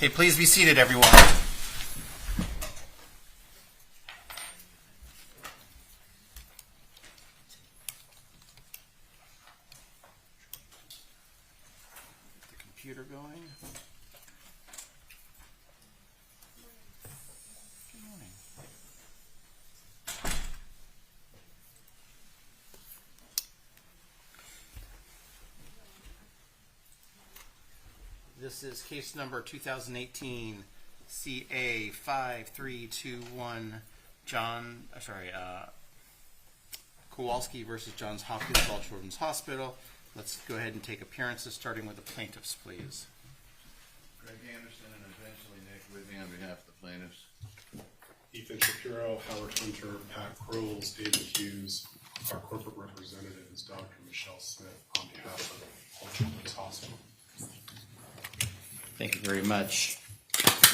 Okay, please be seated, everyone. Get the computer going. Good morning. This is case number 2018 CA 5321 Kowalski versus Johns Hopkins All Children's Hospital. Let's go ahead and take appearances, starting with the plaintiffs, please. Greg Anderson and eventually Nick Whitney on behalf of the plaintiffs. Ethan Shapiro, Howard Hunter, Pat Crowles, David Hughes. Our corporate representative is Dr. Michelle Smith on behalf of All Children's Hospital. Thank you very much.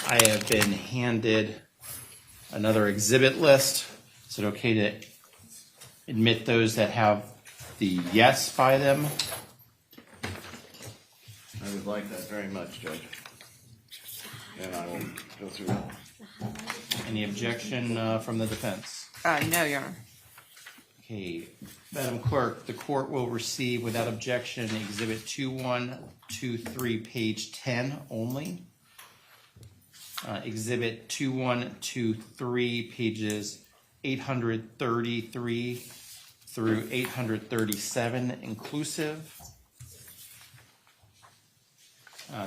I have been handed another exhibit list. Is it okay to admit those that have the yes by them? I would like that very much, Judge. And I will go through it. Any objection from the defense? No, Your Honor. Okay, Madam Clerk, the court will receive without objection Exhibit 2123, page 10 only. Exhibit 2123, pages 833 through 837 inclusive.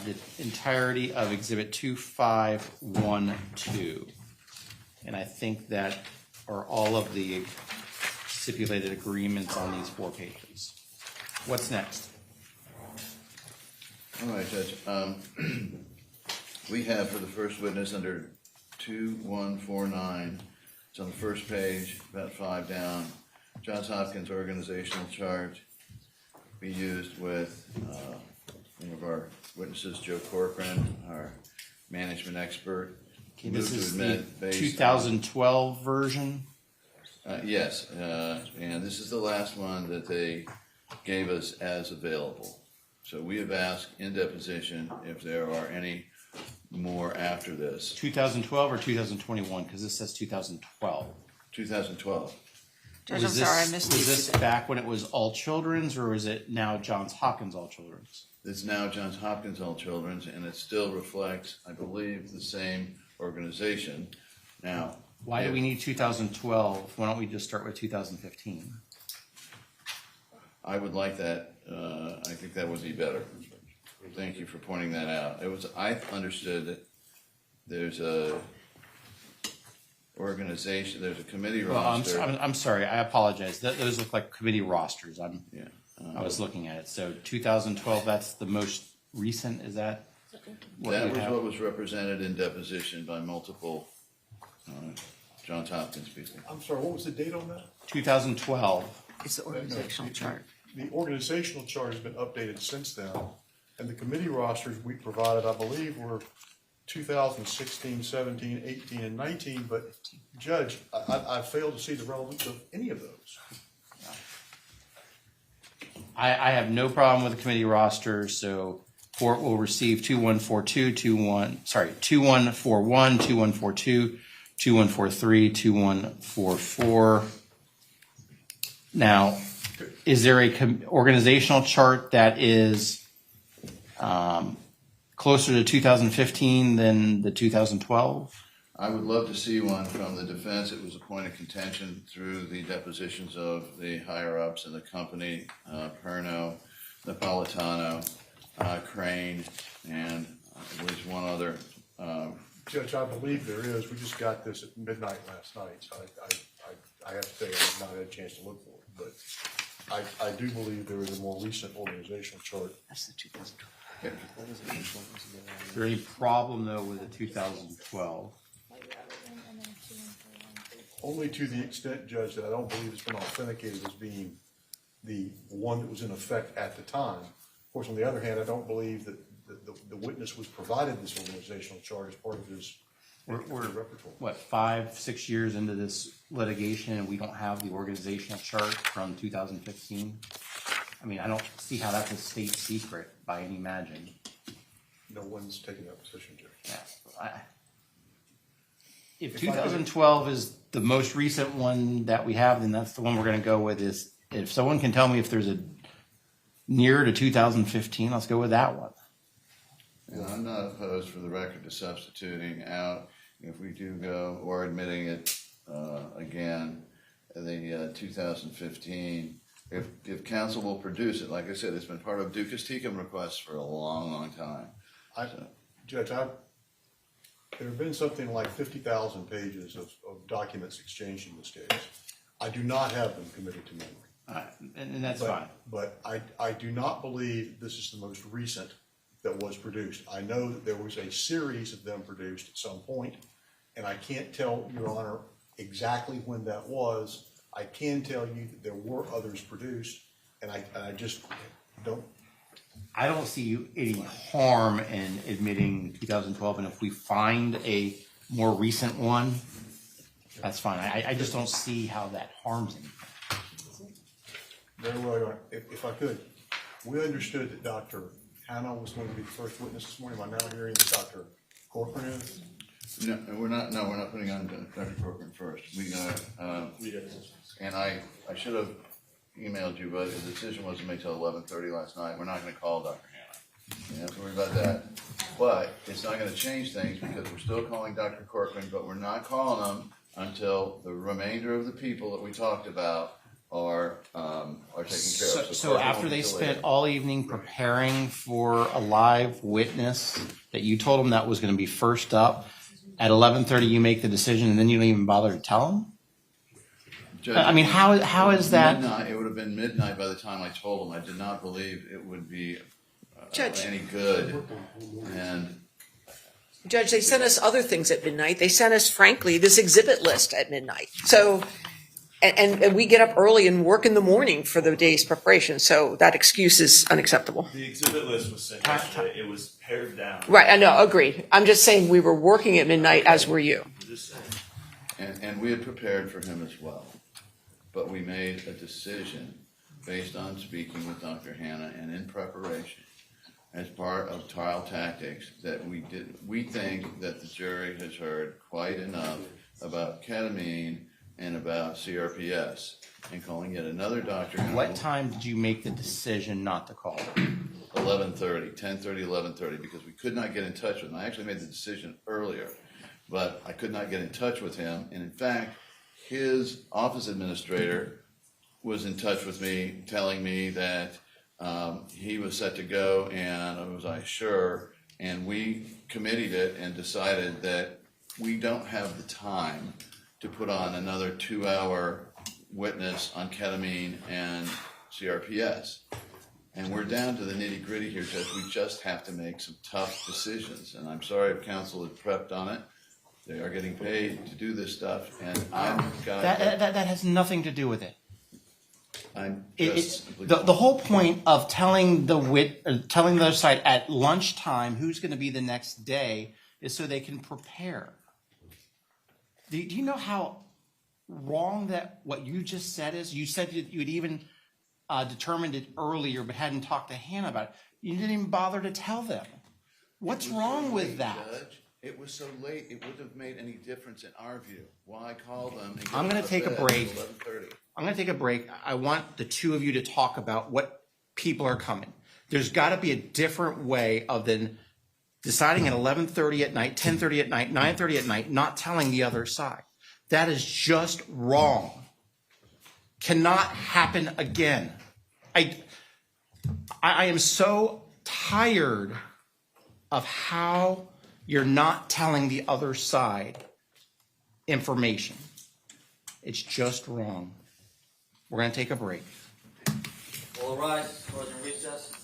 The entirety of Exhibit 2512. And I think that are all of the stipulated agreements on these 4 pages. What's next? All right, Judge. We have for the first witness under 2149, it's on the first page, about 5 down, Johns Hopkins organizational chart be used with one of our witnesses, Joe Corcoran, our management expert. Okay, this is the based 2012 version. Yes, and this is the last one that they gave us as available. So we have asked in deposition if there are any more after this. 2012 or 2021? Because this says 2012. 2012. Judge, I'm sorry, I missed Was these. this back when it was All Children's, or is it now Johns Hopkins All Children's? It's now Johns Hopkins All Children's, and it still reflects, I believe, the same organization. Now, Why do we need 2012? Why don't we just start with 2015? I would like that. I think that would be better. Thank you for pointing that out. I understood that there's a organization, there's a committee roster. I'm sorry. I apologize. Those look like committee rosters. I was looking at it. So 2012. That's the most recent. Is that? That was what was represented in deposition by multiple Johns Hopkins people. I'm sorry, what was the date on that? 2012. It's the organizational chart. The organizational chart has been updated since then, and the committee rosters we provided, I believe, were 2016, 17, 18, and 19, but Judge, I failed to see the relevance of any of those. I have no problem with the committee roster, so court will receive 2142, 2141, 2142, 2143, 2144. Now, is there a organizational chart that is closer to 2015 than the 2012? I would love to see one from the defense. It was a point of contention through the depositions of the higher-ups in the company, Perno, Napolitano, Crane, and at least one other. Judge, I believe there is. We just got this at midnight last night, so I have to say I have not had a chance to look for it, but I do believe there is a more recent organizational chart. That's the 2012. Is there any problem, though, with the 2012? Only to the extent, Judge, that I don't believe it's been authenticated as being the one that was in effect at the time. Of course, on the other hand, I don't believe that the witness was provided this organizational chart as part of his repertoire. What, 5-6 years into this litigation, and we don't have the organizational chart from 2015? I mean, I don't see how that's a state secret by any margin. No one's taken that position, Judge. If If I could- 2012 is the most recent one that we have, then that's the one we're going to go with. Is if someone can tell me if there's a nearer to 2015, let's go with that one. And I'm not opposed, for the record, to substituting out, if we do go, or admitting it again, the 2015. If council will produce it, like I said, it's been part of Dukas Tecum requests for a long, long time. Judge, there have been something like 50,000 pages of documents exchanged in this case. I do not have them committed to memory. And that's fine. But I do not believe this is the most recent that was produced. I know that there was a series of them produced at some point, and I can't tell Your Honor exactly when that was. I can tell you that there were others produced, and I just don't. I don't see any harm in admitting 2012, and if we find a more recent one, that's fine. I just don't see how that harms anything. Very well, Your Honor. If I could, we understood that Dr. Hannah was going to be the first witness this morning. Am I now hearing that Dr. Corcoran is? No, we're not putting on Dr. Corcoran first. And I should have emailed you, but the decision wasn't made till 11:30 last night. We're not gonna call Dr. Hannah. You don't have to worry about that. But it's not gonna change things because we're still calling Dr. Corcoran, but we're not calling him until the remainder of the people that we talked about are taken care of. So after they spent all evening preparing for a live witness that you told them that was going to be first up, at 11:30 you make the decision and then you don't even bother to tell them? Judge, I mean, how is that? Midnight, it would have been midnight by the time I told them. I did not believe it would be Judge. any good. And Judge, they sent us other things at midnight. They sent us, frankly, this exhibit list at midnight. So, and we get up early and work in the morning for the day's preparation. So that excuse is unacceptable. The exhibit list was sent yesterday. It was pared down. Right, I know, agreed. I'm just saying we were working at midnight, as were you. Just saying. and we had prepared for him as well. But we made a decision based on speaking with Dr. Hannah and in preparation as part of trial tactics that we think that the jury has heard quite enough about ketamine and about CRPS, and calling yet another doctor. What time did you make the decision not to call? 11:30, 10:30, 11:30, because we could not get in touch with him. I actually made the decision earlier, but I could not get in touch with him. And in fact, his office administrator was in touch with me, telling me that he was set to go, and was I sure? And we committed it and decided that we don't have the time to put on another 2-hour witness on ketamine and CRPS. And we're down to the nitty gritty here, Judge. We just have to make some tough decisions. And I'm sorry if counsel had prepped on it. They are getting paid to do this stuff, and That has nothing to do with it. I'm It's just the whole point of telling telling the other side at lunchtime who's going to be the next day is so they can prepare. Do you know how wrong that what you just said is? You said you'd even determined it earlier, but hadn't talked to Hannah about it. You didn't even bother to tell them. What's wrong with that? Judge, it was so late, it wouldn't have made any difference in our view. Why call them? And get I'm going out to of take a bed at break. 11:30? I'm going to take a break. I want the two of you to talk about what people are coming. There's got to be a different way of then deciding at 11:30 at night, 10:30 at night, 9:30 at night, not telling the other side. That is just wrong. Cannot happen again. I am so tired of how you're not telling the other side information. It's just wrong. We're going to take a break. All rise, court in recess.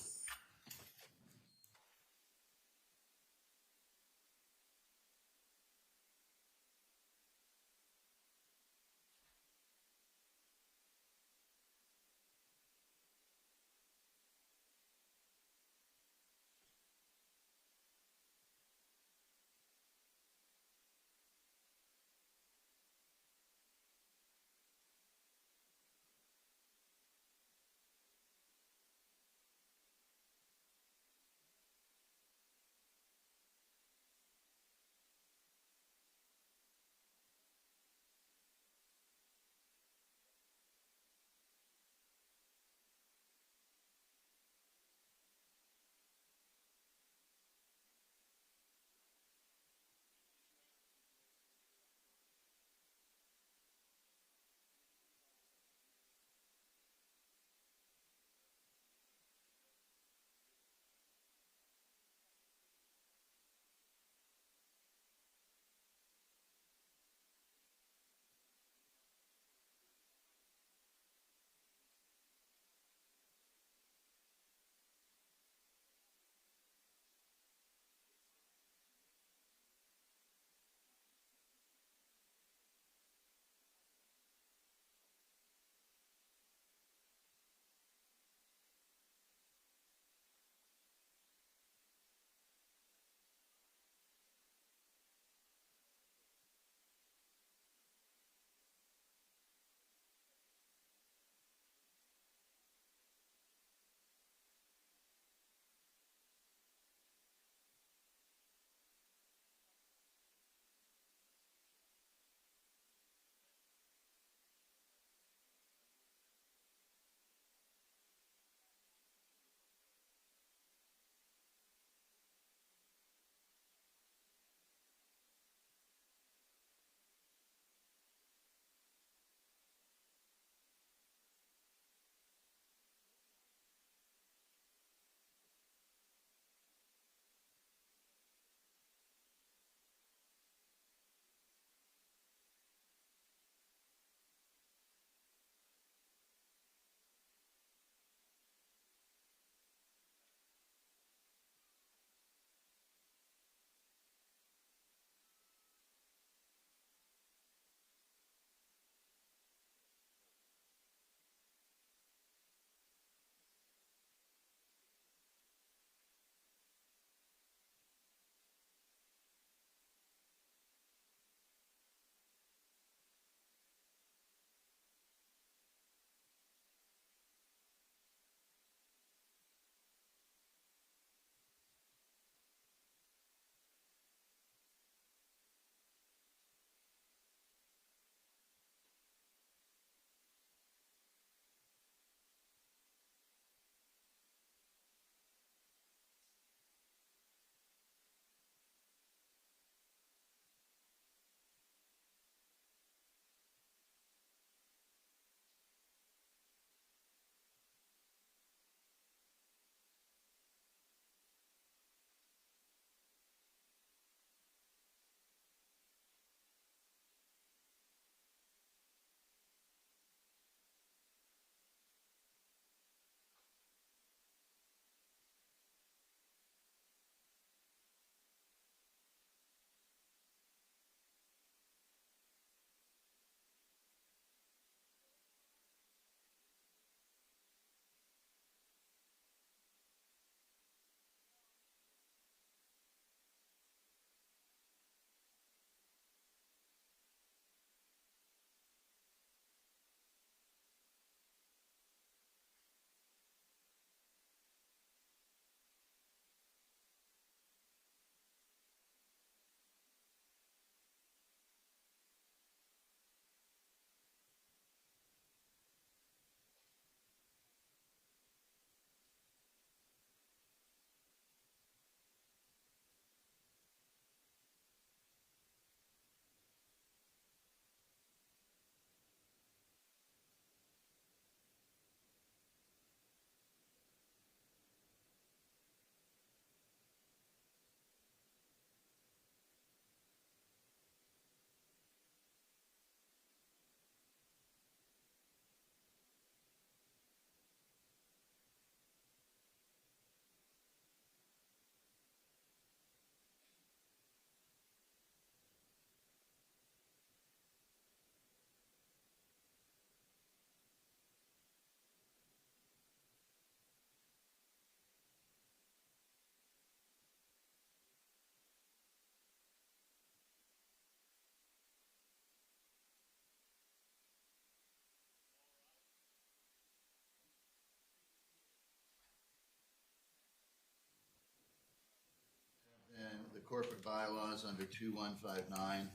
corporate bylaws under 2159.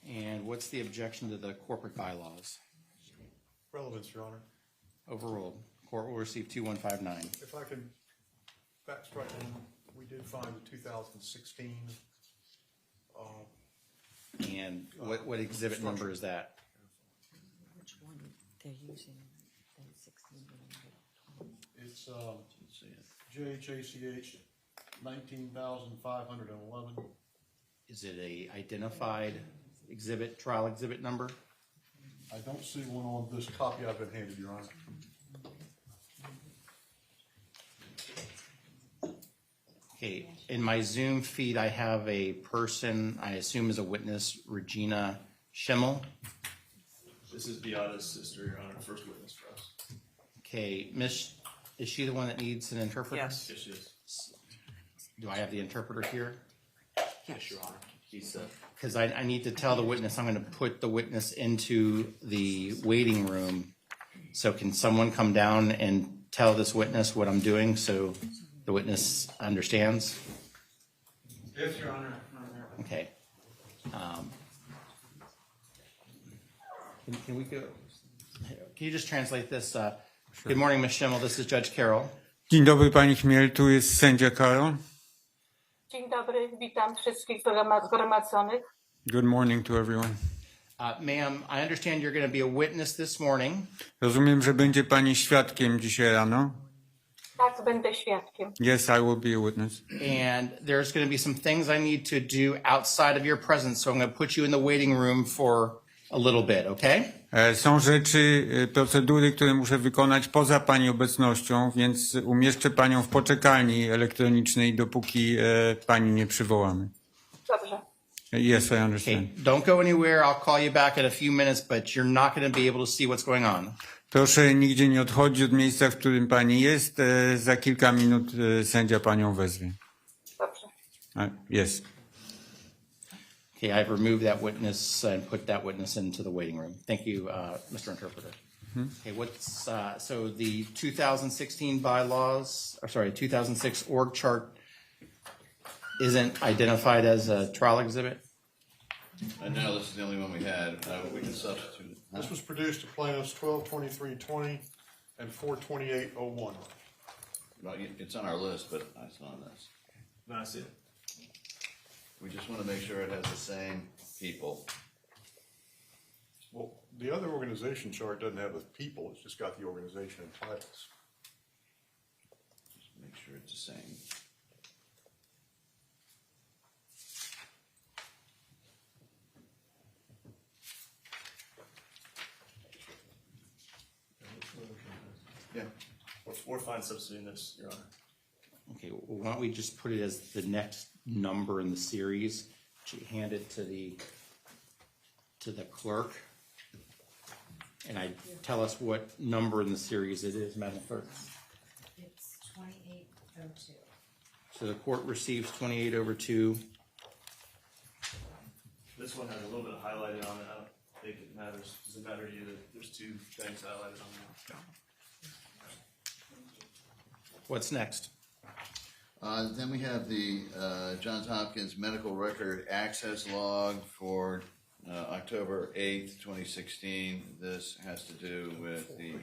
And what's the objection to the corporate bylaws? Relevance, Your Honor. Overruled. Court will receive 2159. If I can backtrack, we did find the 2016. And what exhibit number is that? Which one they're using, then 16. It's JHACH 19,511. Is it a identified exhibit, trial exhibit number? I don't see one on this copy I've been handed, Your Honor. Okay, in my Zoom feed, I have a person, I assume is a witness, Regina Schimmel. This is Beata's sister, Your Honor, first witness for us. Okay, Miss, is she the one that needs an interpreter? Yes. Yes, she is. Do I have the interpreter here? Yes, Your Honor. He's, Because I need to tell the witness, I'm going to put the witness into the waiting room. So can someone come down and tell this witness what I'm doing so the witness understands? Yes, Your Honor. Okay. Can we go? Can you just translate this? Good morning, Ms. Schimmel. This is Judge Carroll. Dzień dobry, pani Chmiel, tu jest sędzia Karol. Dzień dobry, witam wszystkich zgromadzonych. Good morning to everyone. Ma'am, I understand you're going to be a witness this morning. Rozumiem, że będzie pani świadkiem dzisiaj rano. Tak, będę świadkiem. Yes, I will be a witness. And there's going to be some things I need to do outside of your presence. So I'm going to put you in the waiting room for a little bit, okay? Są rzeczy, procedury, które muszę wykonać poza pani obecnością, więc umieszczę panią w poczekalni elektronicznej, dopóki pani nie przywołamy. Dobrze. Yes, I Okay, understand. don't go anywhere. I'll call you back in a few minutes, but you're not going to be able to see what's going on. Proszę nigdzie nie odchodzić od miejsca, w którym pani jest. Za kilka minut sędzia panią wezwie. Dobrze. Yes. Okay, I've removed that witness and put that witness into the waiting room. Thank you, Mr. Interpreter. Okay, what's, so the 2016 bylaws, or sorry, 2006 org chart isn't identified as a trial exhibit? No, this is the only one we had. We can substitute it. This was produced to plaintiffs 12/23/20 and 4/28/01. Well, it's on our list, but it's not on this. no, I see it. We just want to make sure it has the same people. Well, the other organization chart doesn't have the people, it's just got the organization and titles. Just make sure it's the same. Yeah. We're fine substituting this, Your Honor. Okay, well, why don't we just put it as the next number in the series? Hand it to the clerk. And tell us what number in the series it is, Madam Clerk. It's 2802. So the court receives 28/2. This one has a little bit of highlighted on it. I don't think it matters. Does it matter to you that there's two things highlighted on there? What's next? Then we have the Johns Hopkins medical record access log for October 8th, 2016. This has to do with the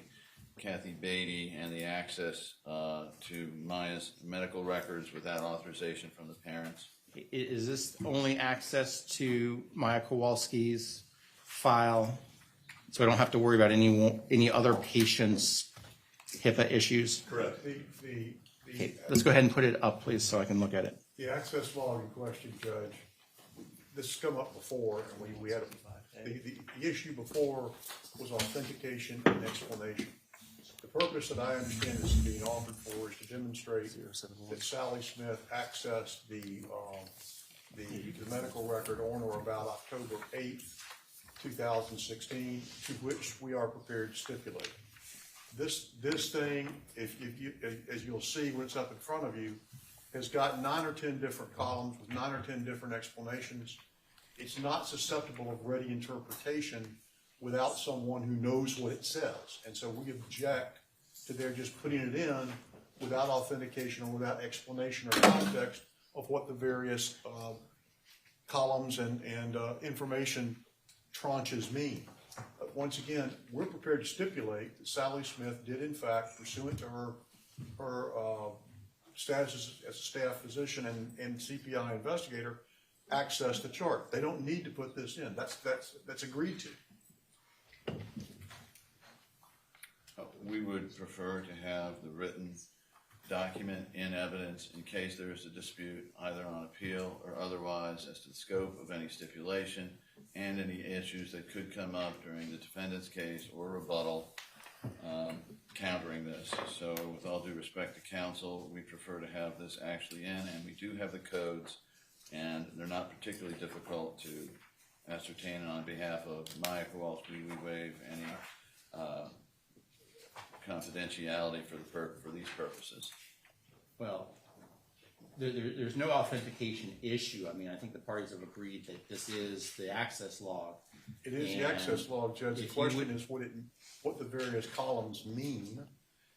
Kathy Beatty and the access to Maya's medical records without authorization from the parents. Is this only access to Maya Kowalski's file? So I don't have to worry about any other patients' HIPAA issues? Correct. Okay, let's go ahead and put it up, please, so I can look at it. The access log in question, Judge, this has come up before, and we had, the issue before was authentication and explanation. The purpose that I understand this is being offered for is to demonstrate that Sally Smith accessed the medical record on or about October 8th, 2016, to which we are prepared to stipulate. This thing, if you, as you'll see when it's up in front of you, has got 9 or 10 different columns with 9 or 10 different explanations. It's not susceptible of ready interpretation without someone who knows what it says. And so we object to their just putting it in without authentication or without explanation or context of what the various columns and information tranches mean. But once again, we're prepared to stipulate that Sally Smith did in fact, pursuant to her status as a staff physician and CPI investigator, access the chart. They don't need to put this in. That's agreed to. We would prefer to have the written document in evidence in case there is a dispute, either on appeal or otherwise, as to the scope of any stipulation and any issues that could come up during the defendant's case or rebuttal countering this. So with all due respect to counsel, we prefer to have this actually in, and we do have the codes, and they're not particularly difficult to ascertain. And on behalf of Maya Kowalski, we waive any confidentiality for these purposes. Well, there's no authentication issue. I mean, I think the parties have agreed that this is the access log. It is the access log, Judge. The question is what the various columns mean,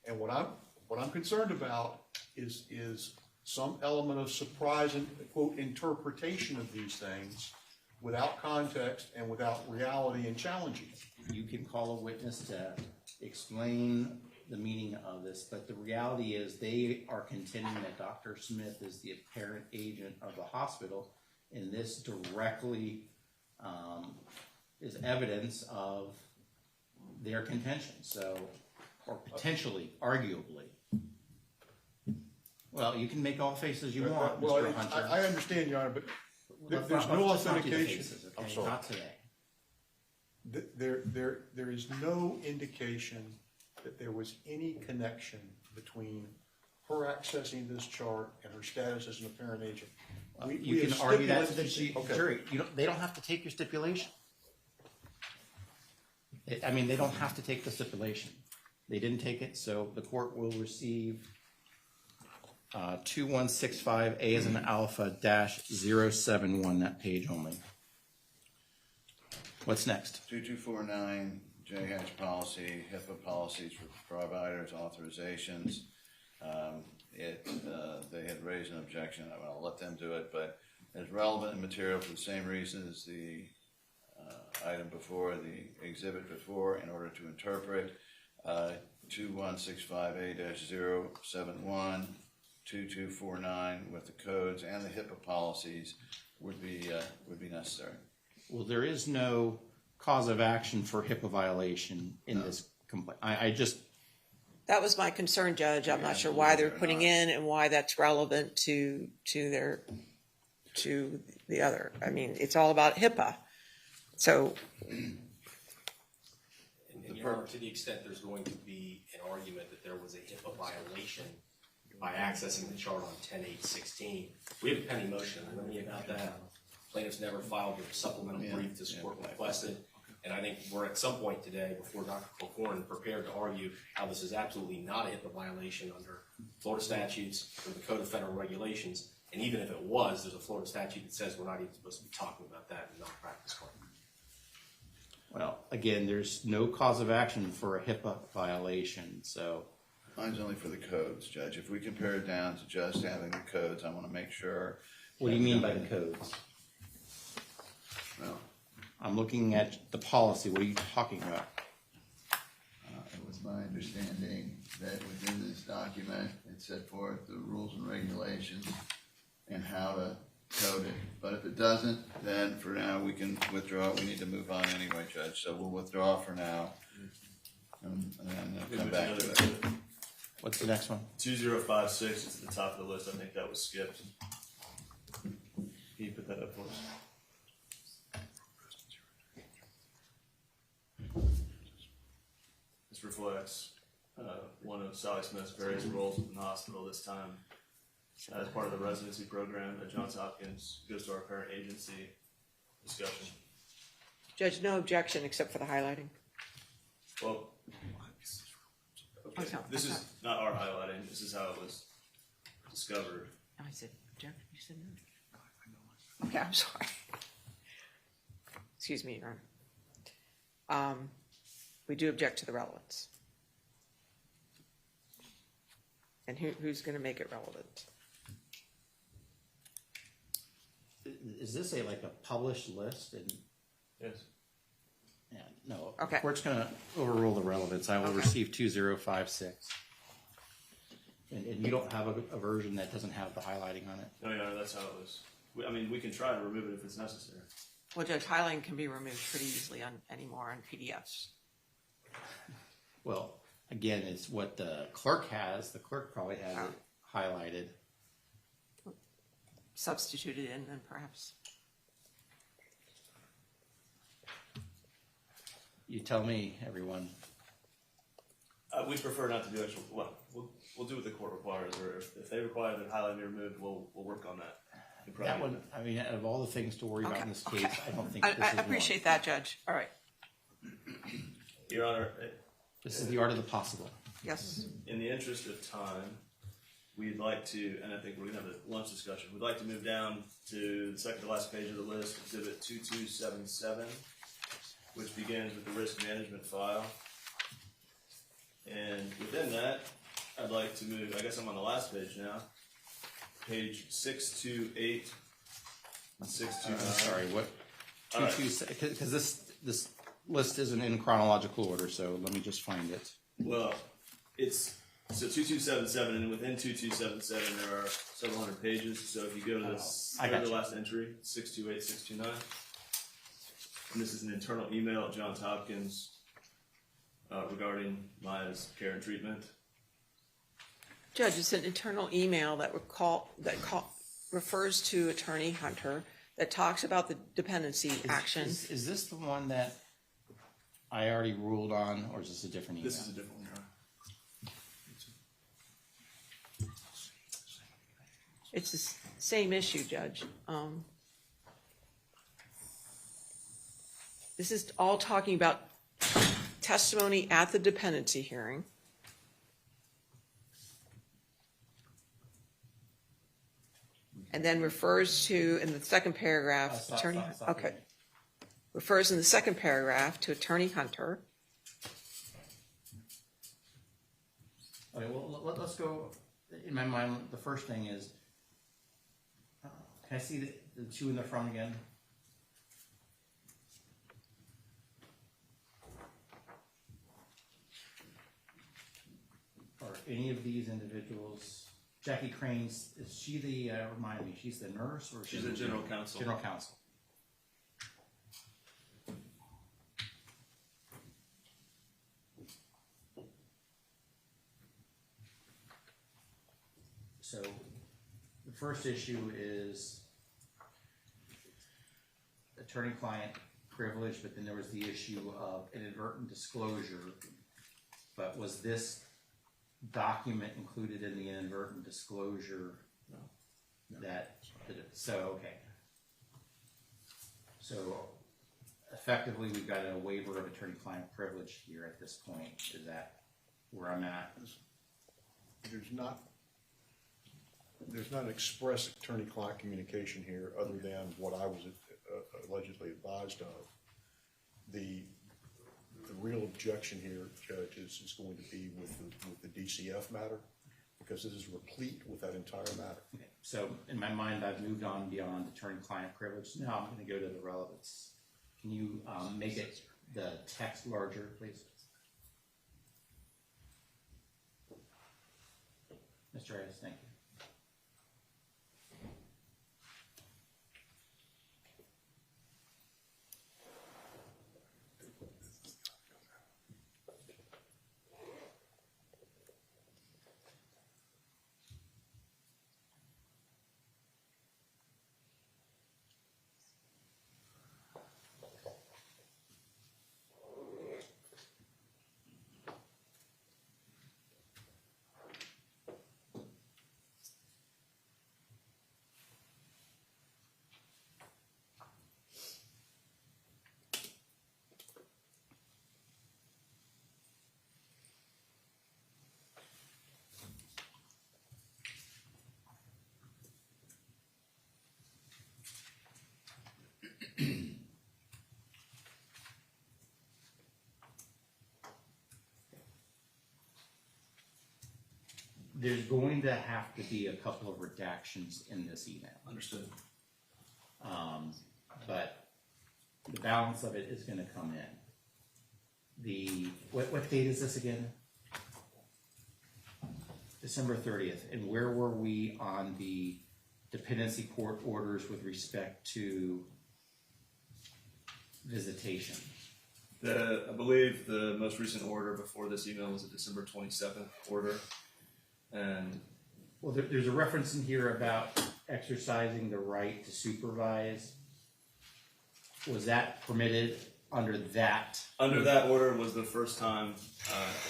and what I'm concerned about is some element of surprise and quote interpretation of these things without context and without reality and challenging it. You can call a witness to explain the meaning of this, but the reality is they are contending that Dr. Smith is the apparent agent of the hospital, and this directly is evidence of their contention. So, or potentially, arguably. Well, you can make all faces you want, Well, Mr. Hunter. I understand, Your Honor, but Let's there's not- no let's not do the authentication. faces, okay? I'm sorry. Not today. There is no indication that there was any connection between her accessing this chart and her status as an apparent agent. You can have argue that to the stipulated- jury. They don't have to take your stipulation. I mean, they don't have to take the stipulation. They didn't take it, so the court will receive 2165 A as an alpha -071, that page only. What's next? 2249 JH policy, HIPAA policies for providers, authorizations. They had raised an objection. I'll let them do it, but it's relevant and material for the same reason as the item before, the exhibit before, in order to interpret 2165A-071, 2249 with the codes and the HIPAA policies would be necessary. Well, there is no cause of action for HIPAA violation in this complaint. I just, That was my concern, Judge. I'm not sure why they're putting in and why that's relevant to the other. I mean, it's all about HIPAA. So, And Your Honor, to the extent there's going to be an argument that there was a HIPAA violation by accessing the chart on 10/8/16, we have a pending motion. Let me about that. Plaintiffs never filed a supplemental brief this court requested. And I think we're at some point today, before Dr. Colcorn, prepared to argue how this is absolutely not a HIPAA violation under Florida statutes or the Code of Federal Regulations. And even if it was, there's a Florida statute that says we're not even supposed to be talking about that in malpractice court. well, again, there's no cause of action for a HIPAA violation, so. Mine's only for the codes, Judge. If we compare it down to just having the codes, I want to make sure. What do you mean by the codes? Well, I'm looking at the policy. What are you talking about? it was my understanding that within this document, it set forth the rules and regulations and how to code it. But if it doesn't, then for now, we can withdraw. We need to move on anyway, Judge. So we'll withdraw for now and then come back to it. What's the next one? 2056 is at the top of the list. I think that was skipped. Can you put that up for us? This reflects one of Sally Smith's various roles in the hospital this time. As part of the residency program at Johns Hopkins, goes to our parent agency discussion. Judge, no objection except for the highlighting. Well, okay, this is not our highlighting. This is how it was discovered. I said, Jeff, you said no. Okay, I'm sorry. Excuse me, Your Honor. We do object to the relevance. And who's gonna make it relevant? Is this like a published list? And Yes. yeah, no. Okay. The court's gonna overrule the relevance. I will Okay. receive 2056. And you don't have a version that doesn't have the highlighting on it? No, Your Honor, that's how it was. I mean, we can try to remove it if it's necessary. Well, Judge, highlighting can be removed pretty easily anymore on PDFs. Well, again, it's what the clerk has. The clerk probably has it highlighted. Substituted in then perhaps. You tell me, everyone. We prefer not to do actual, well, we'll do what the court requires, or if they require that highlight be removed, we'll work on that. That one, I mean, out of all the things to worry about in this case, Okay. I don't think this is I one. appreciate that, Judge. All right. Your Honor, This is the art of the possible. Yes. in the interest of time, we'd like to, and I think we're gonna have a lunch discussion, we'd like to move down to the second to last page of the list, exhibit 2277, which begins with the risk management file. And within that, I'd like to move, I guess I'm on the last page now, page 628 and 629. Sorry, what? All right. Because this list isn't in chronological order, so let me just find it. Well, it's, so 2277, and within 2277, there are several hundred pages. So if you go to I got the you. last entry, 628, 629, and this is an internal email at Johns Hopkins regarding Maya's care and treatment. Judge, it's an internal email that refers to Attorney Hunter that talks about the dependency action. Is this the one that I already ruled on, or is this a different email? This is a different one, Your Honor. It's the same issue, Judge. This is all talking about testimony at the dependency hearing. And then refers to, in the second paragraph, Stop, Attorney, stop, stop. okay. Refers in the second paragraph to Attorney Hunter. Okay, well, let's go, in my mind, the first thing is, can I see the two in the front again? Are any of these individuals, Jackie Crane's, is she the, remind me, she's the nurse or? She's the general counsel. General counsel. So, the first issue is attorney-client privilege, but then there was the issue of inadvertent disclosure. But was this document included in the inadvertent disclosure? No. Okay. So effectively, we've got a waiver of attorney-client privilege here at this point. Is that where I'm at? There's not an express attorney-client communication here other than what I was allegedly advised of. The real objection here, Judge, is going to be with the DCF matter, because this is replete with that entire matter. Okay. So in my mind, I've moved on beyond attorney-client privilege. Now I'm going to go to the relevance. Can you make it the text larger, please? Mr. Reyes, thank you. there's going to have to be a couple of redactions in this email. Understood. But the balance of it is gonna come in. What date is this again? December 30th, and where were we on the dependency court orders with respect to visitation? I believe the most recent order before this email was a December 27th order. And Well, there's a reference in here about exercising the right to supervise. Was that permitted under that? under that order was the first time,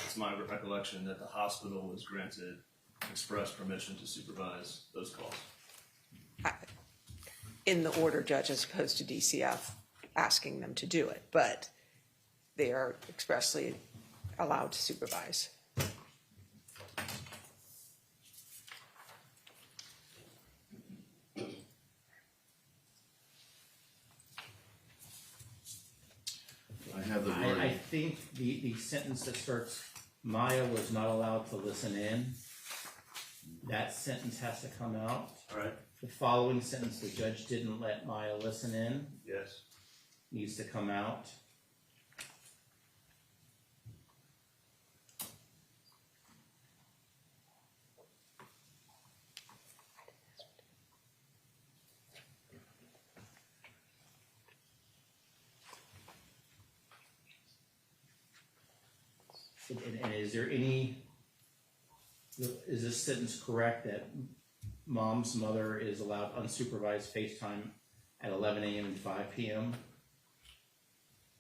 it's my recollection, that the hospital was granted express permission to supervise those calls. In the order, Judge, as opposed to DCF asking them to do it, but they are expressly allowed to supervise. I have the I wording. think the sentence that starts, Maya was not allowed to listen in, that sentence has to come out. All right. The following sentence, the judge didn't let Maya listen in, Yes. needs to come out. And is there any, is this sentence correct that mom's mother is allowed unsupervised FaceTime at 11 a.m. and 5 p.m.?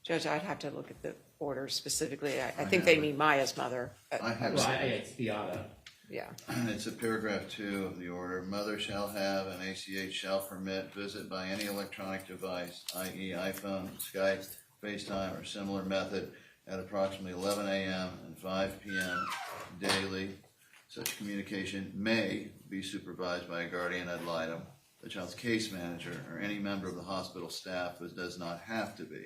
Judge, I'd have to look at the order specifically. I think they mean Maya's mother. I have Well, it. it's Beata. Yeah. It's a paragraph 2 of the order. Mother shall have and ACH shall permit visit by any electronic device, i.e. iPhone, Skype, FaceTime, or similar method at approximately 11 a.m. and 5 p.m. daily. Such communication may be supervised by a guardian ad litem, the child's case manager, or any member of the hospital staff, but does not have to be.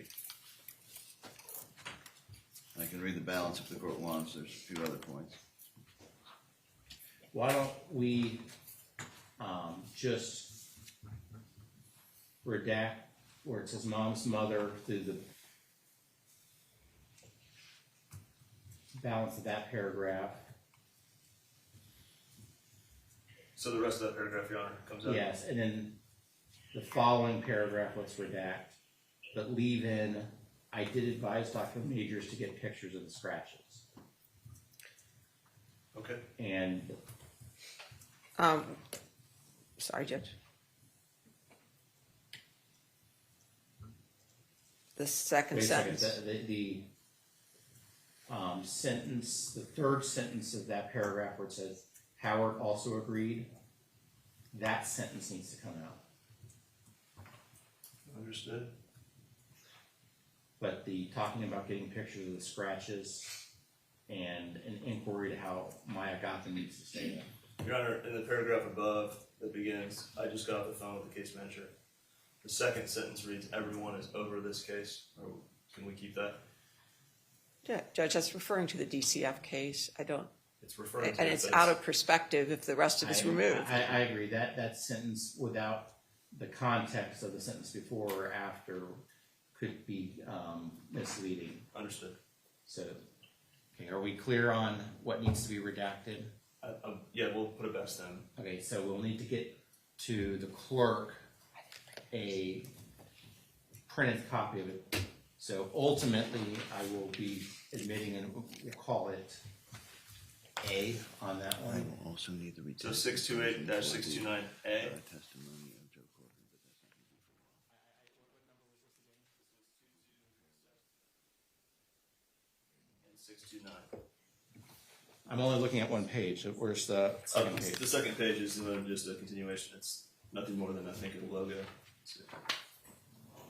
I can read the balance if the court wants. There's a few other points. Why don't we just redact where it says mom's mother through the balance of that paragraph? So the rest of that paragraph, Your Honor, comes out? Yes, and then the following paragraph, let's redact, but leave in, I did advise Dr. Majors to get pictures of the scratches. Okay. And Sorry, Judge. The second wait a second, sentence. the sentence, the third sentence of that paragraph where it says, Howard also agreed, that sentence needs to come out. Understood. But the talking about getting pictures of the scratches and an inquiry to how Maya got them needs to stay in. Your Honor, in the paragraph above that begins, I just got off the phone with the case manager. The second sentence reads, everyone is over this case. Or can we keep that? Yeah, Judge, that's referring to the DCF case. I don't, It's referring to and it, it's but out of perspective if the rest of it's removed. I agree, that sentence without the context of the sentence before or after could be misleading. Understood. So, okay, are we clear on what needs to be redacted? Yeah, we'll put it best then. Okay, so we'll need to get to the clerk a printed copy of it. So ultimately, I will be admitting, and we'll call it A on that I one. will also need the So 628-629A. testimony of Joe Corbin, but that's not. And 629. I'm only looking at one page, so where's the second page? The second page is just a continuation. It's nothing more than, I think, a logo.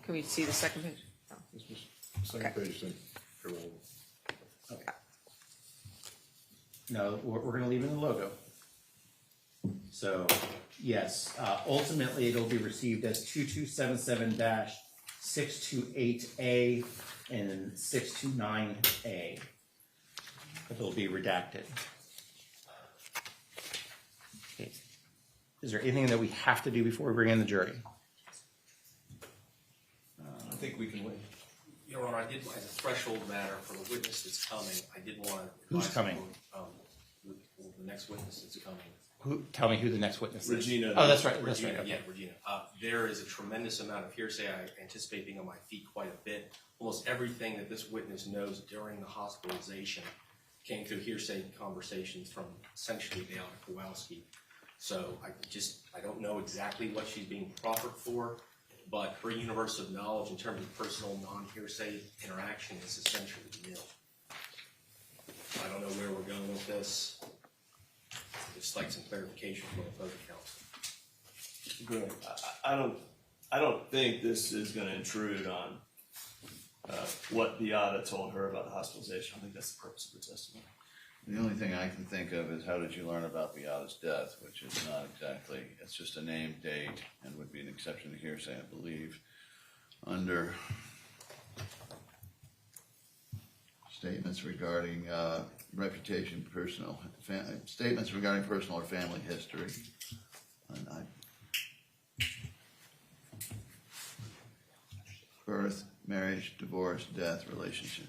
Can we see the second page? Oh. Second page thing. No, we're gonna leave in the logo. So, yes, ultimately, it'll be received as 2277-628A and 629A. But it'll be redacted. is there anything that we have to do before we bring in the jury? I think we can wait. Your Honor, I did, as a threshold matter for the witness that's coming, I did want to. Who's coming? The next witness that's coming. Tell me who the next witness is. Regina. Oh, that's right. That's Regina, right. Okay. yeah, Regina. There is a tremendous amount of hearsay. I anticipate being on my feet quite a bit. Almost everything that this witness knows during the hospitalization came through hearsay conversations from essentially Beata Kowalski. So I don't know exactly what she's being proffered for, but her universe of knowledge in terms of personal non-hearsay interaction is essentially nil. I don't know where we're going with this. Just like some clarification from the opposing counsel. Good. I don't think this is going to intrude on what Beata told her about the hospitalization. I think that's the purpose of the testimony. The only thing I can think of is how did you learn about Beata's death, which is not exactly, it's just a name, date, and would be an exception to hearsay, I believe, under statements regarding reputation, statements regarding personal or family history. And birth, marriage, divorce, death, relationship.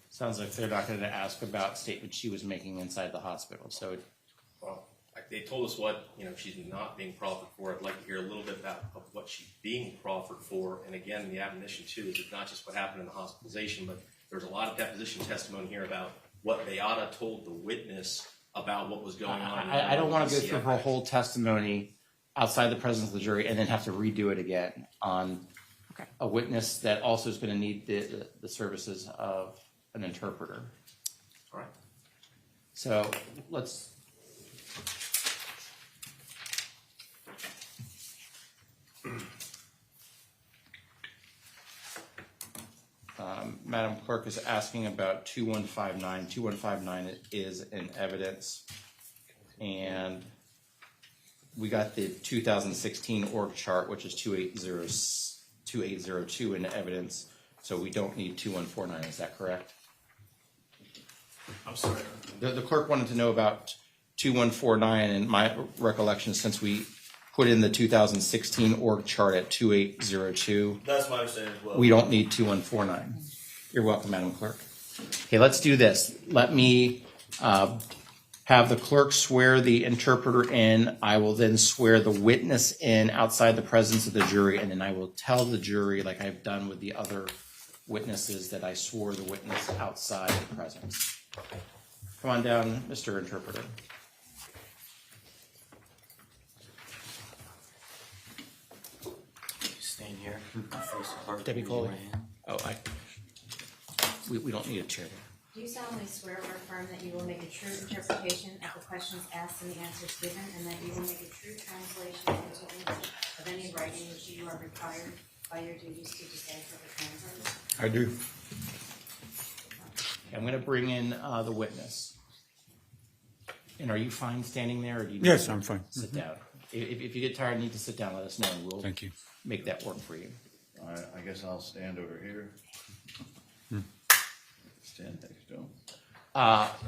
Sounds like they're not going to ask about statements she was making inside the hospital. So, Well, they told us what she's not being proffered for. I'd like to hear a little bit about what she's being proffered for. And again, the admonition too is not just what happened in the hospitalization, but there's a lot of deposition testimony here about what Beata told the witness about what was going on. I don't want to go through her whole testimony outside the presence of the jury and then have to redo it again on a witness that also is going to need the services of an interpreter. All right. So let's. Madam Clerk is asking about 2159. 2159 is in evidence, and we got the 2016 org chart, which is 2802 in evidence, so we don't need 2149. Is that correct? I'm sorry. The clerk wanted to know about 2149, and my recollection is since we put in the 2016 org chart at 2802, That's my understanding as well. we don't need 2149. You're welcome, Madam Clerk. Okay, let's do this. Let me have the clerk swear the interpreter in. I will then swear the witness in outside the presence of the jury, and then I will tell the jury, like I've done with the other witnesses, that I swore the witness outside the presence. Come on down, Mr. Interpreter. Stand here. Debbie Coley. Oh, we don't need a chair. Do you solemnly swear or affirm that you will make a true interpretation of the questions asked and the answers given, and that you will make a true translation into English of any writing which you are required by your duties to decipher the translators? I do. I'm going to bring in the witness. And are you fine standing there, or do you need Yes, to I'm fine. sit down? If you get tired and need to sit down, let us know, and we'll Thank you. make that work for you. All right, I guess I'll stand over here. Stand next to him.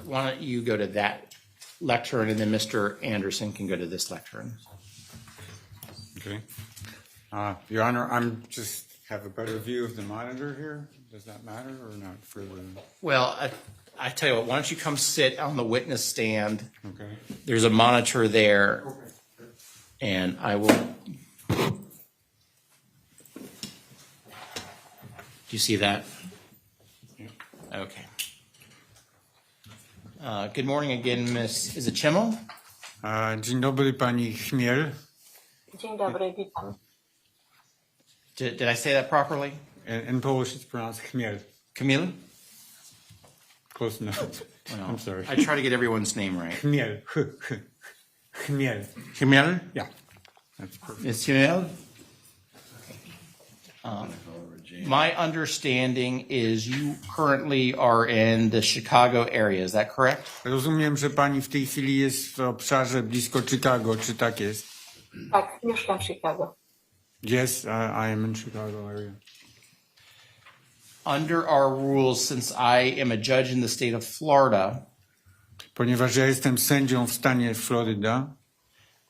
Why don't you go to that lectern, and then Mr. Anderson can go to this lectern. Okay. Your Honor, I'm just have a better view of the monitor here. Does that matter or not for the? Well, I tell you what, why don't you come sit on the witness stand? Okay. There's a monitor there, and I will. Do you see that? Yeah. Okay. Good morning again, Miss. Is it Chimel? Dzień dobry, pani Chmiel. Dzień dobry, witam. Did I say that properly? In Polish, it's pronounced Chmiel. Camille? Close enough. Well, I'm sorry. I try to get everyone's name right. Chmiel. Chmiel. Chmiel? Yeah. That's perfect. Miss Chmiel? I'm gonna call her Regina. My understanding is you currently are in the Chicago area. Is that correct? Rozumiem, że pani w tej chwili jest w obszarze blisko Chicago. Czy tak jest? Tak, mieszkam w Chicago. Yes, I am in Chicago area. Under our rules, since I am a judge in the state of Florida, Ponieważ ja jestem sędzią w stanie Floryda,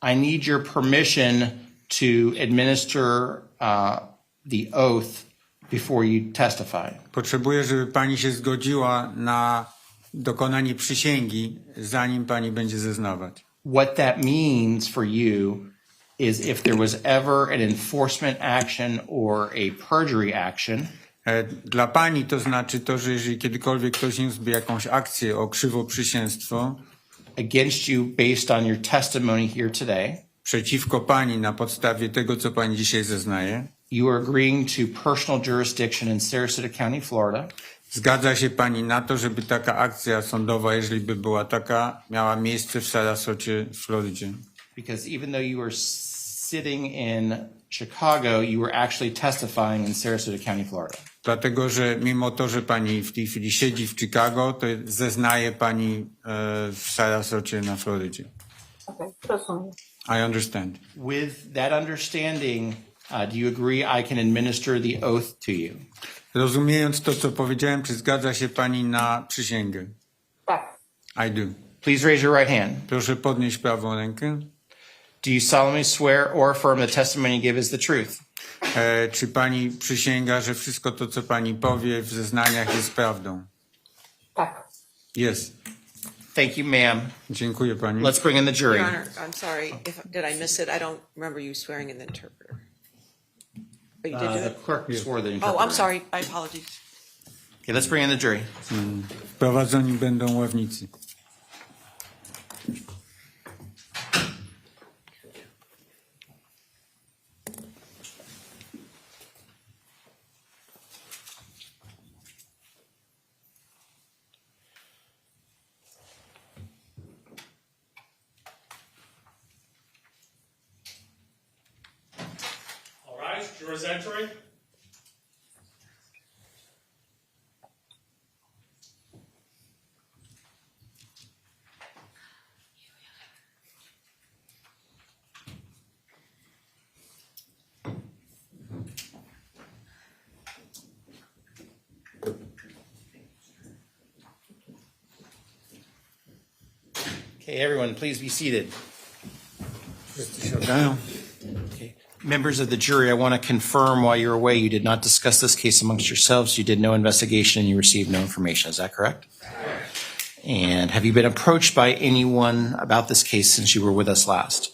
I need your permission to administer the oath before you testify. Potrzebuję, żeby pani się zgodziła na dokonanie przysięgi, zanim pani będzie zeznawać. What that means for you is if there was ever an enforcement action or a perjury action, Dla pani to znaczy to, że jeżeli kiedykolwiek ktoś niósłby jakąś akcję o krzywoprzysięstwo against you based on your testimony here today, przeciwko pani na podstawie tego, co pani dzisiaj zeznaje, you are agreeing to personal jurisdiction in Sarasota County, Florida, zgadza się pani na to, żeby taka akcja sądowa, jeżeli by była taka, miała miejsce w Sarasocie, w Florydzie. because even though you were sitting in Chicago, you were actually testifying in Sarasota County, Florida. Dlatego, że mimo to, że pani w tej chwili siedzi w Chicago, to zeznaje pani w Sarasocie na Florydzie. Okej, rozumiem. I understand. With that understanding, do you agree I can administer the oath to you? Rozumiejąc to, co powiedziałem, czy zgadza się pani na przysięgę? Tak, I do. Please raise your right hand. Proszę podnieść prawą rękę. Do you solemnly swear or affirm the testimony you give is the truth? Czy pani przysięga, że wszystko to, co pani powie w zeznaniach, jest prawdą? tak. Jest. Thank you, ma'am. Dziękuję pani. Let's bring in the jury. Your Honor, I'm sorry, did I miss it? I don't remember you swearing in the interpreter. But you did do The it? clerk swore the Oh, interpreter. I'm sorry, my apologies. Okay, let's bring in the jury. Wprowadzeni będą ławnicy. All right, jurors entering. Okay, everyone, please be seated. Wszyscy siadają. Okay. Members of the jury, I want to confirm while you're away, you did not discuss this case amongst yourselves. You did no investigation and you received no information. Is that correct? And have you been approached by anyone about this case since you were with us last?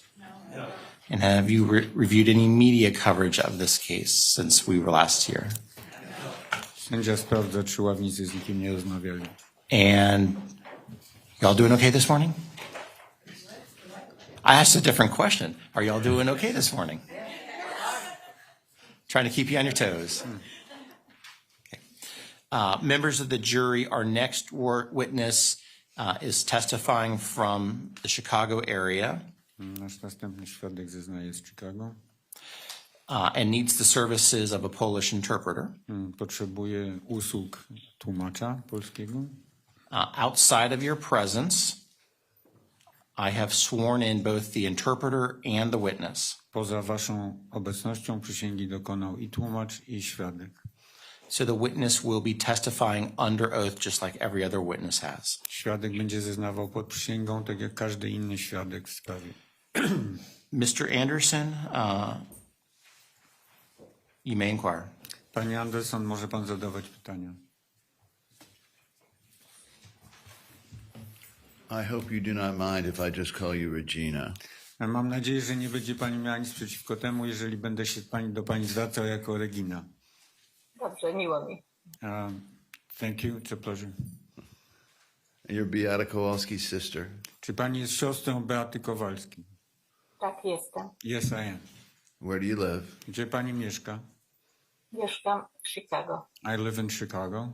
No. And have you reviewed any media coverage of this case since we were last here? Sędzia sprawdza, czy ławnicy z nikim nie rozmawiali. And y'all doing okay this morning? I asked a different question. Are y'all doing okay this morning? Trying to keep you on your toes. Okay. Members of the jury, our next witness is testifying from the Chicago area Nasz następny świadek zeznaje z Chicago. And needs the services of a Polish interpreter. Potrzebuje usług tłumacza polskiego. Outside of your presence, I have sworn in both the interpreter and the witness. Poza waszą obecnością przysięgi dokonał i tłumacz, i świadek. So the witness will be testifying under oath just like every other witness has. Świadek będzie zeznawał pod przysięgą, tak jak każdy inny świadek w sprawie. Mr. Anderson, you may inquire. Panie Anderson, może pan zadawać pytania. I hope you do not mind if I just call you Regina. Mam nadzieję, że nie będzie pani miała nic przeciwko temu, jeżeli będę się do pani zwracał jako Regina. Dobrze, miło mi. Thank you, it's a pleasure. You're Beata Kowalski's sister. Czy pani jest siostrą Beaty Kowalskiej? Tak, jestem. Yes, I am. Where do you live? Gdzie pani mieszka? Mieszkam w Chicago. I live in Chicago.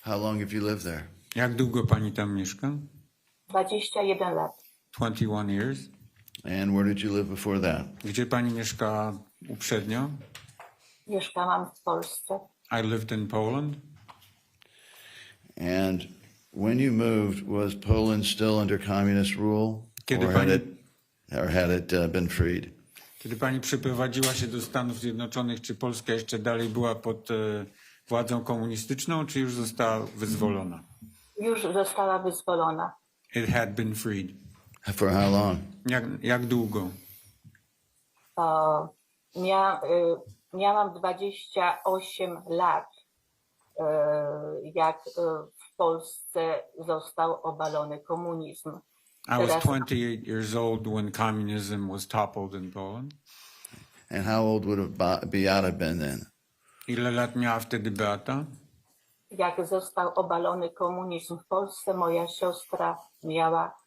How long have you lived there? Jak długo pani tam mieszka? 21 lat. 21 years. And where did you live before that? Gdzie pani mieszka uprzednio? Mieszkałam w Polsce. I lived in Poland. And when you moved, was Poland still under communist rule? Kiedy had it been freed? Kiedy pani przyprowadziła się do Stanów Zjednoczonych, czy Polska jeszcze dalej była pod władzą komunistyczną, czy już została wyzwolona? Już została wyzwolona. It had been freed. For how long? Jak długo? Miałam 28 lat, jak w Polsce został obalony komunizm. I was 28 years old when communism was toppled in Poland. And how old would have Beata been then? Ile lat miała wtedy Beata? Jak został obalony komunizm w Polsce, moja siostra miała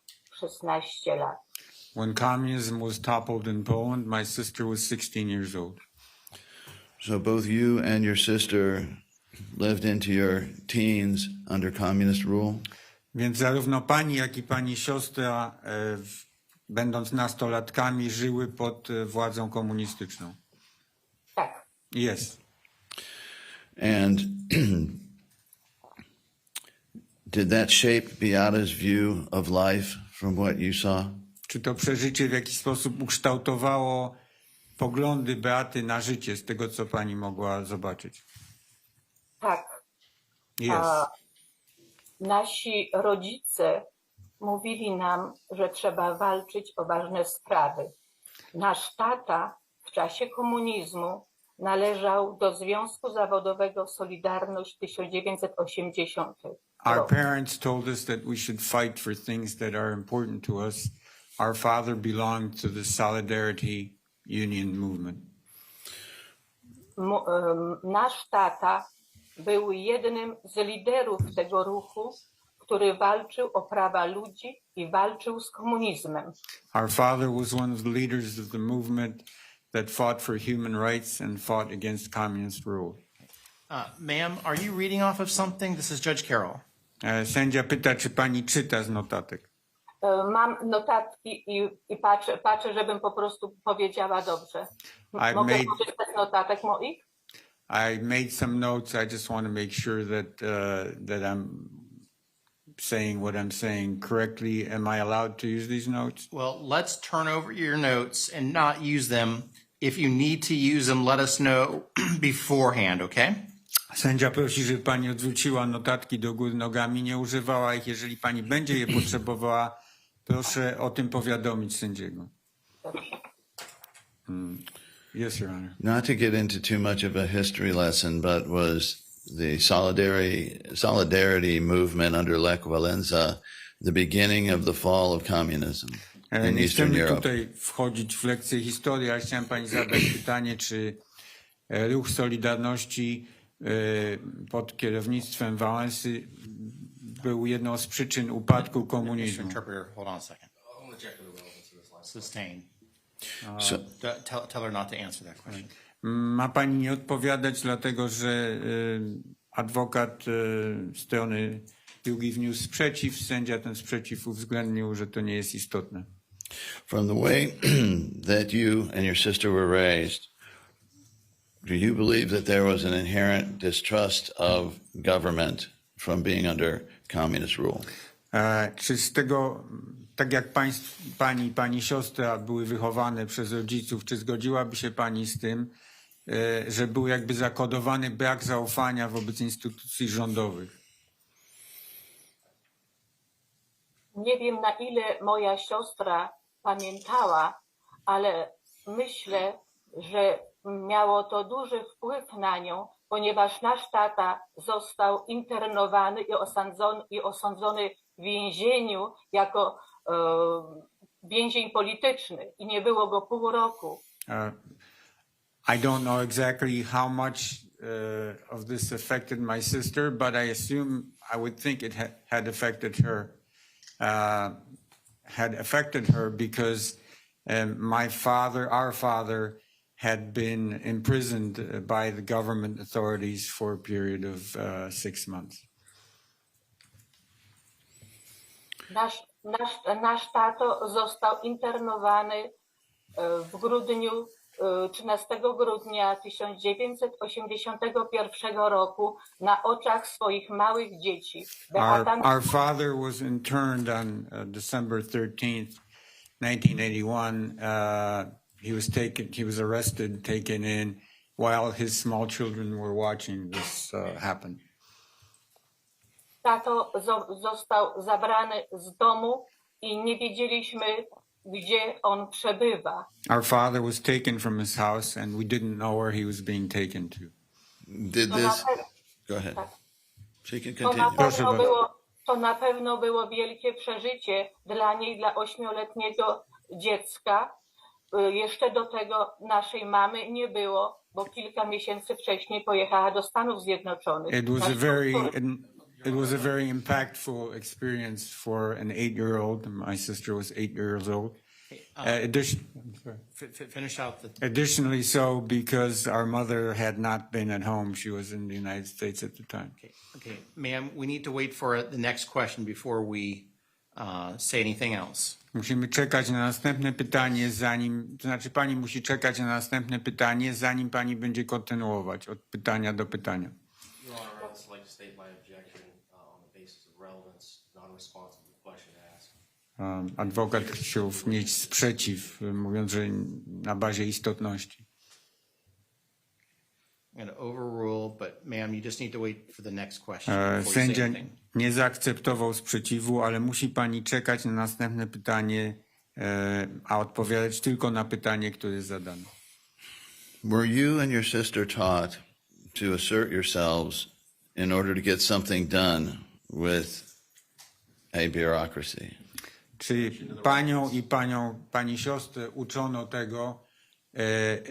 16 lat. When communism was toppled in Poland, my sister was 16 years old. So both you and your sister lived into your teens under communist rule? Więc zarówno pani, jak i pani siostra, będąc nastolatkami, żyły pod władzą komunistyczną. Tak. Yes. And did that shape Beata's view of life from what you saw? Czy to przeżycie w jakiś sposób ukształtowało poglądy Beaty na życie z tego, co pani mogła zobaczyć? Tak. Yes. Nasi rodzice mówili nam, że trzeba walczyć o ważne sprawy. Nasz tata w czasie komunizmu należał do Związku Zawodowego Solidarność 1980. Our parents told us that we should fight for things that are important to us. Our father belonged to the Solidarity Union movement. Nasz tata był jednym z liderów tego ruchu, który walczył o prawa ludzi i walczył z komunizmem. Our father was one of the leaders of the movement that fought for human rights and fought against communist rule. Ma'am, are you reading off of something? This is Judge Carroll. Sędzia pyta, czy pani czyta z notatek. Mam notatki i patrzę, żebym po prostu powiedziała dobrze. Mogę korzystać z notatek moich? I made some notes. I just want to make sure that I'm saying what I'm saying correctly. Am I allowed to use these notes? Well, let's turn over your notes and not use them. If you need to use them, let us know beforehand, okay? Sędzia prosi, żeby pani odwróciła notatki do góry nogami, nie używała ich. Jeżeli pani będzie je potrzebowała, proszę o tym powiadomić sędziego. Yes, Your Honor. Not to get into too much of a history lesson, but was the solidarity movement under Lech Walesa the beginning of the fall of communism in Nie Eastern chcemy Europe? tutaj wchodzić w lekcję historii, ale chciałem pani zadać pytanie, czy ruch Solidarności pod kierownictwem Wałęsy był jedną z przyczyn upadku komunizmu. Interpreter, hold on a second. Sustain. So, Tell her not to answer that question. Ma pani nie odpowiadać, dlatego że adwokat strony drugiej wniósł sprzeciw, sędzia ten sprzeciw uwzględnił, że to nie jest istotne. from the way that you and your sister were raised, do you believe that there was an inherent distrust of government from being under communist rule? Czy z tego, tak jak pani siostra były wychowane przez rodziców, czy zgodziłaby się pani z tym, że był jakby zakodowany brak zaufania wobec instytucji rządowych? Nie wiem, na ile moja siostra pamiętała, ale myślę, że miało to duży wpływ na nią, ponieważ nasz tata został internowany i osądzony w więzieniu jako więzień polityczny i nie było go pół roku. I don't know exactly how much of this affected my sister, but I assume, I would think it had affected her. Because our father had been imprisoned by the government authorities for a period of 6 months. Nasz tato został internowany w grudniu, 13 grudnia 1981 roku na oczach swoich małych dzieci. Our father was interned on December 13th, 1981. He was arrested, taken in while his small children were watching this happen. Tato został zabrany z domu i nie wiedzieliśmy, gdzie on przebywa. Our father was taken from his house, and we didn't know where he was being taken to. Did To na, this, pe- go ahead. tak. She can to, na continue. Proszę pewno bardzo. było, to na pewno było wielkie przeżycie dla niej, dla 8-letniego dziecka. Jeszcze do tego naszej mamy nie było, bo kilka miesięcy wcześniej pojechała do Stanów Zjednoczonych. It was Nasz a very córka- it was a very impactful experience for an 8-year-old. My sister was 8 years old. Finish out the. Additionally, so because our mother had not been at home, she was in the United States at the time. Okay, ma'am, we need to wait for the next question before we say anything else. Musimy czekać na następne pytanie, to znaczy pani musi czekać na następne pytanie, zanim pani będzie kontynuować od pytania do pytania. Your Honor, I would also like to state my objection on the basis of relevance, non-responsive to the question asked. Adwokat chciał wnieść sprzeciw, mówiąc, że na bazie istotności. I'm going to overrule, but ma'am, you just need to wait for the next question before you say Sędzia anything. nie zaakceptował sprzeciwu, ale musi pani czekać na następne pytanie, a odpowiadać tylko na pytanie, które jest zadane. Were you and your sister taught to assert yourselves in order to get something done with a bureaucracy? Czy panią i pani siostrę uczono tego,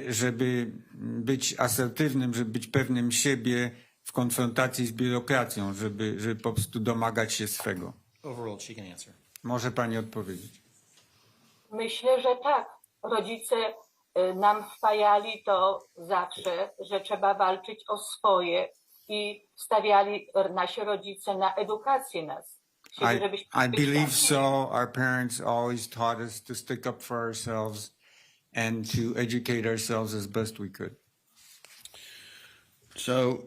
żeby być asertywnym, żeby być pewnym siebie w konfrontacji z biurokracją, żeby po prostu domagać się swego? Overruled, she can answer. Może pani odpowiedzieć. Myślę, że tak. Rodzice nam wpajali to zawsze, że trzeba walczyć o swoje i stawiali nasi rodzice na edukację nas. Chcieli, żebyśmy I believe wykształcili. so. Our parents always taught us to stick up for ourselves and to educate ourselves as best we could. So,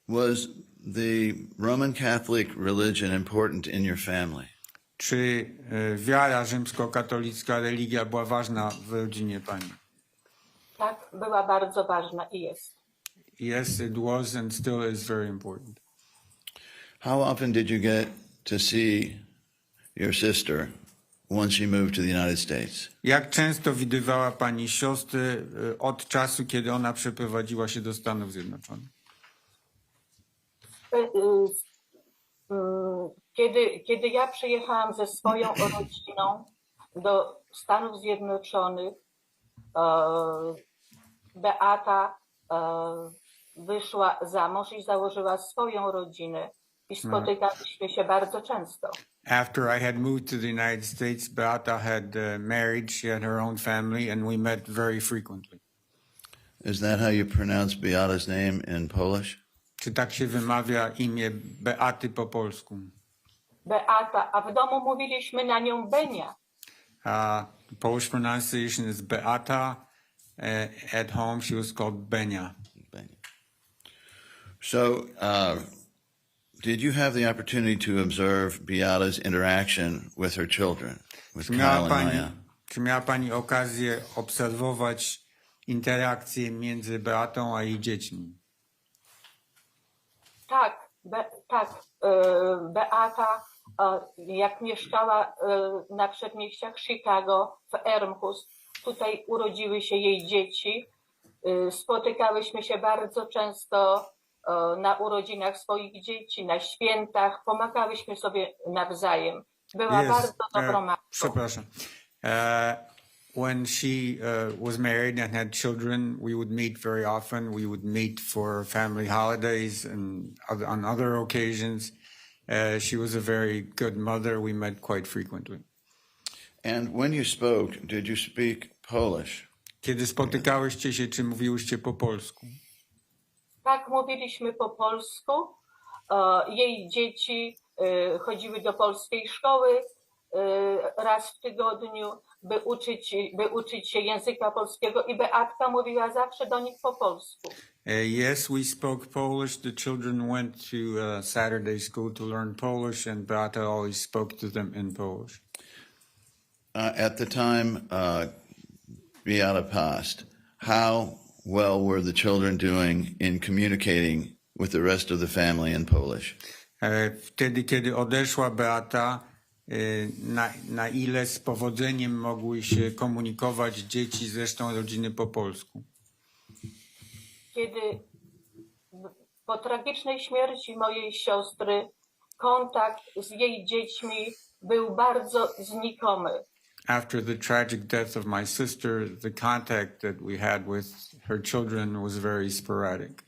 was the Roman Catholic religion important in your family? Czy wiara rzymskokatolicka, religia była ważna w rodzinie pani? Tak, była bardzo ważna i jest. Yes, it was and still is very important. How often did you get to see your sister once she moved to the United States? Jak często widywała pani siostrę od czasu, kiedy ona przeprowadziła się do Stanów Zjednoczonych? Kiedy ja przyjechałam ze swoją rodziną do Stanów Zjednoczonych, Beata wyszła za mąż i założyła swoją rodzinę i spotykaliśmy się bardzo często. After I had moved to the United States, Beata had married. She had her own family, and we met very frequently. Is that how you pronounce Beata's name in Polish? Czy tak się wymawia imię Beaty po polsku? Beata, a w domu mówiliśmy na nią Benia. Polish pronunciation is Beata. At home, she was called Benia. So, did you have the opportunity to observe Beata's interaction with her children, with Kyle and Maya? Czy miała pani okazję obserwować interakcję między Beatą a jej dziećmi? Tak, Beata, jak mieszkała na przedmieściach Chicago w Elmhurst, tutaj urodziły się jej dzieci. Spotykałyśmy się bardzo często na urodzinach swoich dzieci, na świętach, pomagałyśmy sobie nawzajem. Była bardzo dobrą matką. Przepraszam. When she was married and had children, we would meet very often. We would meet for family holidays and on other occasions. She was a very good mother. We met quite frequently. And when you spoke, did you speak Polish? Kiedy spotykałyście się, czy mówiłyście po polsku? Tak, mówiliśmy po polsku. Jej dzieci chodziły do polskiej szkoły raz w tygodniu, by uczyć się języka polskiego i Beatka mówiła zawsze do nich po polsku. Yes, we spoke Polish. The children went to Saturday school to learn Polish, and Beata always spoke to them in Polish. At the time Beata passed, how well were the children doing in communicating with the rest of the family in Polish? Wtedy, kiedy odeszła Beata, na ile z powodzeniem mogły się komunikować dzieci z resztą rodziny po polsku. Kiedy po tragicznej śmierci mojej siostry kontakt z jej dziećmi był bardzo znikomy. After the tragic death of my sister, the contact that we had with her children was very sporadic.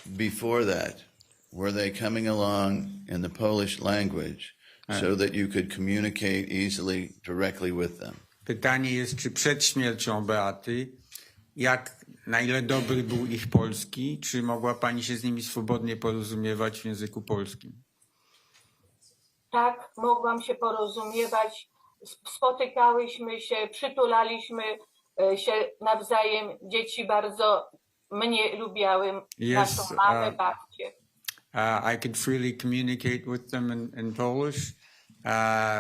Before that, were they coming along in the Polish language so that you could communicate easily directly with them? Pytanie jest, czy przed śmiercią Beaty, na ile dobry był ich polski, czy mogła pani się z nimi swobodnie porozumiewać w języku polskim? Tak, mogłam się porozumiewać, spotykałyśmy się, przytulaliśmy się nawzajem. Dzieci bardzo mnie lubiały, naszą mamę, babcię. I could freely communicate with them in Polish.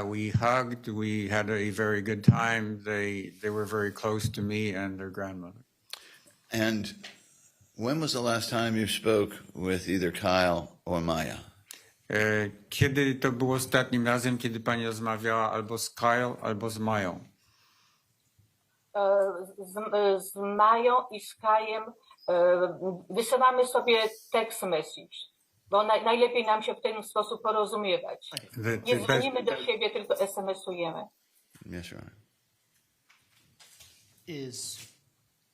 We hugged, we had a very good time. They were very close to me and their grandmother. And when was the last time you spoke with either Kyle or Maya? Kiedy to było ostatnim razem, kiedy pani rozmawiała albo z Kyle, albo z Mają? Z Mają i z Kajem wysyłamy sobie text message, bo najlepiej nam się w ten sposób porozumiewać. Nie dzwonimy do siebie, tylko SMS-ujemy. Yes, Your Honor. Is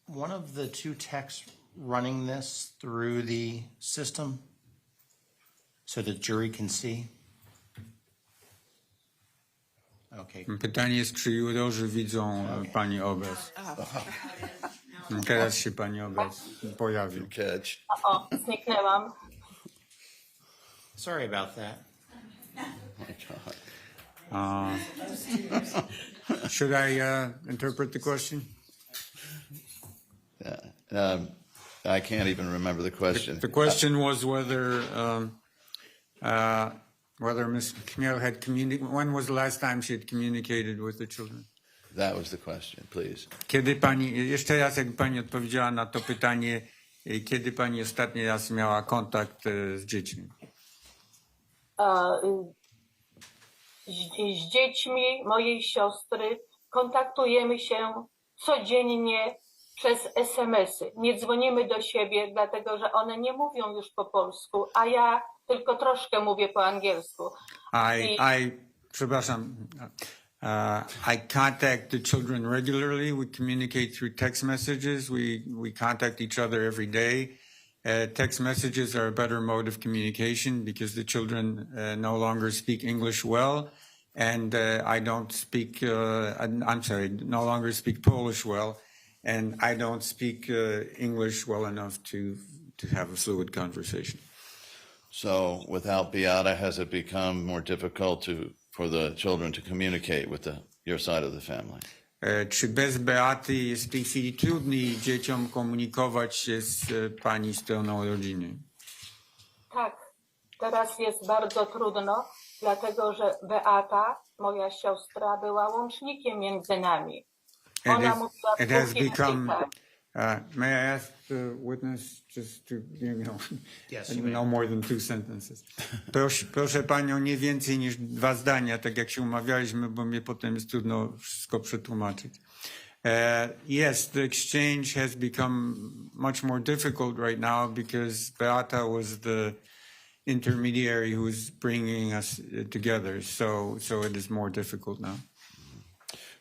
one of the two texts running this through the system so the jury can see? Okay. Pytanie jest, czy jurorzy widzą pani obraz. Teraz się pani obraz pojawił. Catch. O, zniknęłam. Sorry about that. My God. Should I interpret the question? I can't even remember the question. The question was whether Ms. Khmiel had when was the last time she had communicated with the children? That was the question, please. Kiedy pani, jeszcze raz jakby pani odpowiedziała na to pytanie, kiedy pani ostatni raz miała kontakt z dziećmi? Z dziećmi mojej siostry kontaktujemy się codziennie przez SMS-y. Nie dzwonimy do siebie, dlatego że one nie mówią już po polsku, a ja tylko troszkę mówię po angielsku. Przepraszam. I contact the children regularly. We communicate through text messages. We contact each other every day. Text messages are a better mode of communication because the children no longer speak English well, and I don't speak. No longer speak Polish well, and I don't speak English well enough to have a fluid conversation. So without Beata, has it become more difficult for the children to communicate with your side of the family? Czy bez Beaty jest w tej chwili trudniej dzieciom komunikować się z pani stroną rodziny? Tak, teraz jest bardzo trudno, dlatego że Beata, moja siostra, była łącznikiem między nami. Ona mówiła w dwóch językach. May I ask the witness just to, Yes, no more than 2 sentences. Proszę panią, nie więcej niż 2 zdania, tak jak się umawialiśmy, bo mnie potem jest trudno wszystko przetłumaczyć. Yes, the exchange has become much more difficult right now because Beata was the intermediary who was bringing us together, so it is more difficult now.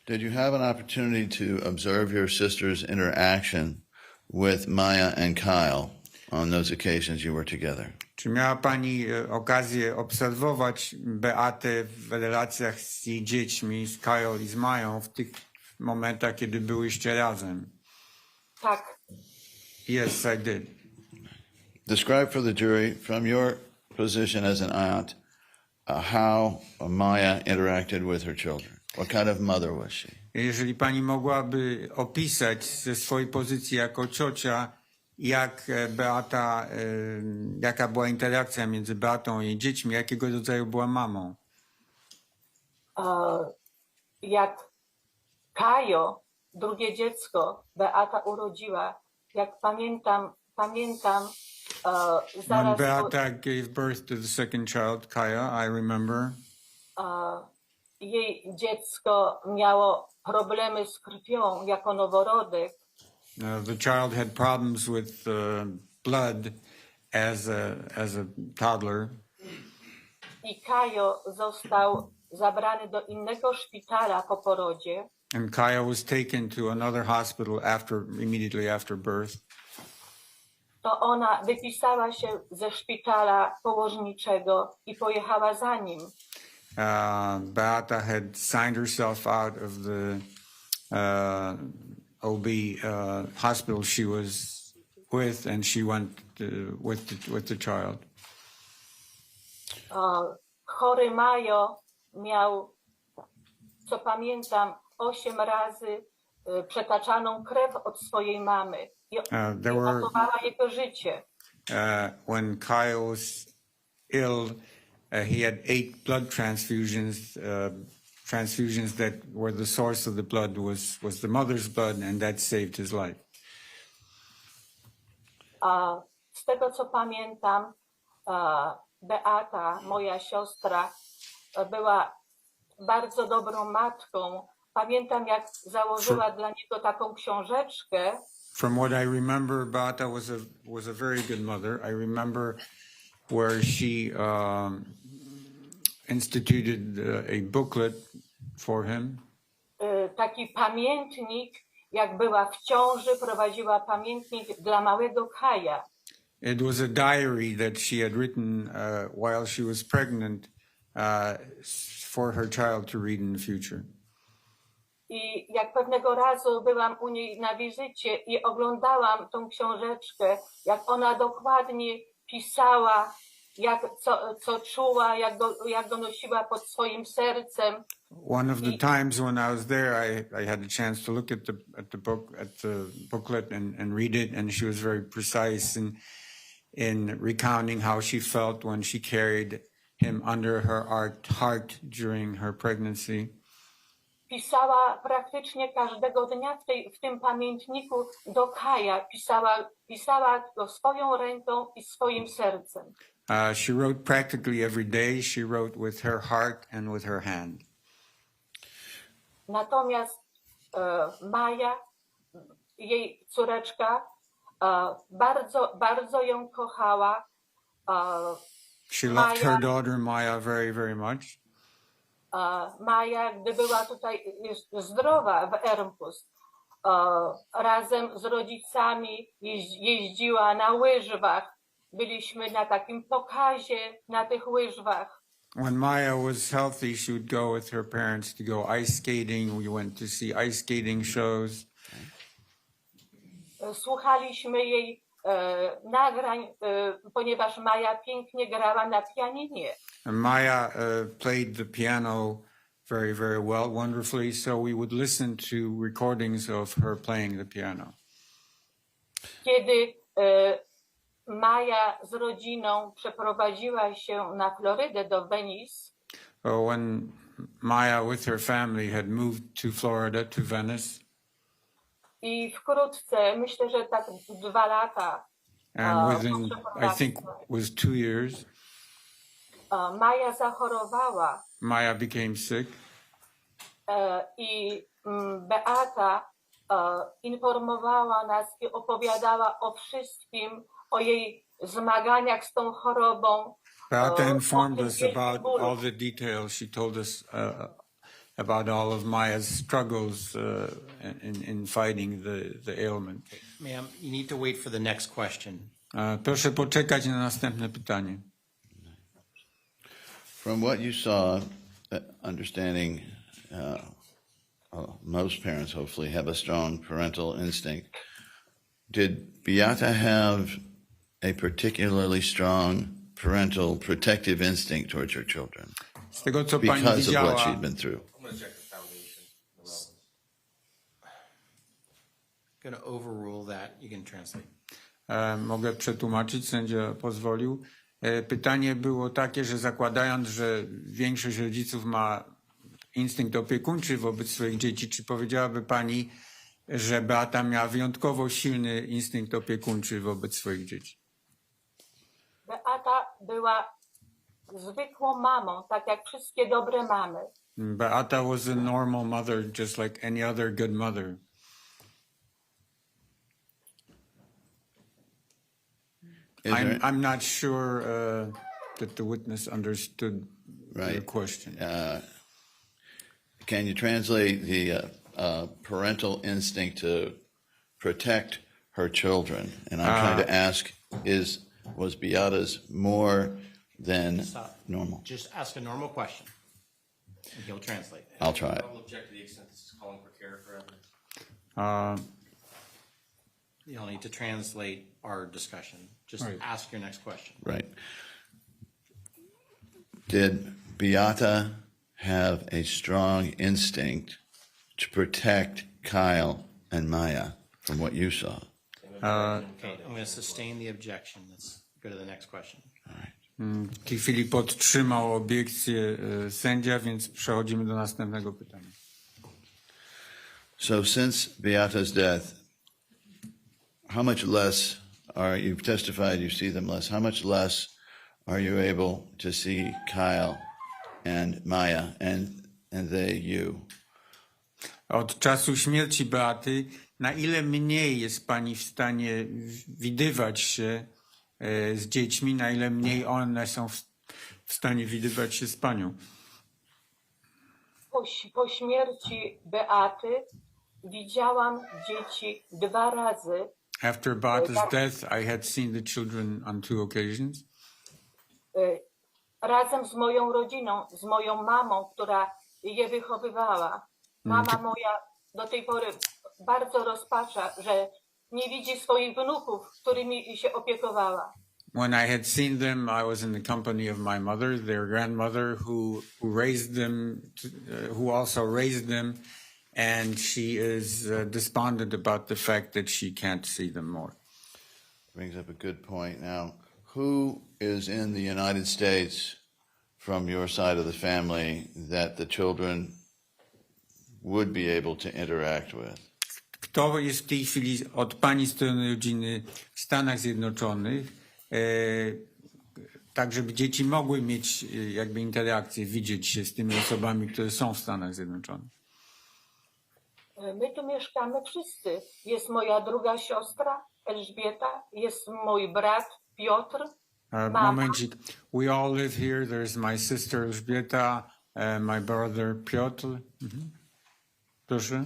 Did you have an opportunity to observe your sister's interaction with Maya and Kyle on those occasions you were together? Czy miała pani okazję obserwować Beatę w relacjach z jej dziećmi, z Kyle i z Mają w tych momentach, kiedy byłyście razem? Tak. Yes, I did. Describe for the jury, from your position as an aunt, how Maya interacted with her children. What kind of mother was she? Jeżeli pani mogłaby opisać ze swojej pozycji jako ciocia, jak Beata, jaka była interakcja między Beatą i jej dziećmi, jakiego rodzaju była mamą? Jak Kajo, drugie dziecko, Beata urodziła, jak pamiętam, When zaraz... Beata gave birth to the second child, Kaya, I remember. jej dziecko miało problemy z krwią jako noworodek. The child had problems with blood as a toddler. I Kajo został zabrany do innego szpitala po porodzie. And Kaya was taken to another hospital immediately after birth. To ona wypisała się ze szpitala położniczego i pojechała za nim. Beata had signed herself out of the OB hospital she was with, and she went with the child. Chory Majo miał, co pamiętam, 8 razy przetaczaną krew od swojej mamy i ratowała jego życie. When Kyle was ill, he had 8 blood transfusions. Transfusions that were the source of the blood was the mother's blood, and that saved his life. Z tego, co pamiętam, Beata, moja siostra, była bardzo dobrą matką. Pamiętam, jak założyła dla niego taką książeczkę. From what I remember, Beata was a very good mother. I remember where she instituted a booklet for him. Taki pamiętnik, jak była w ciąży, prowadziła pamiętnik dla małego Kaja. It was a diary that she had written while she was pregnant for her child to read in the future. I jak pewnego razu byłam u niej na wizycie i oglądałam tą książeczkę, jak ona dokładnie pisała, co czuła, jak go nosiła pod swoim sercem. One of the times when I was there, I had a chance to look at the booklet and read it, and she was very precise in recounting how she felt when she carried him under her heart during her pregnancy. Pisała praktycznie każdego dnia w tym pamiętniku do Kaja. Pisała go swoją ręką i swoim sercem. She wrote practically every day. She wrote with her heart and with her hand. Natomiast Maja, jej córeczka, bardzo ją kochała. She loved her daughter Maya very, very much. Maja, gdy była tutaj zdrowa w Ermkus, razem z rodzicami jeździła na łyżwach. Byliśmy na takim pokazie na tych łyżwach. When Maya was healthy, she would go with her parents to go ice skating. We went to see ice skating shows. Słuchaliśmy jej nagrań, ponieważ Maja pięknie grała na pianinie. And Maya played the piano very, very well, wonderfully. So we would listen to recordings of her playing the piano. Kiedy Maja z rodziną przeprowadziła się na Florydę do Venice. When Maya with her family had moved to Florida, to Venice. I wkrótce, myślę, że tak 2 lata. And within, I think, was 2 years. Maja zachorowała. Maya became sick. I Beata informowała nas i opowiadała o wszystkim, o jej zmaganiach z tą chorobą. Beata informed us about all the details. She told us about all of Maya's struggles in fighting the ailment. Ma'am, you need to wait for the next question. Proszę poczekać na następne pytanie. From what you saw, understanding most parents hopefully have a strong parental instinct. Did Beata have a particularly strong parental protective instinct towards her children? Z tego, co pani Because of widziała, what she'd been through. I'm going to check the foundation. The relevance. Going to overrule that. You can translate. Mogę przetłumaczyć, sędzia pozwolił. Pytanie było takie, że zakładając, że większość rodziców ma instynkt opiekuńczy wobec swoich dzieci, czy powiedziałaby pani, że Beata miała wyjątkowo silny instynkt opiekuńczy wobec swoich dzieci? Beata była zwykłą mamą, tak jak wszystkie dobre mamy. Beata was a normal mother, just like any other good mother. I'm not sure that the witness understood your question. Can you translate the parental instinct to protect her children? And I'm trying to ask, was Beata's more than normal? Just ask a normal question, and he'll translate. I'll try I it. will object to the extent this is calling for care for evidence. You'll need to translate our discussion. Just Right. ask your next question. Right. Did Beata have a strong instinct to protect Kyle and Maya from what you saw? Okay, I'm going to sustain the objection. Let's go to the next question. W tej chwili podtrzymał obiekcję sędzia, więc przechodzimy do następnego pytania. So since Beata's death, how much less you've testified you see them less, how much less are you able to see Kyle and Maya and they you? Od czasu śmierci Beaty, na ile mniej jest pani w stanie widywać się z dziećmi, na ile mniej one są w stanie widywać się z panią? Po śmierci Beaty widziałam dzieci 2 razy. After Beata's death, I had seen the children on 2 occasions. Razem z moją rodziną, z moją mamą, która je wychowywała. Mama moja do tej pory bardzo rozpacza, że nie widzi swoich wnuków, którymi się opiekowała. When I had seen them, I was in the company of my mother, their grandmother, who raised them, who also raised them, and she is despondent about the fact that she can't see them more. Brings up a good point. Now, who is in the United States from your side of the family that the children would be able to interact with? Kto jest w tej chwili od pani strony rodziny w Stanach Zjednoczonych, tak żeby dzieci mogły mieć jakby interakcję, widzieć się z tymi osobami, które są w Stanach Zjednoczonych? My tu mieszkamy wszyscy. Jest moja druga siostra Elżbieta, jest mój brat Piotr, Momencik. We all live here. There's my sister Elżbieta, my brother Piotr. Proszę.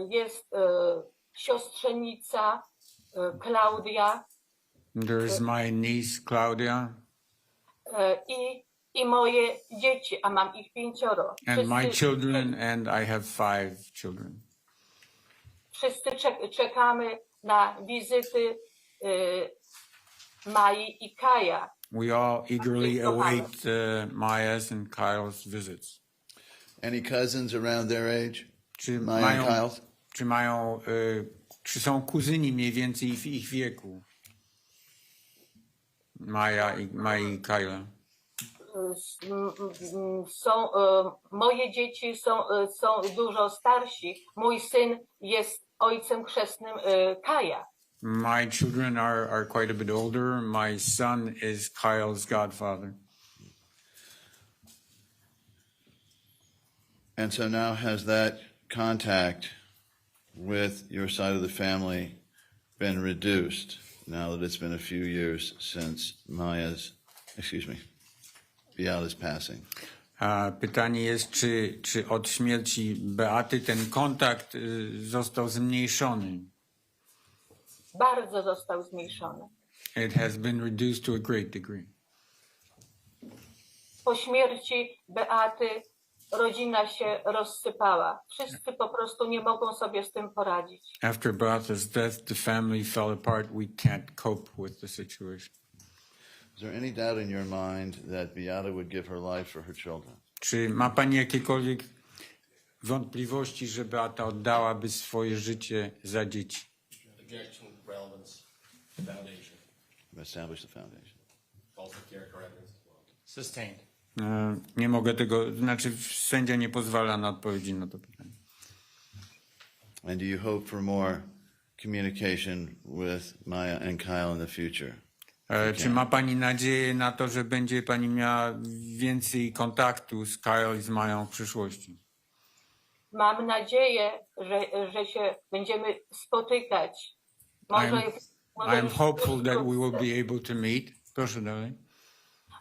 Jest siostrzenica Klaudia There's my niece Claudia i moje dzieci, a mam ich 5. and my children, and I have 5 children. Wszyscy czekamy na wizyty Mai i Kaja. We all eagerly await Maya's and Kyle's visits. Any cousins around their age? Czy Maya and Kyle's? Czy są kuzyni mniej więcej w ich wieku? Maja i Kyle. Moje dzieci są dużo starsi. Mój syn jest ojcem chrzestnym Kaja. My children are quite a bit older. My son is Kyle's godfather. And so now has that contact with your side of the family been reduced now that it's been a few years since Beata's passing? Pytanie jest, czy od śmierci Beaty ten kontakt został zmniejszony? Bardzo został zmniejszony. It has been reduced to a great degree. Po śmierci Beaty rodzina się rozsypała. Wszyscy po prostu nie mogą sobie z tym poradzić. After Beata's death, the family fell apart. We can't cope with the situation. Is there any doubt in your mind that Beata would give her life for her children? Czy ma pani jakiekolwiek wątpliwości, że Beata oddałaby swoje życie za dzieci? Objection, relevance, foundation. Establish the foundation. Calls for character evidence as well. Sustained. Nie mogę tego, znaczy sędzia nie pozwala na odpowiedzi na to pytanie. And do you hope for more communication with Maya and Kyle in the future? Czy ma pani nadzieję na to, że będzie pani miała więcej kontaktu z Kyle i z Mają w przyszłości? Mam nadzieję, że się będziemy spotykać. Może I'm już hopeful that we will wkrótce. be able to meet. Proszę dalej.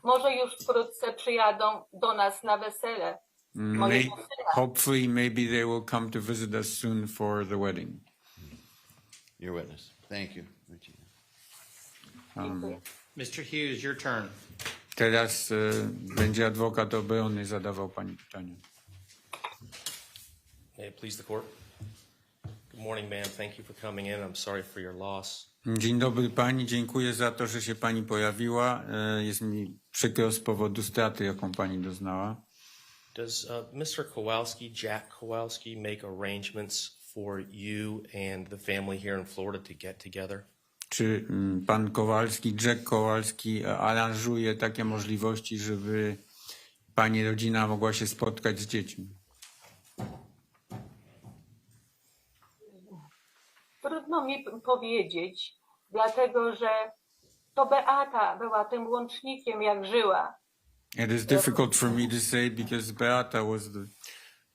Może już wkrótce przyjadą do nas na wesele. Mojego syna. Hopefully, maybe they will come to visit us soon for the wedding. Your witness. Thank you, Regina. Dziękuję. Mr. Hughes, your turn. Teraz będzie adwokat obrony zadawał pani pytania. May it please the court. Good morning, ma'am. Thank you for coming in. I'm sorry for your loss. Dzień dobry pani, dziękuję za to, że się pani pojawiła. Jest mi przykro z powodu straty, jaką pani doznała. Does Mr. Kowalski, Jack Kowalski, make arrangements for you and the family here in Florida to get together? Czy pan Kowalski, Jack Kowalski aranżuje takie możliwości, żeby pani rodzina mogła się spotkać z dziećmi? Trudno mi powiedzieć, dlatego że to Beata była tym łącznikiem, jak żyła. It is difficult for me to say because Beata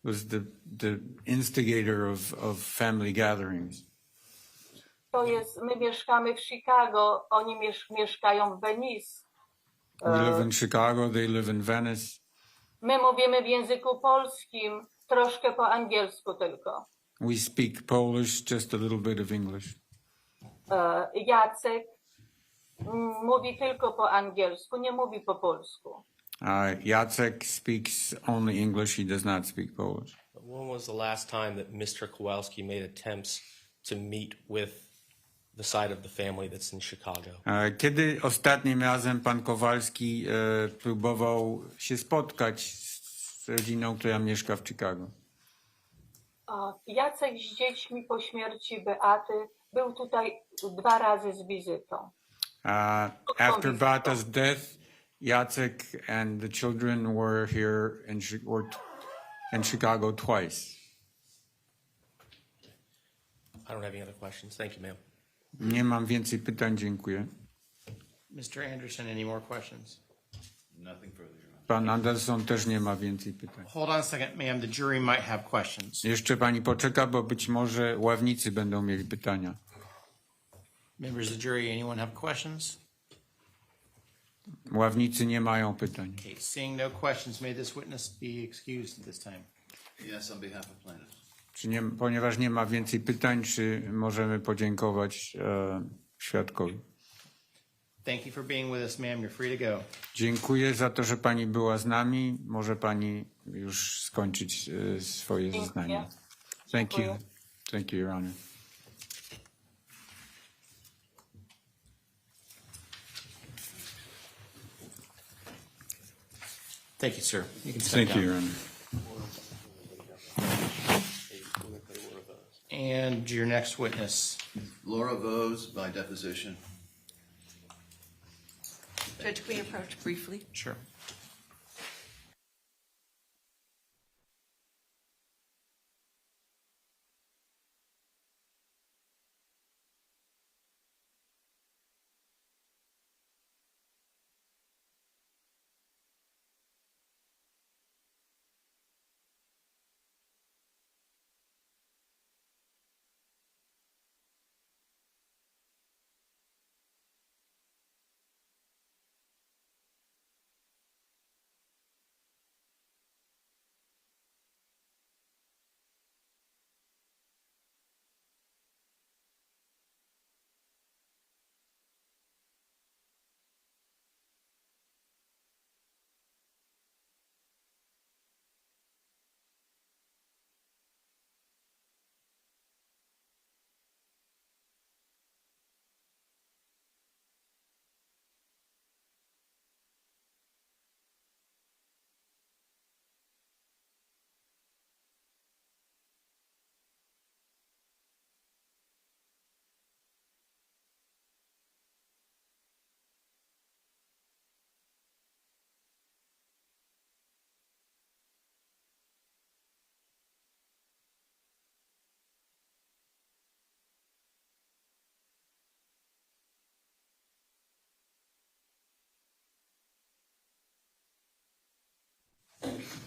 was the instigator of family gatherings. My mieszkamy w Chicago, oni mieszkają w Venice. We live in Chicago, they live in Venice. My mówimy w języku polskim, troszkę po angielsku tylko. We speak Polish, just a little bit of English. Jacek mówi tylko po angielsku, nie mówi po polsku. Jacek speaks only English, he does not speak Polish. When was the last time that Mr. Kowalski made attempts to meet with the side of the family that's in Chicago? Kiedy ostatnim razem pan Kowalski próbował się spotkać z rodziną, która mieszka w Chicago? Jacek z dziećmi po śmierci Beaty był tutaj 2 razy z wizytą. After Beata's death, Jacek and the children were here in Chicago twice. I don't have any other questions. Thank you, ma'am. Nie mam więcej pytań, dziękuję. Mr. Anderson, any more questions? Nothing further, Your Honor. Pan Anderson też nie ma więcej pytań. Hold on a second, ma'am. The jury might have questions. Jeszcze pani poczeka, bo być może ławnicy będą mieli pytania. Members of the jury, anyone have questions? Ławnicy nie mają pytań. Okay, seeing no questions, may this witness be excused at this time. Yes, on behalf of plaintiffs. Ponieważ nie ma więcej pytań, czy możemy podziękować świadkowi? Thank you for being with us, ma'am. You're free to go. Dziękuję za to, że pani była z nami. Może pani już skończyć swoje zeznanie. Thank you. Thank you, Your Honor. Thank you, sir. You can sit Thank down. you, Your Honor. And your next witness. Laura Vose by deposition. Judge, can we approach briefly? Sure.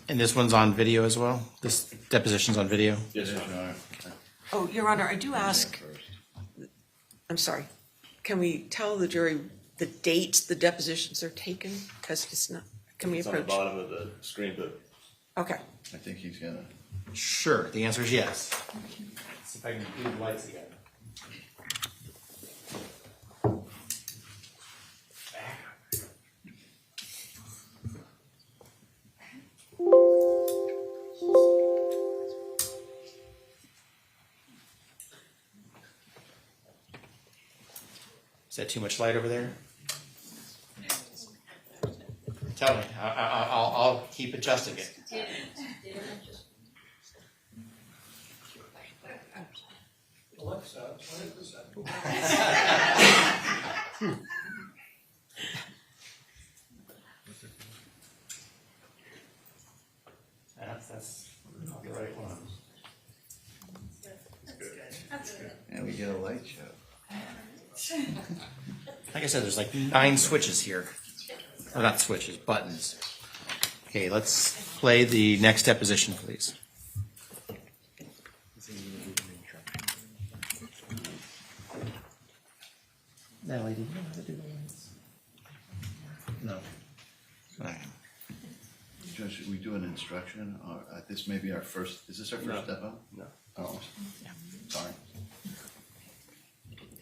And this one's on video as well? This deposition's on video? Yes, Your Yes, Honor. Your Honor. Oh, Your Honor, I do ask, I'm sorry, can we tell the jury the dates the depositions are taken? Because it's not, can we It's on the approach? bottom of the screen, but Okay. I think he's gonna. Sure, the answer is yes. See if I can do the lights again. Is that too much light over there? Tell me. I'll keep adjusting it. That's not the right one. And we get a light show. Like I said, there's like 9 switches here. Or not switches, buttons. Okay, let's play the next deposition, please. Natalie, do you know how to do the lights? No. Okay. Judge, should we do an instruction? Or, this may be our first, is this our first demo? no. Oh, sorry.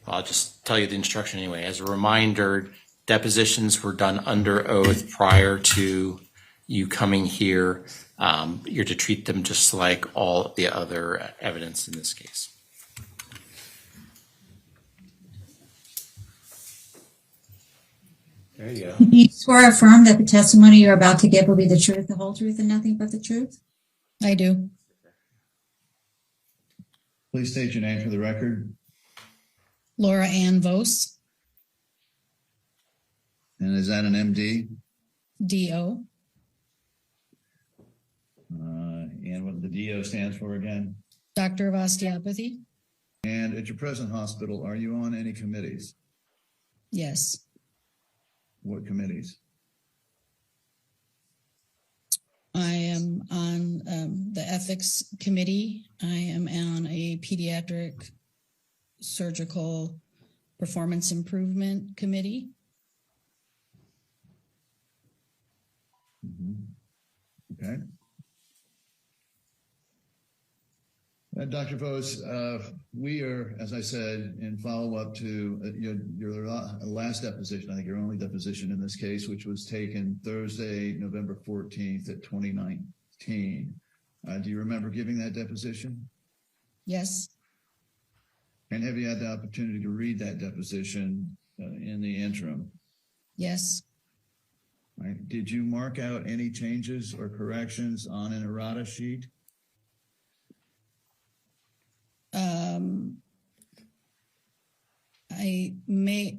I'll just tell you the instruction anyway. As a reminder, depositions were done under oath prior to you coming here. You're to treat them just like all the other evidence in this case. There you go. You swear or affirm that the testimony you're about to give will be the truth, the whole truth, and nothing but the truth? I do. Please state your name for the record. Laura Ann Vos, And is that an MD? D.O., And what the DO stands for again? Doctor of Osteopathy? And at your present hospital, are you on any committees? Yes. What committees? I am on the Ethics Committee. I am on a Pediatric Surgical Performance Improvement Committee. Okay. Dr. Vos, we are, as I said, in follow-up to your last deposition, I think your only deposition in this case, which was taken Thursday, November 14th at 2019. Do you remember giving that deposition? Yes. And have you had the opportunity to read that deposition in the interim? Yes. Right. Did you mark out any changes or corrections on an errata sheet?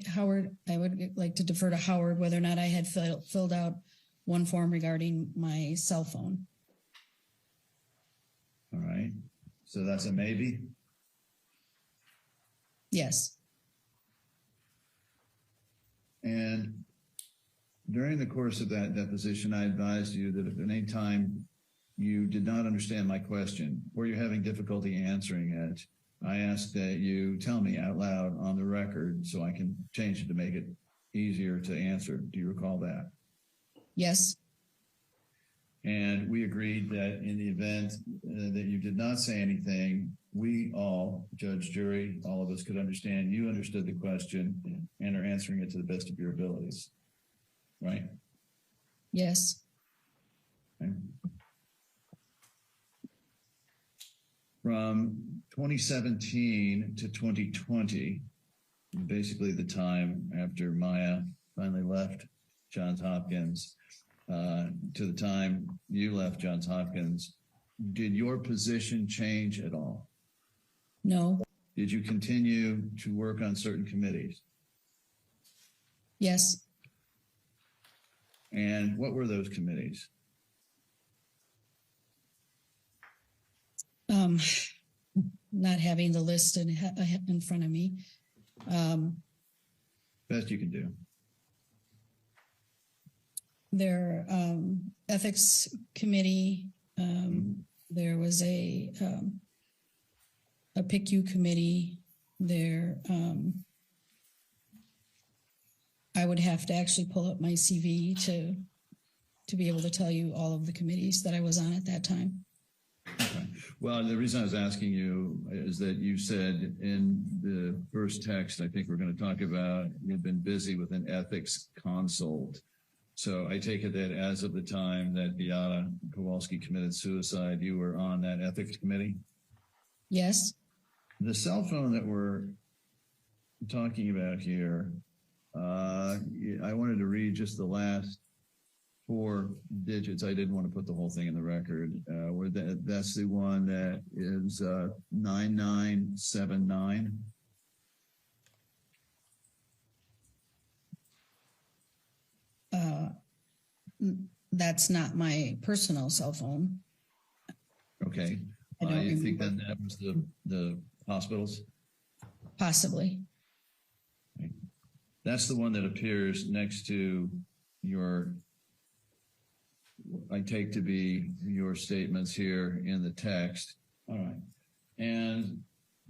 Howard, I would like to defer to Howard whether or not I had filled out one form regarding my cell phone. All right. So that's a maybe? Yes. And during the course of that deposition, I advised you that if at any time you did not understand my question or you're having difficulty answering it, I asked that you tell me out loud on the record so I can change it to make it easier to answer. Do you recall that? Yes. And we agreed that in the event that you did not say anything, we all, judge, jury, all of us could understand you understood the question and are answering it to the best of your abilities. Right? Yes. Okay. From 2017 to 2020, basically the time after Maya finally left Johns Hopkins, to the time you left Johns Hopkins, did your position change at all? No. Did you continue to work on certain committees? Yes. And what were those committees? Not having the list in front of me. Best you can do. their ethics committee. There was a PICU committee. There, I would have to actually pull up my CV to be able to tell you all of the committees that I was on at that time. Okay. Well, the reason I was asking you is that you said in the first text, I think we're going to talk about, you've been busy with an ethics consult. So I take it that as of the time that Beata Kowalski committed suicide, you were on that ethics committee? Yes. The cell phone that we're talking about here, I wanted to read just the last 4 digits. I didn't want to put the whole thing in the record. That's the one that is 9979. That's not my personal cell phone. Okay. I don't You think remember. then that was the hospitals? Possibly. That's the one that appears next to your, I take to be your statements here in the text. All right. And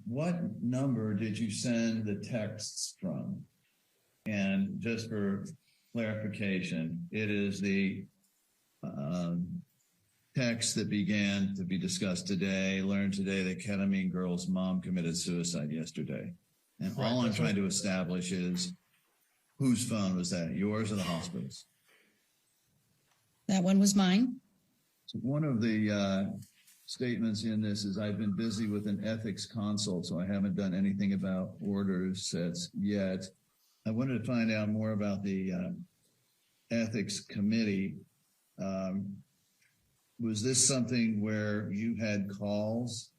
what number did you send the texts from? And just for clarification, it is the text that began to be discussed today, learned today that ketamine girl's mom committed suicide yesterday. And all I'm trying to establish is whose phone was that, yours or the hospital's? That one was mine. So one of the statements in this is I've been busy with an ethics consult, so I haven't done anything about order sets yet. I wanted to find out more about the ethics committee. Was this something where you had calls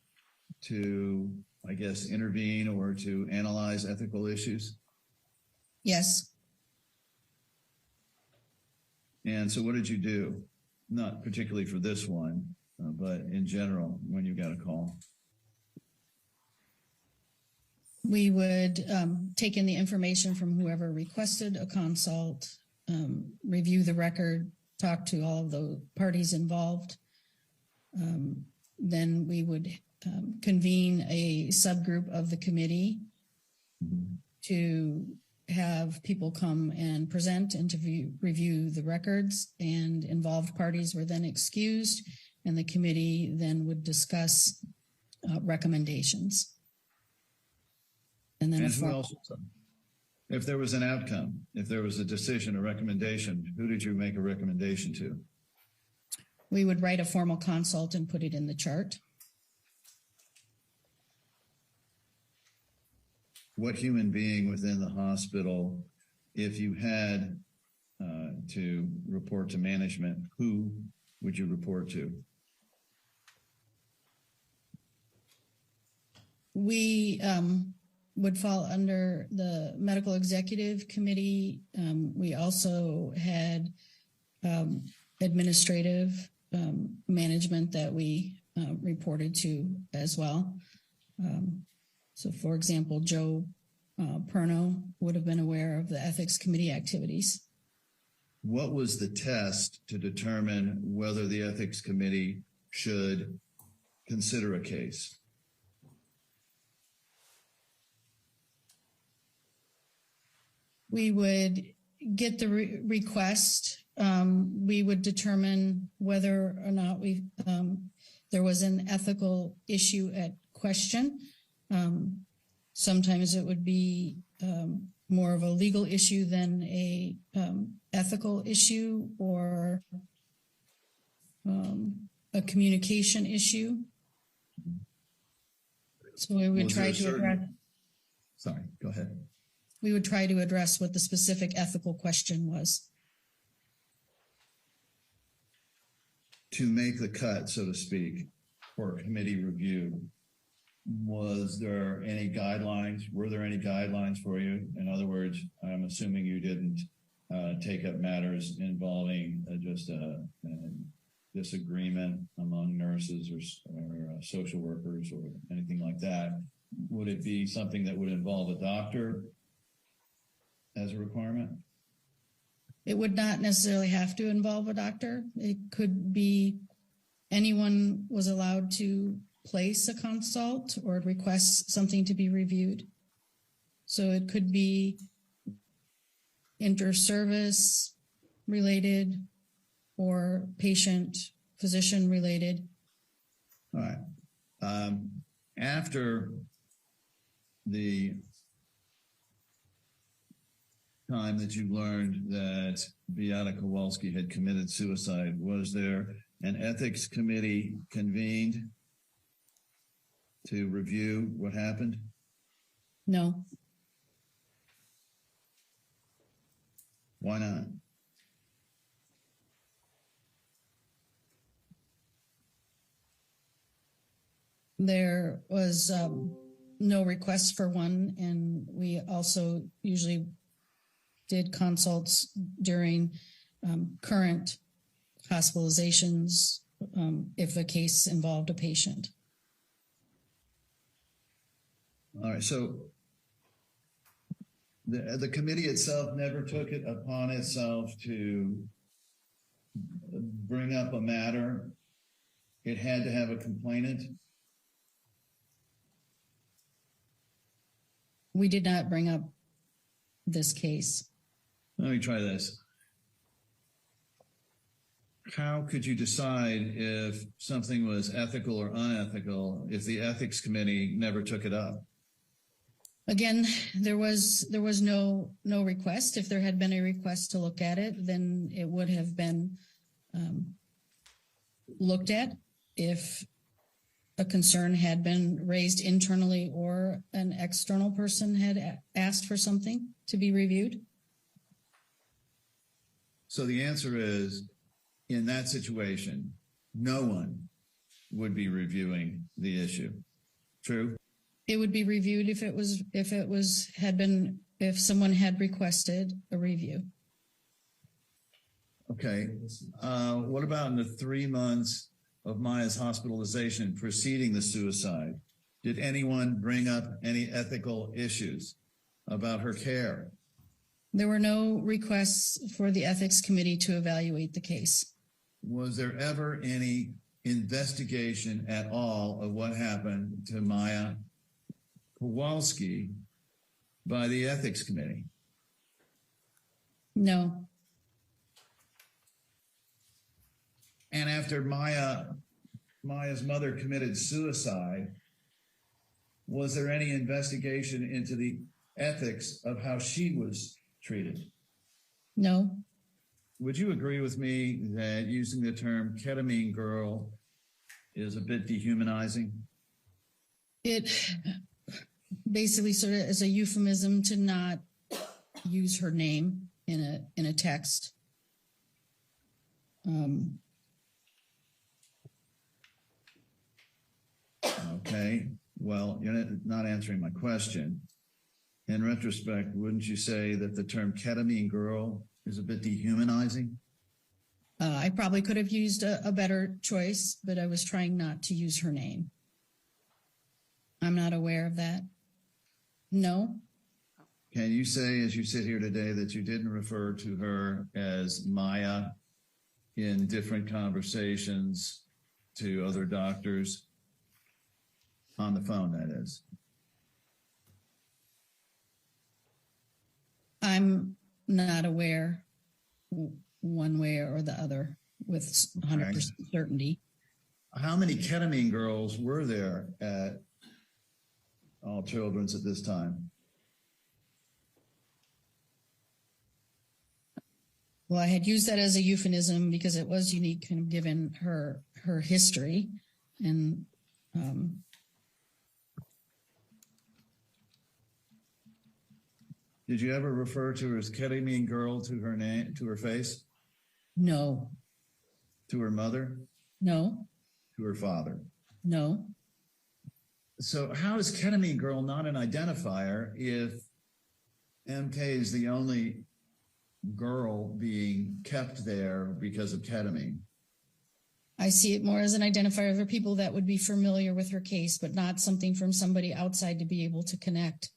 to, I guess, intervene or to analyze ethical issues? Yes. And so what did you do? Not particularly for this one, but in general, when you got a call? We would take in the information from whoever requested a consult, review the record, talk to all of the parties involved. Then we would convene a subgroup of the committee to have people come and present and to review the records, and involved parties were then excused, and the committee then would discuss recommendations. And then who else? If there was an outcome, if there was a decision, a recommendation, who did you make a recommendation to? We would write a formal consult and put it in the chart. What human being within the hospital, if you had to report to management, who would you report to? We would fall under the medical executive committee. We also had administrative management that we reported to as well. So, for example, Joe Perno would have been aware of the ethics committee activities. What was the test to determine whether the ethics committee should consider a case? We would get the request. We would determine whether or not there was an ethical issue at question. Sometimes it would be more of a legal issue than a ethical issue, or a communication issue. So we would try to address. Sorry, go ahead. We would try to address what the specific ethical question was. To make the cut, so to speak, for committee review, was there any guidelines? Were there any guidelines for you? In other words, I'm assuming you didn't take up matters involving just a disagreement among nurses or social workers or anything like that. Would it be something that would involve a doctor as a requirement? It would not necessarily have to involve a doctor. It could be anyone was allowed to place a consult or request something to be reviewed. So it could be inter-service related or patient-physician related. All right. After the time that you learned that Beata Kowalski had committed suicide, was there an ethics committee convened to review what happened? No, Why not? there was no request for one, and we also usually did consults during current hospitalizations if a case involved a patient. All right, so the committee itself never took it upon itself to bring up a matter. It had to have a complainant. We did not bring up this case. Let me try this. How could you decide if something was ethical or unethical if the ethics committee never took it up? Again, there was no request. If there had been a request to look at it, then it would have been looked at. If a concern had been raised internally or an external person had asked for something to be reviewed. So the answer is, in that situation, no one would be reviewing the issue. True? It would be reviewed if someone had requested a review. Okay. What about in the 3 months of Maya's hospitalization preceding the suicide? Did anyone bring up any ethical issues about her care? There were no requests for the ethics committee to evaluate the case. Was there ever any investigation at all of what happened to Maya Kowalski by the ethics committee? No. And after Maya's mother committed suicide, was there any investigation into the ethics of how she was treated? No. Would you agree with me that using the term ketamine girl is a bit dehumanizing? It basically sort of is a euphemism to not use her name in a text. Okay, well, you're not answering my question. In retrospect, wouldn't you say that the term ketamine girl is a bit dehumanizing? I probably could have used a better choice, but I was trying not to use her name. I'm not aware of that. No. Can you say, as you sit here today, that you didn't refer to her as Maya in different conversations to other doctors? On the phone, that is. I'm not aware one way or the other with 100% certainty. How many ketamine girls were there at All Children's at this time? Well, I had used that as a euphemism because it was unique, kind of given her history, and did you ever refer to her as ketamine girl to her name, to her face? No. To her mother? No. To her father? No. So how is ketamine girl not an identifier if MK is the only girl being kept there because of ketamine? I see it more as an identifier for people that would be familiar with her case, but not something from somebody outside to be able to connect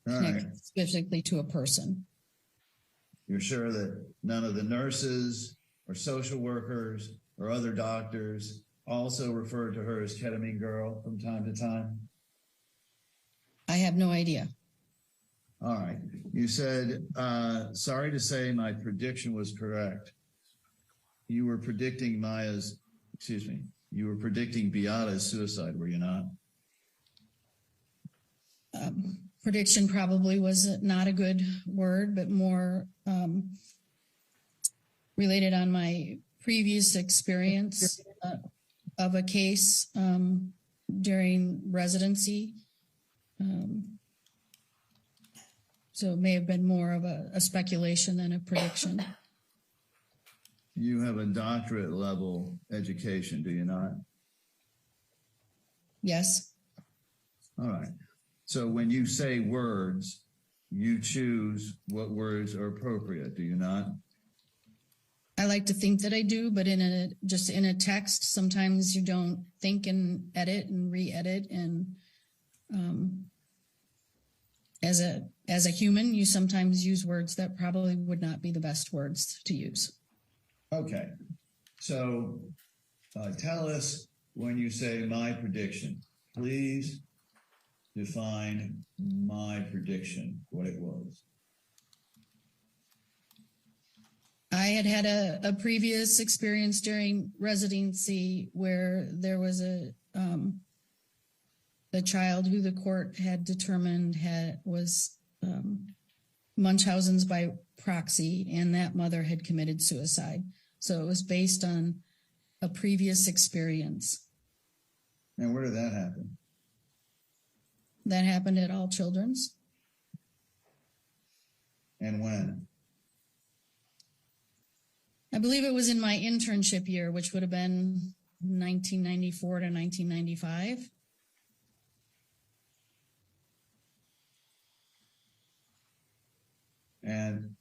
All right. specifically to a person. You're sure that none of the nurses or social workers or other doctors also referred to her as Ketamine Girl from time to time? I have no idea. All right. You said, sorry to say my prediction was correct. You were predicting you were predicting Beata's suicide, were you not? Prediction probably was not a good word, but more related on my previous experience of a case during residency. So it may have been more of a speculation than a prediction. You have a doctorate level education, do you not? Yes. All right. So when you say words, you choose what words are appropriate, do you not? I like to think that I do, but in a text, sometimes you don't think and edit and re-edit. And as a human, you sometimes use words that probably would not be the best words to use. Okay. So tell us when you say my prediction, please define my prediction, what it was. I had a previous experience during residency where there was a child who the court had determined was Munchausen's by proxy, and that mother had committed suicide. So it was based on a previous experience. And where did that happen? That happened at All Children's. And when? I believe it was in my internship year, which would have been 1994 to 1995. And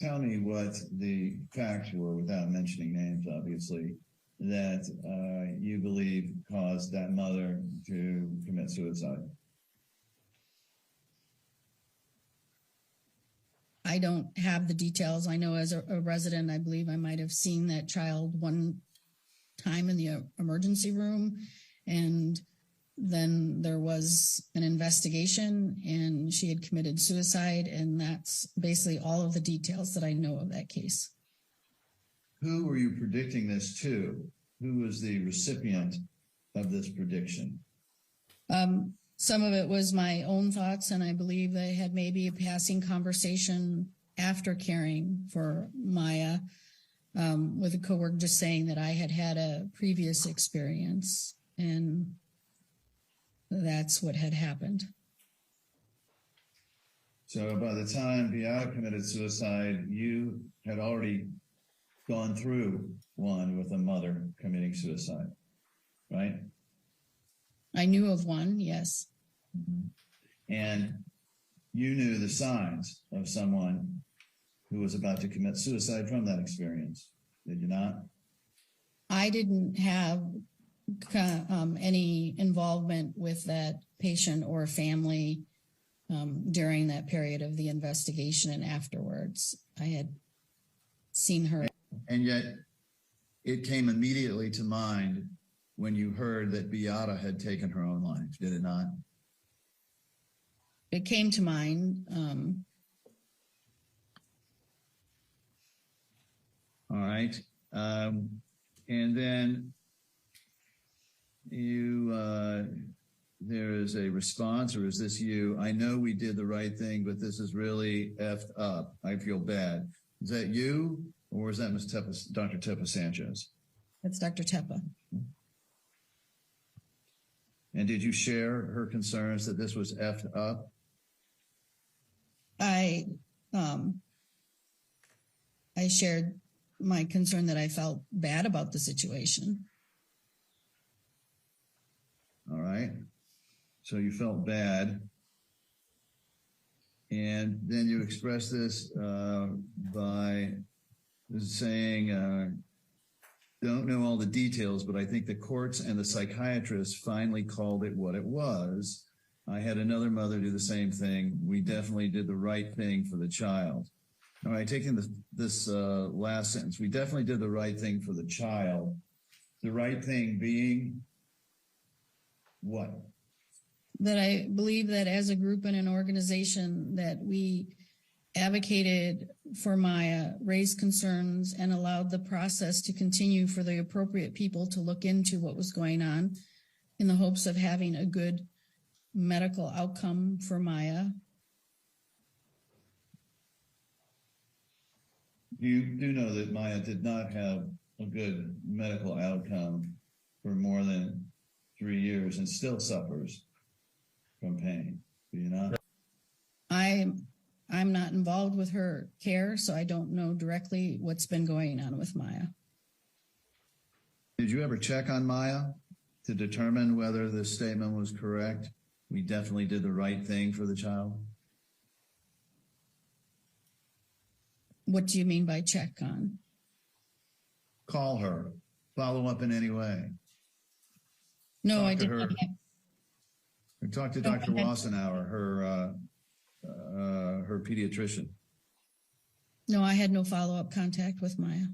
tell me what the facts were, without mentioning names, obviously, that you believe caused that mother to commit suicide. I don't have the details. I know as a resident, I believe I might have seen that child one time in the emergency room, and then there was an investigation and she had committed suicide, and that's basically all of the details that I know of that case. Who were you predicting this to? Who was the recipient of this prediction? Some of it was my own thoughts, and I believe they had maybe a passing conversation after caring for Maya with a coworker just saying that I had a previous experience, and that's what had happened. So by the time Beata committed suicide, you had already gone through one with a mother committing suicide, right? I knew of one, yes. And you knew the signs of someone who was about to commit suicide from that experience, did you not? I didn't have any involvement with that patient or family during that period of the investigation and afterwards. I had seen her. And yet it came immediately to mind when you heard that Beata had taken her own life, did it not? It came to mind. All right. And then there is a response, or is this you? I know we did the right thing, but this is really effed up. I feel bad. Is that you, or is that Dr. Tepa Sanchez? That's Dr. Tepa. And did you share her concerns that this was effed up? I shared my concern that I felt bad about the situation. All right. So you felt bad. And then you expressed this by saying, don't know all the details, but I think the courts and the psychiatrists finally called it what it was. I had another mother do the same thing. We definitely did the right thing for the child. All right, taking this last sentence, we definitely did the right thing for the child. The right thing being what? That I believe that as a group and an organization that we advocated for Maya, raised concerns, and allowed the process to continue for the appropriate people to look into what was going on in the hopes of having a good medical outcome for Maya. You do know that Maya did not have a good medical outcome for more than 3 years and still suffers from pain, do you not? I'm not involved with her care, so I don't know directly what's been going on with Maya. Did you ever check on Maya to determine whether this statement was correct? We definitely did the right thing for the child. What do you mean by check on? Call her, follow up in any way. No, Talk I to did her. not. We talked to No, Dr. I had- Wassenauer, her pediatrician. No, I had no follow-up contact with Maya.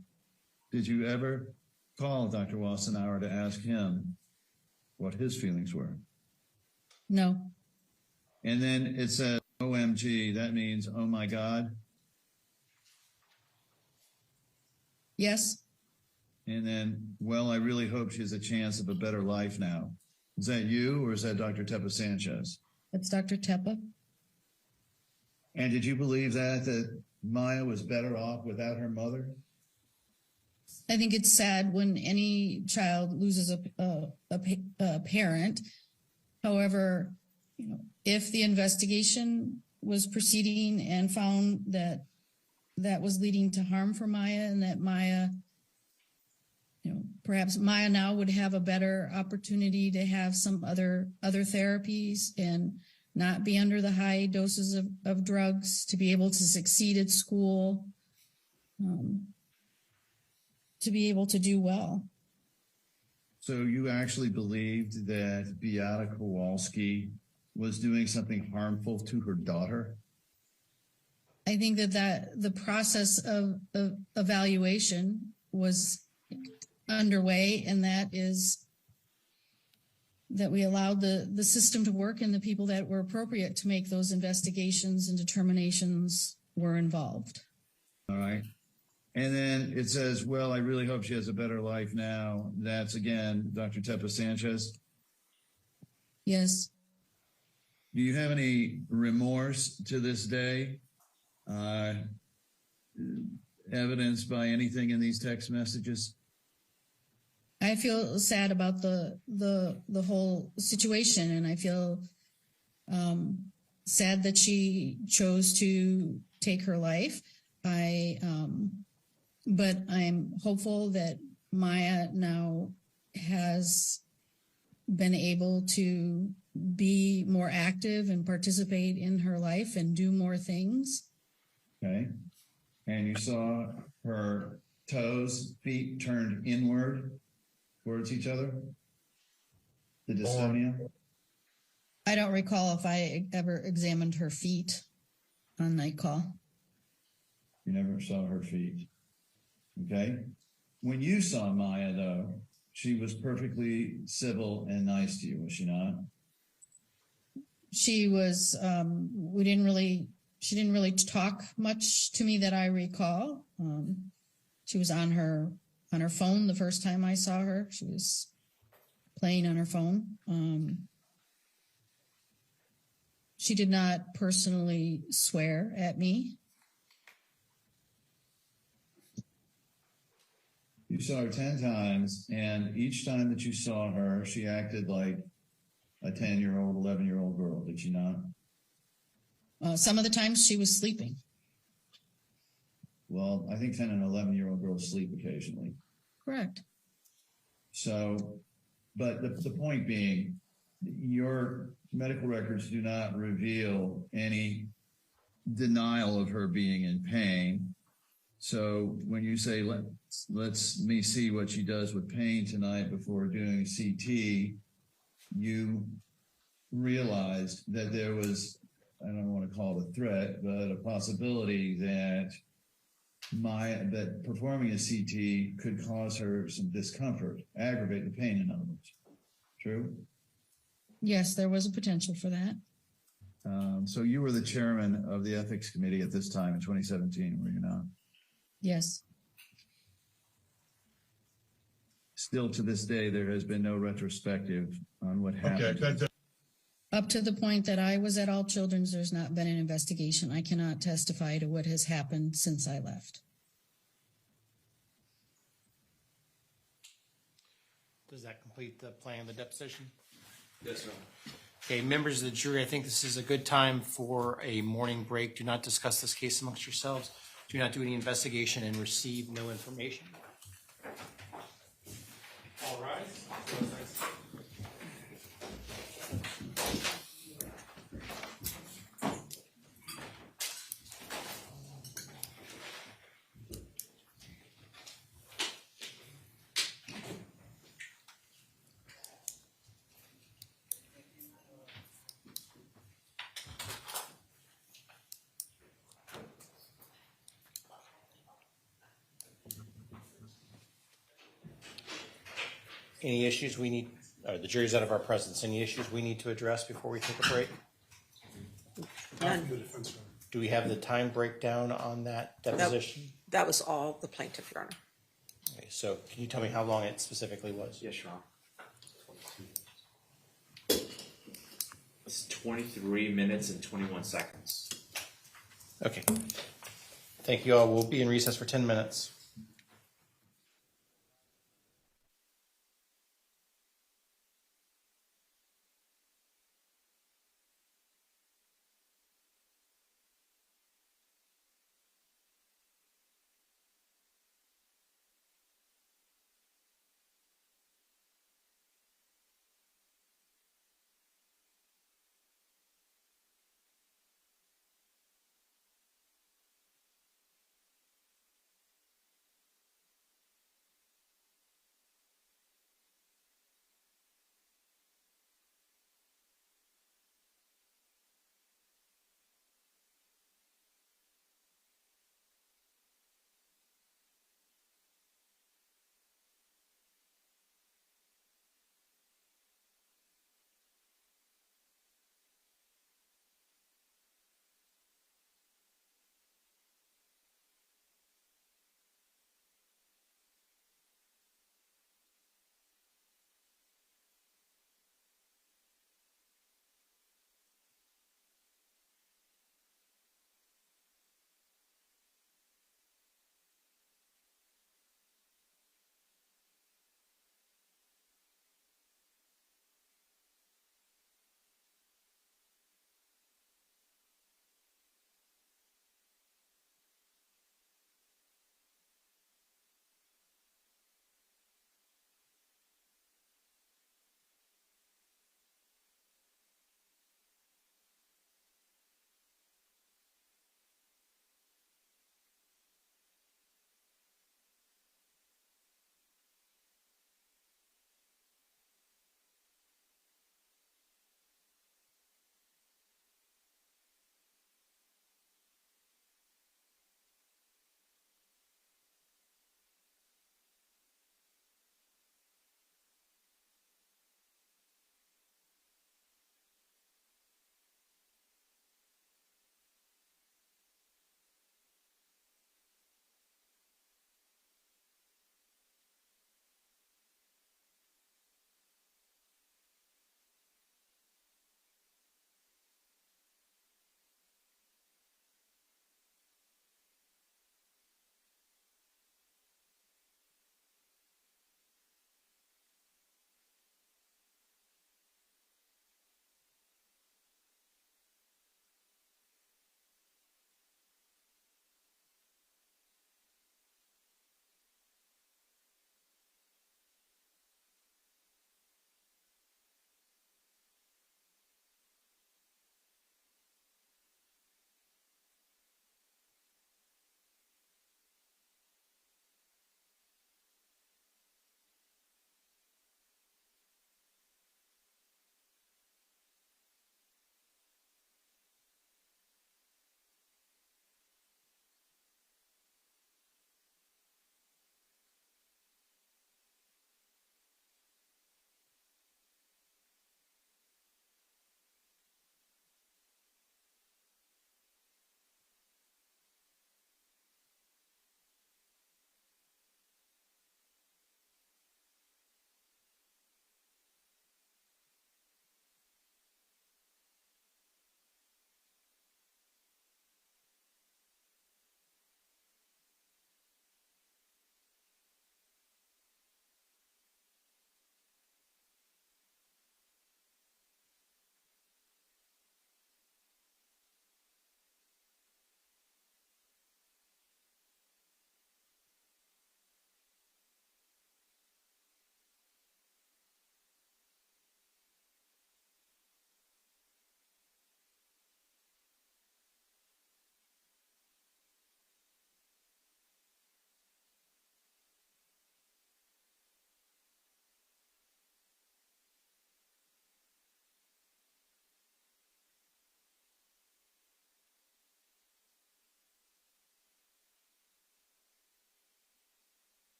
Did you ever call Dr. Wassenauer to ask him what his feelings were? No. And then it says, OMG, that means, oh my God. Yes. And then, well, I really hope she has a chance of a better life now. Is that you or is that Dr. Tepa Sanchez? That's Dr. Tepa. And did you believe that Maya was better off without her mother? I think it's sad when any child loses a parent. However, if the investigation was proceeding and found that that was leading to harm for Maya, and that Maya, perhaps Maya now would have a better opportunity to have some other therapies and not be under the high doses of drugs, to be able to succeed at school, to be able to do well. So you actually believed that Beata Kowalski was doing something harmful to her daughter? I think that the process of evaluation was underway, and that is that we allowed the system to work, and the people that were appropriate to make those investigations and determinations were involved. All right. And then it says, well, I really hope she has a better life now. That's, again, Dr. Tepa Sanchez. Yes. Do you have any remorse to this day, evidenced by anything in these text messages? I feel sad about the whole situation, and I feel sad that she chose to take her life. But I'm hopeful that Maya now has been able to be more active and participate in her life and do more things. Okay. And you saw her feet turned inward towards each other? The dystonia? I don't recall if I ever examined her feet on night call. You never saw her feet. Okay. When you saw Maya, though, she was perfectly civil and nice to you, was she not? She was, she didn't really talk much to me that I recall. She was on her phone the first time I saw her. She was playing on her phone. She did not personally swear at me. You saw her 10 times, and each time that you saw her, she acted like a 10-year-old, 11-year-old girl, did she not? Some of the times she was sleeping. Well, I think 10 and 11-year-old girls sleep occasionally. Correct. So, but the point being, your medical records do not reveal any denial of her being in pain. So when you say, let's me see what she does with pain tonight before doing CT, you realized that there was, I don't want to call it a threat, but a possibility that that performing a CT could cause her some discomfort, aggravate the pain, in other words. True? Yes, there was a potential for that. So you were the chairman of the ethics committee at this time in 2017, were you not? Yes. Still to this day, there has been no retrospective on what happened. Okay, Up to the point that I was at All Children's, there's not been an investigation. I cannot testify to what has happened since I left. Does that complete the plan of the deposition? Yes, sir. Okay, members of the jury, I think this is a good time for a morning break. Do not discuss this case amongst yourselves. Do not do any investigation and receive no information. All rise. Any issues we need, or the jury's out of our presence, any issues we need to address before we take a break? Not from the defense, Your Honor. Do we have the time breakdown on that deposition? That was all the plaintiff, Your Honor. Okay, so can you tell me how long it specifically was? Yes, Your Honor. It's 23 minutes and 21 seconds. Okay. Thank you all. We'll be in recess for 10 minutes.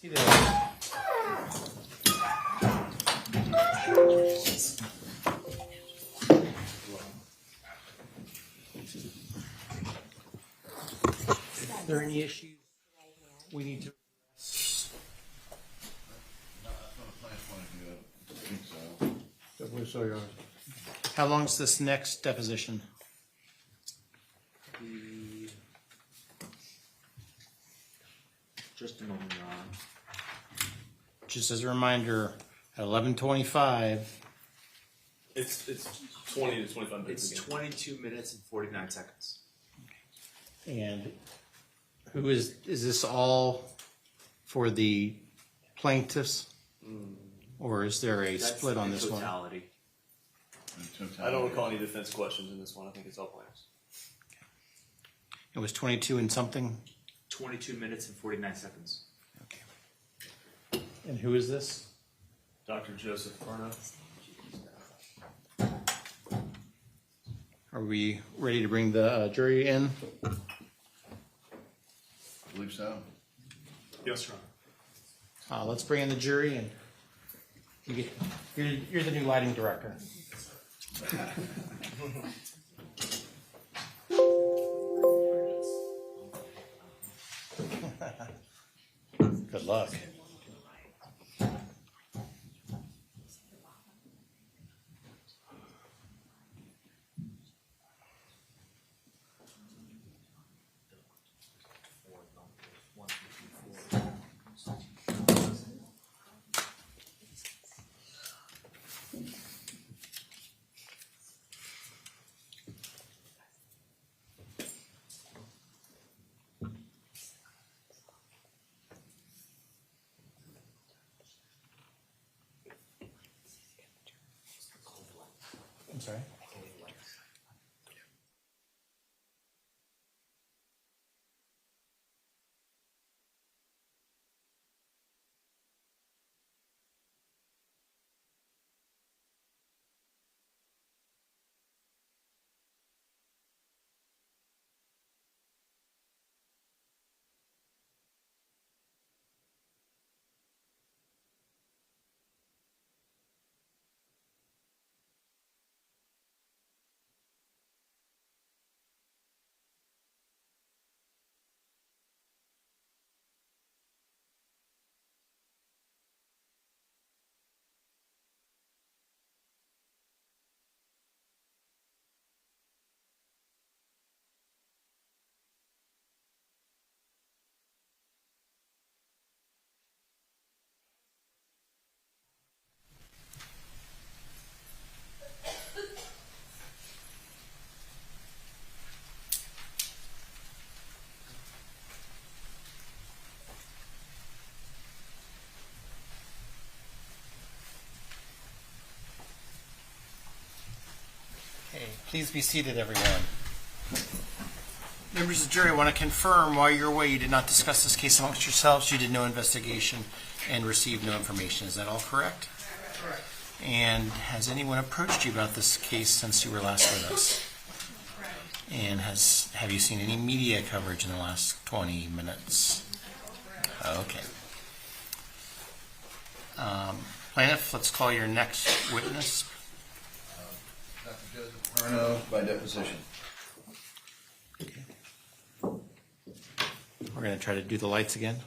Are there any issues we need to? From a client's point of view, I think so. Definitely so, Your Honor. How long's this next deposition? Just a moment, Your Honor. Just as a reminder, at 11:25. It's 20 to 25 minutes It's again. 22 minutes and 49 seconds. And who is this all for the plaintiffs? Or is there a That's split on the this one? totality. I don't recall any defense questions in this one. I think it's all plans. It was 22 and something? 22 minutes and 49 seconds. And who is this? Dr. Joseph Furno. Are we ready to bring the jury in? I believe so. Yes, Your Honor. Let's bring in the jury, and you're the new lighting director. Good luck. I'm sorry? Okay, please be seated, everyone. Members of the jury, I want to confirm while you're away, you did not discuss this case amongst yourselves, you did no investigation and received no information. Is that all correct? Correct. And has anyone approached you about this case since you were last with us? Correct. And have you seen any media coverage in the last 20 minutes? Okay. Plaintiff, let's call your next witness. Dr. Joseph Furno by deposition. We're going to try to do the lights again.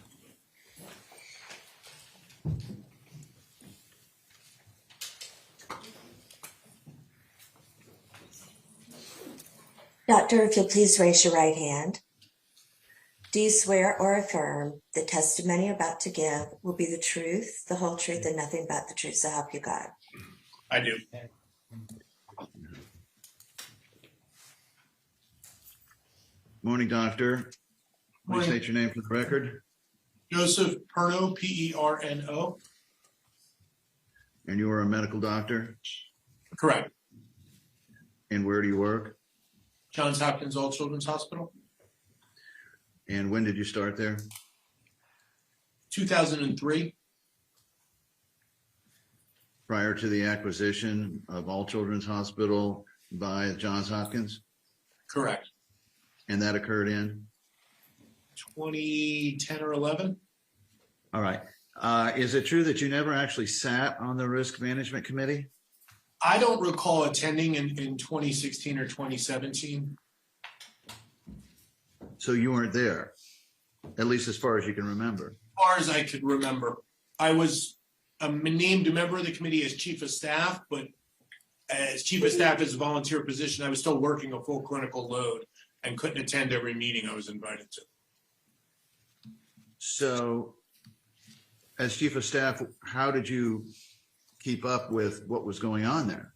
Doctor, if you'll please raise your right hand. Do you swear or affirm the testimony you're about to give will be the truth, the whole truth, and nothing but the truth, so help you God? I do. Morning, doctor. Please Morning. state your name for the record. Joseph Perno, P-E-R-N-O. And you are a medical doctor? Correct. And where do you work? Johns Hopkins All Children's Hospital. And when did you start there? 2003. Prior to the acquisition of All Children's Hospital by Johns Hopkins? Correct. And that occurred in? 2010 or 11. All right. Is it true that you never actually sat on the risk management committee? I don't recall attending in 2016 or 2017. So you weren't there, at least as far as you can remember. As far as I could remember, I was named a member of the committee as chief of staff, but as chief of staff as a volunteer position, I was still working a full clinical load and couldn't attend every meeting I was invited to. So as chief of staff, how did you keep up with what was going on there?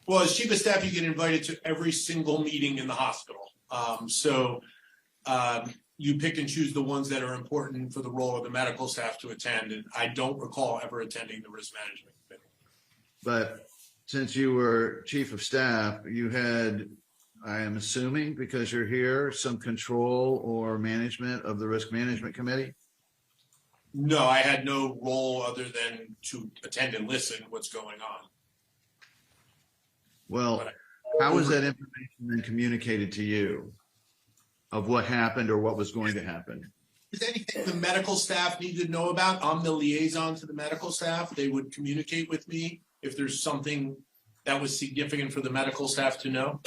Well, as chief of staff, you get invited to every single meeting in the hospital. You pick and choose the ones that are important for the role of the medical staff to attend, and I don't recall ever attending the risk management committee. But since you were chief of staff, you had, I am assuming, because you're here, some control or management of the risk management committee? No, I had no role other than to attend and listen what's going on. Well, how was that information then communicated to you of what happened or what was going to happen? Is anything the medical staff needed to know about? I'm the liaison to the medical staff. They would communicate with me if there's something that was significant for the medical staff to know.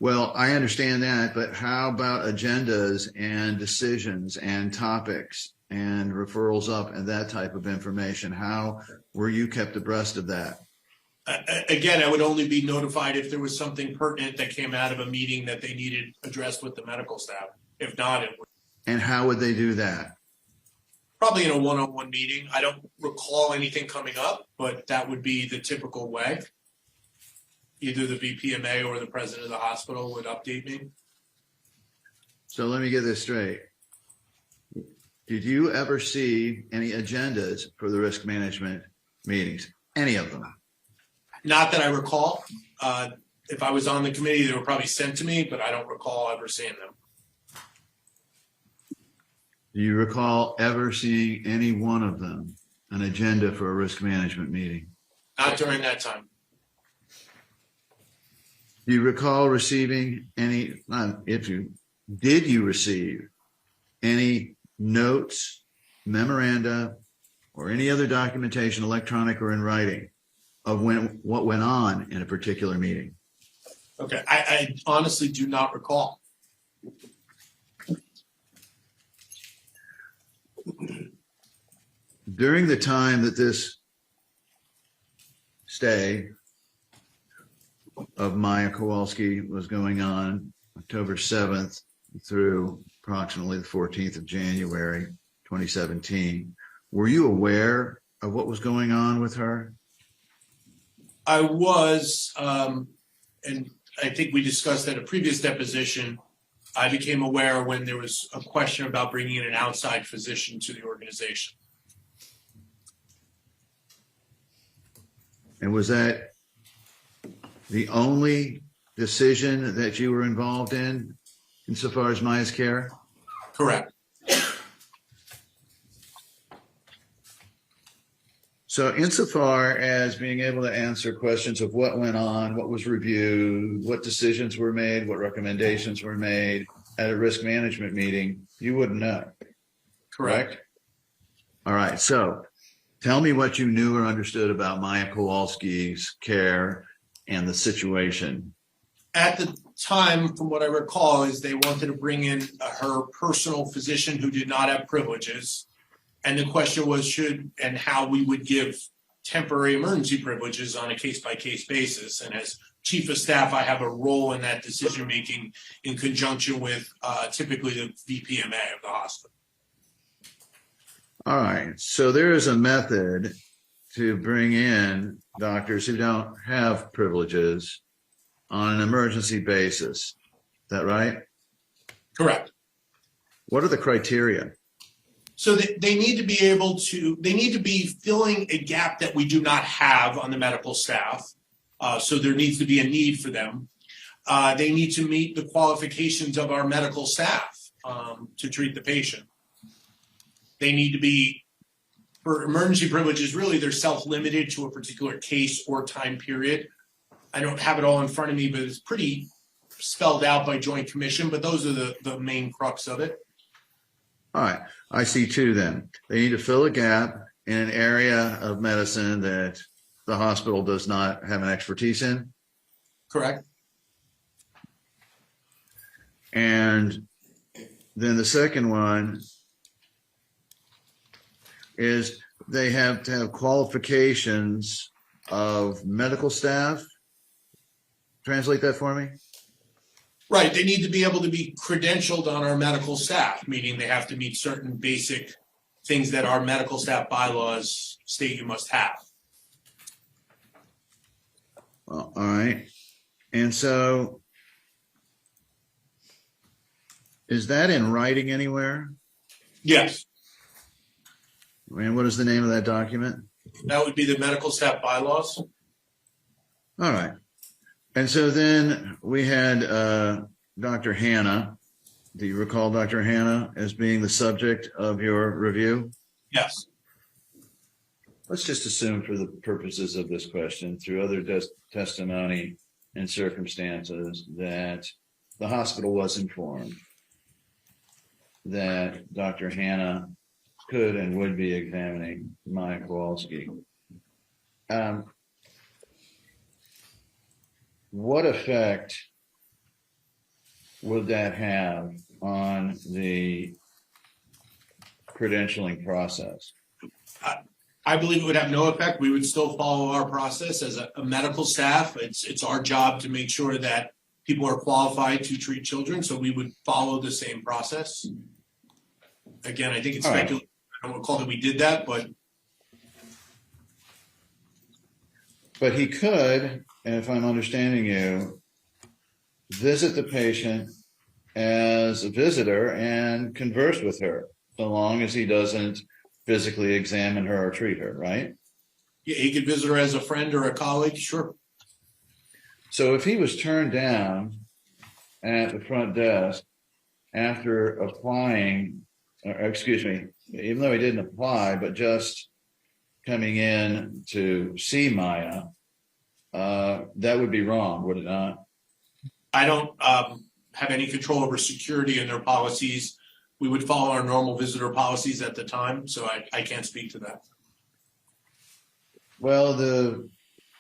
Well, I understand that, but how about agendas and decisions and topics and referrals up and that type of information? How were you kept abreast of that? Again, I would only be notified if there was something pertinent that came out of a meeting that they needed addressed with the medical staff. If not, it would And how would they do that? probably in a one-on-one meeting. I don't recall anything coming up, but that would be the typical way. Either the VPMA or the president of the hospital would update me. So let me get this straight. Did you ever see any agendas for the risk management meetings? Any of them? Not that I recall. If I was on the committee, they were probably sent to me, but I don't recall ever seeing them. Do you recall ever seeing any one of them, an agenda for a risk management meeting? Not during that time. Do you recall receiving any, did you receive any notes, memoranda, or any other documentation, electronic or in writing, of what went on in a particular meeting? Okay, I honestly do not recall. During the time that this stay of Maya Kowalski was going on, October 7th through approximately the 14th of January, 2017, were you aware of what was going on with her? I was, and I think we discussed at a previous deposition, I became aware when there was a question about bringing in an outside physician to the organization. And was that the only decision that you were involved in insofar as Maya's care? Correct. So insofar as being able to answer questions of what went on, what was reviewed, what decisions were made, what recommendations were made at a risk management meeting, you wouldn't know. Correct? All right. So tell me what you knew or understood about Maya Kowalski's care and the situation. At the time, from what I recall, is they wanted to bring in her personal physician who did not have privileges. And the question was should and how we would give temporary emergency privileges on a case-by-case basis. And as chief of staff, I have a role in that decision-making in conjunction with typically the VPMA of the hospital. All right. So there is a method to bring in doctors who don't have privileges on an emergency basis. Is that right? Correct. What are the criteria? So they need to be able to, they need to be filling a gap that we do not have on the medical staff. So there needs to be a need for them. They need to meet the qualifications of our medical staff to treat the patient. They need to be, for emergency privileges, really they're self-limited to a particular case or time period. I don't have it all in front of me, but it's pretty spelled out by Joint Commission, but those are the main crux of it. All right, I see two then. They need to fill a gap in an area of medicine that the hospital does not have an expertise in. Correct? And then the second one is they have to have qualifications of medical staff. Translate that for me. Right, they need to be able to be credentialed on our medical staff, meaning they have to meet certain basic things that our medical staff bylaws state you must have. Well, all right. And so is that in writing anywhere? Yes, And what is the name of that document? that would be the medical staff bylaws. All right. And so then we had Dr. Hannah. Do you recall Dr. Hannah as being the subject of your review? Yes. Let's just assume for the purposes of this question, through other testimony and circumstances, that the hospital was informed that Dr. Hannah could and would be examining Maya Kowalski. What effect would that have on the credentialing process? I believe it would have no effect. We would still follow our process as a medical staff. It's our job to make sure that people are qualified to treat children, so we would follow the same process. Again, I think it's speculative. I don't recall that we did that, but he could, and if I'm understanding you, visit the patient as a visitor and converse with her, so long as he doesn't physically examine her or treat her, right? yeah, he could visit her as a friend or a colleague, sure. So if he was turned down at the front desk after applying, or excuse me, even though he didn't apply, but just coming in to see Maya, that would be wrong, would it not? I don't have any control over security and their policies. We would follow our normal visitor policies at the time, so I can't speak to that. Well, the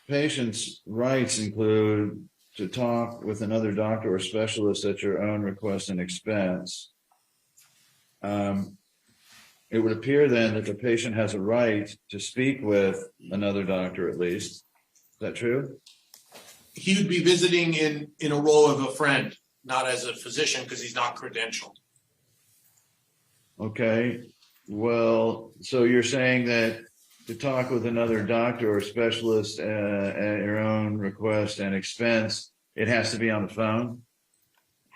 patient's rights include to talk with another doctor or specialist at your own request and expense. It would appear then that the patient has a right to speak with another doctor at least. Is that true? He would be visiting in a role of a friend, not as a physician, because he's not credentialed. Okay. Well, so you're saying that to talk with another doctor or specialist at your own request and expense, it has to be on the phone?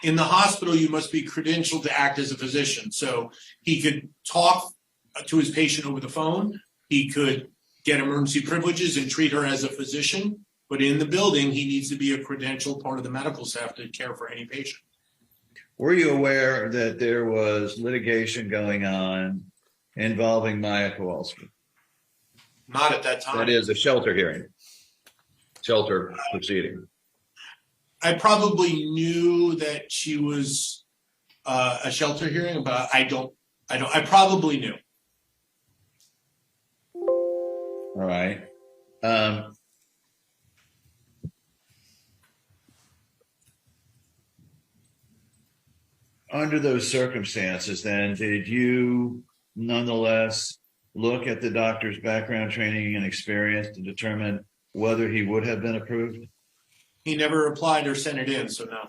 In the hospital, you must be credentialed to act as a physician. So he could talk to his patient over the phone. He could get emergency privileges and treat her as a physician. But in the building, he needs to be a credentialed part of the medical staff to care for any patient. Were you aware that there was litigation going on involving Maya Kowalski? Not at that time. That is a shelter hearing, shelter proceeding. I probably knew that she was a shelter hearing, but I probably knew. All right. Under those circumstances, then, did you nonetheless look at the doctor's background, training, and experience to determine whether he would have been approved? He never applied or sent it in, so no.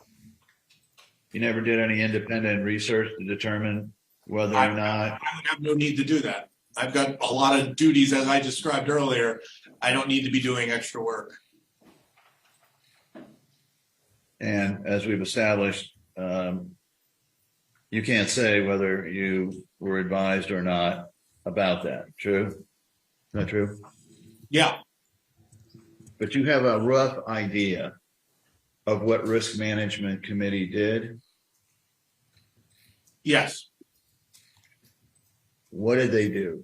You never did any independent research to determine whether or not? I would have no need to do that. I've got a lot of duties, as I described earlier. I don't need to be doing extra work. And as we've established, you can't say whether you were advised or not about that. True? Is that true? Yeah. But you have a rough idea of what risk management committee did? Yes. What did they do?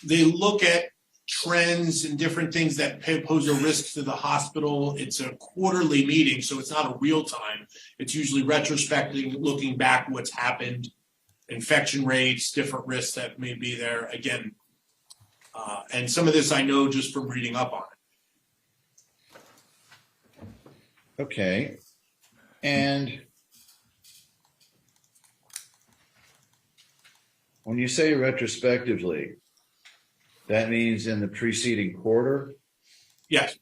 They look at trends and different things that pose a risk to the hospital. It's a quarterly meeting, so it's not a real time. It's usually retrospective, looking back what's happened. infection rates, different risks that may be there. Again, and some of this I know just from reading up on it. Okay. And when you say retrospectively, that means in the preceding quarter? Yes.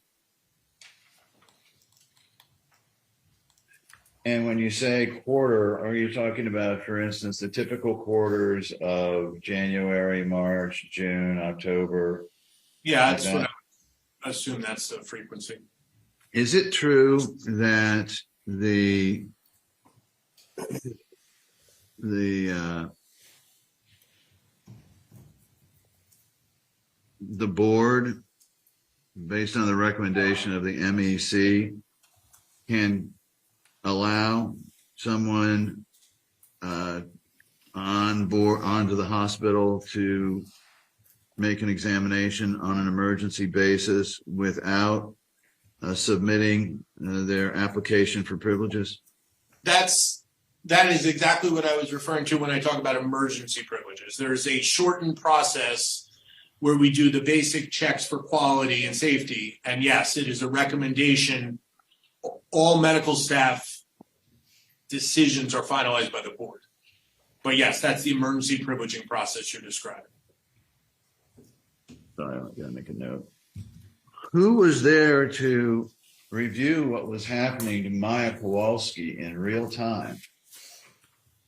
And when you say quarter, are you talking about, for instance, the typical quarters of January, March, June, October? Yeah, like that's that? what I assume that's the frequency. Is it true that the board, based on the recommendation of the MEC, can allow someone onto the hospital to make an examination on an emergency basis without submitting their application for privileges? That is exactly what I was referring to when I talk about emergency privileges. There's a shortened process where we do the basic checks for quality and safety. And yes, it is a recommendation. All medical staff decisions are finalized by the board. But yes, that's the emergency privileging process you're describing. Sorry, I gotta make a note. Who was there to review what was happening to Maya Kowalski in real time?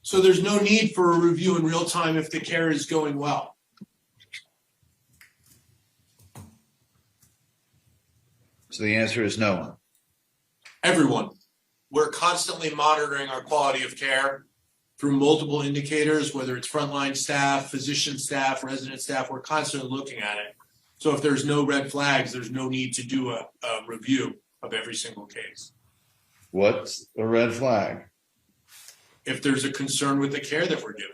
So there's no need for a review in real time if the care is going well. So the answer is no one. Everyone. We're constantly monitoring our quality of care through multiple indicators, whether it's frontline staff, physician staff, resident staff. We're constantly looking at it. So if there's no red flags, there's no need to do a review of every single case. What's a red flag? If there's a concern with the care that we're giving.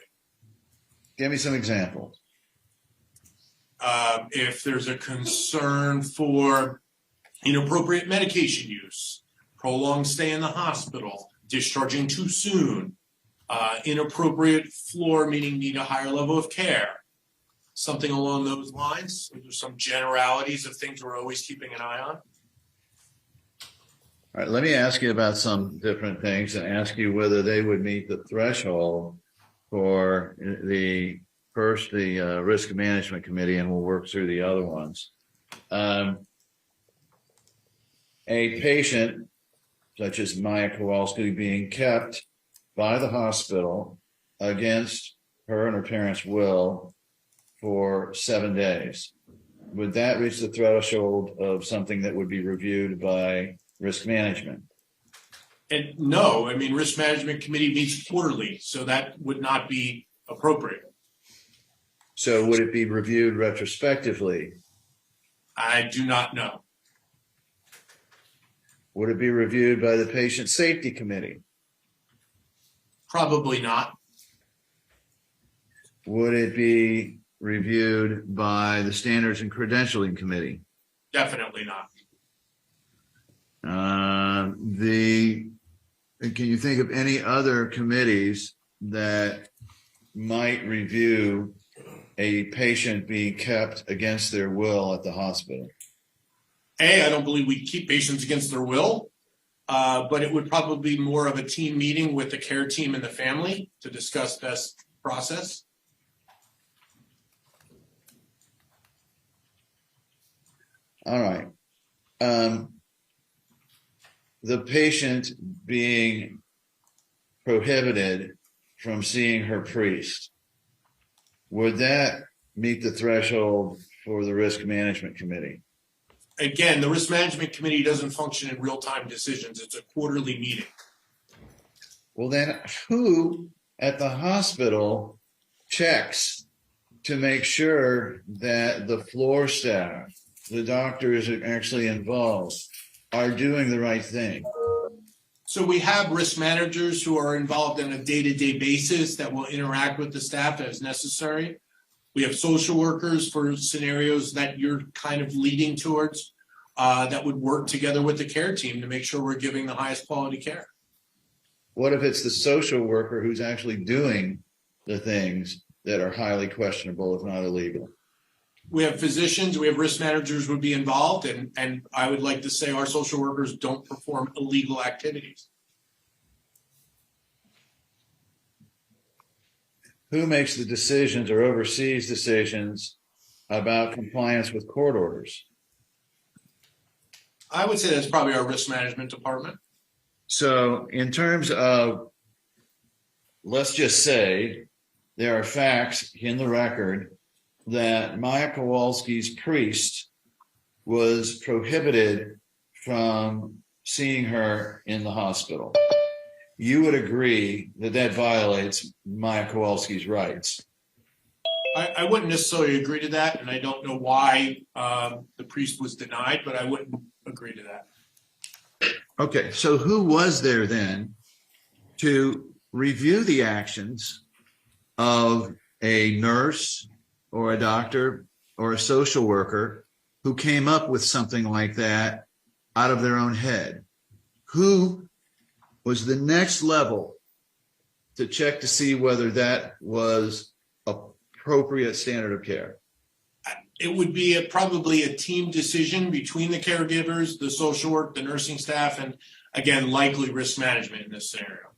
Give me some examples. If there's a concern for inappropriate medication use, prolonged stay in the hospital, discharging too soon, inappropriate floor, meaning need a higher level of care, something along those lines. There's some generalities of things we're always keeping an eye on. All right, let me ask you about some different things and ask you whether they would meet the threshold for the risk management committee, and we'll work through the other ones. A patient such as Maya Kowalski being kept by the hospital against her and her parents' will for 7 days. Would that reach the threshold of something that would be reviewed by risk management? And no, I mean, risk management committee meets quarterly, so that would not be appropriate. So would it be reviewed retrospectively? I do not know. Would it be reviewed by the patient safety committee? Probably not. Would it be reviewed by the standards and credentialing committee? Definitely not. Can you think of any other committees that might review a patient being kept against their will at the hospital? I don't believe we keep patients against their will, but it would probably be more of a team meeting with the care team and the family to discuss best process. All right. The patient being prohibited from seeing her priest, would that meet the threshold for the risk management committee? Again, the risk management committee doesn't function in real-time decisions. It's a quarterly meeting. Well, then who at the hospital checks to make sure that the floor staff, the doctors actually involved, are doing the right thing? So we have risk managers who are involved on a day-to-day basis that will interact with the staff as necessary. We have social workers for scenarios that you're kind of leading towards that would work together with the care team to make sure we're giving the highest quality care. What if it's the social worker who's actually doing the things that are highly questionable, if not illegal? We have physicians, we have risk managers would be involved, and I would like to say our social workers don't perform illegal activities. Who makes the decisions or oversees decisions about compliance with court orders? I would say that's probably our risk management department. So in terms of, let's just say, there are facts in the record that Maya Kowalski's priest was prohibited from seeing her in the hospital. You would agree that that violates Maya Kowalski's rights? I wouldn't necessarily agree to that, and I don't know why the priest was denied, but I wouldn't agree to that. Okay, so who was there then to review the actions of a nurse or a doctor or a social worker who came up with something like that out of their own head? Who was the next level to check to see whether that was appropriate standard of care? It would be probably a team decision between the caregivers, the social work, the nursing staff, and again, likely risk management in this scenario.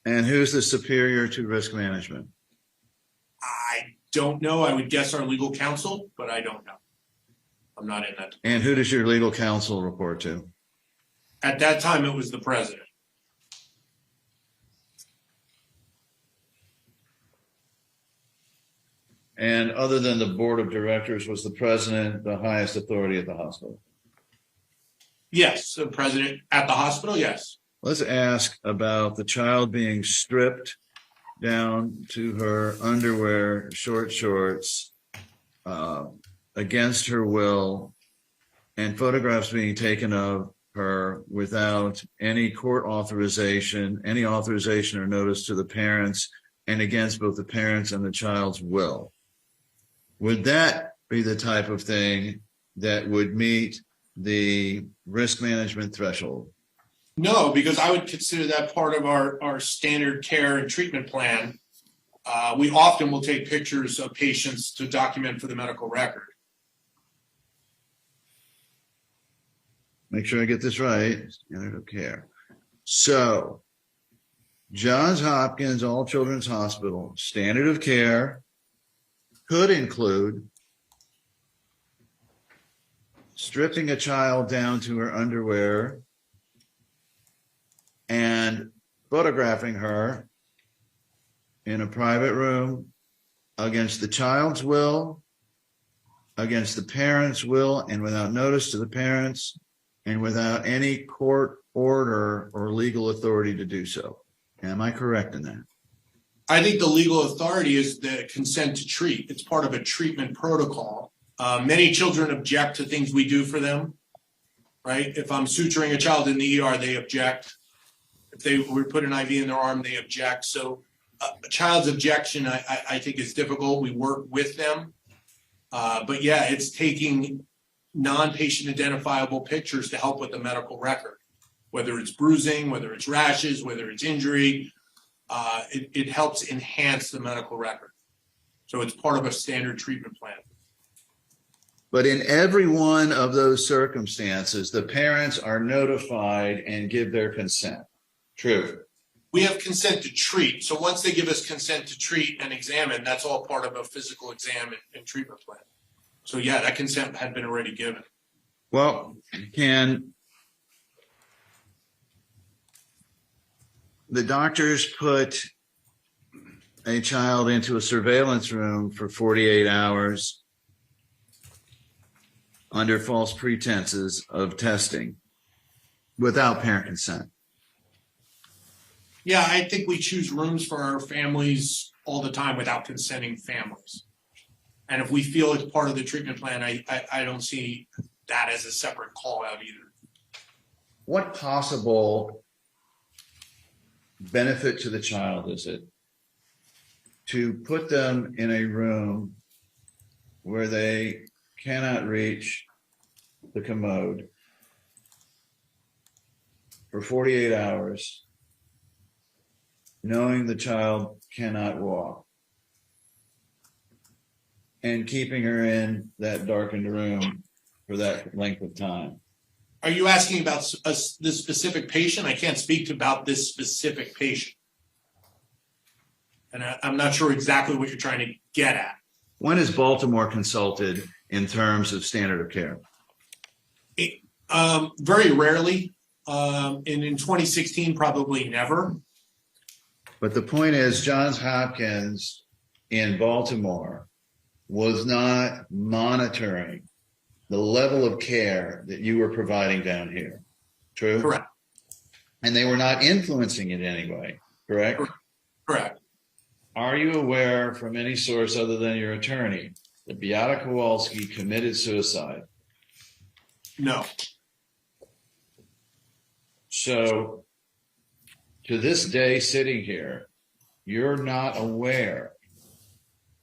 And who's the superior to risk management? I don't know. I would guess our legal counsel, but I don't know. I'm not in that. And who does your legal counsel report to? At that time, it was the president. And other than the board of directors, was the president the highest authority at the hospital? Yes, the president at the hospital, yes. Let's ask about the child being stripped down to her underwear, short shorts, against her will, and photographs being taken of her without any court authorization, any authorization or notice to the parents, and against both the parents and the child's will. Would that be the type of thing that would meet the risk management threshold? No, because I would consider that part of our standard care and treatment plan. We often will take pictures of patients to document for the medical record. Make sure I get this right. Standard of care. So, Johns Hopkins All Children's Hospital, standard of care could include stripping a child down to her underwear and photographing her in a private room against the child's will, against the parents' will, and without notice to the parents, and without any court order or legal authority to do so. Am I correct in that? I think the legal authority is the consent to treat. It's part of a treatment protocol. Many children object to things we do for them, right? If I'm suturing a child in the ER, they object. If we put an IV in their arm, they object. So a child's objection, I think, is difficult. We work with them. But yeah, it's taking non-patient identifiable pictures to help with the medical record, whether it's bruising, whether it's rashes, whether it's injury. It helps enhance the medical record. So it's part of a standard treatment plan. But in every one of those circumstances, the parents are notified and give their consent. True. We have consent to treat. So once they give us consent to treat and examine, that's all part of a physical exam and treatment plan. So yeah, that consent had been already given. Well, can the doctors put a child into a surveillance room for 48 hours under false pretenses of testing without parent consent? Yeah, I think we choose rooms for our families all the time without consenting families. And if we feel it's part of the treatment plan, I don't see that as a separate call out either. What possible benefit to the child is it to put them in a room where they cannot reach the commode for 48 hours, knowing the child cannot walk? and keeping her in that darkened room for that length of time? Are you asking about this specific patient? I can't speak about this specific patient. And I'm not sure exactly what you're trying to get at. When is Baltimore consulted in terms of standard of care? Very rarely. And in 2016, probably never. But the point is, Johns Hopkins in Baltimore was not monitoring the level of care that you were providing down here. True? Correct. And they were not influencing it anyway, correct? Correct. Are you aware from any source other than your attorney that Beata Kowalski committed suicide? No. So, to this day, sitting here, you're not aware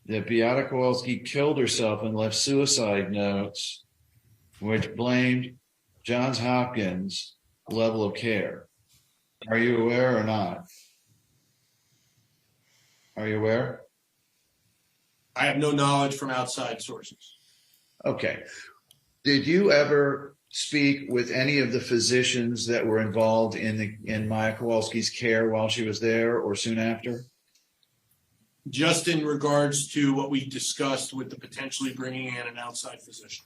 that Beata Kowalski killed herself and left suicide notes which blamed Johns Hopkins' level of care. Are you aware or not? Are you aware? I have no knowledge from outside sources. Okay. Did you ever speak with any of the physicians that were involved in Maya Kowalski's care while she was there or soon after? Just in regards to what we discussed with the potentially bringing in an outside physician.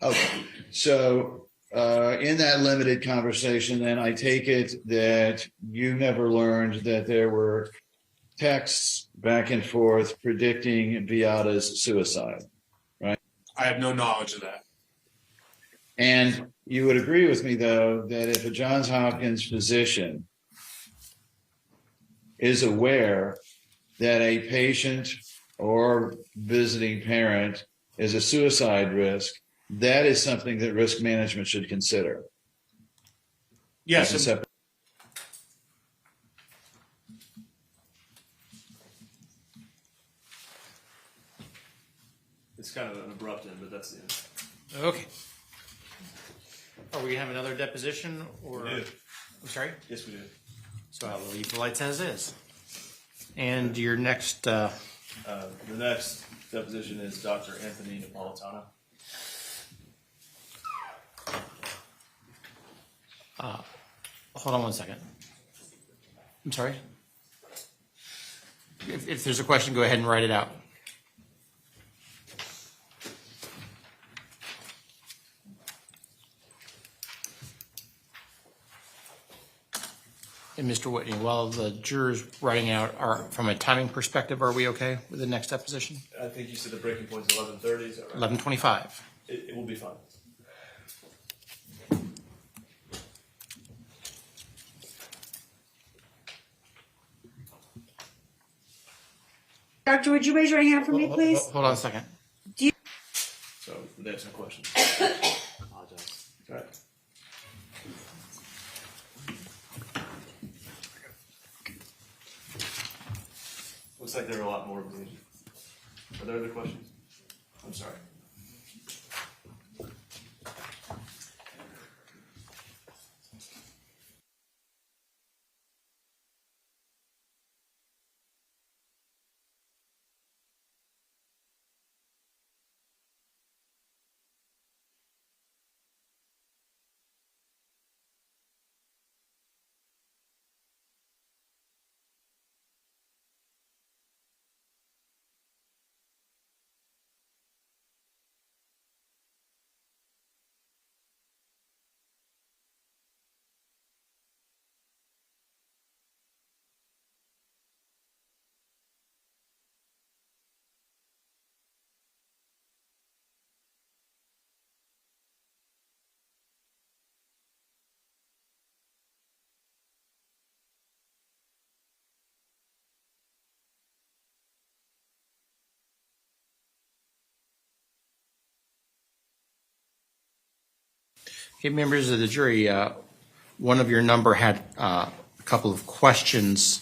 Okay. So in that limited conversation, then I take it that you never learned that there were texts back and forth predicting Beata's suicide, right? I have no knowledge of that. And you would agree with me, though, that if a Johns Hopkins physician is aware that a patient or visiting parent is a suicide risk, that is something that risk management should consider. Yes. It's kind of an abrupt end, but that's the end. Okay. Are we gonna have another deposition or? We do. I'm sorry? Yes, we do. So I'll leave the lights as is. And your next, The next deposition is Dr. Anthony Napolitano. hold on one second. I'm sorry? If there's a question, go ahead and write it out. And Mr. Whitney, while the jurors writing out, from a timing perspective, are we okay with the next deposition? I think you said the breaking point is 11:30, is that right? 11:25. It will be fine. Doctor, would you raise your hand for me, please? Hold on a second. So they have some questions. Apologize. All right. Looks like there are a lot more of these. Are there other questions? I'm sorry. Okay, members of the jury, one of your number had a couple of questions.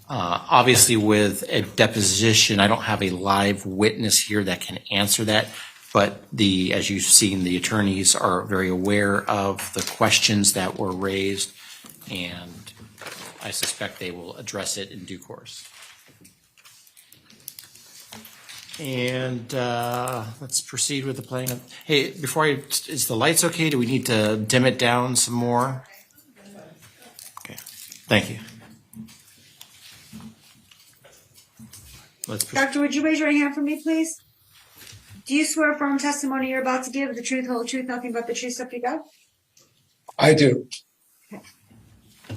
Obviously, with a deposition, I don't have a live witness here that can answer that, but as you've seen, the attorneys are very aware of the questions that were raised, and I suspect they will address it in due course. And let's proceed with the playing of. Hey, is the lights okay? Do we need to dim it down some more? Okay, thank you. Let's proceed. Doctor, would you raise your right hand for me, please? Do you swear firm testimony you're about to give the truth, whole truth, nothing but the truth, so help you God? I do.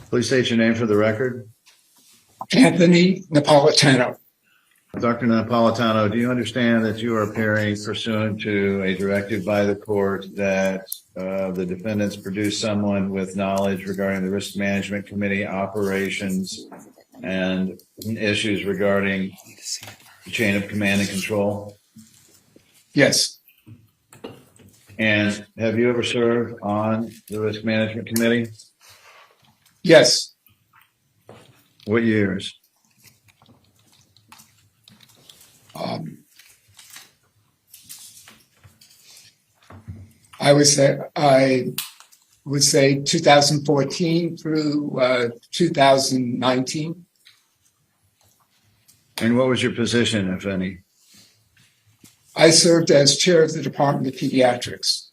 Please state your name for the record. Anthony Napolitano. Dr. Napolitano, do you understand that you are appearing pursuant to a directive by the court that the defendants produce someone with knowledge regarding the Risk Management Committee operations and issues regarding the chain of command and control? Yes. And have you ever served on the Risk Management Committee? Yes. What years? I would say 2014 through 2019. And what was your position, if any? I served as chair of the Department of Pediatrics.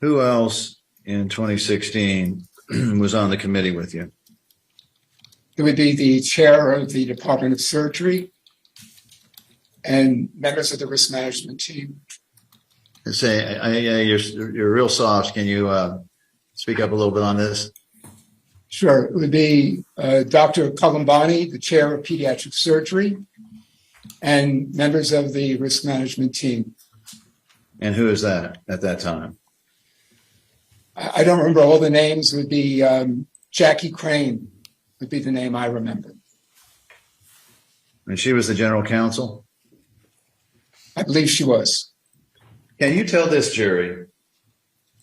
Who else in 2016 was on the committee with you? It would be the chair of the Department of Surgery and members of the risk management team. You're real soft. Can you speak up a little bit on this? Sure. It would be Dr. Columbani, the chair of pediatric surgery, and members of the risk management team. And who is that at that time? I don't remember all the names. It would be Jackie Crane would be the name I remember. And she was the general counsel? I believe she was. Can you tell this jury,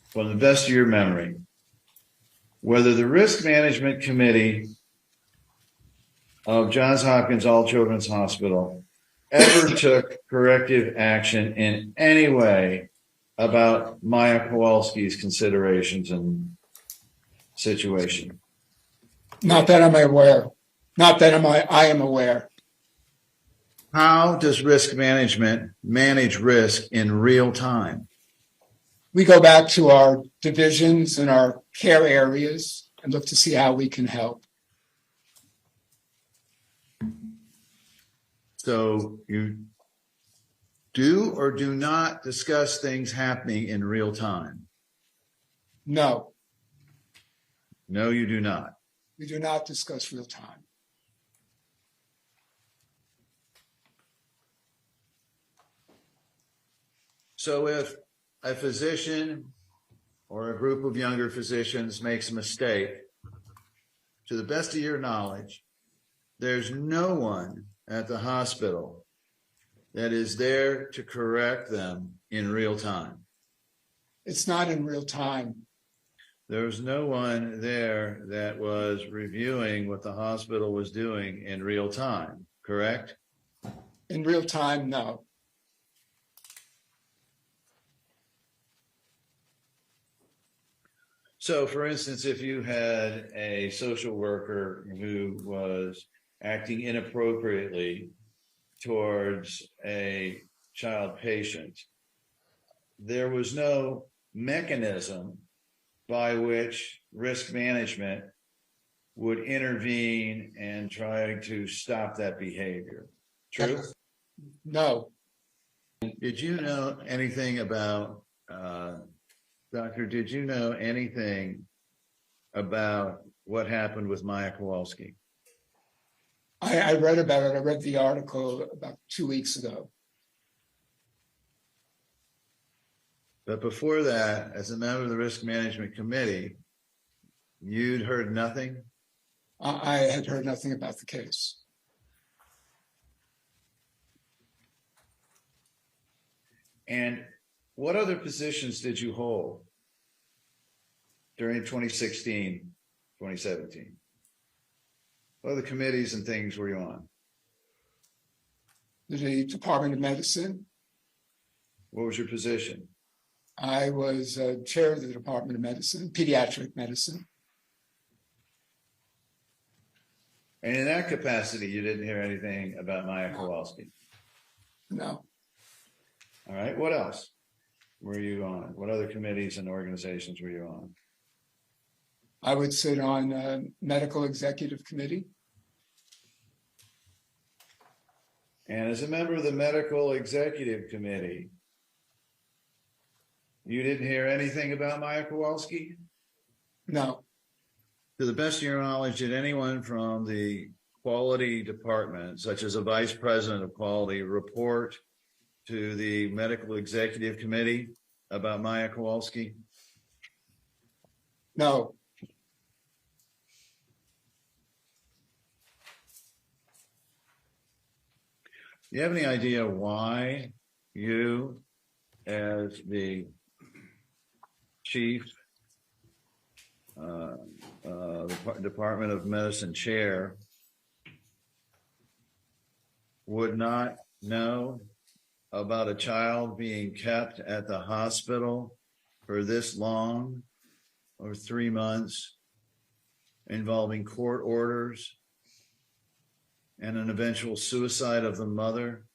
from the best of your memory, whether the Risk Management Committee of Johns Hopkins All Children's Hospital ever took corrective action in any way about Maya Kowalski's considerations and situation? Not that I'm aware. Not that I am aware. How does risk management manage risk in real time? We go back to our divisions and our care areas and look to see how we can help. So you do or do not discuss things happening in real time? No. No, you do not. We do not discuss real time. So if a physician or a group of younger physicians makes a mistake, to the best of your knowledge, there's no one at the hospital that is there to correct them in real time. It's not in real time. There's no one there that was reviewing what the hospital was doing in real time, correct? In real time, no. So, for instance, if you had a social worker who was acting inappropriately towards a child patient, there was no mechanism by which risk management would intervene and try to stop that behavior. True? No. Did you know anything about, Doctor, did you know anything about what happened with Maya Kowalski? I read about it. I read the article about 2 weeks ago. But before that, as a member of the Risk Management Committee, you'd heard nothing? I had heard nothing about the case. And what other positions did you hold during 2016, 2017? What other committees and things were you on? The Department of Medicine. What was your position? I was chair of the Department of Medicine, pediatric medicine. And in that capacity, you didn't hear anything about Maya Kowalski? No. All right, what else were you on? What other committees and organizations were you on? I would sit on medical executive committee. And as a member of the medical executive committee, you didn't hear anything about Maya Kowalski? No. To the best of your knowledge, did anyone from the quality department, such as a vice president of quality, report to the medical executive committee about Maya Kowalski? No. Do you have any idea why you, as the chief Department of Medicine chair, would not know about a child being kept at the hospital for this long, or 3 months, involving court orders and an eventual suicide of the mother?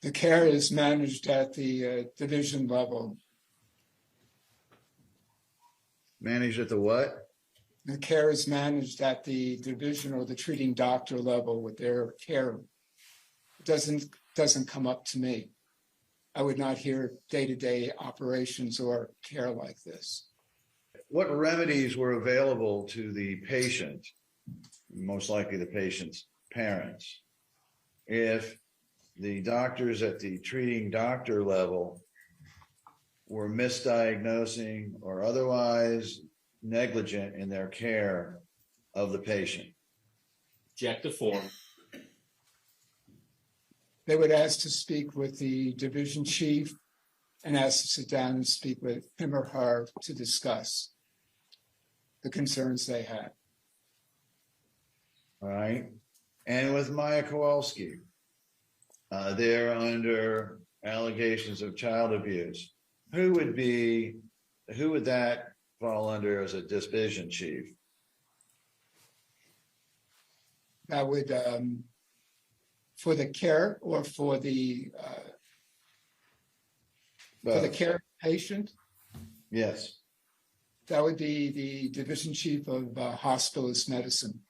The care is managed at the division level. Managed at the what? The care is managed at the division or the treating doctor level with their care. It doesn't come up to me. I would not hear day-to-day operations or care like this. What remedies were available to the patient, most likely the patient's parents, if the doctors at the treating doctor level were misdiagnosing or otherwise negligent in their care of the patient? Object to form. They would ask to speak with the division chief and ask to sit down and speak with him or her to discuss the concerns they had. All right. And with Maya Kowalski, they're under allegations of child abuse. Who would that fall under as a division chief? That would, for the care or for the care patient? Yes. That would be the division chief of hospitalist medicine.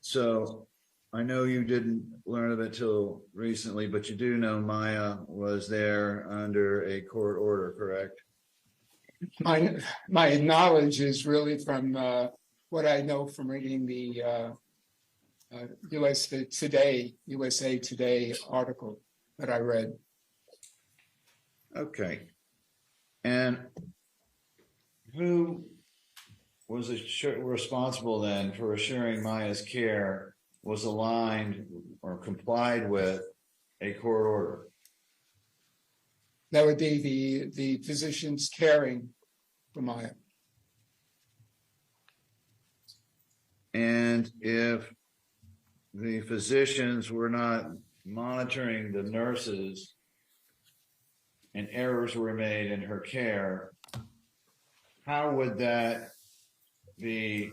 So I know you didn't learn of it till recently, but you do know Maya was there under a court order, correct? My knowledge is really from what I know from reading the USA Today article that I read. Okay. And who was responsible then for assuring Maya's care was aligned or complied with a court order? That would be the physicians caring for Maya. And if the physicians were not monitoring the nurses and errors were made in her care, how would that be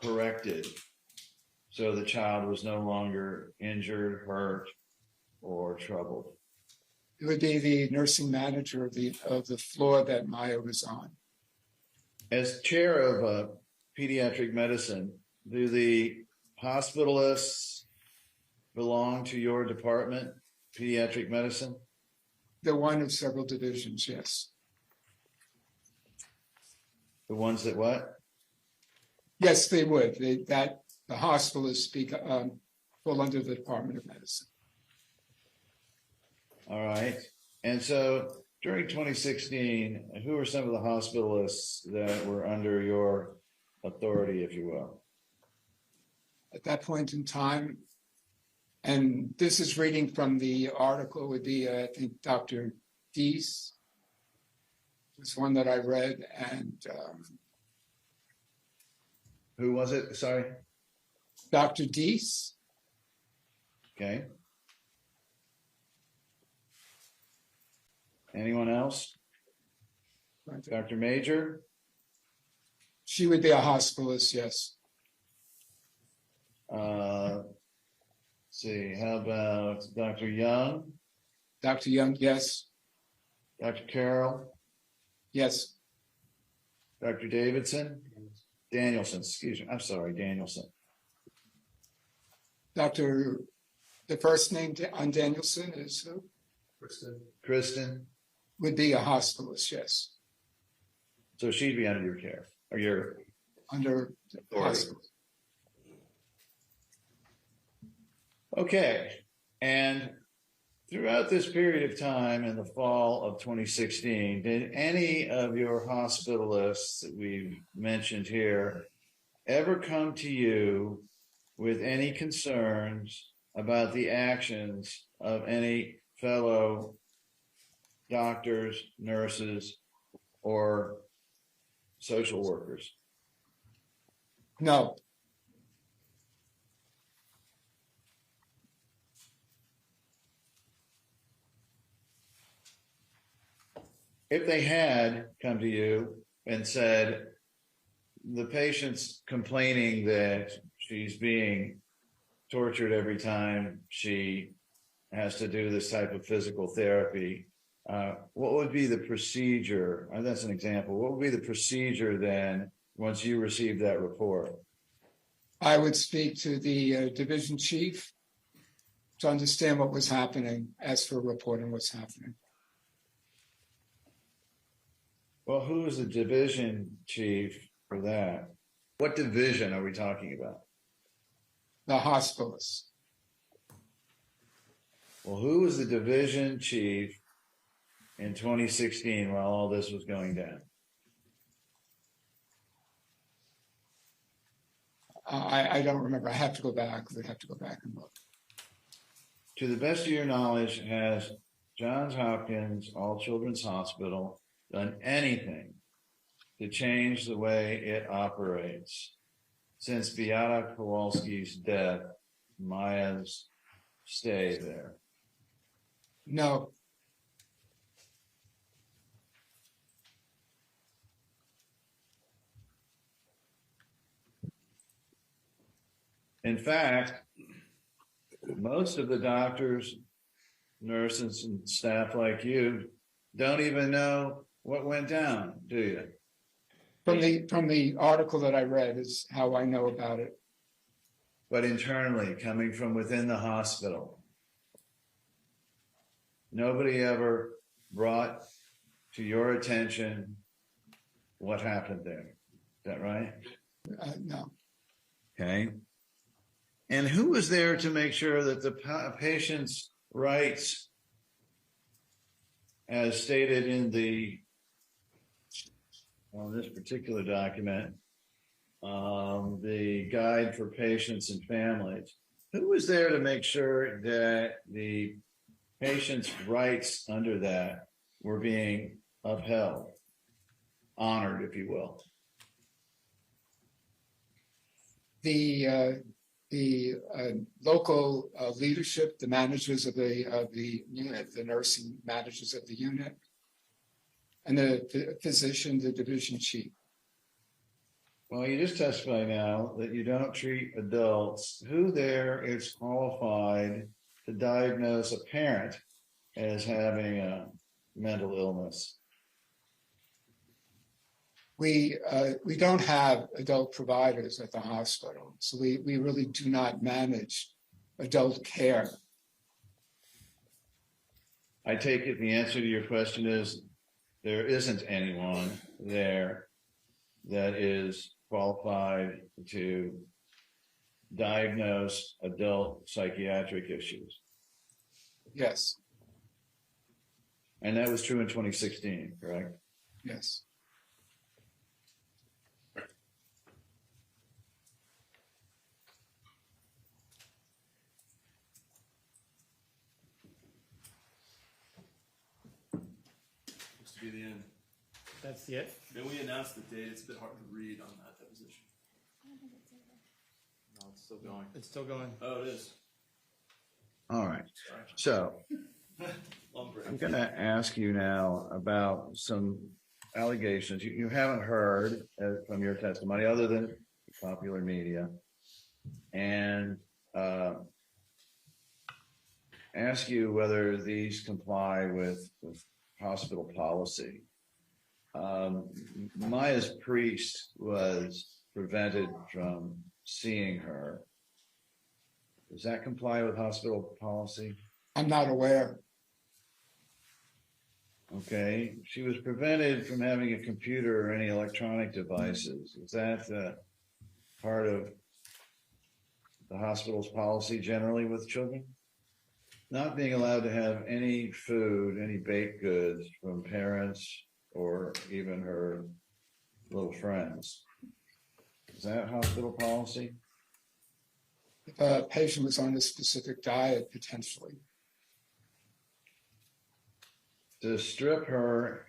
corrected so the child was no longer injured, hurt, or troubled? It would be the nursing manager of the floor that Maya was on. As chair of pediatric medicine, do the hospitalists belong to your department, pediatric medicine? They're one of several divisions, yes. The ones that what? Yes, they would. The hospitalists fall under the Department of Medicine. All right. And so during 2016, who were some of the hospitalists that were under your authority, if you will? At that point in time, and this is reading from the article, would be, I think, Dr. Deese was one that I read, and who was it? Sorry? Dr. Deese. Okay. Anyone else? Dr. Major? She would be a hospitalist, yes. See, how about Dr. Young, Dr. Young, yes. Dr. Carroll, Yes. Dr. Davidson? Danielson, excuse me, I'm sorry, Danielson. The first name on Danielson is who? Kristen, Would be a hospitalist, yes. so she'd be under your care, or your Under the authority. hospital. Okay, and throughout this period of time in the fall of 2016, did any of your hospitalists that we've mentioned here ever come to you with any concerns about the actions of any fellow doctors, nurses, or social workers? No. If they had come to you and said, the patient's complaining that she's being tortured every time she has to do this type of physical therapy, what would be the procedure? That's an example. What would be the procedure then once you received that report? I would speak to the division chief to understand what was happening, ask for a report on what's happening. Well, who is the division chief for that? What division are we talking about? The hospitalist. Well, who was the division chief in 2016 while all this was going down? I don't remember. I have to go back. We'd have to go back and look. To the best of your knowledge, has Johns Hopkins All Children's Hospital done anything to change the way it operates since Beata Kowalski's death, Maya's stay there? No. In fact, most of the doctors, nurses, and staff like you don't even know what went down, do you? From the article that I read is how I know about it. But internally, coming from within the hospital, nobody ever brought to your attention what happened there. Is that right? No. Okay. And who was there to make sure that the patient's rights, as stated in this particular document, the guide for patients and families, who was there to make sure that the patient's rights under that were being upheld, honored, if you will? The local leadership, the managers of the unit, the nursing managers of the unit, and the physician, the division chief. Well, you just testified now that you don't treat adults. Who there is qualified to diagnose a parent as having a mental illness? We don't have adult providers at the hospital, so we really do not manage adult care. I take it the answer to your question is there isn't anyone there that is qualified to diagnose adult psychiatric issues. Yes. And that was true in 2016, correct? Yes. Looks to be the end. That's it? Then we announced the date. It's a bit hard to read on that deposition. No, it's still going. It's still going. Oh, it is. All right. So Long break. I'm going to ask you now about some allegations you haven't heard from your testimony other than popular media. and ask you whether these comply with hospital policy. Maya's priest was prevented from seeing her. Does that comply with hospital policy? I'm not aware. Okay, she was prevented from having a computer or any electronic devices. Is that part of the hospital's policy generally with children? Not being allowed to have any food, any baked goods from parents or even her little friends. Is that hospital policy? If a patient was on a specific diet, potentially. To strip her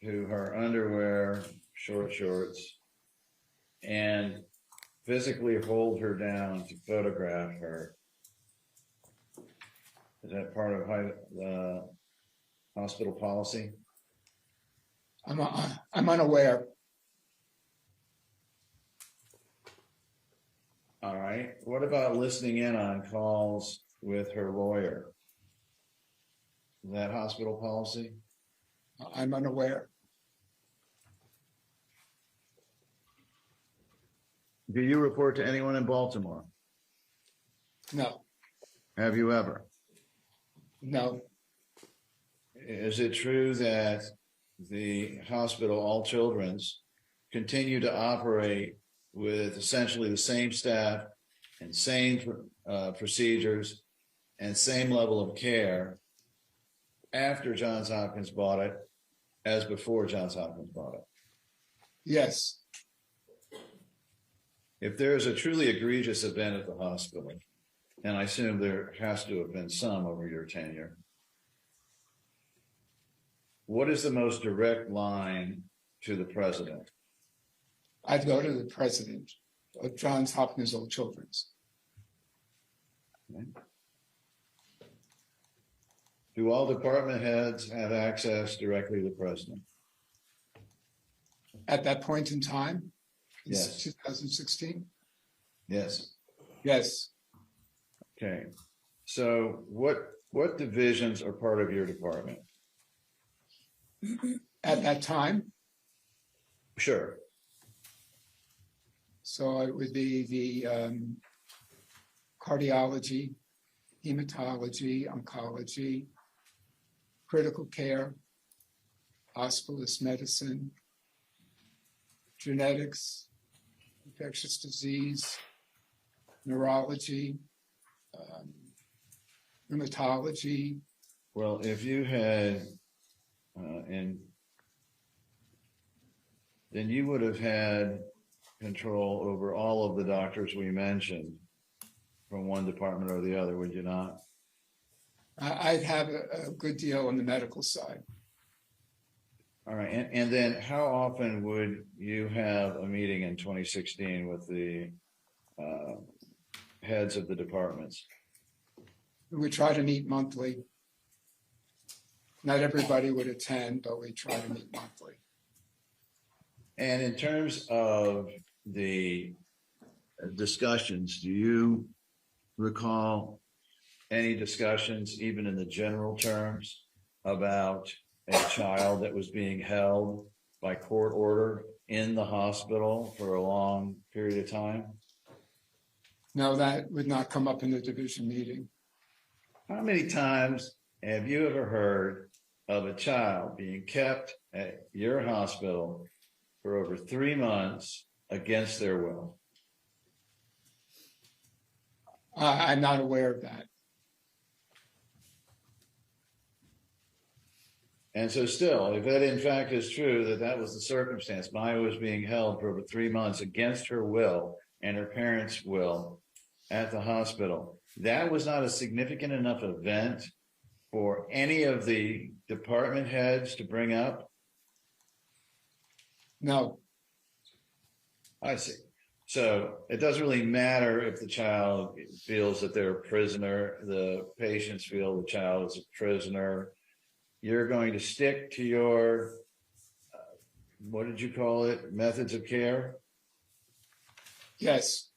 to her underwear, short shorts, and physically hold her down to photograph her. Is that part of hospital policy? I'm unaware. All right. What about listening in on calls with her lawyer? Is that hospital policy? I'm unaware. Do you report to anyone in Baltimore? No, Have you ever? no, Is it true that the hospital, All Children's, continue to operate with essentially the same staff and same procedures and same level of care after Johns Hopkins bought it as before Johns Hopkins bought it? yes, If there is a truly egregious event at the hospital, and I assume there has to have been some over your tenure, what is the most direct line to the president? I'd go to the president of Johns Hopkins Old Children's. Okay. Do all department heads have access directly to the president? At that point in time, in Yes. 2016? Yes. Yes, Okay. So what divisions are part of your department? at that time. Sure. So it would be the cardiology, hematology, oncology, critical care, hospitalist medicine, genetics, infectious disease, neurology, rheumatology. Well, if you had, then you would have had control over all of the doctors we mentioned from one department or the other, would you not? I'd have a good deal on the medical side. All right. And then how often would you have a meeting in 2016 with the heads of the departments? We try to meet monthly. Not everybody would attend, but we try to meet monthly. And in terms of the discussions, do you recall any discussions, even in the general terms, about a child that was being held by court order in the hospital for a long period of time? No, that would not come up in the division meeting. How many times have you ever heard of a child being kept at your hospital for over 3 months against their will? I'm not aware of that. And so still, if that in fact is true, that was the circumstance, Maya was being held for over 3 months against her will and her parents' will at the hospital, that was not a significant enough event for any of the department heads to bring up? No. I see. So it doesn't really matter if the child feels that they're a prisoner, the patients feel the child is a prisoner. You're going to stick to your, what did you call it, methods of care? Yes.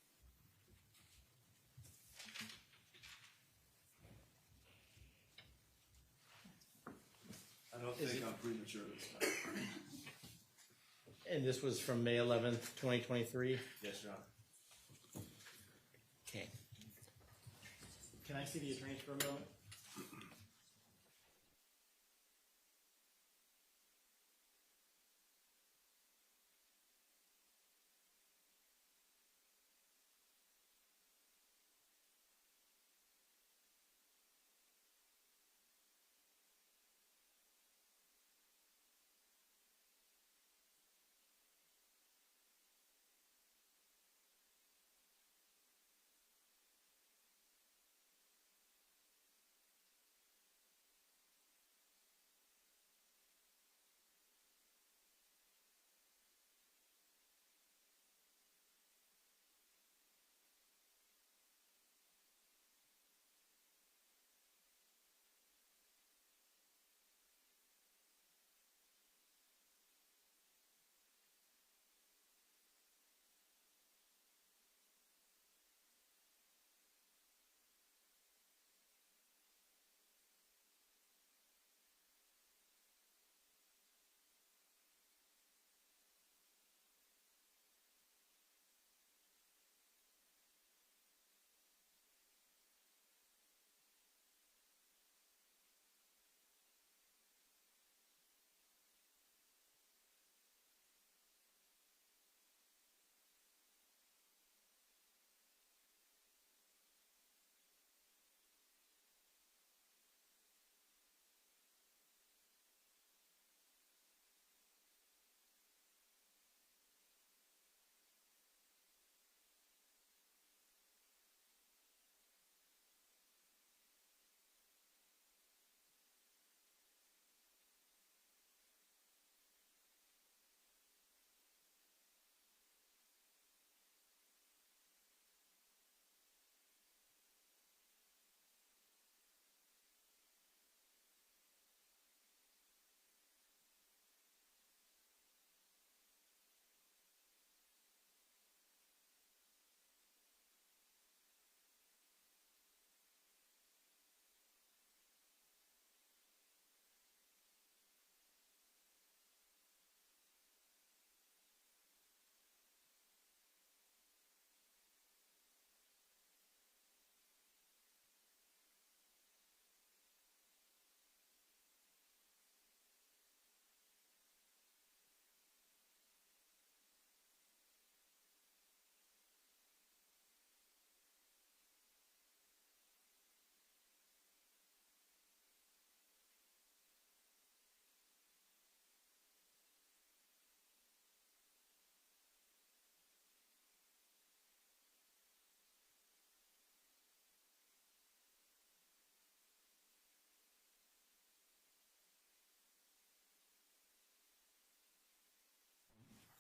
think I'm premature this time. And this was from May 11th, 2023? Yes, Your Honor. Okay. Can I see the attorneys for a moment?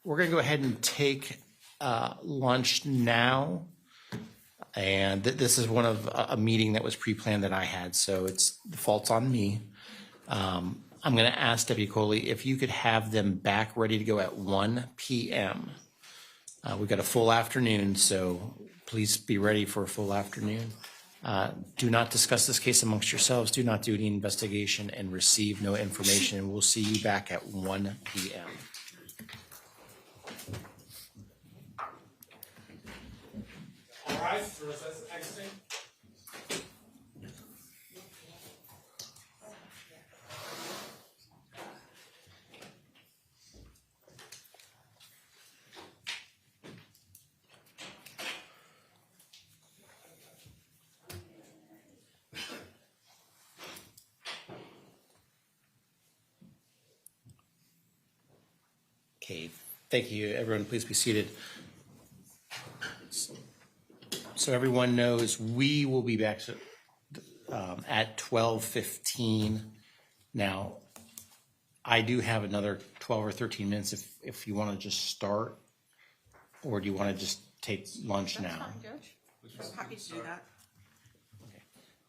We're going to go ahead and take lunch now. And this is one of a meeting that was pre-planned that I had, so it's the fault's on me. I'm going to ask Deputy Coley if you could have them back ready to go at 1 p.m. We've got a full afternoon, so please be ready for a full afternoon. Do not discuss this case amongst yourselves. Do not do any investigation and receive no information. We'll see you back at 1 p.m. All right, so that's exiting. Okay, thank you, everyone. Please be seated. So everyone knows we will be back at 12:15. Now, I do have another 12 or 13 minutes if you want to just start, or do you want to just take lunch now? Judge. I'm happy to do that. Yeah,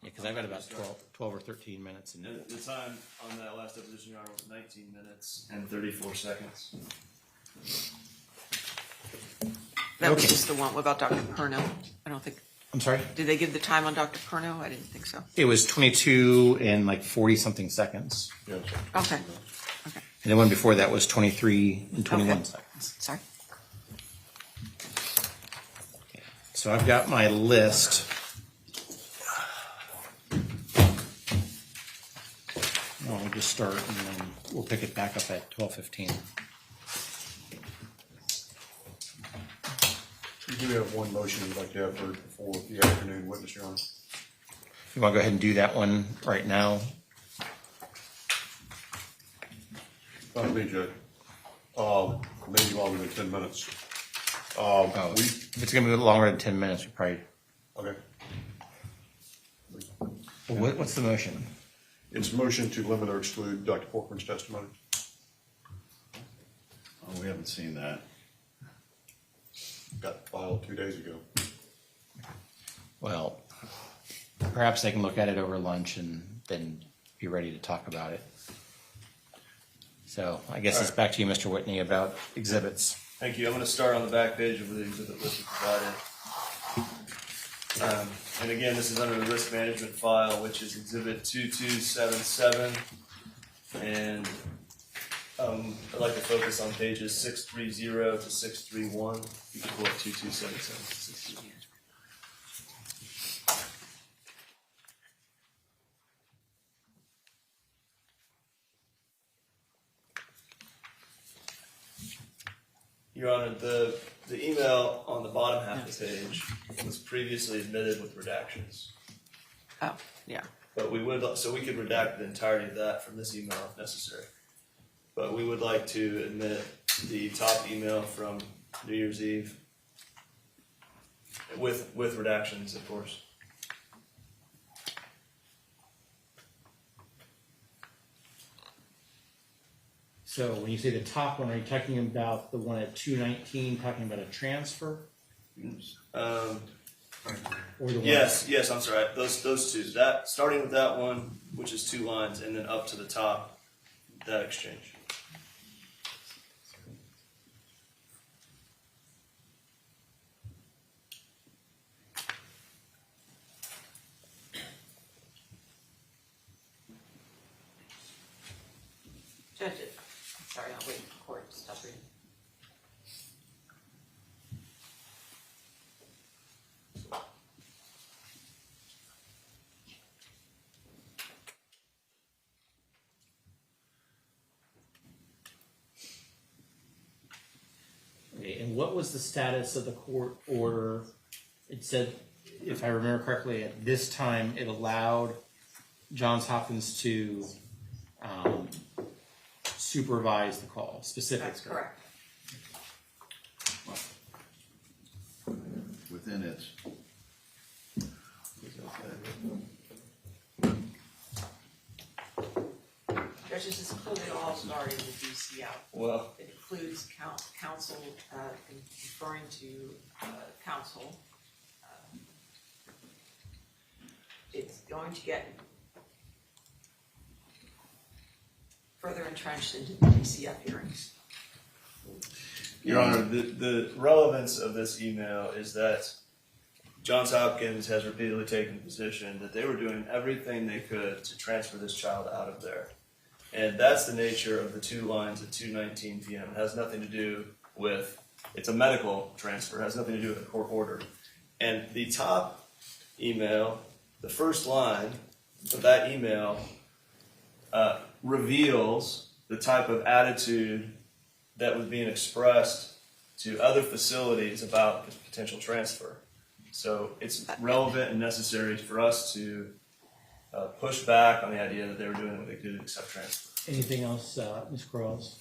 because I've got about 12 or 13 minutes. And the time on that last deposition, Your Honor, was 19 minutes and 34 seconds. That was just the one without Dr. Perno. I don't think I'm sorry? Did they give the time on Dr. Perno? I didn't think so. It was 22 and like 40 something seconds. Yes. Okay. And the one before that was 23 and 21 Okay. seconds. Sorry. So I've got my list. We'll just start and then we'll pick it back up at 12:15. You do have one motion you'd like to have heard before the afternoon witness, Your Honor. You want to go ahead and do that one right now? Me, Judge. Maybe longer than 10 minutes. If it's going to be longer than 10 minutes, we probably. Okay. Well, what's the motion? It's motion to limit or exclude Dr. Corcoran's testimony. Oh, we haven't seen that. Got filed 2 days ago. Well, perhaps they can look at it over lunch and then be ready to talk about it. So I guess it's back to you, Mr. Whitney, about exhibits. Thank you. I'm going to start on the back page of the exhibit list we provided. And again, this is under the risk management file, which is exhibit 2277. And I'd like to focus on pages 630 to 631. You can pull up 2277 to 631. Your Honor, the email on the bottom half of the page was previously admitted with redactions. Oh, yeah. But we would, so we could redact the entirety of that from this email if necessary. But we would like to admit the top email from New Year's Eve with redactions, of course. So when you say the top one, are you talking about the one at 219, talking about a transfer? Or the one Yes, I'm sorry. Those two. That starting with that one, which is 2 lines, and then up to the top, that exchange. Judge it. Sorry, I'll wait for court to stop reading. Okay, and what was the status of the court order? It said, if I remember correctly, at this time it allowed Johns Hopkins to supervise the call specifically. That's correct. Within its. Judges, this included all starting with DCL. Well, it includes counsel referring to counsel. It's going to get further entrenched into the DCF hearings. Your Honor, the relevance of this email is that Johns Hopkins has repeatedly taken the position that they were doing everything they could to transfer this child out of there. And that's the nature of the 2 lines at 2:19 p.m. It has nothing to do with, it's a medical transfer, it has nothing to do with a court order. And the top email, the first line of that email reveals the type of attitude that was being expressed to other facilities about the potential transfer. So it's relevant and necessary for us to push back on the idea that they were doing what they could to accept transfer. Anything else, Ms. Cross?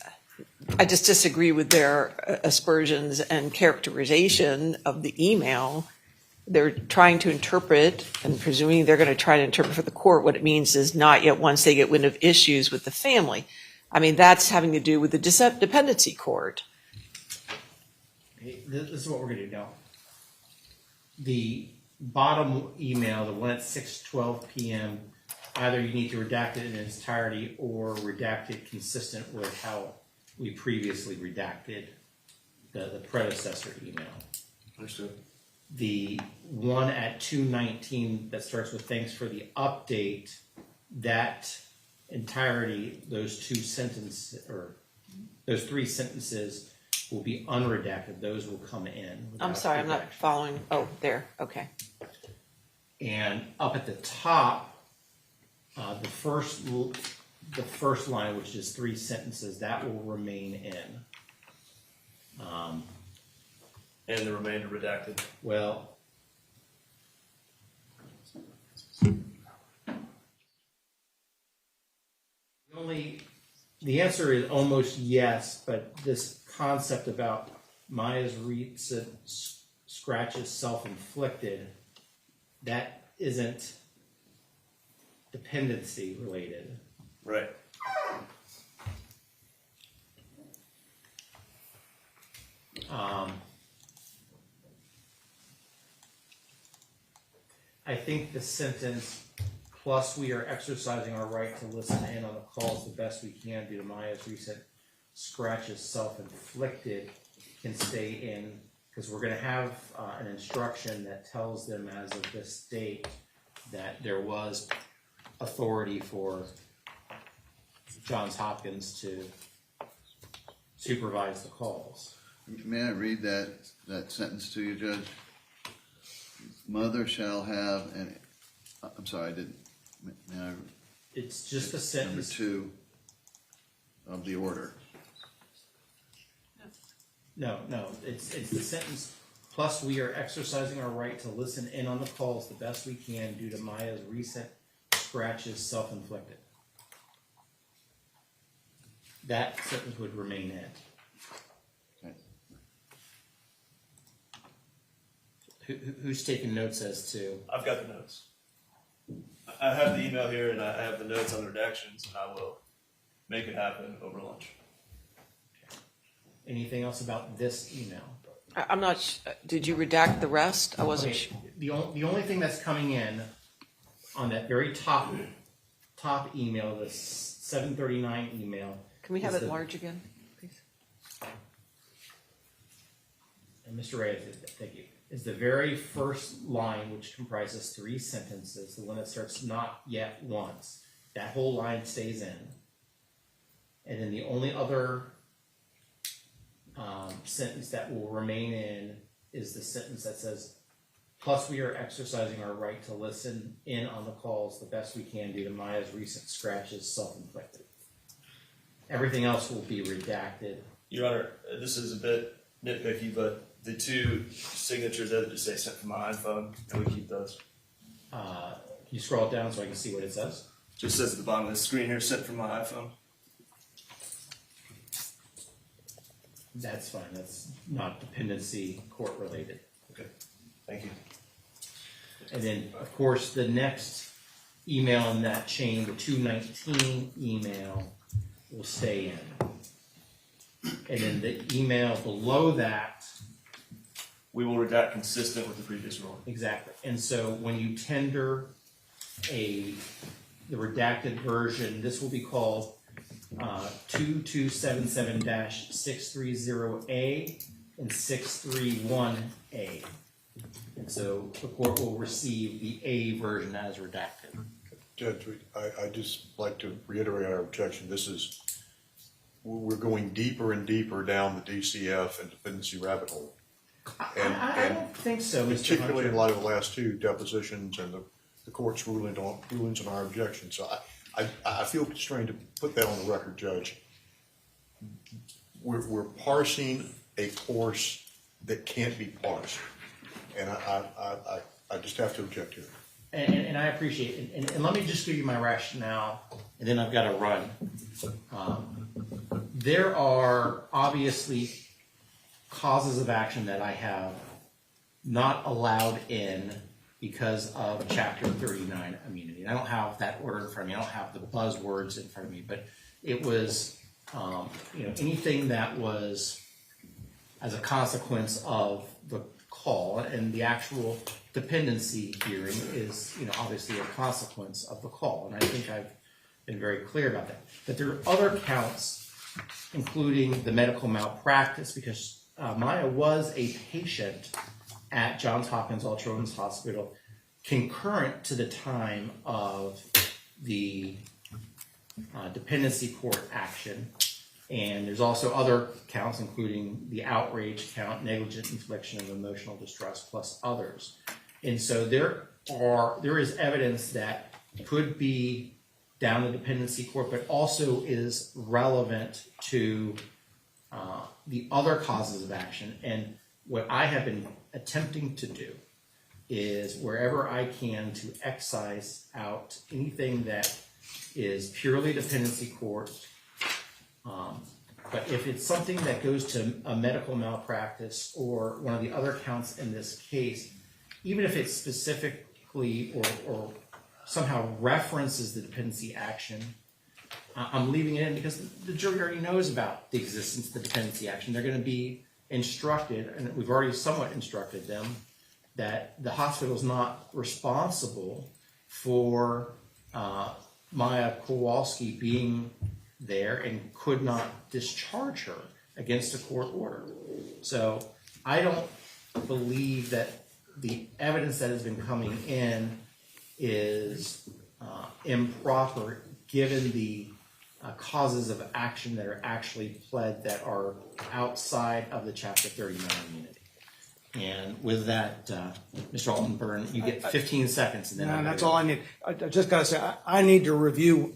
I just disagree with their aspersions and characterization of the email. They're trying to interpret, and presuming they're going to try to interpret for the court, what it means is not yet once they get wind of issues with the family. I mean, that's having to do with the dependency court. This is what we're going to do now. The bottom email, the one at 6:12 p.m., either you need to redact it in its entirety or redact it consistent with how we previously redacted the predecessor email. Understood. the one at 219 that starts with thanks for the update, that entirety, those two sentences, or those three sentences will be unredacted. Those will come in. I'm without sorry, I'm not redaction. following. Oh, there, okay. And up at the top, the first line, which is three sentences, that will remain in. And the remainder redacted. Well, the answer is almost yes, but this concept about Maya's recent scratches self-inflicted, that isn't dependency related. Right. I think the sentence, plus we are exercising our right to listen in on the calls the best we can due to Maya's recent scratches self-inflicted, can stay in, because we're going to have an instruction that tells them as of this date that there was authority for Johns Hopkins to supervise the calls. May I read that sentence to you, Judge? Mother shall have an, I'm sorry, I didn't, may I? It's just a sentence. Number 2 of the order. No, it's the sentence, plus we are exercising our right to listen in on the calls the best we can due to Maya's recent scratches self-inflicted. That sentence would remain in. Who's taking notes as to? I've got the notes. I have the email here, and I have the notes on the redactions, and I will make it happen over lunch. Anything else about this email? I'm not, did you redact the rest? I wasn't Okay, sure. the only thing that's coming in on that very top email, the 739 email. Can we have it large again, please? And Mr. Reyes, thank you. Is the very first line, which comprises 3 sentences, the one that starts not yet once. That whole line stays in. And then the only other sentence that will remain in is the sentence that says, plus we are exercising our right to listen in on the calls the best we can due to Maya's recent scratches self-inflicted. Everything else will be redacted. Your Honor, this is a bit nitpicky, but the 2 signatures that just say sent from my iPhone, and we keep those. Can you scroll it down so I can see what it says? Just says at the bottom of the screen here, sent from my iPhone. That's fine. That's not dependency court related. Okay, thank you. And then, of course, the next email in that chain, the 219 email, will stay in. And then the email below that. We will redact consistent with the previous ruling. Exactly. And so when you tender the redacted version, this will be called 2277-630A and 631A. And so the court will receive the A version as redacted. Judge, I just like to reiterate our objection. We're going deeper and deeper down the DCF and dependency rabbit hole. I don't think so, Mr. Particularly in Hunter. light of the last 2 depositions and the court's rulings on our objection. So I feel constrained to put that on the record, Judge. We're parsing a course that can't be parsed. And I just have to object here. And I appreciate it. And let me just give you my rationale, and then I've got to run. There are obviously causes of action that I have not allowed in because of Chapter 39 immunity. I don't have that order in front of me. I don't have the buzzwords in front of me. But it was, anything that was as a consequence of the call, and the actual dependency hearing is, obviously a consequence of the call. And I think I've been very clear about that. But there are other counts, including the medical malpractice, because Maya was a patient at Johns Hopkins All Children's Hospital concurrent to the time of the dependency court action. And there's also other counts, including the outrage count, negligent infliction of emotional distress, plus others. And so there is evidence that could be down the dependency court, but also is relevant to the other causes of action. And what I have been attempting to do is wherever I can to excise out anything that is purely dependency court. But if it's something that goes to a medical malpractice or one of the other counts in this case, even if it specifically or somehow references the dependency action, I'm leaving it in because the jury already knows about the existence of the dependency action. They're going to be instructed, and we've already somewhat instructed them, that the hospital is not responsible for Maya Kowalski being there and could not discharge her against a court order. So I don't believe that the evidence that has been coming in is improper given the causes of action that are actually pled that are outside of the Chapter 39 immunity. And with that, Mr. Altenburn, you get 15 seconds. And then No, that's all I need. I just got to say, I need to review.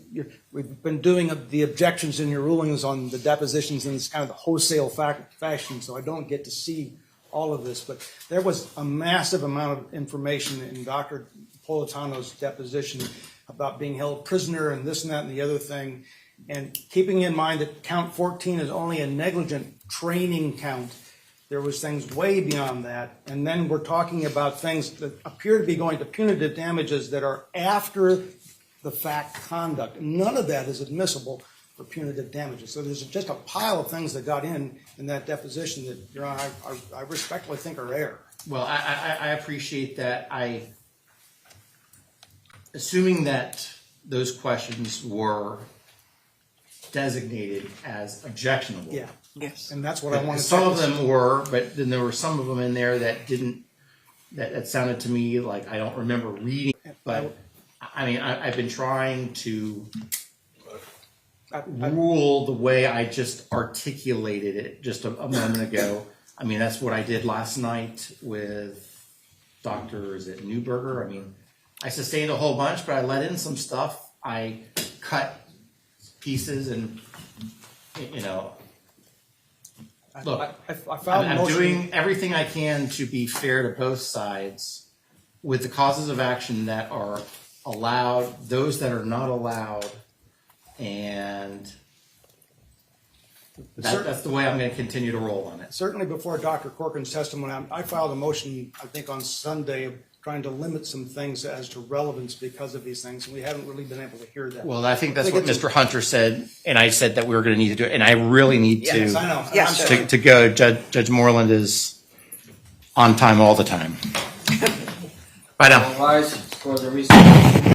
We've been doing the objections in your rulings on the depositions in this kind of wholesale fashion, so I don't get to see all of this. But there was a massive amount of information in Dr. Politano's deposition about being held prisoner and this and that and the other thing. And keeping in mind that count 14 is only a negligent training count, there was things way beyond that. And then we're talking about things that appear to be going to punitive damages that are after the fact conduct. None of that is admissible for punitive damages. So there's just a pile of things that got in that deposition that, Your Honor, I respectfully think are error. Well, I appreciate that. Assuming that those questions were designated as objectionable. Yeah. Yes. And that's what I wanted to Some of them were, but then there were some of them in there that didn't, that sounded to me like I don't remember reading. But I mean, I've been trying to rule the way I just articulated it just a moment ago. I mean, that's what I did last night with Dr. Is it Newberger? I mean, I sustained a whole bunch, but I let in some stuff. I cut pieces and, you know, look, I'm doing everything I can to be fair to both sides with the causes of action that are allowed, those that are not allowed, and that's the way I'm going to continue to roll on it. Certainly before Dr. Corcoran's testimony, I filed a motion, I think on Sunday, trying to limit some things as to relevance because of these things, and we haven't really been able to hear that. Well, I think that's what Mr. Hunter said, and I said that we were going to need to do it, and I really need to, Yes, I know. Yes, to go. Judge Moreland is on time all the time. Bye now. All rise for the recess.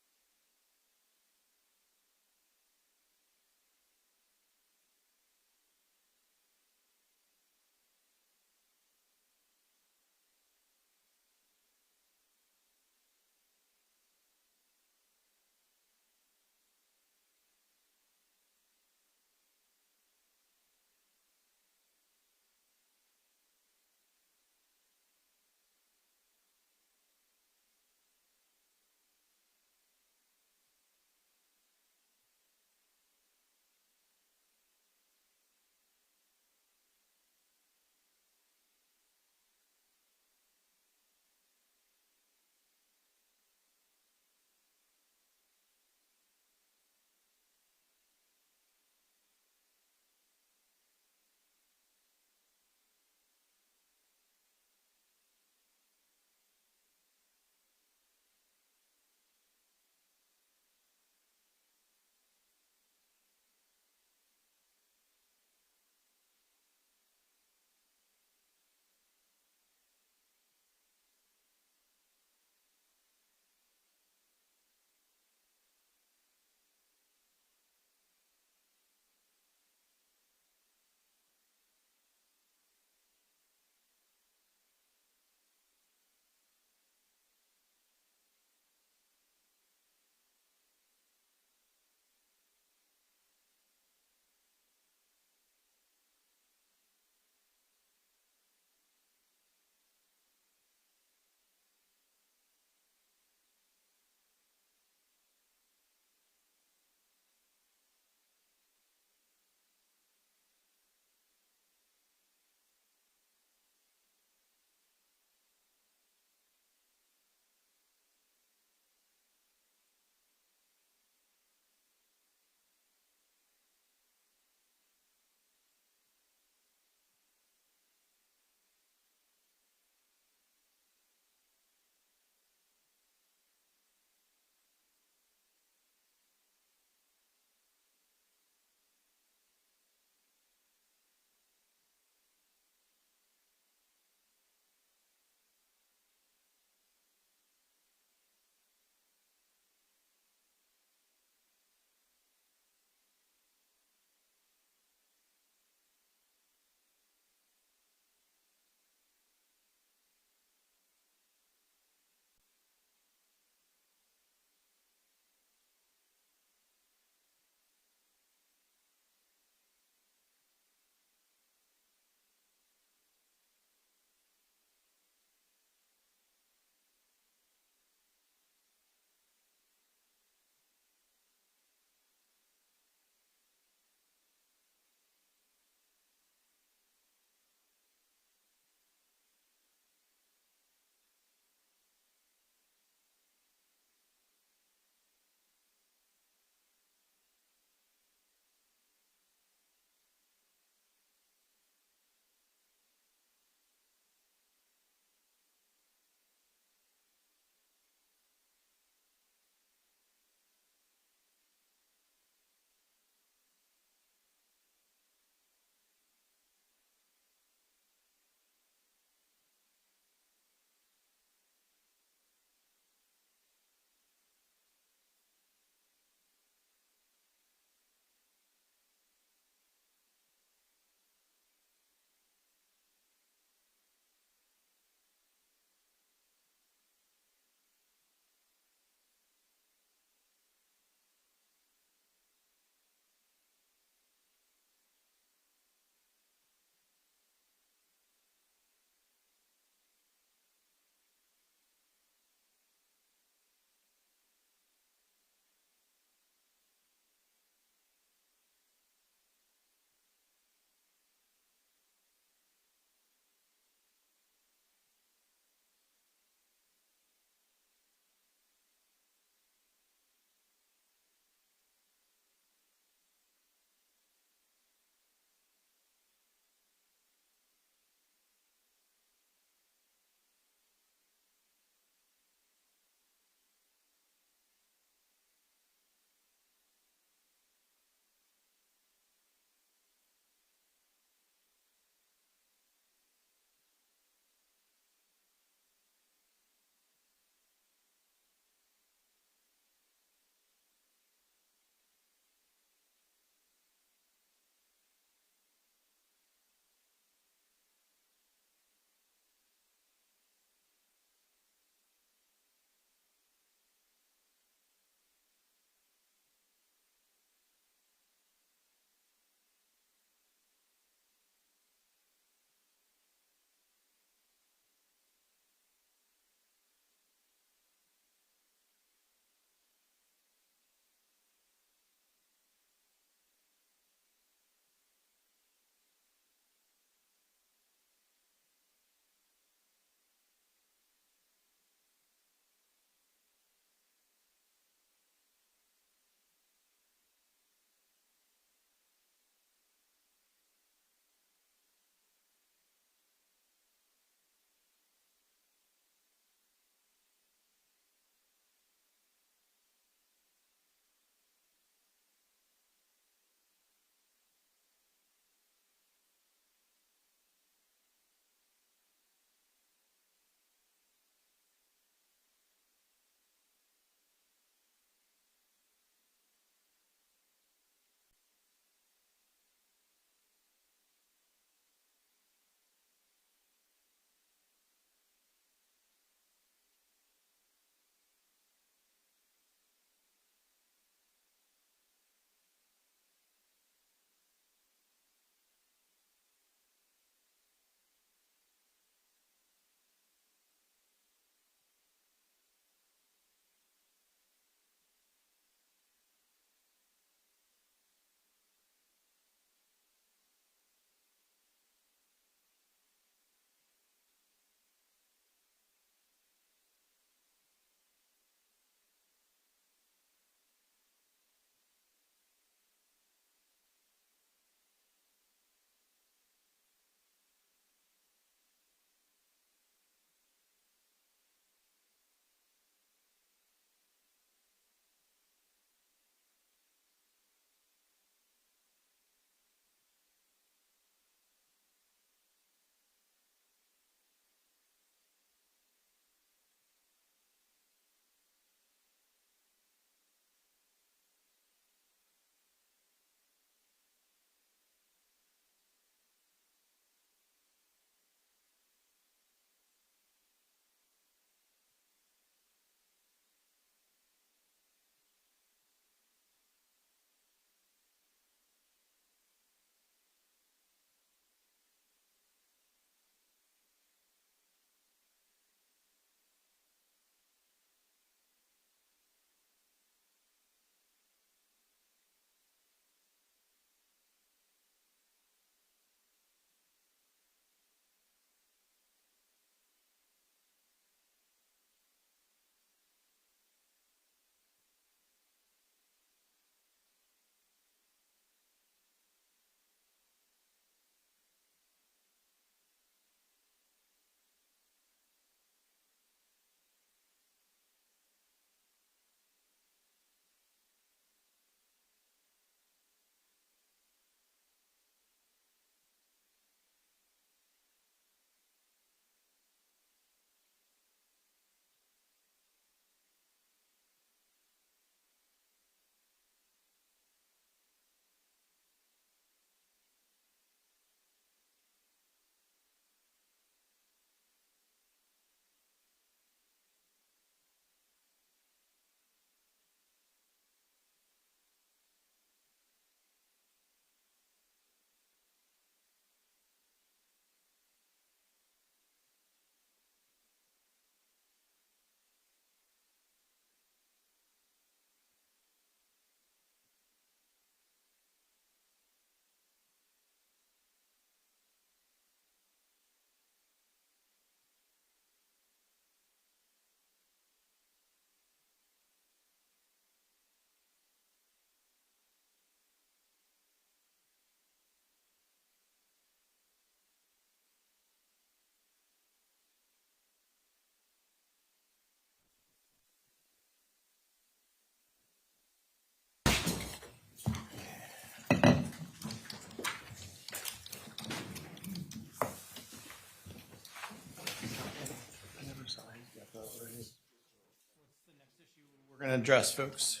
going to address, folks.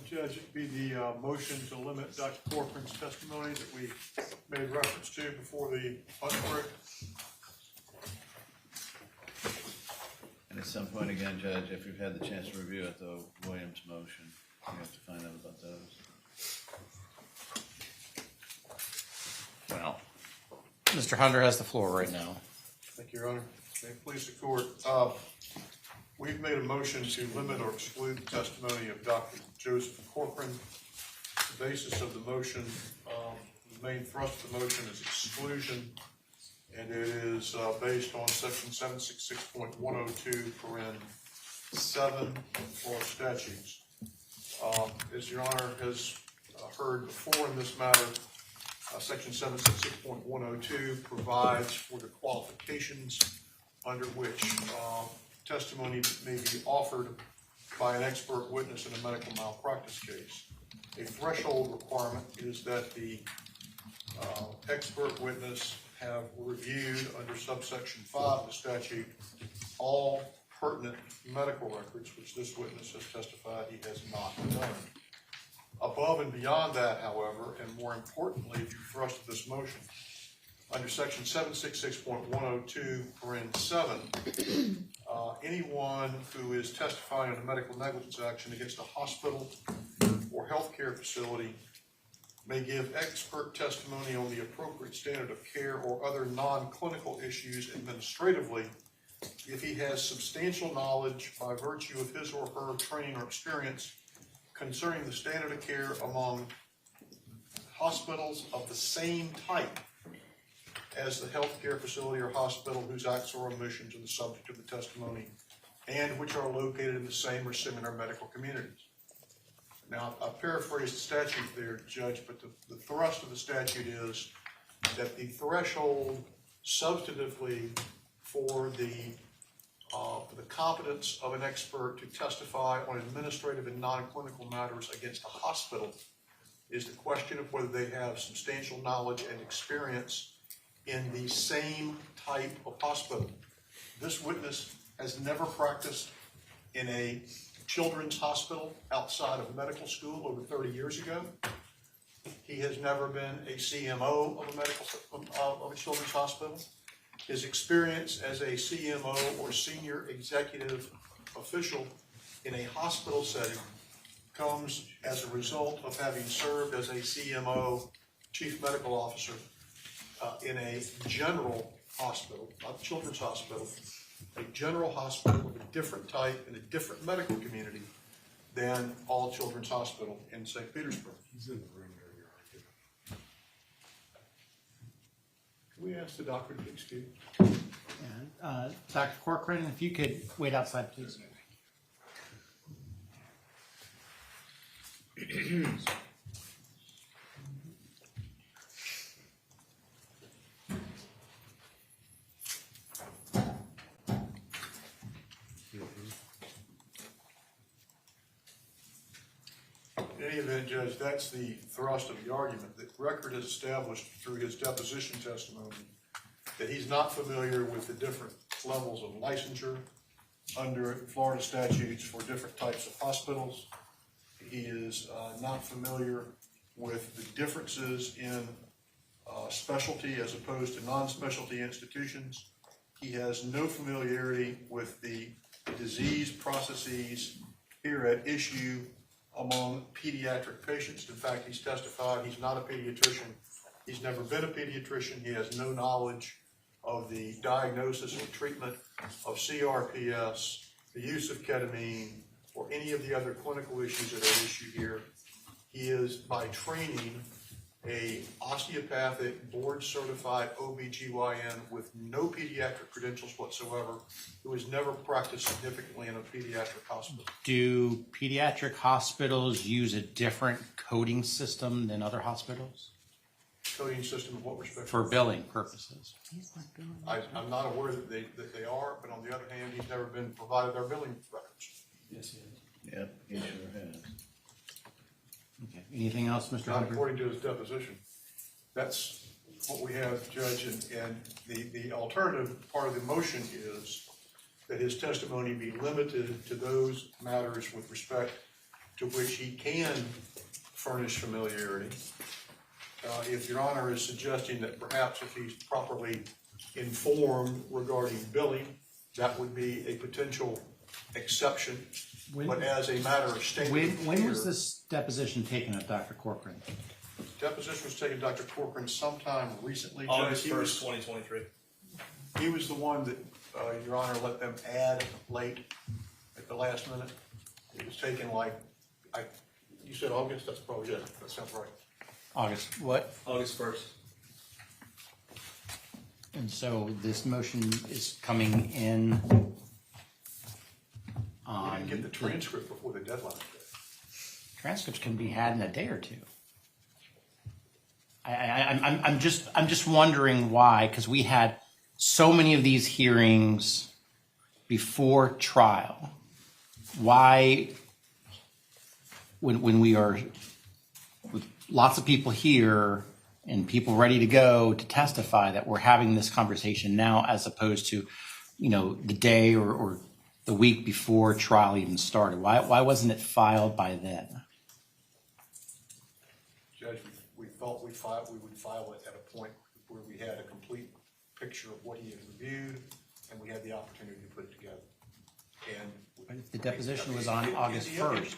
Judge, it'd be the motion to limit Dr. Corcoran's testimony that we made reference to before the break. And at some point again, Judge, if you've had the chance to review it, the Williams motion, you have to find out about those. Well, Mr. Hunter has the floor right now. Thank you, Your Honor. May it please the court. We've made a motion to limit or exclude the testimony of Dr. Joseph Corcoran. The basis of the motion, the main thrust of the motion is exclusion, and it is based on section 766.102, paren 7 Florida statutes. As Your Honor has heard before in this matter, section 766.102 provides for the qualifications under which testimony may be offered by an expert witness in a medical malpractice case. A threshold requirement is that the expert witness have reviewed under subsection 5 of the statute all pertinent medical records, which this witness has testified he has not done. Above and beyond that, however, and more importantly, the thrust of this motion, under section 766.102, paren 7, anyone who is testifying in a medical negligence action against a hospital or healthcare facility may give expert testimony on the appropriate standard of care or other non-clinical issues administratively if he has substantial knowledge by virtue of his or her training or experience concerning the standard of care among hospitals of the same type as the healthcare facility or hospital whose acts or omissions are the subject of the testimony and which are located in the same or similar medical communities. Now, I paraphrased the statute there, Judge, but the thrust of the statute is that the threshold substantively for the competence of an expert to testify on administrative and non-clinical matters against a hospital is the question of whether they have substantial knowledge and experience in the same type of hospital. This witness has never practiced in a children's hospital outside of medical school over 30 years ago. He has never been a CMO of a children's hospital. His experience as a CMO or senior executive official in a hospital setting comes as a result of having served as a CMO, chief medical officer, in a general hospital, not a children's hospital, a general hospital of a different type in a different medical community than All Children's Hospital in St. Petersburg. He's in the room there, Your Honor. Can we ask the doctor to excuse? Dr. Corcoran, if you could wait outside, please. In any event, Judge, that's the thrust of the argument. The record has established through his deposition testimony that he's not familiar with the different levels of licensure under Florida statutes for different types of hospitals. He is not familiar with the differences in specialty as opposed to non-specialty institutions. He has no familiarity with the disease processes here at issue among pediatric patients. In fact, he's testified he's not a pediatrician. He's never been a pediatrician. He has no knowledge of the diagnosis or treatment of CRPS, the use of ketamine, or any of the other clinical issues that are at issue here. He is, by training, a osteopathic, board-certified OBGYN with no pediatric credentials whatsoever, who has never practiced significantly in a pediatric hospital. Do pediatric hospitals use a different coding system than other hospitals? Coding system in what respect? For billing purposes. I'm not aware that they are, but on the other hand, he's never been provided our billing records. Yes, he is. Yep, he sure has. Okay. Anything else, Mr. Not Hunter? according to his deposition. That's what we have, Judge, and the alternative part of the motion is that his testimony be limited to those matters with respect to which he can furnish familiarity. If Your Honor is suggesting that perhaps if he's properly informed regarding billing, that would be a potential exception. But as a matter of standard When was this deposition taken of Dr. Corcoran? Deposition was taken, Dr. Corcoran, sometime recently. August Judge. 1st, 2023. He was the one that, Your Honor, let them add late at the last minute. It was taken you said August? That's probably it. That sounds right. August what? August 1st. And so this motion is coming in We didn't get the transcript before the deadline. Transcripts can be had in a day or two. I'm just wondering why, because we had so many of these hearings before trial. Why, when we are with lots of people here and people ready to go to testify, that we're having this conversation now as opposed to, the day or the week before trial even started? Why wasn't it filed by then? Judge, we thought we would file it at a point where we had a complete picture of what he had reviewed, and we had the opportunity to put it together. And The deposition was on August 1st.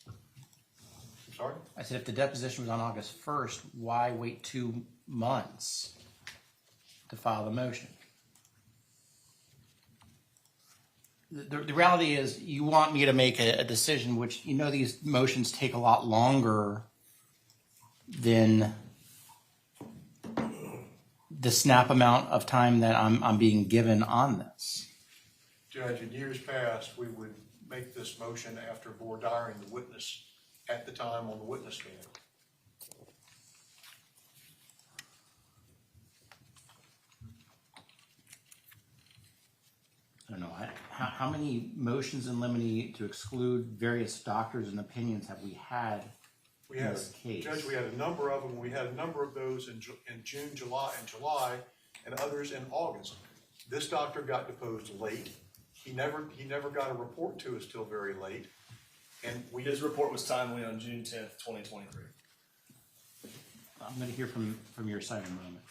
I'm sorry? I said if the deposition was on August 1st, why wait 2 months to file the motion? The reality is you want me to make a decision, which these motions take a lot longer than the snap amount of time that I'm being given on this. Judge, in years past, we would make this motion after voir diring the witness at the time on the witness stand. I don't know, how many motions in limine to exclude various doctors and opinions have we had in this case? Judge, we had a number of them. We had a number of those in June, July, and others in August. This doctor got deposed late. He never got a report to us till very late. And His report was timely on June 10th, 2023. I'm going to hear from your side in a moment.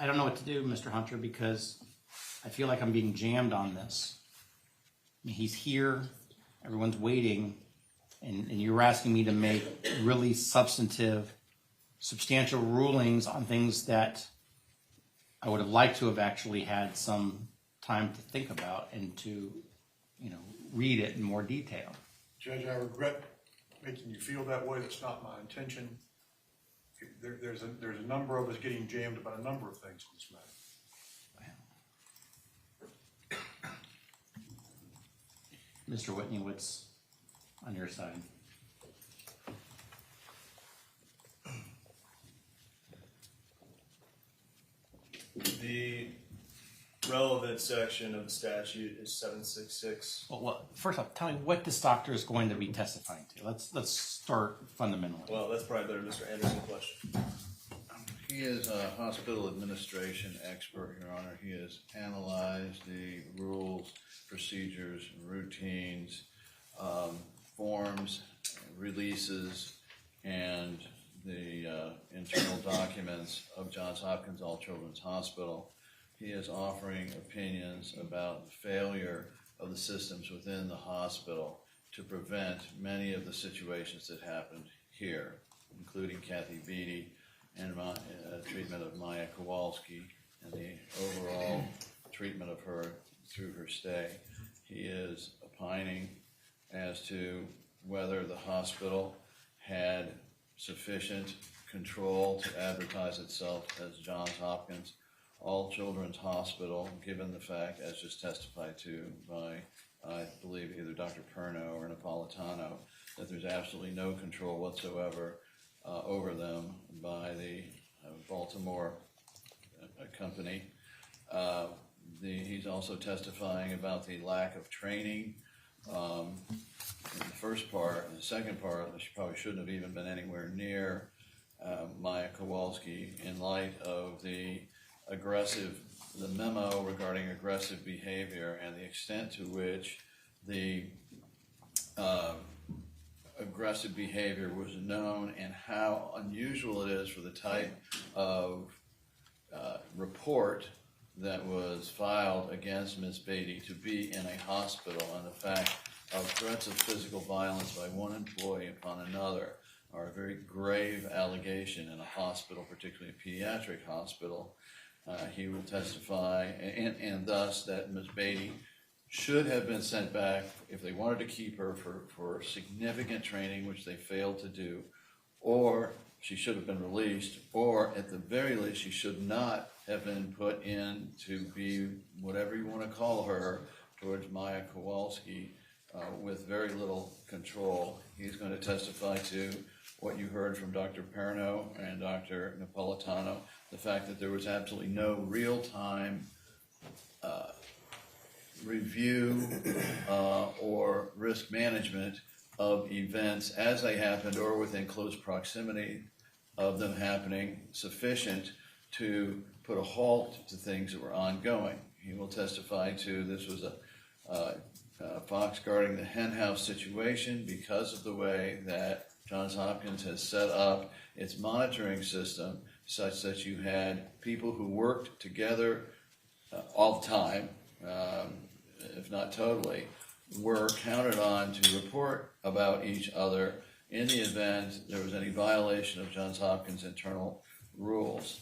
I don't know what to do, Mr. Hunter, because I feel like I'm being jammed on this. I mean, he's here, everyone's waiting, and you're asking me to make really substantial rulings on things that I would have liked to have actually had some time to think about and to, read it in more detail. Judge, I regret making you feel that way. That's not my intention. There's a number of us getting jammed about a number of things in this matter. Mr. Whitney, what's on your side? The relevant section of the statute is 766. Well, first off, tell me what this doctor is going to be testifying to. Let's start fundamentally. Well, that's probably better Mr. Anderson's question. He is a hospital administration expert, Your Honor. He has analyzed the rules, procedures, routines, forms, releases, and the internal documents of Johns Hopkins All Children's Hospital. He is offering opinions about the failure of the systems within the hospital to prevent many of the situations that happened here, including Kathy Beatty and treatment of Maya Kowalski and the overall treatment of her through her stay. He is opining as to whether the hospital had sufficient control to advertise itself as Johns Hopkins All Children's Hospital, given the fact, as just testified to by, I believe, either Dr. Perno or Napolitano, that there's absolutely no control whatsoever over them by the Baltimore company. He's also testifying about the lack of training. In the first part, and the second part, she probably shouldn't have even been anywhere near Maya Kowalski in light of the memo regarding aggressive behavior and the extent to which the aggressive behavior was known and how unusual it is for the type of report that was filed against Ms. Beatty to be in a hospital, and the fact of threats of physical violence by one employee upon another are a very grave allegation in a hospital, particularly a pediatric hospital. He will testify, and thus that Ms. Beatty should have been sent back if they wanted to keep her for significant training, which they failed to do, or she should have been released, or at the very least she should not have been put in to be whatever you want to call her towards Maya Kowalski with very little control. He's going to testify to what you heard from Dr. Perno and Dr. Napolitano, the fact that there was absolutely no real-time review or risk management of events as they happened or within close proximity of them happening sufficient to put a halt to things that were ongoing. He will testify to this was a fox guarding the hen house situation because of the way that Johns Hopkins has set up its monitoring system such that you had people who worked together all the time, if not totally, were counted on to report about each other in the event there was any violation of Johns Hopkins internal rules.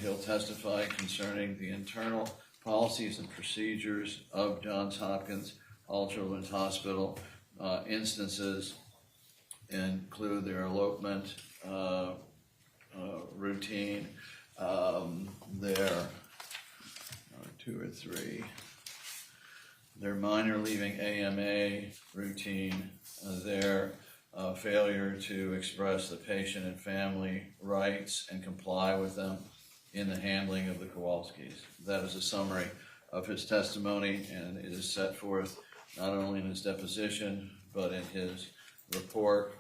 He'll testify concerning the internal policies and procedures of Johns Hopkins All Children's Hospital. Instances include their elopement routine, their 2 or 3, their minor leaving AMA routine, their failure to express the patient and family rights and comply with them in the handling of the Kowalskis. That is a summary of his testimony, and it is set forth not only in his deposition, but in his report.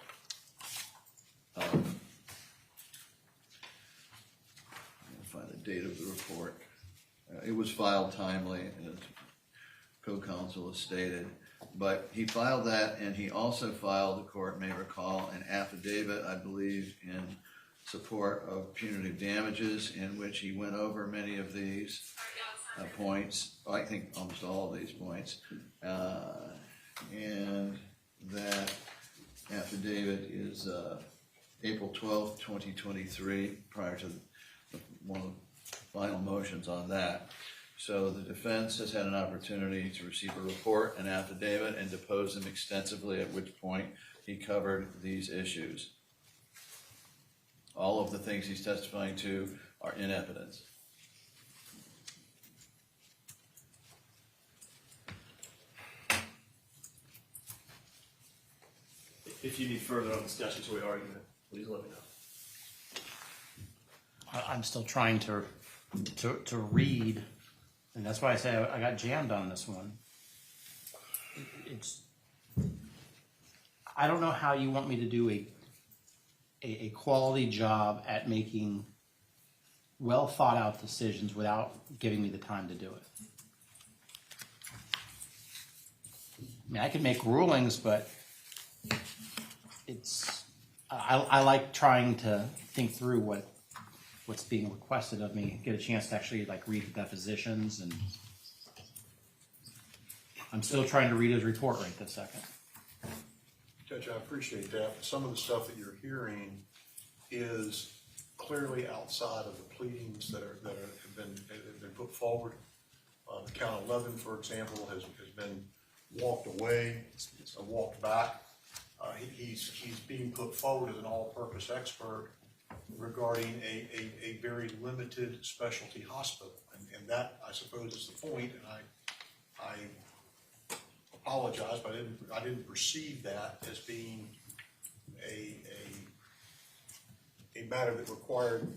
I'll find the date of the report. It was filed timely, as co-counsel has stated, but he filed that, and he also filed, the court may recall, an affidavit, I believe, in support of punitive damages, in which he went over many of these points, I think almost all of these points, and that affidavit is April 12th, 2023, prior to one of the final motions on that. So the defense has had an opportunity to receive a report, an affidavit, and depose him extensively, at which point he covered these issues. All of the things he's testifying to are in evidence. If you need further on the statutory argument, please let me know. I'm still trying to read, and that's why I say I got jammed on this one. I don't know how you want me to do a quality job at making well thought out decisions without giving me the time to do it. I mean, I can make rulings, but I like trying to think through what's being requested of me, get a chance to actually read the depositions, and I'm still trying to read his report right this second. Judge, I appreciate that. Some of the stuff that you're hearing is clearly outside of the pleadings that have been put forward. Count 11, for example, has been walked away, walked back. He's being put forward as an all-purpose expert regarding a very limited specialty hospital, and that, I suppose, is the point. And I apologize, but I didn't perceive that as being a matter that required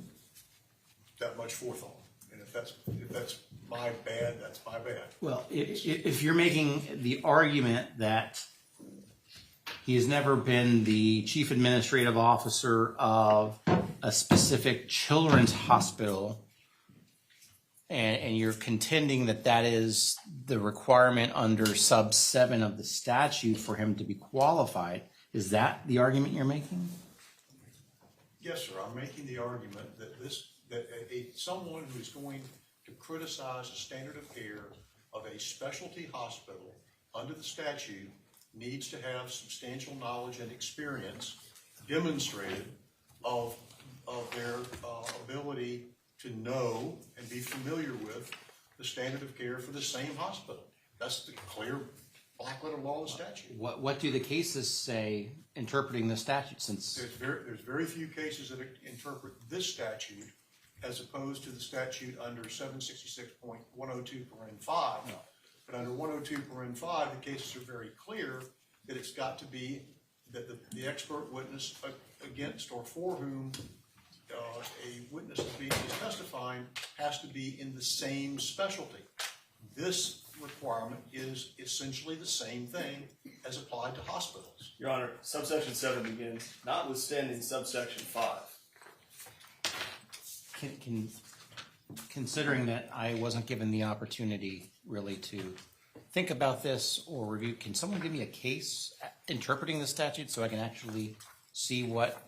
that much forethought. And if that's my bad, that's my bad. Well, if you're making the argument that he has never been the chief administrative officer of a specific children's hospital, and you're contending that that is the requirement under sub 7 of the statute for him to be qualified, is that the argument you're making? Yes, sir. I'm making the argument that someone who's going to criticize the standard of care of a specialty hospital under the statute needs to have substantial knowledge and experience demonstrated of their ability to know and be familiar with the standard of care for the same hospital. That's the clear black letter law of the statute. What do the cases say interpreting the statute? Since There's very few cases that interpret this statute as opposed to the statute under 766.102(5). But under 102(5), the cases are very clear that it's got to be that the expert witness against or for whom a witness is testifying has to be in the same specialty. This requirement is essentially the same thing as applied to hospitals. Your Honor, subsection 7 begins, notwithstanding subsection 5. Considering that I wasn't given the opportunity really to think about this or review, can someone give me a case interpreting the statute so I can actually see what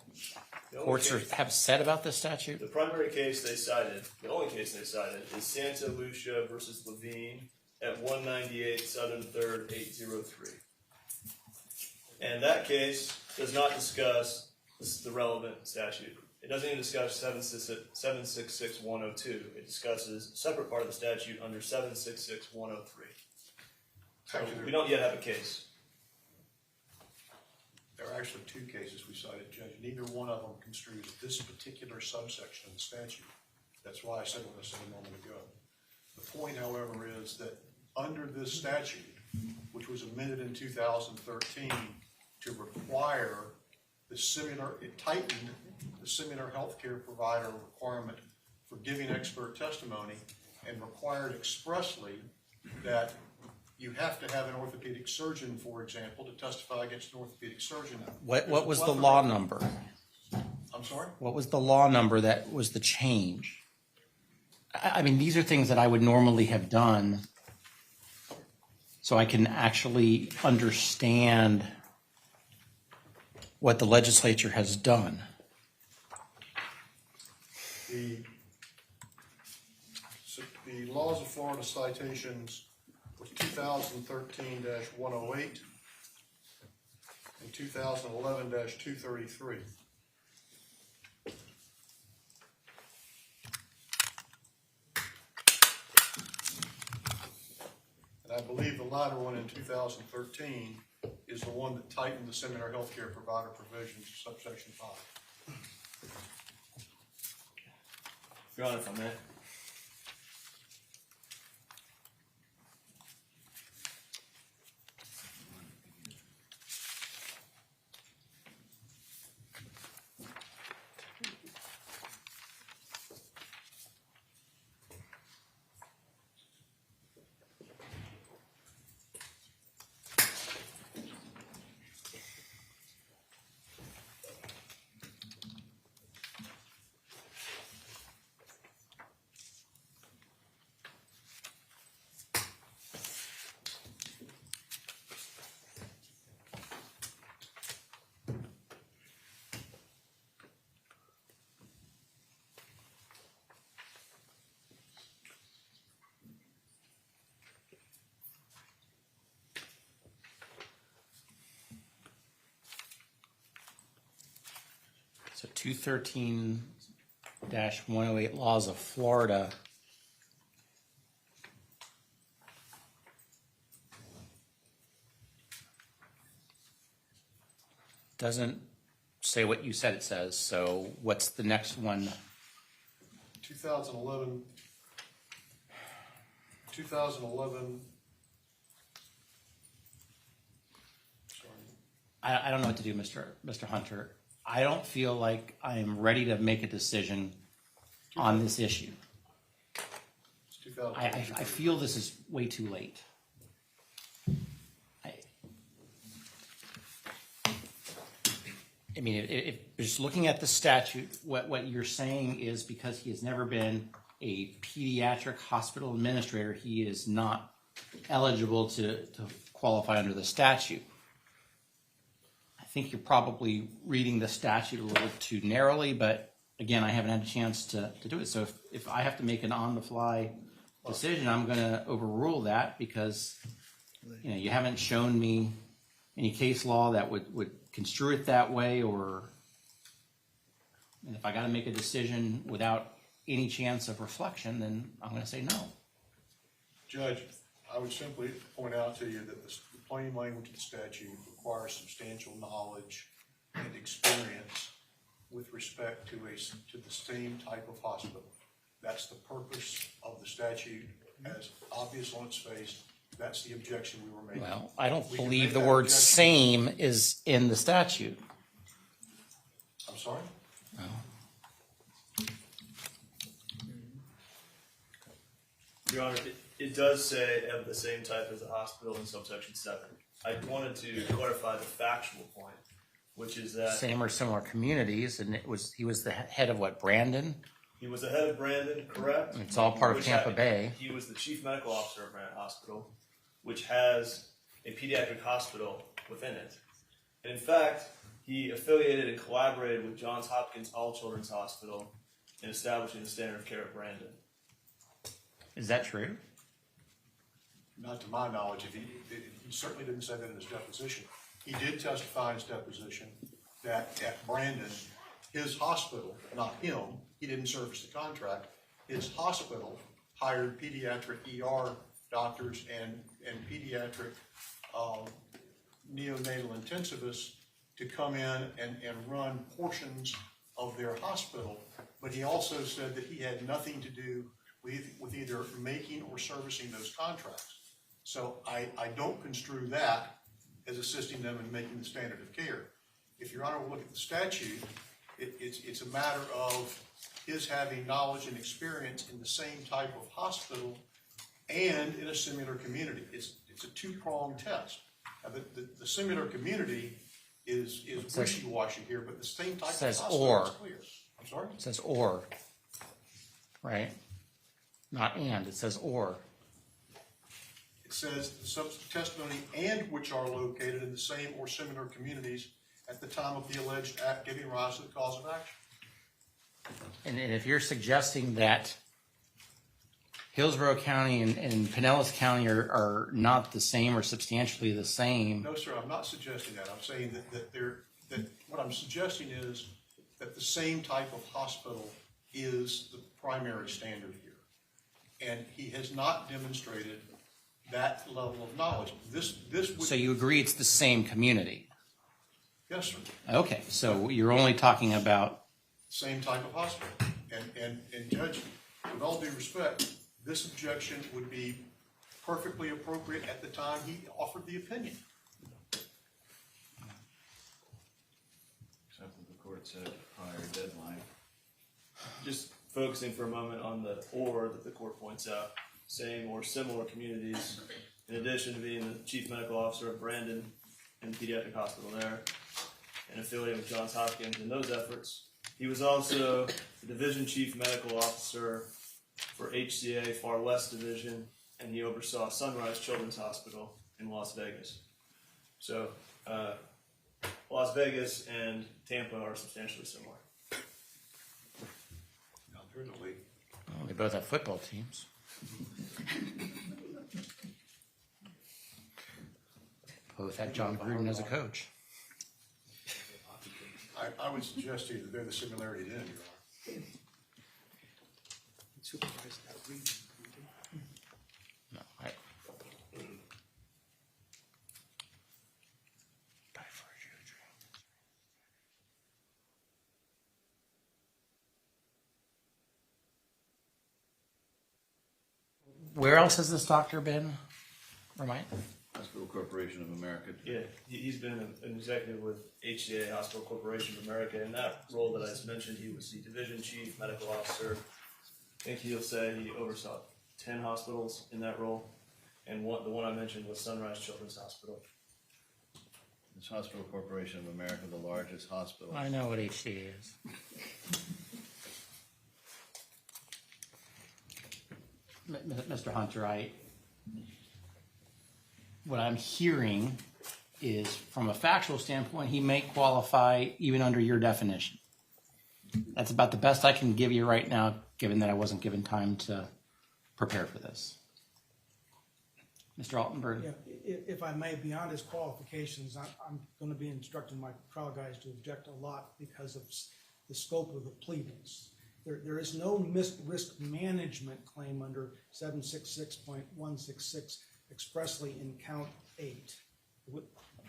courts have said about this statute? The primary case they cited, the only case they cited, is Santa Lucia versus Levine at 198 Southern 3rd 803. And that case does not discuss the relevant statute. It doesn't even discuss 766.102. It discusses a separate part of the statute under 766.103. So we don't yet have a case. There are actually two cases we cited, Judge. Neither one of them construes this particular subsection of the statute. That's why I said what I said a moment ago. The point, however, is that under this statute, which was amended in 2013 to require it tightened the similar healthcare provider requirement for giving expert testimony and required expressly that you have to have an orthopedic surgeon, for example, to testify against an orthopedic surgeon. What was the law number? I'm sorry? What was the law number that was the change? I mean, these are things that I would normally have done so I can actually understand what the legislature has done. The Laws of Florida citations was 2013-108 and 2011-233. And I believe the latter one in 2013 is the one that tightened the similar healthcare provider provisions, subsection 5. Your Honor, if I may. So 213-108 Laws of Florida. Doesn't say what you said it says, so what's the next one? 2011. I don't know what to do, Mr. Hunter. I don't feel like I am ready to make a decision on this issue. I feel this is way too late. I mean, if just looking at the statute, what you're saying is because he has never been a pediatric hospital administrator, he is not eligible to qualify under the statute. I think you're probably reading the statute a little too narrowly, but again, I haven't had a chance to do it. So if I have to make an on-the-fly decision, I'm going to overrule that because you haven't shown me any case law that would construe it that way, and if I got to make a decision without any chance of reflection, then I'm going to say no. Judge, I would simply point out to you that the plain language of the statute requires substantial knowledge and experience with respect to the same type of hospital. That's the purpose of the statute, as obvious on its face. That's the objection we were making. Well, I don't believe the word "same" is in the statute. I'm sorry? No. Your Honor, it does say of the same type as a hospital in subsection 7. I wanted to clarify the factual point, which is that Same or similar communities, and he was the head of what, Brandon? he was the head of Brandon, correct? It's all part of Which Tampa Bay. He was the chief medical officer of Brandon Hospital, which has a pediatric hospital within it. And in fact, he affiliated and collaborated with Johns Hopkins All Children's Hospital in establishing the standard of care at Brandon. Is that true? Not to my knowledge. He certainly didn't say that in his deposition. He did testify in his deposition that at Brandon, his hospital, not him, he didn't service the contract, his hospital hired pediatric ER doctors and pediatric neonatal intensivists to come in and run portions of their hospital. But he also said that he had nothing to do with either making or servicing those contracts. So I don't construe that as assisting them in making the standard of care. If Your Honor will look at the statute, it's a matter of his having knowledge and experience in the same type of hospital and in a similar community. It's a two-pronged test. Now, the similar community is wishy-washy here, but the same type of hospital is clear. I'm sorry? It says or, right? Not and, it says or. It says the substance testimony and which are located in the same or similar communities at the time of the alleged act giving rise to the cause of action. And if you're suggesting that Hillsborough County and Pinellas County are not the same or substantially the same. No, sir, I'm not suggesting that. I'm saying that what I'm suggesting is that the same type of hospital is the primary standard here. And he has not demonstrated that level of knowledge. So you agree it's the same community? Yes, sir. Okay, so you're only talking about Same type of hospital. And Judge, with all due respect, this objection would be perfectly appropriate at the time he offered the opinion. Except that the court set a prior deadline. Just focusing for a moment on the or that the court points out, same or similar communities, in addition to being the chief medical officer of Brandon and the pediatric hospital there, and affiliated with Johns Hopkins in those efforts. He was also the division chief medical officer for HCA Far West Division, and he oversaw Sunrise Children's Hospital in Las Vegas. So Las Vegas and Tampa are substantially similar. Now, they're in the league. well, they both have football teams. Both had John Gruden as a coach. I would suggest to you that they're the similarity then, Your Honor. No, Where else has this doctor been? Remind me. Hospital Corporation of America. Yeah, he's been an executive with HCA Hospital Corporation of America. In that role that I just mentioned, he was the division chief medical officer. I think he'll say he oversaw 10 hospitals in that role, and the one I mentioned was Sunrise Children's Hospital. This Hospital Corporation of America, the largest hospital. I know what HC is. Mr. Hunter, what I'm hearing is, from a factual standpoint, he may qualify even under your definition. That's about the best I can give you right now, given that I wasn't given time to prepare for this. Mr. Altenberg? Yeah, if I may, beyond his qualifications, I'm going to be instructing my trial guys to object a lot because of the scope of the pleadings. There is no risk management claim under 766.166 expressly in count 8.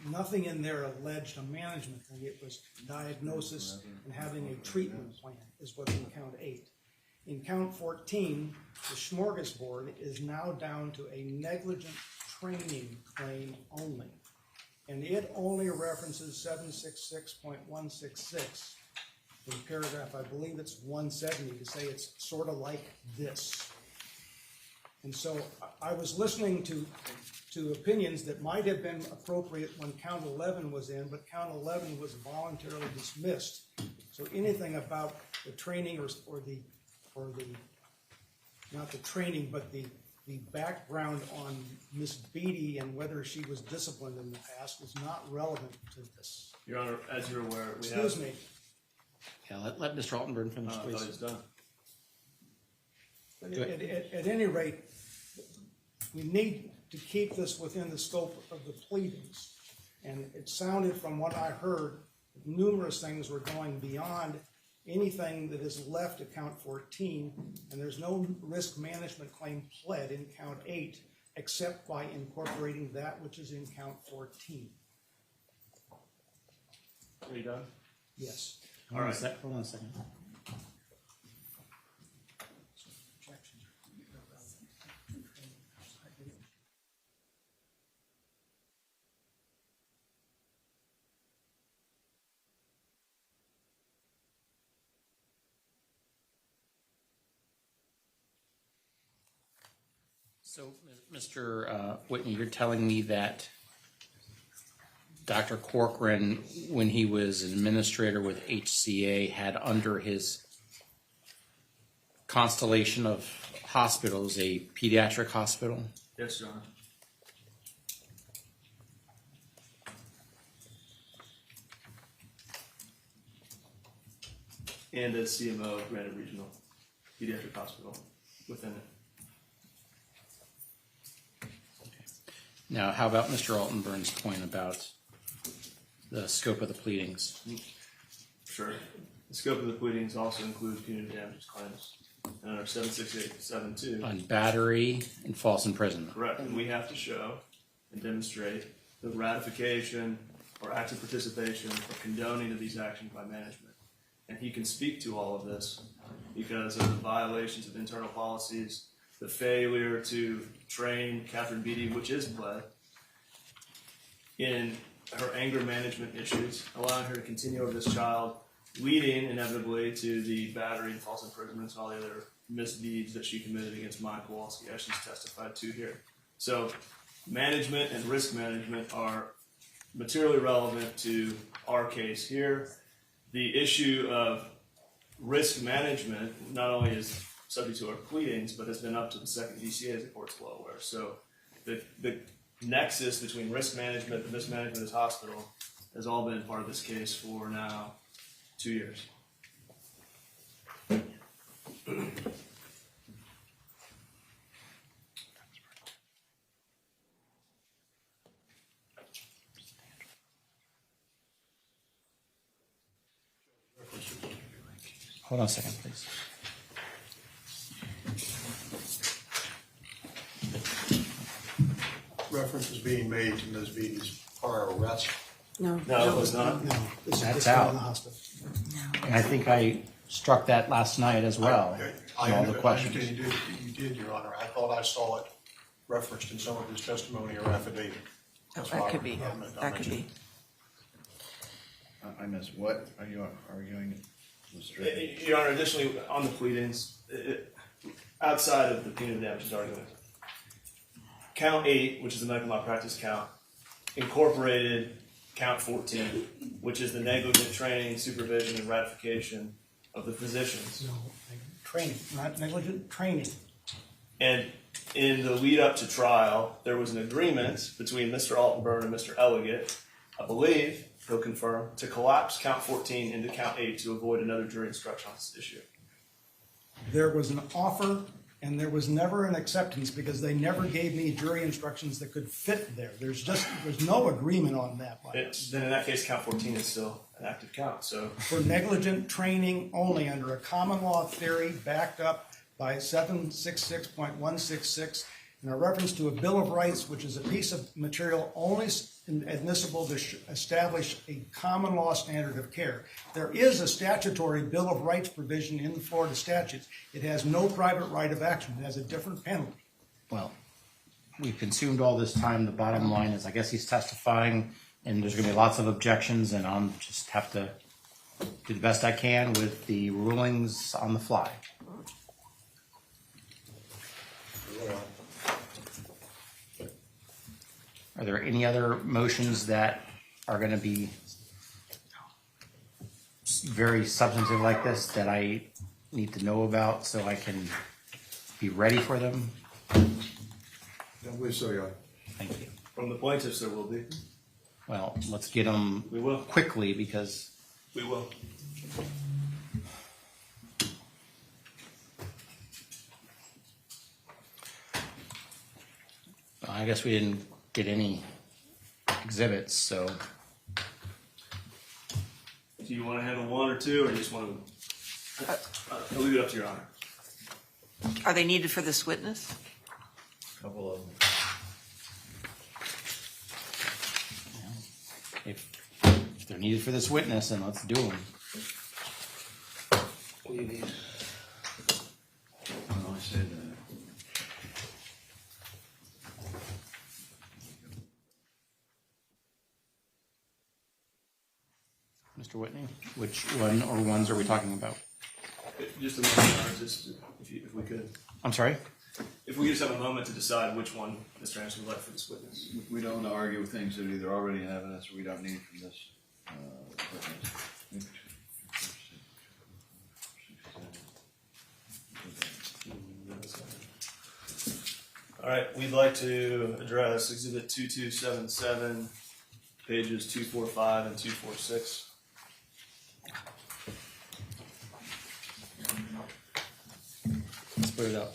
Nothing in there alleged a management thing. It was diagnosis and having a treatment plan is what's in count 8. In count 14, the smorgasbord is now down to a negligent training claim only. And it only references 766.166 in paragraph, I believe it's 170, to say it's sort of like this. And so I was listening to opinions that might have been appropriate when count 11 was in, but count 11 was voluntarily dismissed. So anything about the training or the not the training, but the background on Miss Beatty and whether she was disciplined in the past is not relevant to this. Your Honor, as you're aware, we Excuse me. Yeah, let Mr. Altenberg finish, I thought please. he was done. But at any rate, we need to keep this within the scope of the pleadings. And it sounded from what I heard, numerous things were going beyond anything that is left at count 14, and there's no risk management claim pled in count 8, except by incorporating that which is in count 14. Are you done? Yes. Hold on a second. So, Mr. Whitney, you're telling me that Dr. Corcoran, when he was an administrator with HCA, had under his constellation of hospitals a pediatric hospital? Yes, Your Honor. And as CMO of Granite Regional Pediatric Hospital within it. Now, how about Mr. Altenberg's point about the scope of the pleadings? Sure. The scope of the pleadings also includes punitive damages claims. And under 76872. On battery and false imprisonment. Correct. And we have to show and demonstrate the ratification or active participation or condoning of these actions by management. And he can speak to all of this because of the violations of internal policies, the failure to train Catherine Beatty, which is pled, in her anger management issues, allowing her to continue over this child, leading inevitably to the battery and false imprisonments and all the other misdeeds that she committed against Maya Kowalski, as she's testified to here. So management and risk management are materially relevant to our case here. The issue of risk management not only is subject to our pleadings, but has been up to the second DCA, as the court's well aware. So the nexus between risk management and mismanagement of this hospital has all been part of this case for now 2 years. Hold on a second, please. Reference is being made to Ms. Beatty's prior arrest. No. No, it was not. No, this That's is out. in the hospital. And I think I struck that last night as well. I in all the questions. understand you did, Your Honor. I thought I saw it referenced in some of his testimony or affidavit. That's why That could be. I That could be. I missed, what are you arguing? Your Honor, additionally, on the pleadings, outside of the punitive damages argument, count 8, which is the medical malpractice count, incorporated count 14, which is the negligent training, supervision, and ratification of the physicians. No, training, not negligent training. And in the lead up to trial, there was an agreement between Mr. Altenburn and Mr. Elligott, I believe, he'll confirm, to collapse count 14 into count 8 to avoid another jury instruction on this issue. There was an offer and there was never an acceptance because they never gave me jury instructions that could fit there. There's no agreement on that by us. Then in that case, count 14 is still an active count. So For negligent training only under a common law theory backed up by 766.166 and a reference to a Bill of Rights, which is a piece of material only admissible to establish a common law standard of care. There is a statutory Bill of Rights provision in the Florida statutes. It has no private right of action. It has a different penalty. Well, we've consumed all this time. The bottom line is, I guess he's testifying, and there's going to be lots of objections, and I'll just have to do the best I can with the rulings on the fly. Are there any other motions that are going to be very substantive like this that I need to know about so I can be ready for them? Don't believe so, Your Honor. Thank you. from the plaintiffs, there will be. Well, let's get them We will. quickly because We will. I guess we didn't get any exhibits, so. Do you want to handle one or two, or you just want to? I'll leave it up to your honor. Are they needed for this witness? Couple of them. If they're needed for this witness, then let's do them. What do you need? Oh, I said that. Mr. Whitney, which one or ones are we talking about? Just a moment, Your Honor, just if we could. I'm sorry? If we just have a moment to decide which one Mr. Anderson would like for this witness. We don't argue with things that are either already in evidence or we don't need from this witness. All right, we'd like to address Exhibit 2277, pages 245 and 246. Let's put it up.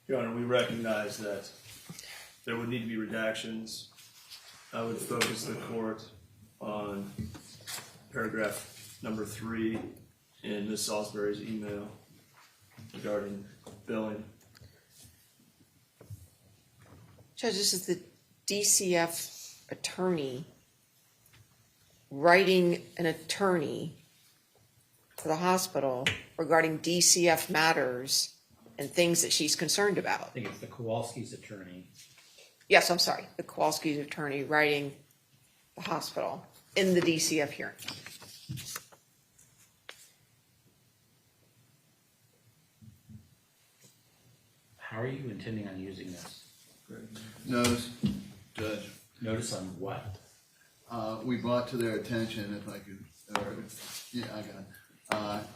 Your Honor, we recognize that there would need to be redactions. I would focus the court on paragraph number 3 in Ms. Salisbury's email regarding billing. Judge, this is the DCF attorney writing an attorney for the hospital regarding DCF matters and things that she's concerned about. I think it's the Kowalski's attorney. Yes, I'm sorry, the Kowalski's attorney writing the hospital in the DCF hearing. How are you intending on using this? Notice, Judge. Notice on what? We brought to their attention, if I could, or, yeah, I got it.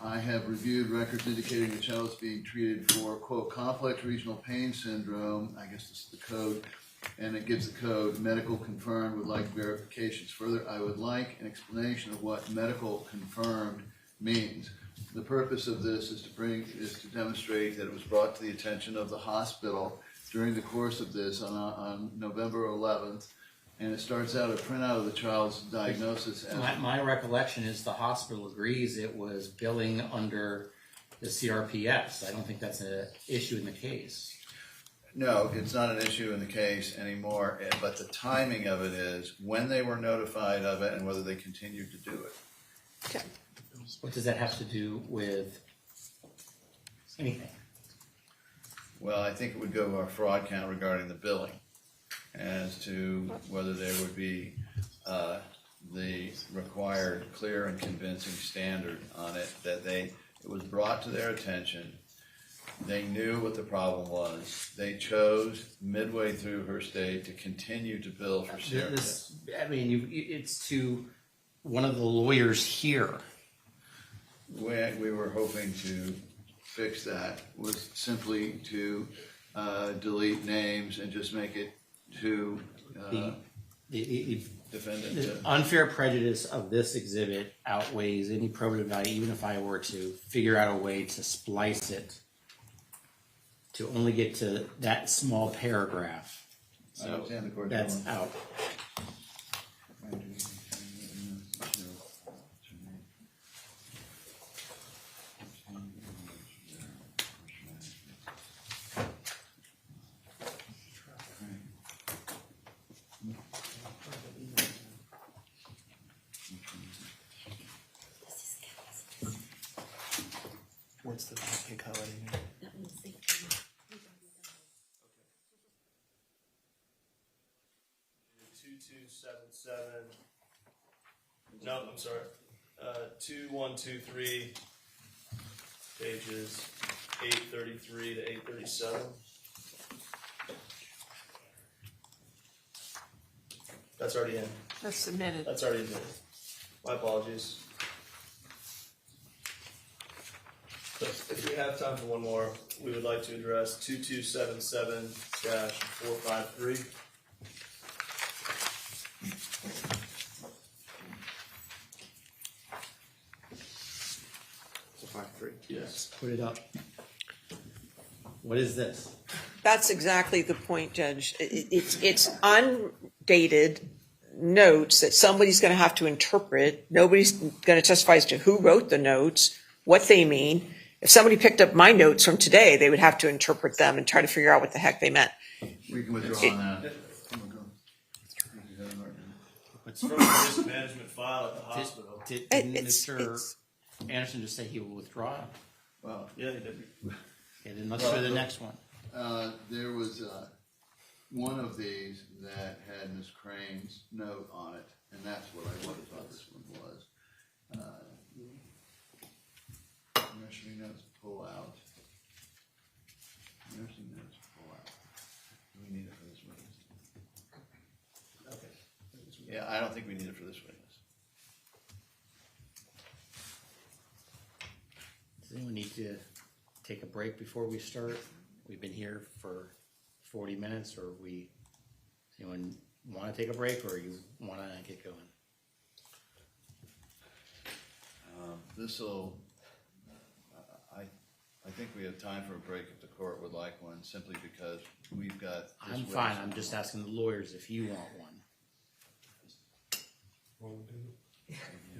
I have reviewed records indicating the child is being treated for, quote, complex regional pain syndrome, I guess this is the code, and it gives the code, medical confirmed, would like verifications. Further, I would like an explanation of what medical confirmed means. The purpose of this is to demonstrate that it was brought to the attention of the hospital during the course of this on November 11th, and it starts out a printout of the child's diagnosis. My recollection is the hospital agrees it was billing under the CRPS. I don't think that's an issue in the case. No, it's not an issue in the case anymore, but the timing of it is when they were notified of it and whether they continued to do it. Okay. What does that have to do with anything? Well, I think it would go to our fraud count regarding the billing as to whether there would be the required clear and convincing standard on it, that it was brought to their attention. They knew what the problem was. They chose midway through her stay to continue to bill for CRPS. It's to one of the lawyers here. We were hoping to fix that was simply to delete names and just make it to The defendant. unfair prejudice of this exhibit outweighs any probative value, even if I were to figure out a way to splice it to only get to that small paragraph. I understand the court. That's out. What's the color? 2277. No, I'm sorry. 2123, pages 833 to 837. That's already in. That's submitted. That's already in. My apologies. So if we have time for one more, we would like to address 2277-453. So 5-3. Yes. Put it up. What is this? That's exactly the point, Judge. It's undated notes that somebody's going to have to interpret. Nobody's going to testify as to who wrote the notes, what they mean. If somebody picked up my notes from today, they would have to interpret them and try to figure out what the heck they meant. We can withdraw on that. It's from the risk management file at the hospital. Didn't Mr. Anderson just say he will withdraw? Well, Yeah, he did. Okay, then let's go to the next one. There was one of these that had Ms. Crane's note on it, and that's what I would have thought this one was. Nursing notes pull out. Nursing notes pull out. Do we need it for this witness? Okay. Yeah, I don't think we need it for this witness. Does anyone need to take a break before we start? We've been here for 40 minutes, or does anyone want to take a break, or you want to get going? I think we have time for a break if the court would like one, simply because we've got. I'm fine. I'm just asking the lawyers if you want one.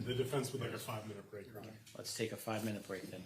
The defense would like a 5-minute break, right? Let's take a 5-minute break then.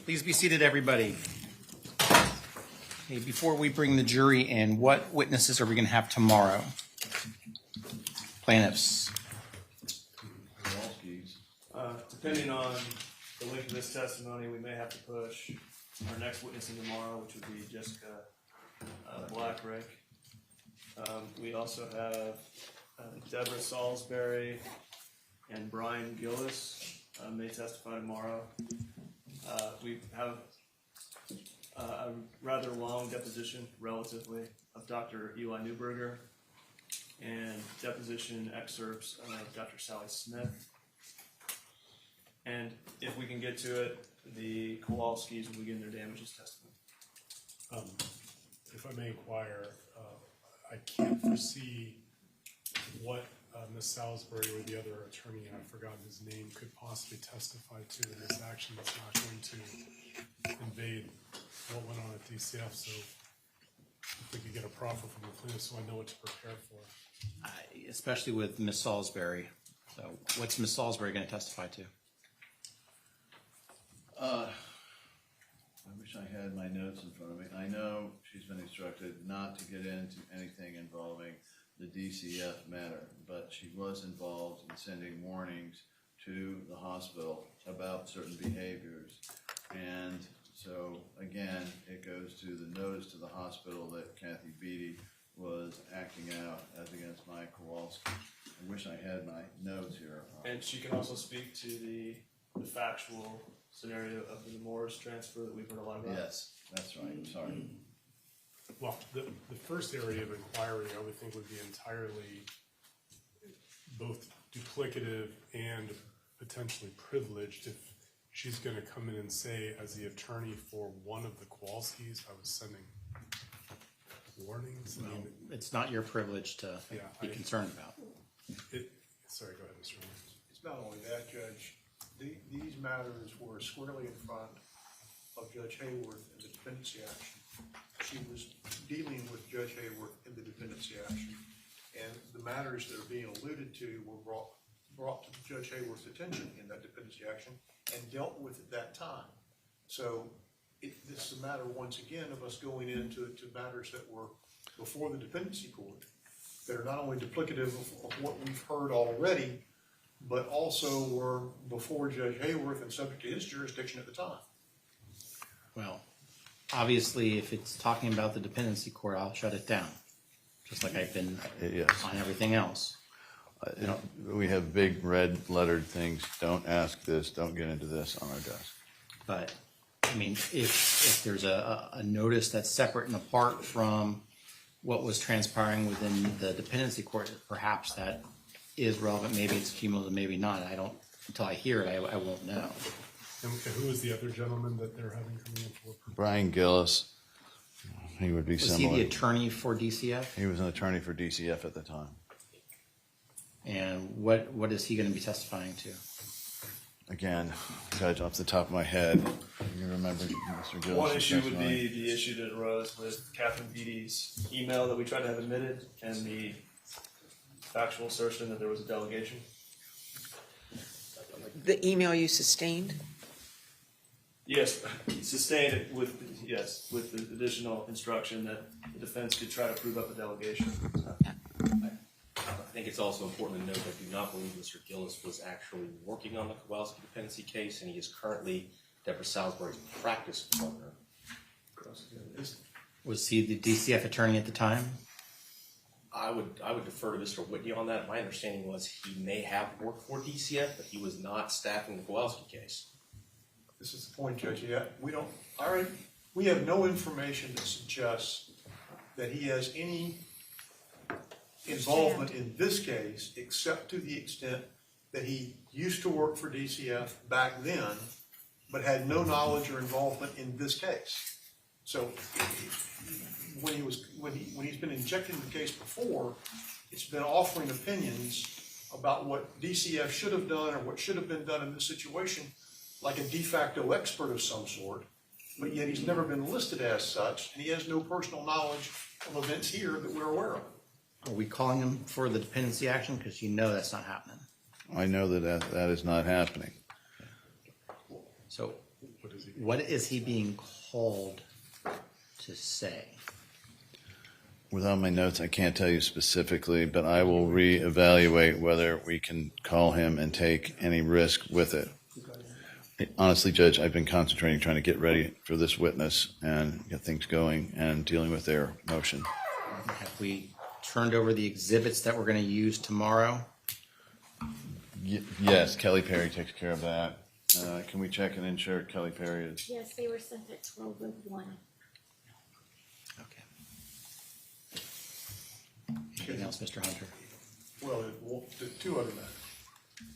Please be seated, everybody. Okay, before we bring the jury in, what witnesses are we going to have tomorrow? Plaintiffs. Depending on the length of this testimony, we may have to push our next witness in tomorrow, which would be Jessica Blackrick. We also have Deborah Salisbury and Brian Gillis may testify tomorrow. We have a rather long deposition, relatively, of Dr. Eli Newberger and deposition excerpts of Dr. Sally Smith. And if we can get to it, the Kowalskis will begin their damages testimony. If I may inquire, I can't foresee what Ms. Salisbury or the other attorney, and I've forgotten his name, could possibly testify to in this action that's not going to invade what went on at DCF. So if we could get a proffer from the plaintiff so I know what to prepare for. Especially with Ms. Salisbury. So what's Ms. Salisbury going to testify to? I wish I had my notes in front of me. I know she's been instructed not to get into anything involving the DCF matter, but she was involved in sending warnings to the hospital about certain behaviors. And so, again, it goes to the notice to the hospital that Kathy Beatty was acting out as against Maya Kowalski. I wish I had my notes here. And she can also speak to the factual scenario of the Morris transfer that we've heard a lot about. Yes, that's right. I'm sorry. Well, the first area of inquiry I would think would be entirely both duplicative and potentially privileged if she's going to come in and say, as the attorney for one of the Kowalskis, I was sending warnings. Well, it's not your privilege to be concerned about. Sorry, go ahead, Mr. Williams. It's not only that, Judge. These matters were squarely in front of Judge Hayworth in the dependency action. She was dealing with Judge Hayworth in the dependency action, and the matters that are being alluded to were brought to Judge Hayworth's attention in that dependency action and dealt with at that time. So this is a matter, once again, of us going into matters that were before the dependency court that are not only duplicative of what we've heard already, but also were before Judge Hayworth and subject to his jurisdiction at the time. Well, obviously, if it's talking about the dependency court, I'll shut it down, just like I've been on everything else. We have big red lettered things. Don't ask this. Don't get into this on our desk. But, I mean, if there's a notice that's separate and apart from what was transpiring within the dependency court, perhaps that is relevant. Maybe it's cumulative, maybe not. I don't, until I hear it, I won't know. And who is the other gentleman that they're having coming in for? Brian Gillis. He would be similar. Was he the attorney for DCF? He was an attorney for DCF at the time. And what is he going to be testifying to? Again, Judge, off the top of my head, you remember Mr. Gillis? One issue would be the issue that arose with Catherine Beatty's email that we tried to have admitted and the factual assertion that there was a delegation. The email you sustained? Yes, sustained it with the additional instruction that the defense could try to prove up a delegation. I think it's also important to note that I do not believe Mr. Gillis was actually working on the Kowalski dependency case, and he is currently Deborah Salisbury's practice partner. Was he the DCF attorney at the time? I would defer to Mr. Whitney on that. My understanding was he may have worked for DCF, but he was not staffing the Kowalski case. This is the point, Judge. We have no information that suggests that he has any involvement in this case, except to the extent that he used to work for DCF back then, but had no knowledge or involvement in this case. So when he's been injected in the case before, it's been offering opinions about what DCF should have done or what should have been done in this situation, like a de facto expert of some sort, but yet he's never been listed as such, and he has no personal knowledge of events here that we're aware of. Are we calling him for the dependency action? Because you know that's not happening. I know that is not happening. So What is he being called to say? Without my notes, I can't tell you specifically, but I will reevaluate whether we can call him and take any risk with it. Honestly, Judge, I've been concentrating, trying to get ready for this witness and get things going and dealing with their motion. Have we turned over the exhibits that we're going to use tomorrow? Yes, Kelly Perry takes care of that. Can we check and ensure Kelly Perry is? Yes, they were sent at 12:01. Anything else, Mr. Hunter? Well, two other matters.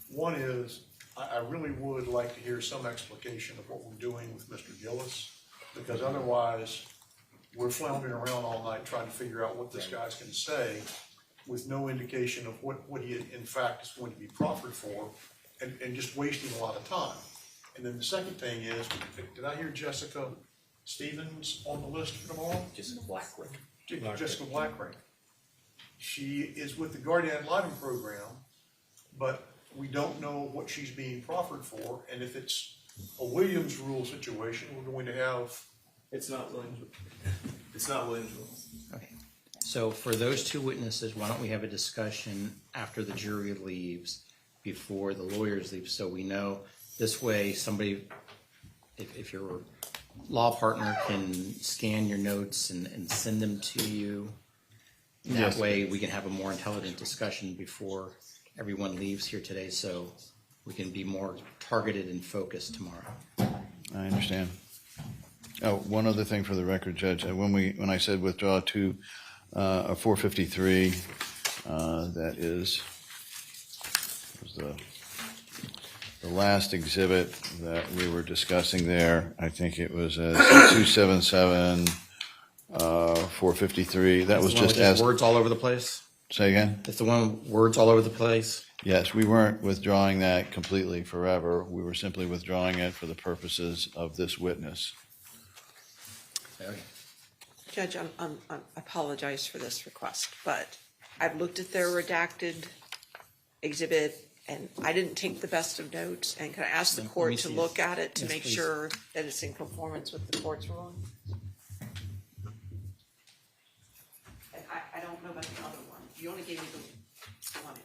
One is, I really would like to hear some explication of what we're doing with Mr. Gillis, because otherwise, we're floundering around all night trying to figure out what this guy's gonna say with no indication of what he in fact is going to be proffered for, and just wasting a lot of time. And then the second thing is, did I hear Jessica Stevens on the list for tomorrow? Jessica Blackrick. Jessica Blackrick. She is with the Guardian Ad Litem program, but we don't know what she's being proffered for, and if it's a Williams rule situation, we're going to have. It's not Williams. It's not Williams rule. Okay. So for those two witnesses, why don't we have a discussion after the jury leaves, before the lawyers leave, so we know this way somebody, if your law partner can scan your notes and send them to you. That Yes. way we can have a more intelligent discussion before everyone leaves here today, so we can be more targeted and focused tomorrow. I understand. Oh, one other thing for the record, Judge. When I said withdraw to 453, that was the last exhibit that we were discussing there. I think it was 277. 453. That was just as words all over the place. Say again. It's the one with words all over the place. Yes, we weren't withdrawing that completely forever. We were simply withdrawing it for the purposes of this witness. Okay. Judge, I apologize for this request, but I've looked at their redacted exhibit and I didn't take the best of notes. And can I ask the court to look at it to Yes, make please. sure that it's in conformance with the court's ruling? And I don't know about the other one. You only gave me the one.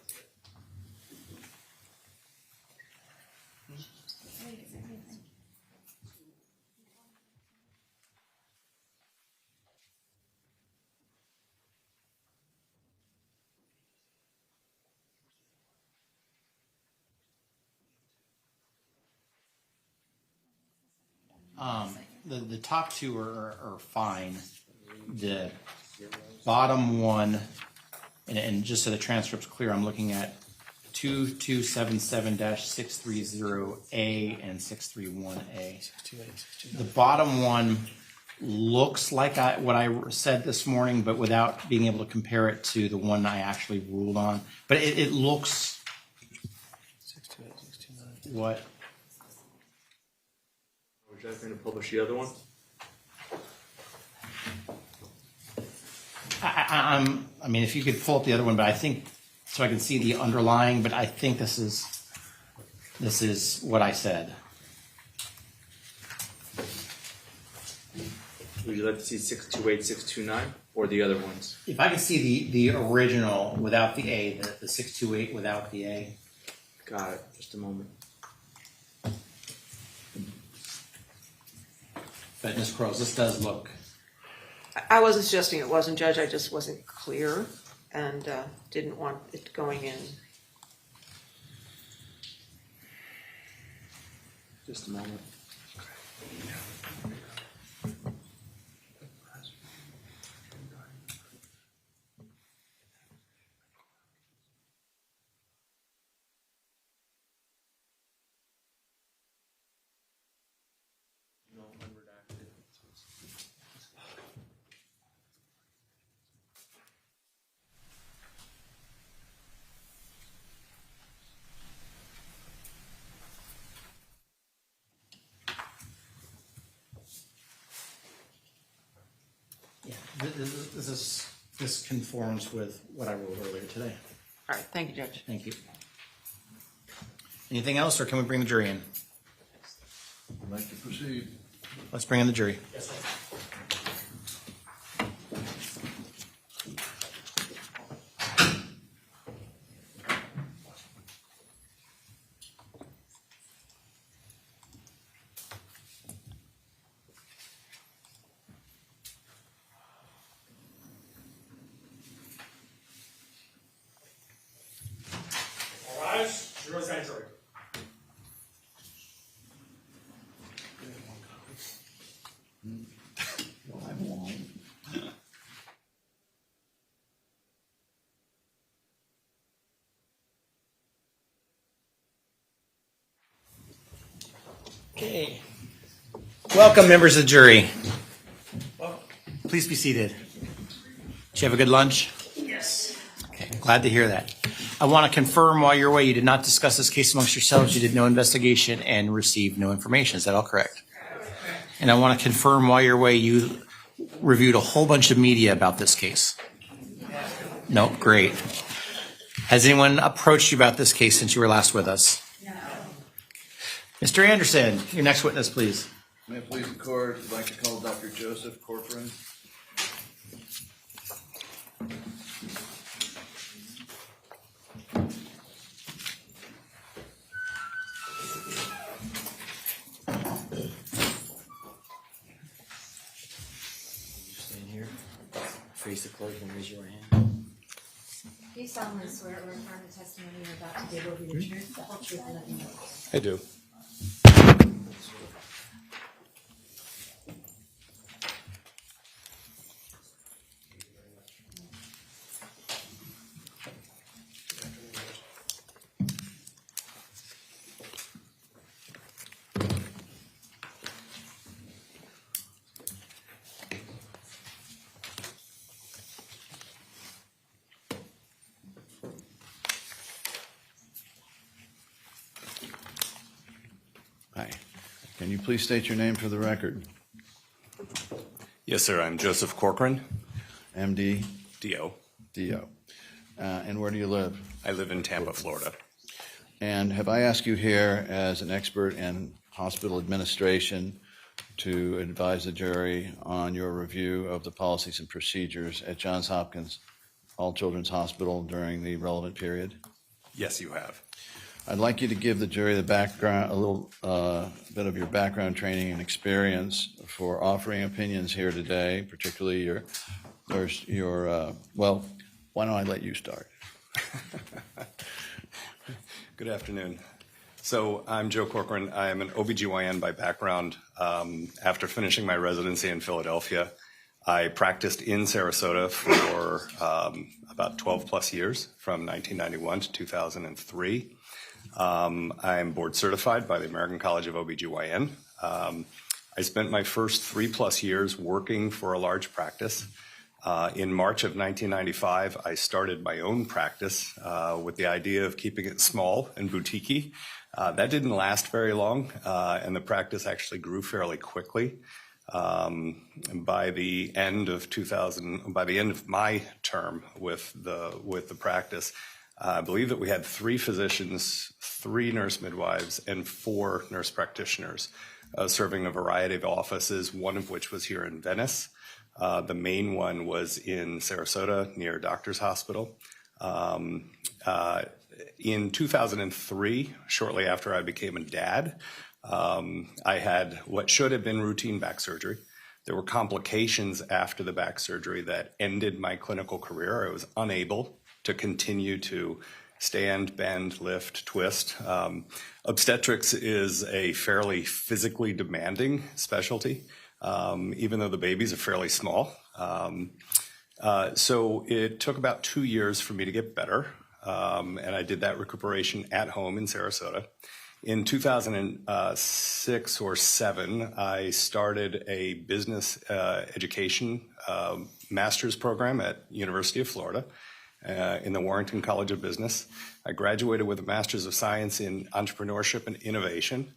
The top two are fine. The bottom one, and just so the transcript's clear, I'm looking at 2277-630A and 631A. The bottom one looks like what I said this morning, but without being able to compare it to the one I actually ruled on. But it looks what. Would you like me to publish the other one? I mean, if you could pull up the other one, but I think so I can see the underlying. But I think this is what I said. Would you like to see 628, 629, or the other ones? If I can see the original without the A, the 628 without the A. Got it. Just a moment. But Ms. Crows, this does look. I wasn't suggesting it wasn't, Judge. I just wasn't clear and didn't want it going in. Just a moment. Yeah, this conforms with what I wrote earlier today. All right, thank you, Judge. Thank you. Anything else, or can we bring the jury in? like to proceed. Let's bring in the jury. Yes, sir. All rise. Jury's entry. Okay. Welcome, members of the jury. Please be seated. Did you have a good lunch? Yes. Okay, glad to hear that. I want to confirm while you're away, you did not discuss this case amongst yourselves, you did no investigation and received no information. Is that all correct? And I want to confirm while you're away, you reviewed a whole bunch of media about this case. No, great. Has anyone approached you about this case since you were last with us? No. Mr. Anderson, your next witness, please. May it please the court, I'd like to call Dr. Joseph Corcoran. Stand here, face the clerk and raise your hand. Do you solemnly swear or affirm the testimony you're about to give will be the truth, the whole truth, and nothing but the truth? I do. Hi. Can you please state your name for the record? Yes, sir. I'm Joseph Corcoran, MD? DO. DO. And where do you live? I live in Tampa, Florida. And have I asked you here as an expert in hospital administration to advise the jury on your review of the policies and procedures at Johns Hopkins All Children's Hospital during the relevant period? Yes, you have. I'd like you to give the jury the background, a little bit of your background training and experience for offering opinions here today, particularly well, why don't I let you start? Good afternoon. So I'm Joe Corcoran. I am an OBGYN by background. After finishing my residency in Philadelphia, I practiced in Sarasota for about 12 plus years, from 1991 to 2003. I'm board certified by the American College of OBGYN. I spent my first 3+ years working for a large practice. In March of 1995, I started my own practice with the idea of keeping it small and boutique-y. That didn't last very long, and the practice actually grew fairly quickly. By the end of my term with the practice, I believe that we had 3 physicians, 3 nurse midwives, and 4 nurse practitioners serving a variety of offices, one of which was here in Venice. The main one was in Sarasota near Doctors Hospital. In 2003, shortly after I became a dad, I had what should have been routine back surgery. There were complications after the back surgery that ended my clinical career. I was unable to continue to stand, bend, lift, twist. Obstetrics is a fairly physically demanding specialty, even though the babies are fairly small. So it took about 2 years for me to get better, and I did that recuperation at home in Sarasota. In 2006 or 7, I started a business education master's program at University of Florida in the Warrington College of Business. I graduated with a Master's of Science in Entrepreneurship and Innovation.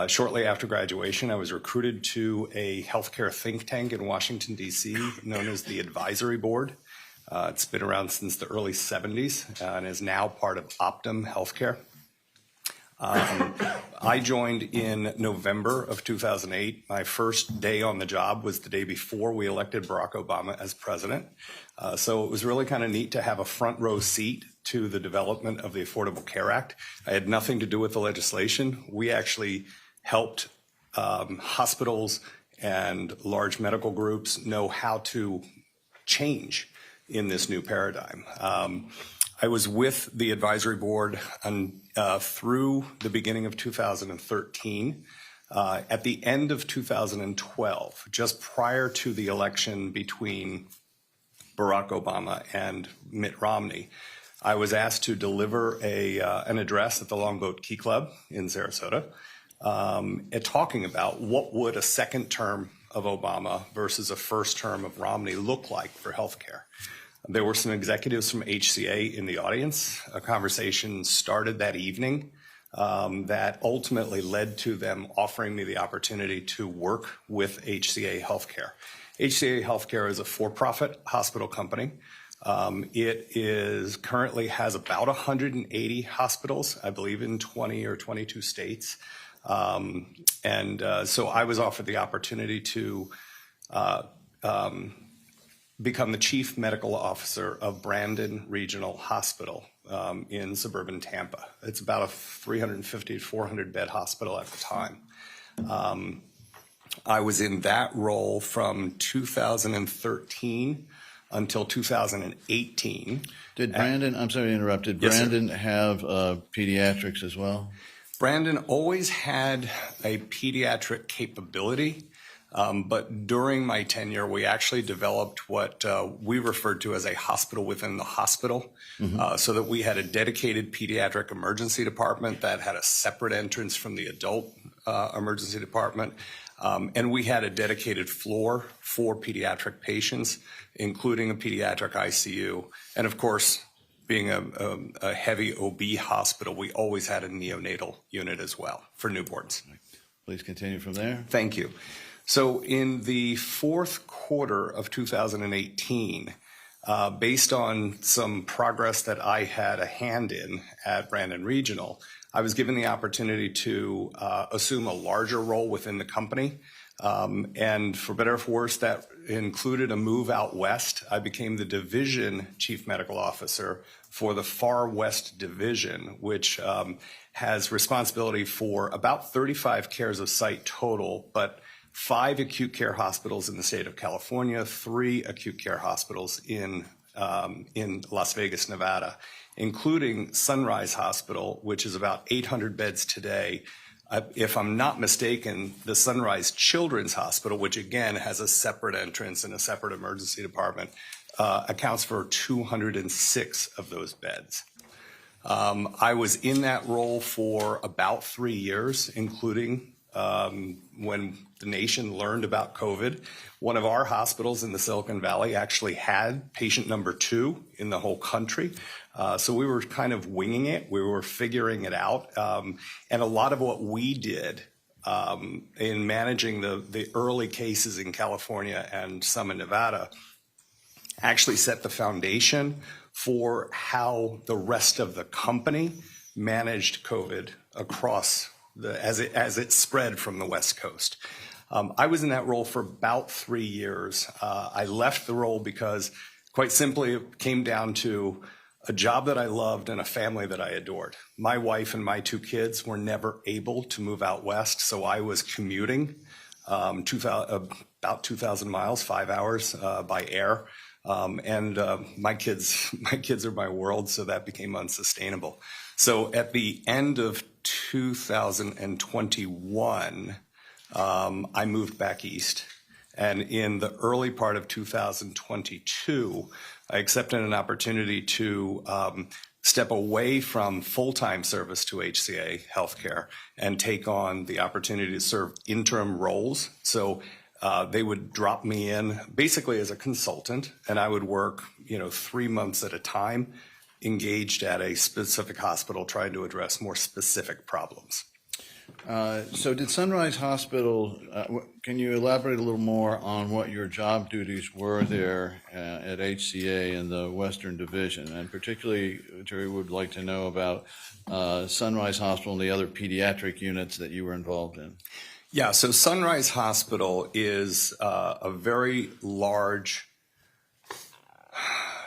Shortly after graduation, I was recruited to a healthcare think tank in Washington, D.C., known as the Advisory Board. It's been around since the early 70s and is now part of Optum Healthcare. I joined in November of 2008. My first day on the job was the day before we elected Barack Obama as president. So it was really kind of neat to have a front row seat to the development of the Affordable Care Act. I had nothing to do with the legislation. We actually helped hospitals and large medical groups know how to change in this new paradigm. I was with the advisory board through the beginning of 2013. At the end of 2012, just prior to the election between Barack Obama and Mitt Romney, I was asked to deliver an address at the Longboat Key Club in Sarasota, talking about what would a second term of Obama versus a first term of Romney look like for healthcare. There were some executives from HCA in the audience. A conversation started that evening that ultimately led to them offering me the opportunity to work with HCA Healthcare. HCA Healthcare is a for-profit hospital company. It currently has about 180 hospitals, I believe in 20 or 22 states. So I was offered the opportunity to become the chief medical officer of Brandon Regional Hospital in suburban Tampa. It's about a 350 to 400 bed hospital at the time. I was in that role from 2013 until 2018. Did Brandon, I'm sorry to interrupt, did Brandon have pediatrics as well? Brandon always had a pediatric capability. But during my tenure, we actually developed what we referred to as a hospital within the hospital, so that we had a dedicated pediatric emergency department that had a separate entrance from the adult emergency department. And we had a dedicated floor for pediatric patients, including a pediatric ICU. And of course, being a heavy OB hospital, we always had a neonatal unit as well for newborns. Please continue from there. Thank you. So in the fourth quarter of 2018, based on some progress that I had a hand in at Brandon Regional, I was given the opportunity to assume a larger role within the company. And for better or for worse, that included a move out west. I became the division chief medical officer for the Far West Division, which has responsibility for about 35 cares of site total, but 5 acute care hospitals in the state of California, 3 acute care hospitals in Las Vegas, Nevada, including Sunrise Hospital, which is about 800 beds today. If I'm not mistaken, the Sunrise Children's Hospital, which again has a separate entrance and a separate emergency department, accounts for 206 of those beds. I was in that role for about 3 years, including when the nation learned about COVID. One of our hospitals in the Silicon Valley actually had patient number 2 in the whole country. So we were kind of winging it. We were figuring it out. And a lot of what we did in managing the early cases in California and some in Nevada actually set the foundation for how the rest of the company managed COVID across as it spread from the West Coast. I was in that role for about 3 years. I left the role because, quite simply, it came down to a job that I loved and a family that I adored. My wife and my 2 kids were never able to move out west, so I was commuting about 2,000 miles, 5 hours by air. My kids are my world, so that became unsustainable. So at the end of 2021, I moved back east. And in the early part of 2022, I accepted an opportunity to step away from full-time service to HCA Healthcare and take on the opportunity to serve interim roles. So they would drop me in basically as a consultant, and I would work, 3 months at a time, engaged at a specific hospital trying to address more specific problems. So did Sunrise Hospital, can you elaborate a little more on what your job duties were there at HCA in the Western Division? And particularly, Jerry would like to know about Sunrise Hospital and the other pediatric units that you were involved in. Yeah, so Sunrise Hospital is a very large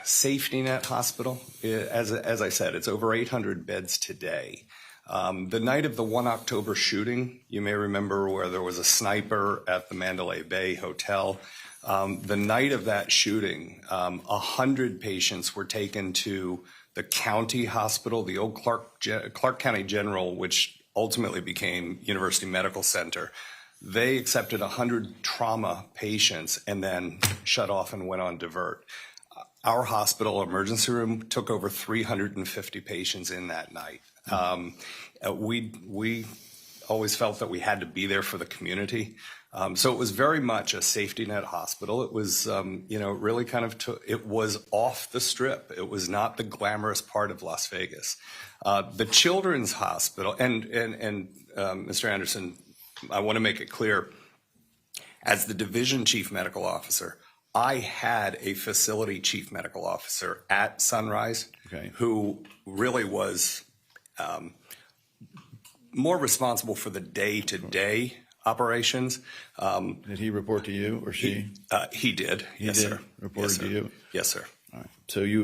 safety net hospital. As I said, it's over 800 beds today. The night of the 1 October shooting, you may remember where there was a sniper at the Mandalay Bay Hotel. The night of that shooting, 100 patients were taken to the county hospital, the old Clark County General, which ultimately became University Medical Center. They accepted 100 trauma patients and then shut off and went on divert. Our hospital emergency room took over 350 patients in that night. We always felt that we had to be there for the community. So it was very much a safety net hospital. It was, really kind of, it was off the strip. It was not the glamorous part of Las Vegas. The Children's Hospital, and Mr. Anderson, I want to make it clear, as the division chief medical officer, I had a facility chief medical officer at Sunrise who really was more responsible for the day-to-day operations. Did he report to you or she? He did. Yes, sir. Reported to you? Yes, sir. All right. So you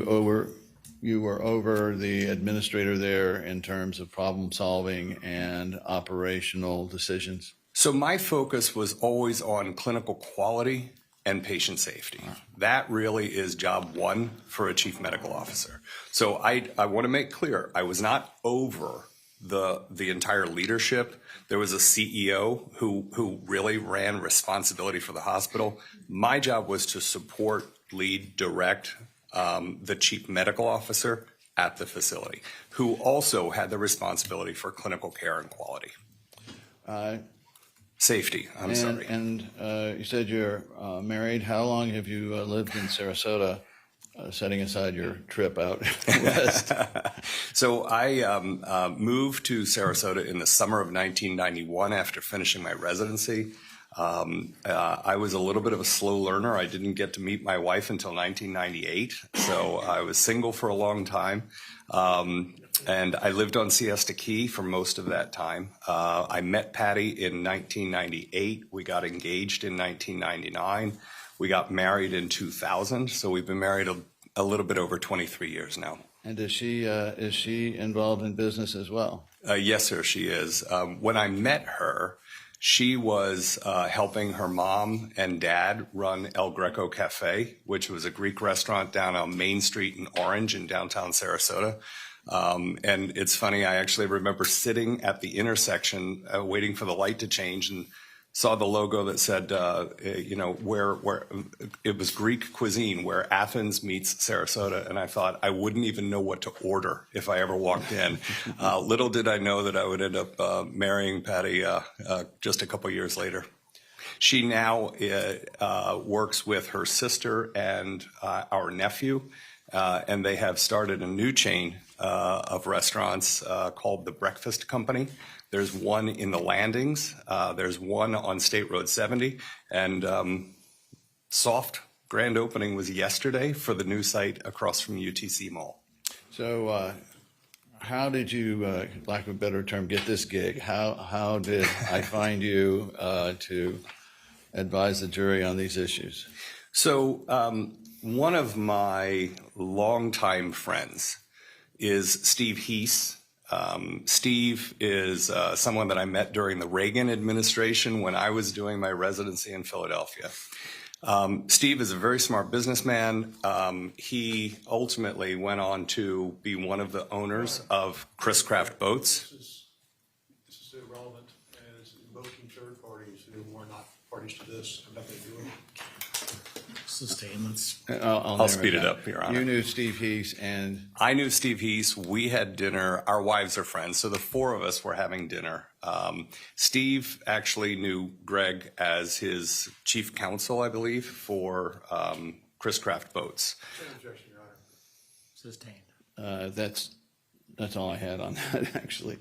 were over the administrator there in terms of problem solving and operational decisions? So my focus was always on clinical quality and patient safety. That really is job one for a chief medical officer. So I want to make clear, I was not over the entire leadership. There was a CEO who really ran responsibility for the hospital. My job was to support, lead, direct the chief medical officer at the facility, who also had the responsibility for clinical care and quality. Safety, I'm sorry. And you said you're married. How long have you lived in Sarasota, setting aside your trip out west? So I moved to Sarasota in the summer of 1991 after finishing my residency. I was a little bit of a slow learner. I didn't get to meet my wife until 1998, so I was single for a long time. And I lived on Siesta Key for most of that time. I met Patty in 1998. We got engaged in 1999. We got married in 2000, so we've been married a little bit over 23 years now. And is she involved in business as well? Yes, sir, she is. When I met her, she was helping her mom and dad run El Greco Cafe, which was a Greek restaurant down on Main Street in Orange in downtown Sarasota. And it's funny, I actually remember sitting at the intersection waiting for the light to change and saw the logo that said, where it was Greek cuisine, where Athens meets Sarasota. And I thought I wouldn't even know what to order if I ever walked in. Little did I know that I would end up marrying Patty just a couple years later. She now works with her sister and our nephew, and they have started a new chain of restaurants called The Breakfast Company. There's one in the Landings. There's one on State Road 70. And soft grand opening was yesterday for the new site across from UTC Mall. So how did you, lack of a better term, get this gig? How did I find you to advise the jury on these issues? So one of my longtime friends is Steve Heese. Steve is someone that I met during the Reagan administration when I was doing my residency in Philadelphia. Steve is a very smart businessman. He ultimately went on to be one of the owners of Chris Craft Boats. This is irrelevant, and it's invoking third parties who are not parties to this, and nothing to do with it. Sustainments. I'll speed it up, Your Honor. You knew Steve Heese and... I knew Steve Heese. We had dinner. Our wives are friends, so the four of us were having dinner. Steve actually knew Greg as his chief counsel, I believe, for Chris Craft Boats. Objection, Your Honor. Sustained. That's all I had on that, actually.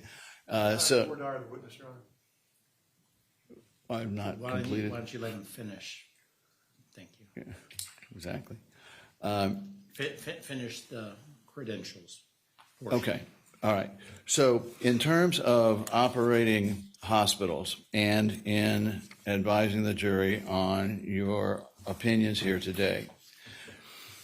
We're dire the witness, Your Honor. I've not Why don't completed. you let him finish? Thank you. Yeah, exactly. Finish the credentials portion. Okay, all right. So in terms of operating hospitals and in advising the jury on your opinions here today,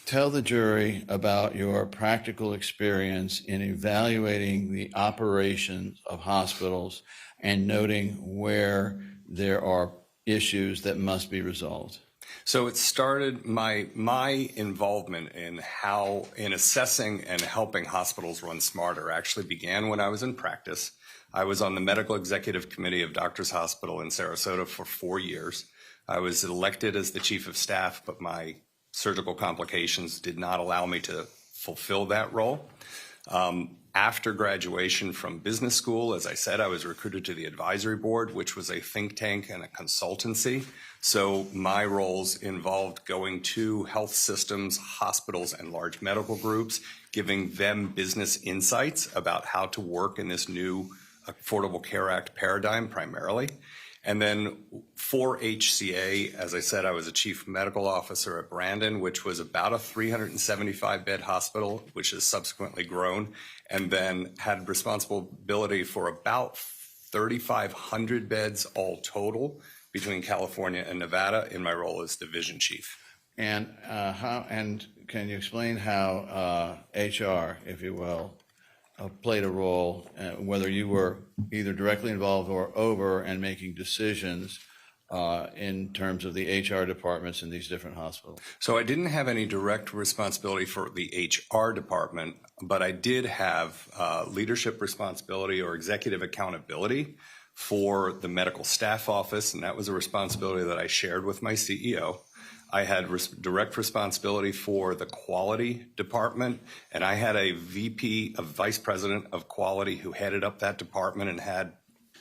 tell the jury about your practical experience in evaluating the operations of hospitals and noting where there are issues that must be resolved. So it started my involvement in assessing and helping hospitals run smarter actually began when I was in practice. I was on the medical executive committee of Doctors Hospital in Sarasota for 4 years. I was elected as the chief of staff, but my surgical complications did not allow me to fulfill that role. After graduation from business school, as I said, I was recruited to the advisory board, which was a think tank and a consultancy. So my roles involved going to health systems, hospitals, and large medical groups, giving them business insights about how to work in this new Affordable Care Act paradigm primarily. And then for HCA, as I said, I was a chief medical officer at Brandon, which was about a 375-bed hospital, which has subsequently grown, and then had responsibility for about 3,500 beds all total between California and Nevada in my role as division chief. And can you explain how HR, if you will, played a role, whether you were either directly involved or over and making decisions in terms of the HR departments in these different hospitals? So I didn't have any direct responsibility for the HR department, but I did have leadership responsibility or executive accountability for the medical staff office, and that was a responsibility that I shared with my CEO. I had direct responsibility for the quality department, and I had a VP, a vice president of quality who headed up that department and had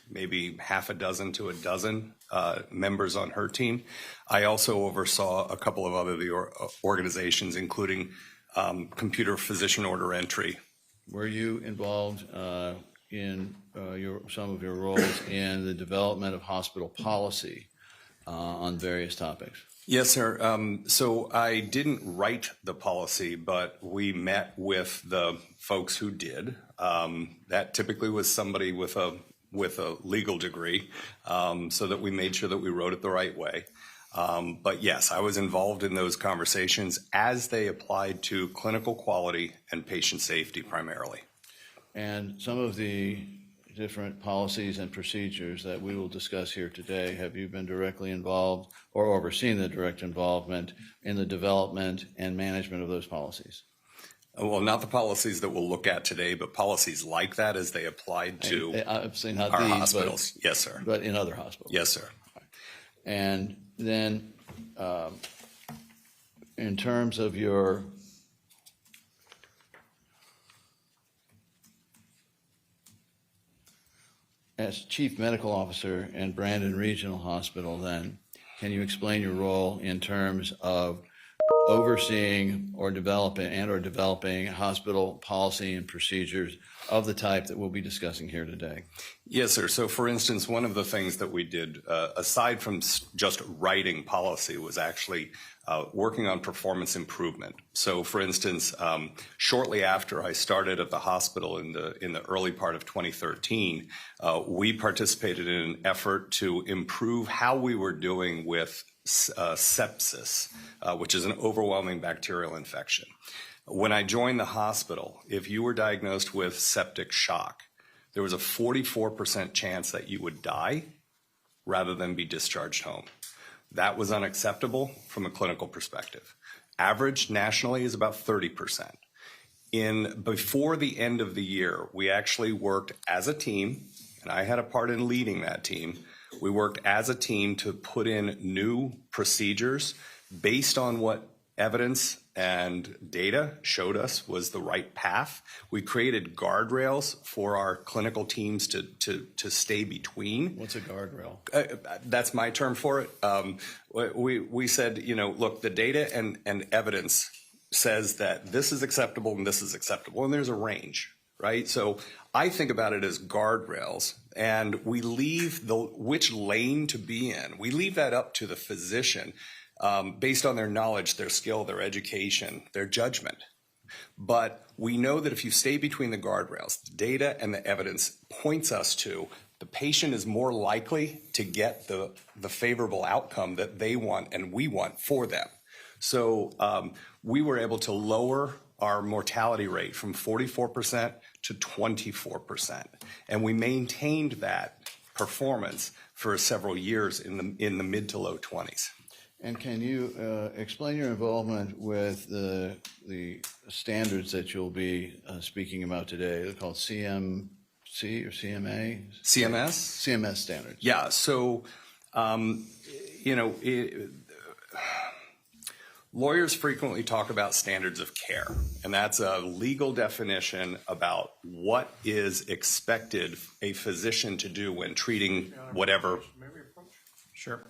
maybe half a dozen to a dozen members on her team. I also oversaw a couple of other organizations, including computer physician order entry. Were you involved in some of your roles in the development of hospital policy on various topics? Yes, sir. So I didn't write the policy, but we met with the folks who did. That typically was somebody with a legal degree, so that we made sure that we wrote it the right way. But yes, I was involved in those conversations as they applied to clinical quality and patient safety primarily. And some of the different policies and procedures that we will discuss here today, have you been directly involved or overseen the direct involvement in the development and management of those policies? Well, not the policies that we'll look at today, but policies like that as they applied to Obviously not our these, hospitals. Yes, sir. But in other hospitals. Yes, sir. And then in terms of your as chief medical officer in Brandon Regional Hospital, then, can you explain your role in terms of overseeing or developing hospital policy and procedures of the type that we'll be discussing here today? Yes, sir. So, for instance, one of the things that we did, aside from just writing policy, was actually working on performance improvement. So, for instance, shortly after I started at the hospital in the early part of 2013, we participated in an effort to improve how we were doing with sepsis, which is an overwhelming bacterial infection. When I joined the hospital, if you were diagnosed with septic shock, there was a 44% chance that you would die rather than be discharged home. That was unacceptable from a clinical perspective. Average nationally is about 30%. Before the end of the year, we actually worked as a team, and I had a part in leading that team. We worked as a team to put in new procedures based on what evidence and data showed us was the right path. We created guardrails for our clinical teams to stay between. What's a guardrail? That's my term for it. We said, look, the data and evidence says that this is acceptable and this is acceptable, and there's a range, right? So I think about it as guardrails, And we leave which lane to be in, we leave that up to the physician based on their knowledge, their skill, their education, their judgment. But we know that if you stay between the guardrails, the data and the evidence points us to the patient is more likely to get the favorable outcome that they want and we want for them. So we were able to lower our mortality rate from 44% to 24%. And we maintained that performance for several years in the mid to low 20s. And can you explain your involvement with the standards that you'll be speaking about today? They're called CMC or CMA? CMS? CMS standards. Yeah, so, lawyers frequently talk about standards of care, and that's a legal definition about what is expected a physician to do when treating whatever. Sure.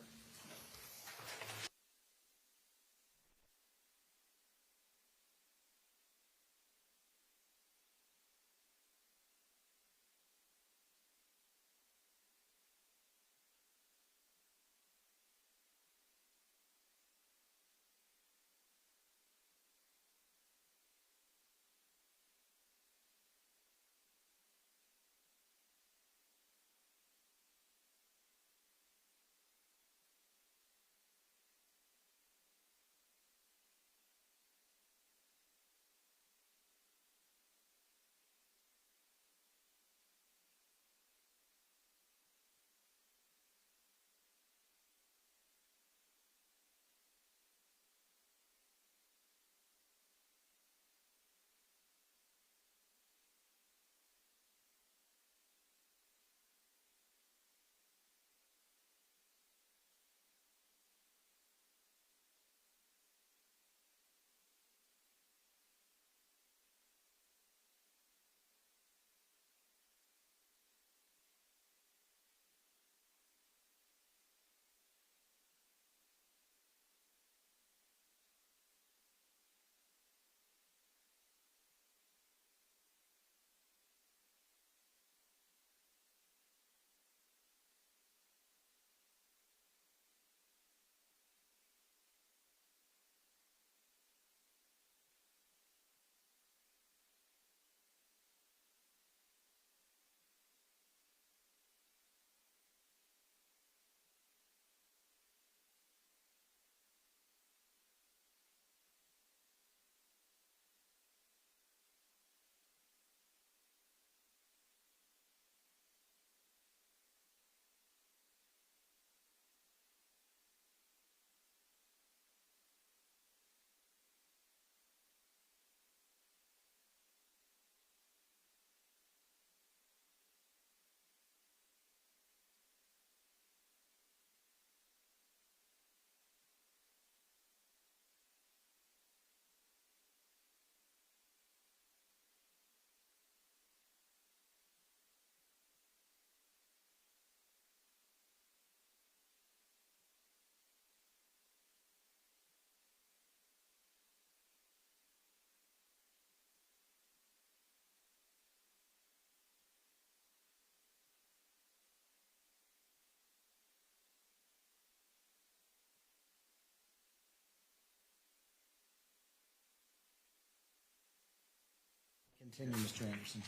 Continue, Mr. Anderson.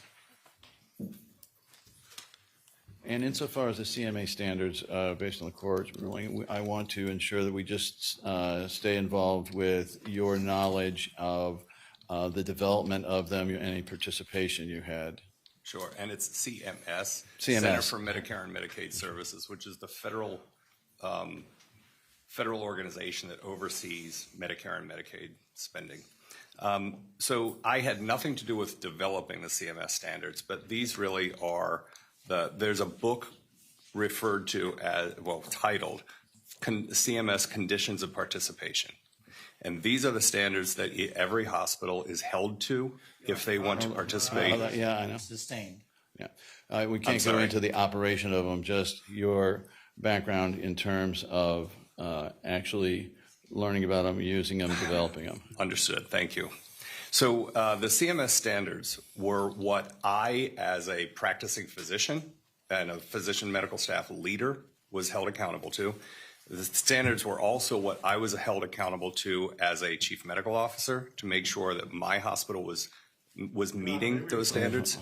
And insofar as the CMA standards, based on the court's ruling, I want to ensure that we just stay involved with your knowledge of the development of them, any participation you had. Sure, and it's CMS, CMS. Center for Medicare and Medicaid Services, which is the federal organization that oversees Medicare and Medicaid spending. So I had nothing to do with developing the CMS standards, but these really are there's a book referred to as, titled CMS Conditions of Participation. And these are the standards that every hospital is held to if they want to participate. Yeah, I know. Sustained. Yeah. We can't go into the operation of them, just your background in terms of actually learning about them, using them, developing them. Understood. Thank you. So the CMS standards were what I, as a practicing physician, and a physician medical staff leader was held accountable to. The standards were also what I was held accountable to as a chief medical officer, to make sure that my hospital was meeting those standards.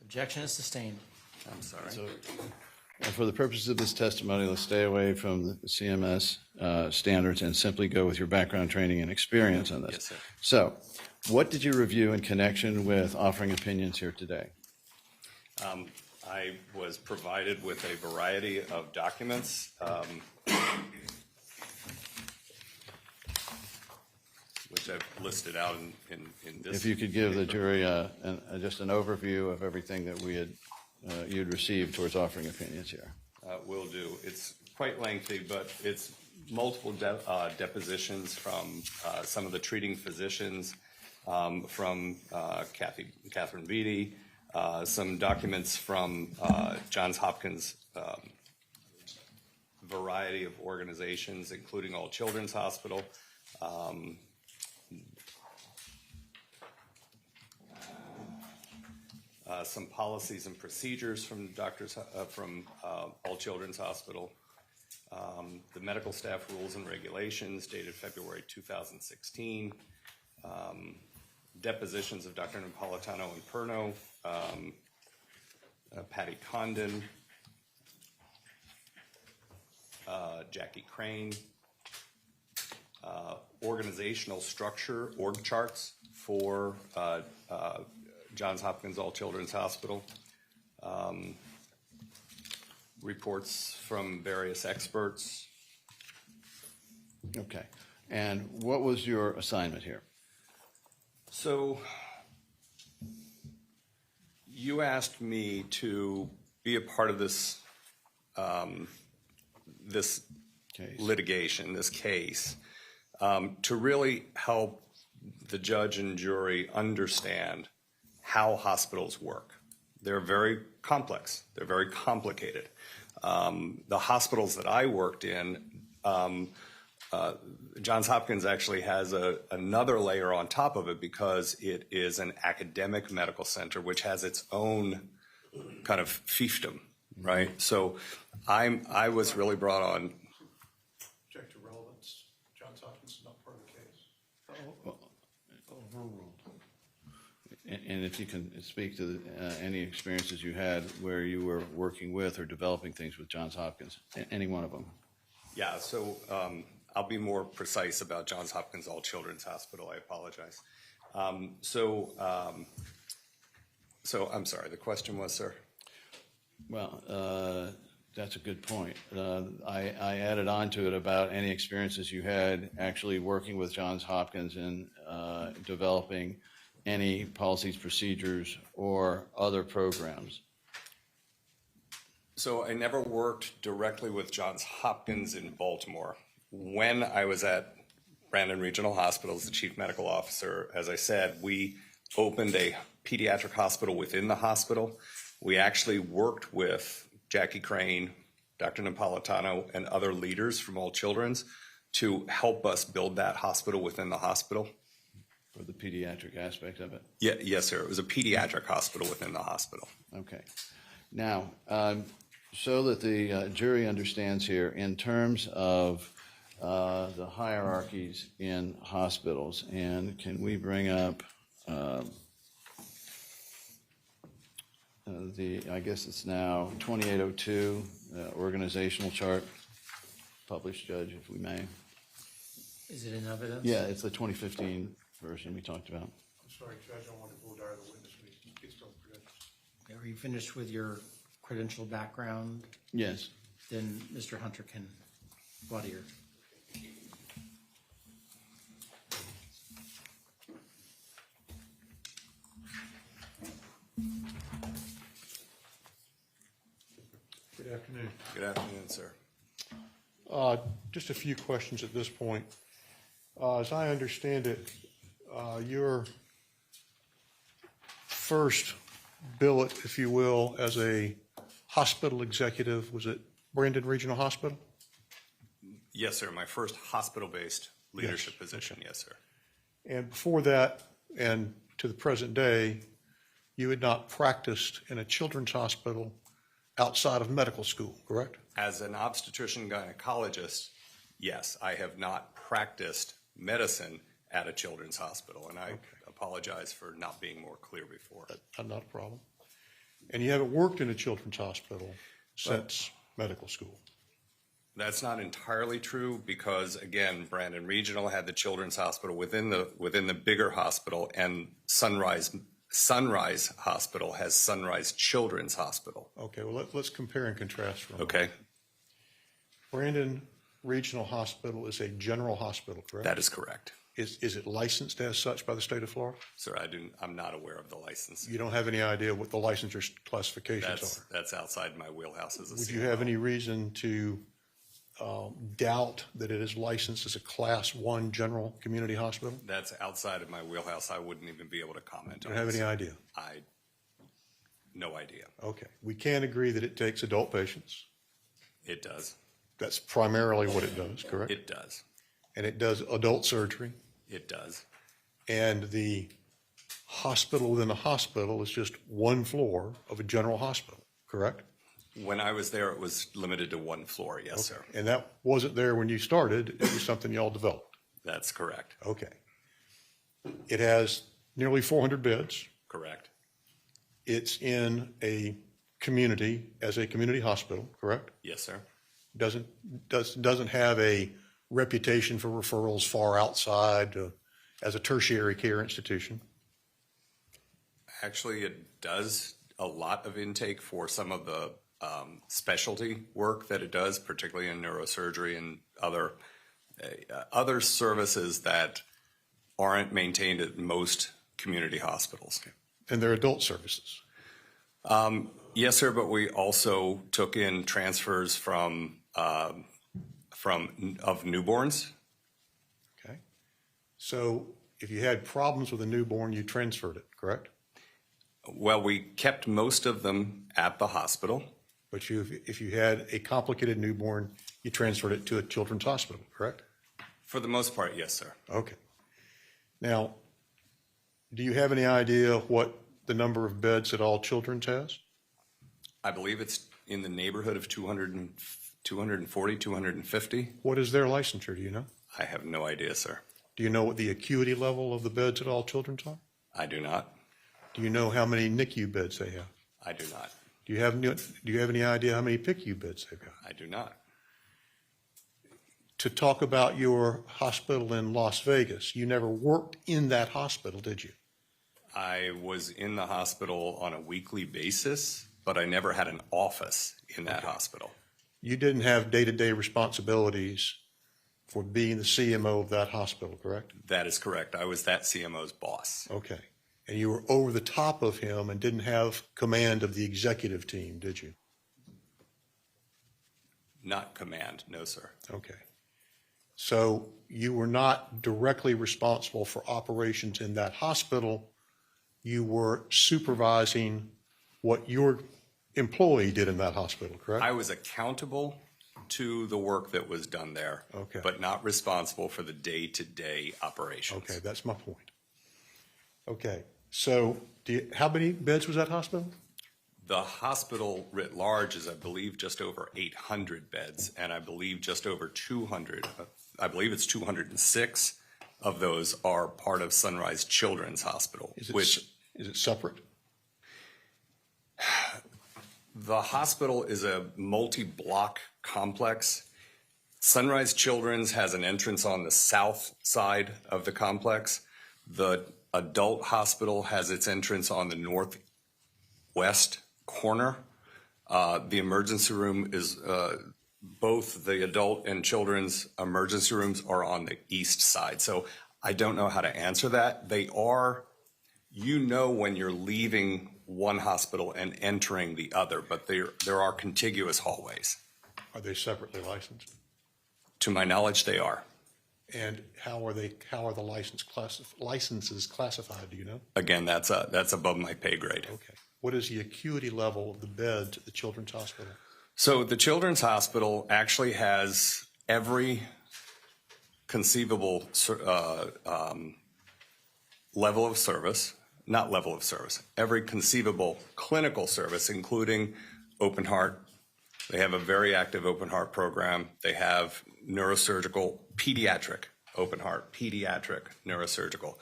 Objection is sustained. I'm sorry. So, for the purposes of this testimony, let's stay away from the CMS standards and simply go with your background, training, and experience on this. Yes, sir. So, what did you review in connection with offering opinions here today? I was provided with a variety of documents. Which I've listed out in this. If you could give the jury just an overview of everything that you'd received towards offering opinions here. Will do. It's quite lengthy, but it's multiple depositions from some of the treating physicians, from Catherine Beatty, some documents from Johns Hopkins variety of organizations, including All Children's Hospital. Some policies and procedures from All Children's Hospital, the medical staff rules and regulations dated February 2016, depositions of Dr. Napolitano and Perno, Patty Condon, Jackie Crane, organizational structure, org charts for Johns Hopkins All Children's Hospital, reports from various experts. Okay. And what was your assignment here? So you asked me to be a part of this litigation, this case, to really help the judge and jury understand how hospitals work. They're very complex. They're very complicated. The hospitals that I worked in, Johns Hopkins actually has another layer on top of it because it is an academic medical center which has its own kind of fiefdom, right? So I was really brought on. Object to relevance. Johns Hopkins is not part of the case. Overruled. And if you can speak to any experiences you had where you were working with or developing things with Johns Hopkins, any one of them. Yeah, so I'll be more precise about Johns Hopkins All Children's Hospital. I apologize. So I'm sorry, the question was, sir? Well, that's a good point. I added on to it about any experiences you had actually working with Johns Hopkins in developing any policies, procedures, or other programs. So I never worked directly with Johns Hopkins in Baltimore. When I was at Brandon Regional Hospital as the chief medical officer, as I said, we opened a pediatric hospital within the hospital. We actually worked with Jackie Crane, Dr. Napolitano, and other leaders from All Children's to help us build that hospital within the hospital. For the pediatric aspect of it? Yeah, yes, sir. It was a pediatric hospital within the hospital. Okay. Now, so that the jury understands here, in terms of the hierarchies in hospitals, and can we bring up I guess it's now 2802 organizational chart, published, Judge, if we may. Is it in evidence? Yeah, it's the 2015 version we talked about. I'm sorry, Judge, I want to go to the witness. Please don't forget. Are you finished with your credential background? Yes. Then Mr. Hunter can go out of here. Good afternoon. Good afternoon, sir. Just a few questions at this point. As I understand it, your first billet, if you will, as a hospital executive was at Brandon Regional Hospital? Yes, sir. My first hospital-based leadership position. Yes, sir. And before that, and to the present day, you had not practiced in a children's hospital outside of medical school, correct? As an obstetrician gynecologist, yes, I have not practiced medicine at a children's hospital, and I apologize for not being more clear before. Not a problem. And you haven't worked in a children's hospital since medical school? That's not entirely true because, again, Brandon Regional had the children's hospital within the bigger hospital, and Sunrise Hospital has Sunrise Children's Hospital. Okay, well, let's compare and contrast for a moment. Okay, Brandon Regional Hospital is a general hospital, correct? that is correct. Is it licensed as such by the state of Florida? Sir, I'm not aware of the license. You don't have any idea what the licensure classifications are? That's outside my wheelhouse as a Would CMO. you have any reason to doubt that it is licensed as a Class 1 general community hospital? That's outside of my wheelhouse. I wouldn't even be able to comment You on don't have it. any idea? No idea. Okay. We can agree that it takes adult patients. It does. That's primarily what it does, correct? It does. And it does adult surgery. It does. And the hospital within a hospital is just one floor of a general hospital, correct? When I was there, it was limited to one floor. Yes, sir. And that wasn't there when you started. It was something y'all developed. That's correct. Okay. It has nearly 400 beds. Correct. It's in a community as a community hospital, correct? Yes, sir. Doesn't have a reputation for referrals far outside as a tertiary care institution. Actually, it does a lot of intake for some of the specialty work that it does, particularly in neurosurgery and other services that aren't maintained at most community hospitals. And they're adult services. Yes, sir, but we also took in transfers of newborns. Okay. So if you had problems with a newborn, you transferred it, correct? Well, we kept most of them at the hospital. But if you had a complicated newborn, you transferred it to a children's hospital, correct? For the most part, yes, sir. Okay. Now, do you have any idea what the number of beds that All Children's has? I believe it's in the neighborhood of 240, 250. What is their licensure, do you know? I have no idea, sir. Do you know what the acuity level of the beds at All Children's are? I do not. Do you know how many NICU beds they have? I do not. Do you have any idea how many PICU beds they've got? I do not. To talk about your hospital in Las Vegas, you never worked in that hospital, did you? I was in the hospital on a weekly basis, but I never had an office in that hospital. You didn't have day-to-day responsibilities for being the CMO of that hospital, correct? That is correct. I was that CMO's boss. Okay. And you were over the top of him and didn't have command of the executive team, did you? Not command, no, sir. Okay. So you were not directly responsible for operations in that hospital. You were supervising what your employee did in that hospital, correct? I was accountable to the work that was done there, Okay. but not responsible for the day-to-day operations. Okay, that's my point. Okay, so how many beds was that hospital? The hospital writ large is, I believe, just over 800 beds, and I believe just over 200, I believe it's 206 of those are part of Sunrise Children's Hospital. Is it separate? The hospital is a multi-block complex. Sunrise Children's has an entrance on the south side of the complex. The adult hospital has its entrance on the southwest corner. The emergency room is, both the adult and children's emergency rooms are on the east side. So I don't know how to answer that. They are, when you're leaving one hospital and entering the other, but there are contiguous hallways. Are they separately licensed? To my knowledge, they are. And how are the licenses classified, do you know? Again, that's above my pay grade. Okay. What is the acuity level of the beds at the Children's Hospital? So the Children's Hospital actually has every conceivable level of service, not level of service, every conceivable clinical service, including open heart. They have a very active open heart program. They have neurosurgical, pediatric open heart, pediatric neurosurgical.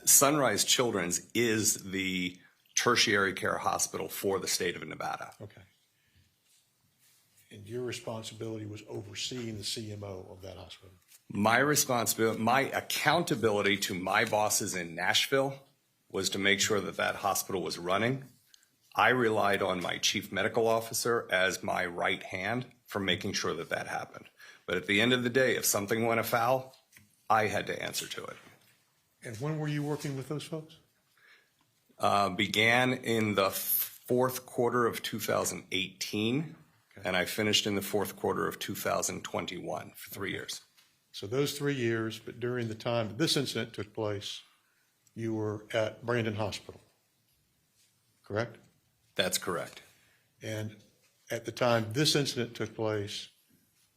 Sunrise Children's is the tertiary care hospital for the state of Nevada. Okay. And your responsibility was overseeing the CMO of that hospital? My responsibility, my accountability to my bosses in Nashville was to make sure that that hospital was running. I relied on my chief medical officer as my right hand for making sure that that happened. But at the end of the day, if something went afoul, I had to answer to it. And when were you working with those folks? Began in the fourth quarter of 2018, and I finished in the fourth quarter of 2021 for 3 years. So those 3 years, but during the time that this incident took place, you were at Brandon Hospital, correct? That's correct. And at the time this incident took place,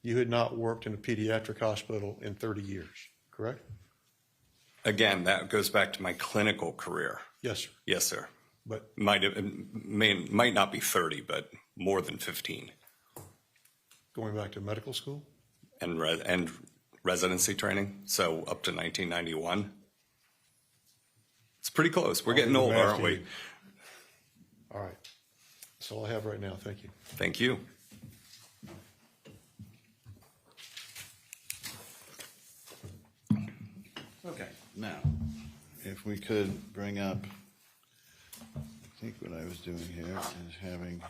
you had not worked in a pediatric hospital in 30 years, correct? Again, that goes back to my clinical career. Yes, sir. Yes, sir. But Might not be 30, but more than 15. Going back to medical school? And residency training, so up to 1991. It's pretty close. We're getting old, aren't we? All right. That's all I have right now. Thank you. Thank you. Okay, now, if we could bring up, I think what I was doing here is having,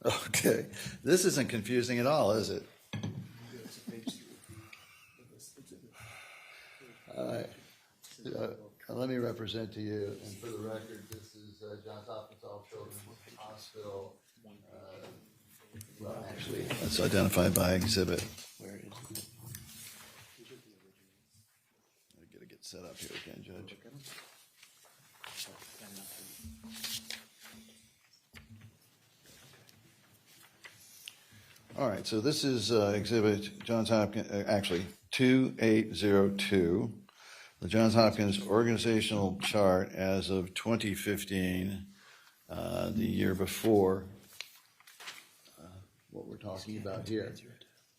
okay, this isn't confusing at all, is it? All right. Let me represent to you, and for the record, this is Johns Hopkins All Children's Hospital. Well, actually, it's identified by exhibit. Where is it? I gotta get set up here again, Judge. All right, so this is exhibit Johns Hopkins, actually 2802. The Johns Hopkins organizational chart as of 2015, the year before what we're talking about here.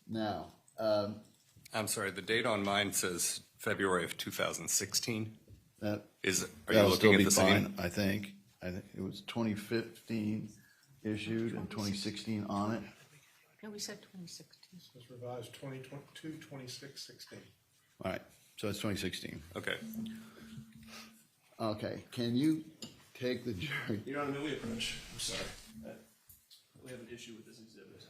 Now, I'm sorry, the date on mine says February of 2016. Are you that'll looking still at be the fine, same? I think it was 2015 issued and 2016 on it. No, we said 2016. This was revised 2022, 2616. All right, so it's 2016. Okay. Okay, can you take the jury? Your Honor, may we approach? I'm sorry. We have an issue with this exhibit.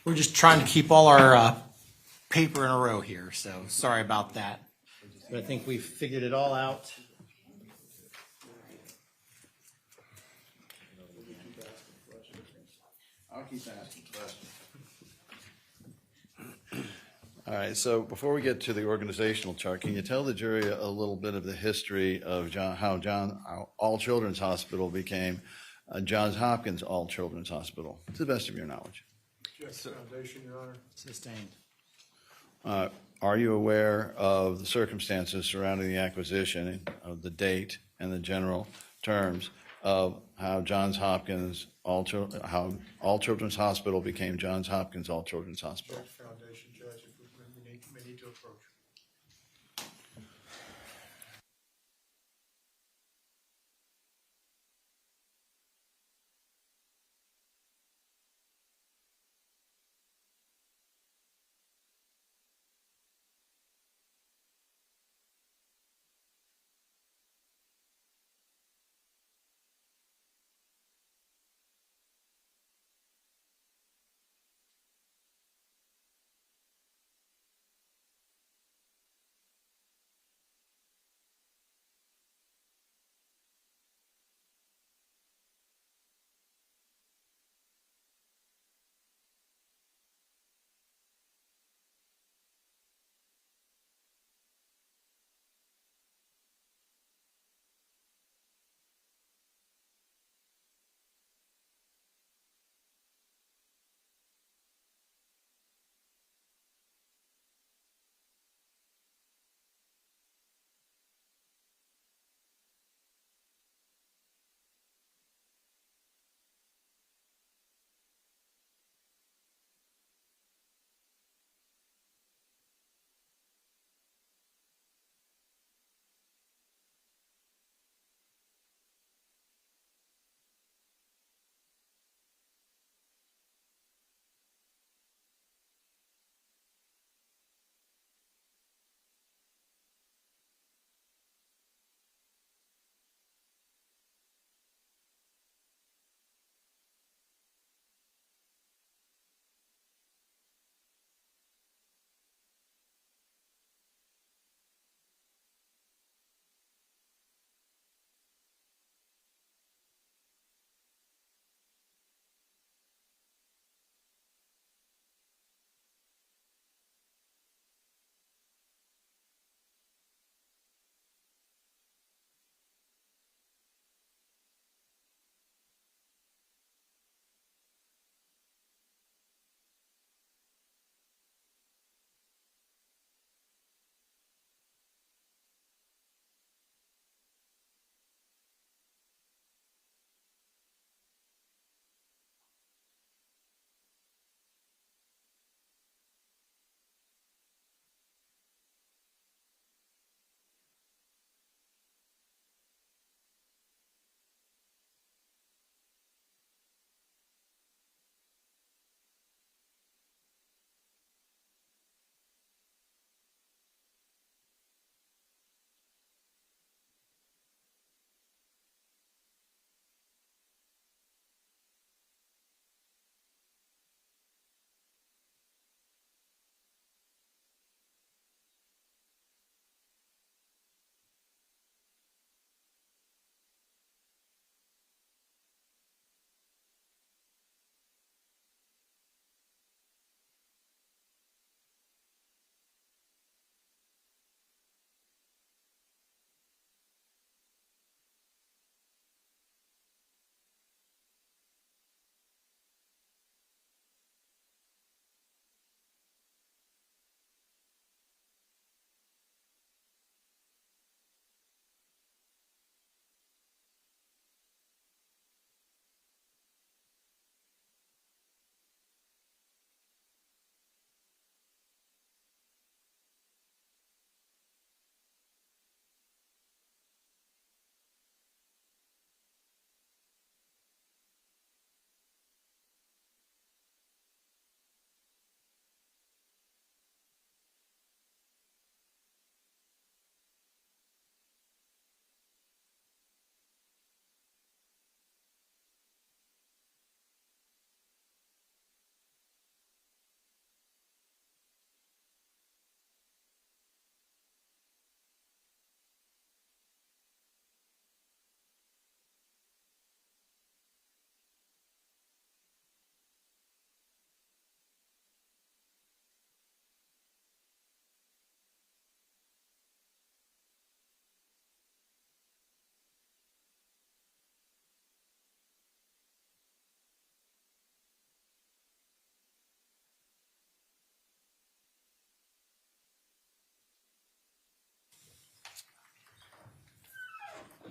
We're just trying to keep all our paper in a row here, so sorry about that. But I think we've figured it all out. I'll keep asking questions. All right, so before we get to the organizational chart, can you tell the jury a little bit of the history of how All Children's Hospital became Johns Hopkins All Children's Hospital, to the best of your knowledge? Jets Foundation, Your Honor. Sustained. Are you aware of the circumstances surrounding the acquisition, of the date and the general terms of how Johns Hopkins how All Children's Hospital became Johns Hopkins All Children's Hospital? Jets Foundation, Judge, if we may need to approach.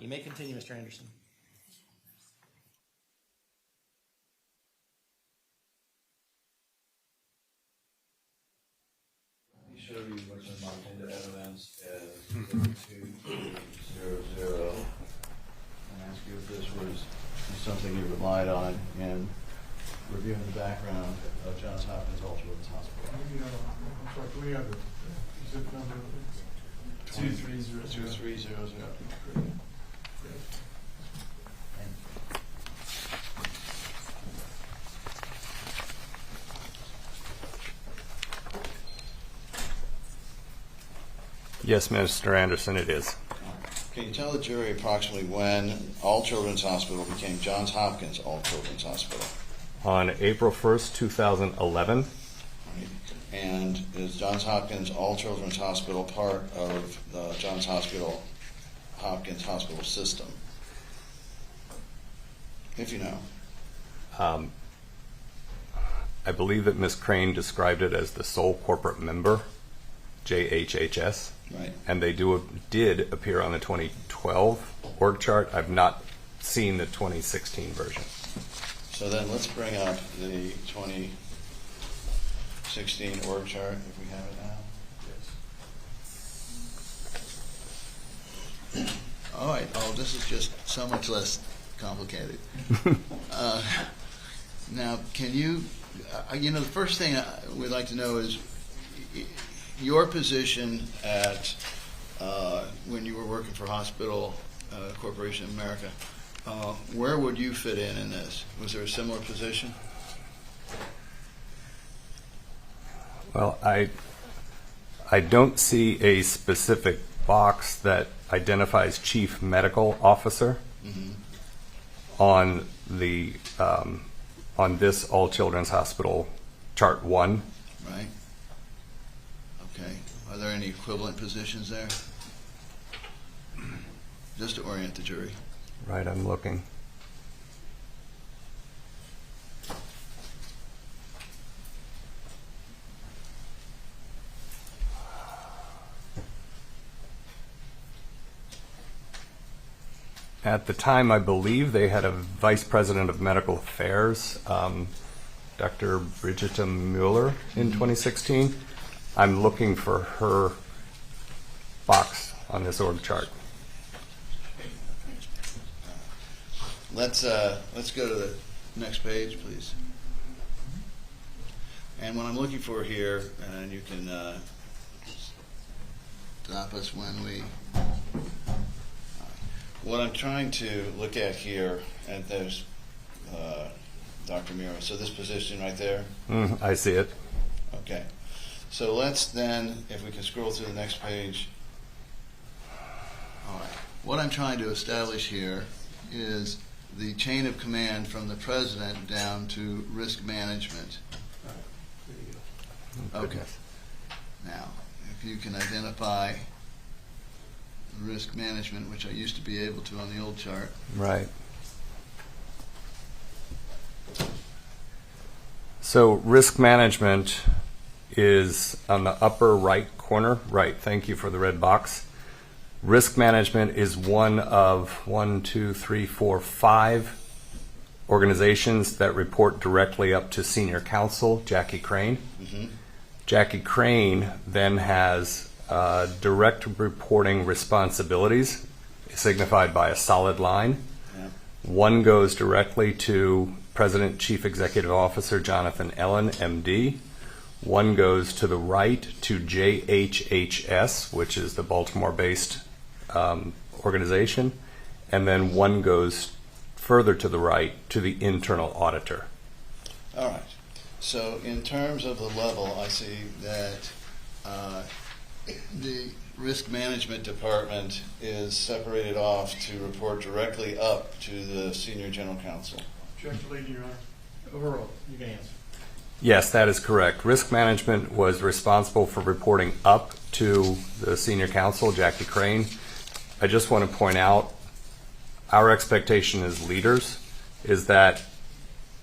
You may continue, Mr. Anderson. Let me show you what's in my into evidence as 2200 and ask you if this was something you relied on in reviewing the background of Johns Hopkins Children's Hospital. I'm sorry, can we have the zip number? 2300. 2300. Yes, Mr. Anderson, it is. Can you tell the jury approximately when All Children's Hospital became Johns Hopkins All Children's Hospital? On April 1st, 2011. And is Johns Hopkins All Children's Hospital part of the Johns Hopkins Hospital system? If you know. I believe that Ms. Crane described it as the sole corporate member, JHHS. Right. And they did appear on the 2012 org chart. I've not seen the 2016 version. So then let's bring up the 2016 org chart, if we have it now. Yes. All right. Oh, this is just so much less complicated. Now, can you, the first thing we'd like to know is your position at when you were working for Hospital Corporation of America. Where would you fit in this? Was there a similar position? Well, I don't see a specific box that identifies Chief Medical Officer on the on this All Children's Hospital Chart 1. Right. Okay. Are there any equivalent positions there? Just to orient the jury. Right, I'm looking. At the time, I believe they had a Vice President of Medical Affairs, Dr. Brigitte Mueller, in 2016. I'm looking for her box on this org chart. Let's go to the next page, please. And what I'm looking for here, and you can stop us when we. What I'm trying to look at here, and there's Dr. Mira. So this position right there. I see it. Okay. So let's then, if we can scroll through the next page. All right. What I'm trying to establish here is the chain of command from the president down to risk management. Okay. Now, if you can identify risk management, which I used to be able to on the old chart. Right. So risk management is on the upper right corner. Right, thank you for the red box. Risk management is one of 5 organizations that report directly up to senior counsel, Jackie Crane. Jackie Crane then has direct reporting responsibilities, signified by a solid line. One goes directly to President Chief Executive Officer Jonathan Ellen, MD. One goes to the right to JHHS, which is the Baltimore-based organization. And then one goes further to the right to the internal auditor. All right. So in terms of the level, I see that the risk management department is separated off to report directly up to the senior general counsel. Objectively, Your Honor. Overall, you can answer. Yes, that is correct. Risk management was responsible for reporting up to the senior counsel, Jackie Crane. I just want to point out, our expectation as leaders is that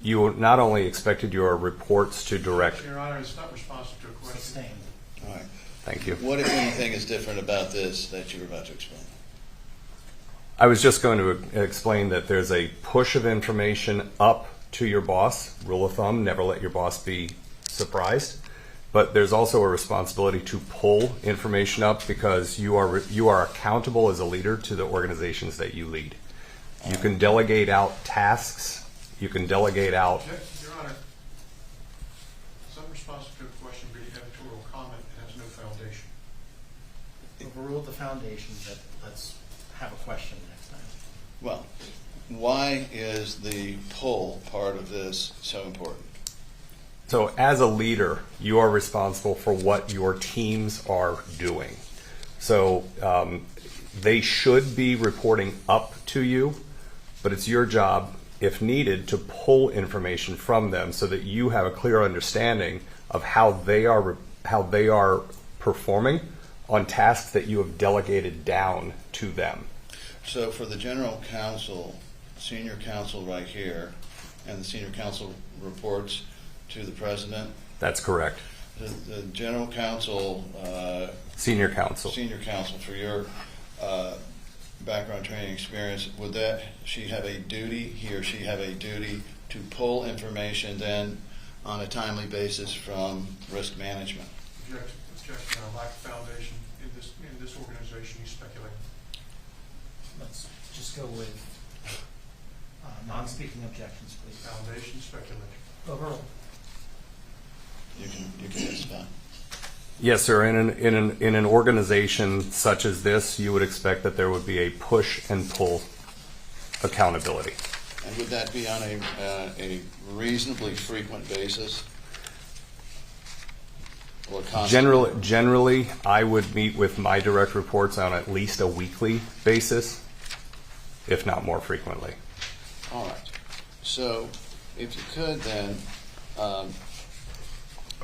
you not only expected your reports to direct. Your Honor, it's not responsive to a question. All right. Thank you. What, if anything, is different about this that you were about to explain? I was just going to explain that there's a push of information up to your boss. Rule of thumb, never let your boss be surprised. But there's also a responsibility to pull information up because you are accountable as a leader to the organizations that you lead. You can delegate out tasks. You can delegate out. Your Honor, some response to a question being editorial comment has no foundation. Overrule the foundation, but let's have a question next time. Well, why is the pull part of this so important? So as a leader, you are responsible for what your teams are doing. So they should be reporting up to you, but it's your job, if needed, to pull information from them so that you have a clear understanding of how they are performing on tasks that you have delegated down to them. So for the general counsel, senior counsel right here, and the senior counsel reports to the president? That's correct. The general counsel, senior counsel, for your background training experience, would that he or she have a duty to pull information then on a timely basis from risk management? Objection, lack of foundation in this organization, you speculate. Let's just go with non-speaking objections, please. Foundation, speculation. Overrule. You can respond. Yes, sir. In an organization such as this, you would expect that there would be a push and pull accountability. And would that be on a reasonably frequent basis? Or Generally, I would meet with my direct reports on at least a weekly basis, if not more frequently. All right. So if you could then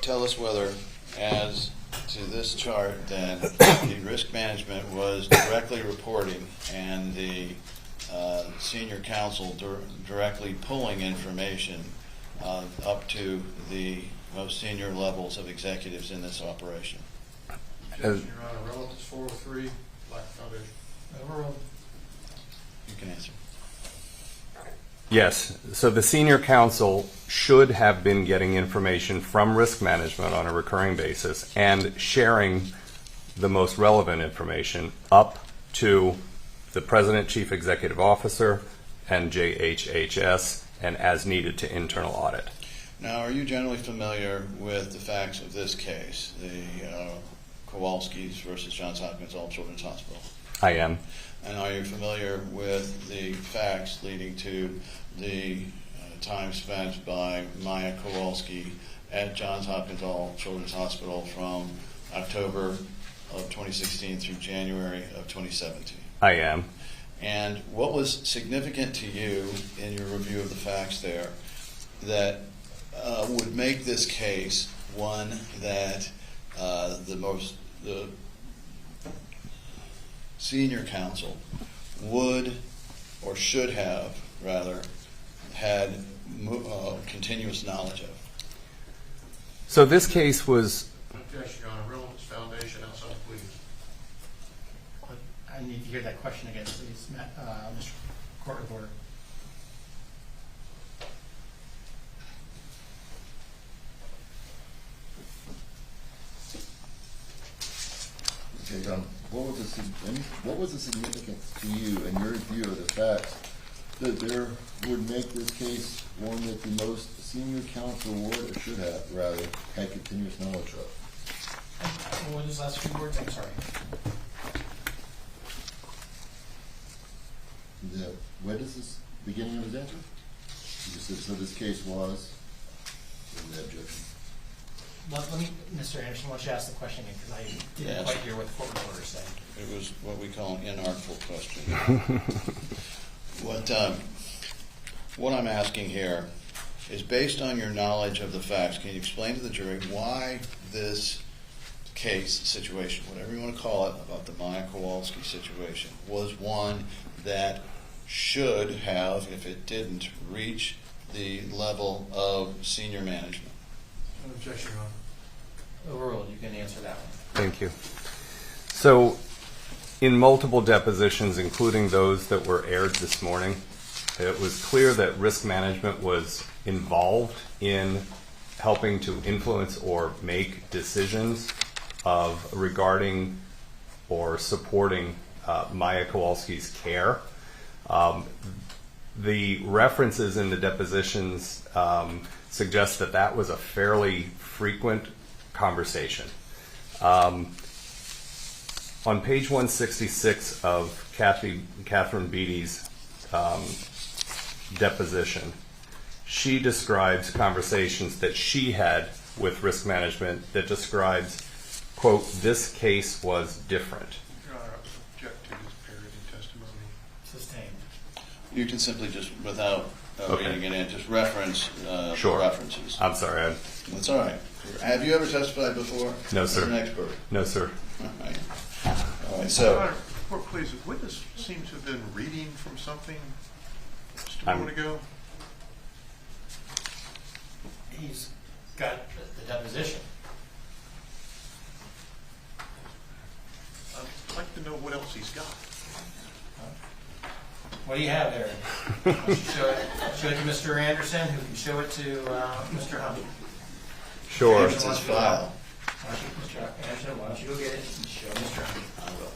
tell us whether, as to this chart, then the risk management was directly reporting and the senior counsel directly pulling information up to the most senior levels of executives in this operation. Objection, Your Honor. Relatives 403, lack of foundation. Overrule. You can answer. Yes. So the senior counsel should have been getting information from risk management on a recurring basis and sharing the most relevant information up to the President, Chief Executive Officer, and JHHS, and as needed to internal audit. Now, are you generally familiar with the facts of this case, the Kowalskis versus Johns Hopkins All Children's Hospital? I am. And are you familiar with the facts leading to the time spent by Maya Kowalski at Johns Hopkins All Children's Hospital from October of 2016 through January of 2017? I am. And what was significant to you in your review of the facts there that would make this case one that the senior counsel would or should have rather had continuous knowledge of? So this case was. Objection, Your Honor. Relatives foundation outside of pleadings. I need to hear that question again, please, Mr. Court Reporter. Okay, John, what was the significance to you in your view of the facts that there would make this case one that the most senior counsel would or should have rather had continuous knowledge of? What were those last few words? I'm sorry. What is this beginning of his answer? He just said, so this case was, in the objection. Let me, Mr. Anderson, why don't you ask the question again, because I didn't quite hear what the court reporter said. It was what we call an inartful question. What I'm asking here is, based on your knowledge of the facts, can you explain to the jury why this case, situation, whatever you want to call it, about the Maya Kowalski situation, was one that should have, if it didn't, reach the level of senior management? Objection, Your Honor. Overruled. You can answer that one. Thank you. So In multiple depositions, including those that were aired this morning, it was clear that risk management was involved in helping to influence or make decisions regarding or supporting Maya Kowalski's care. The references in the depositions suggest that that was a fairly frequent conversation. On page 166 of Catherine Beatty's deposition, she describes conversations that she had with risk management that describes, quote, "this case was different." Your Honor, I object to this parody testimony. Sustained. You can simply just, without Okay. reading it in, just reference Sure. references. I'm sorry. That's all right. Have you ever testified before? No, As sir. an expert? No, sir. All right. All right, Your so, Honor, court, please, the witness seems to have been reading from something just a I'm- moment ago. He's got the deposition. I'd like to know what else he's got. What do you have there? Why don't you show it to Mr. Anderson, who can show it to Mr. Humphrey. Sure. it's his file. Why don't you, Mr. Anderson, why don't you go get it and show Mr. Humphrey? I will.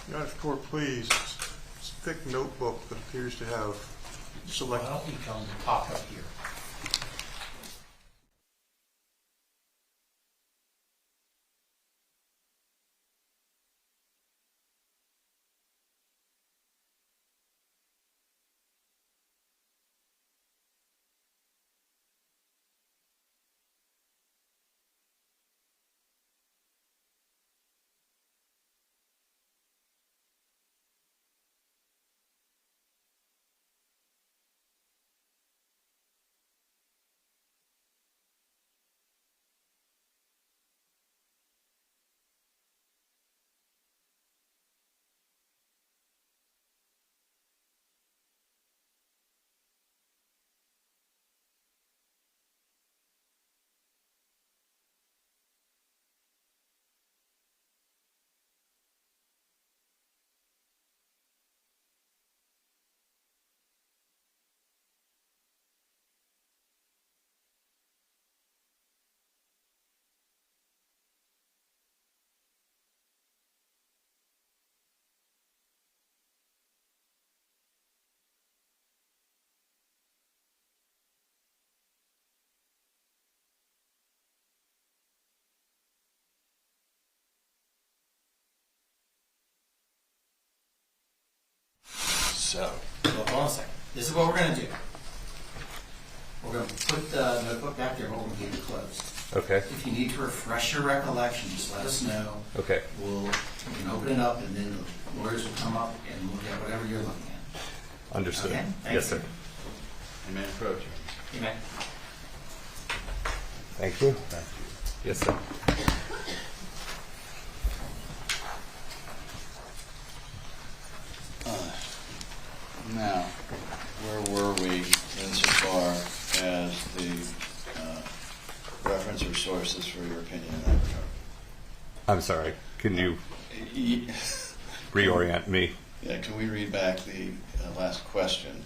Your Honor, if the court please, it's a thick notebook that appears to have select. Why don't you come talk up here? So, Hold on a second. This is what we're gonna do. We're gonna put the notebook back there, but we're gonna keep it closed. Okay. If you need to refresh your recollection, just let us know. Okay. We can open it up and then the lawyers will come up and look at whatever you're looking at. Understood. Okay, thank Yes, you. sir. you may approach. You may. Thank you. Yes, sir. Now, where were we insofar as the reference or sources for your opinion in that regard? I'm sorry. Can you Ye- reorient me? Yeah, can we read back the last question?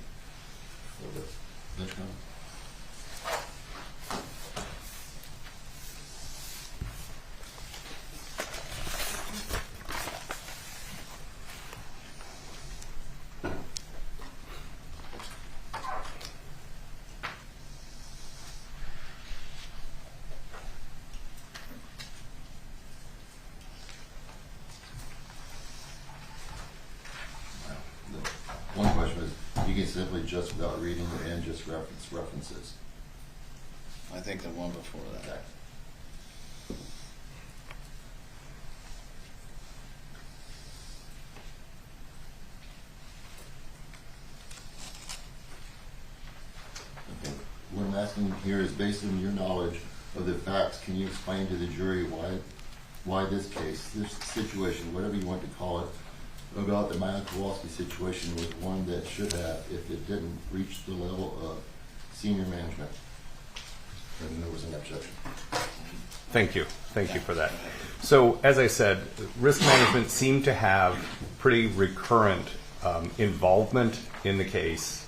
simply just without reading and just references? I think the one before that. Okay. What I'm asking here is, based on your knowledge of the facts, can you explain to the jury why this case, this situation, whatever you want to call it, about the Maya Kowalski situation was one that should have, if it didn't reach the level of senior management, and there was an objection? Thank you. Thank you for that. So, as I said, risk management seemed to have pretty recurrent involvement in the case.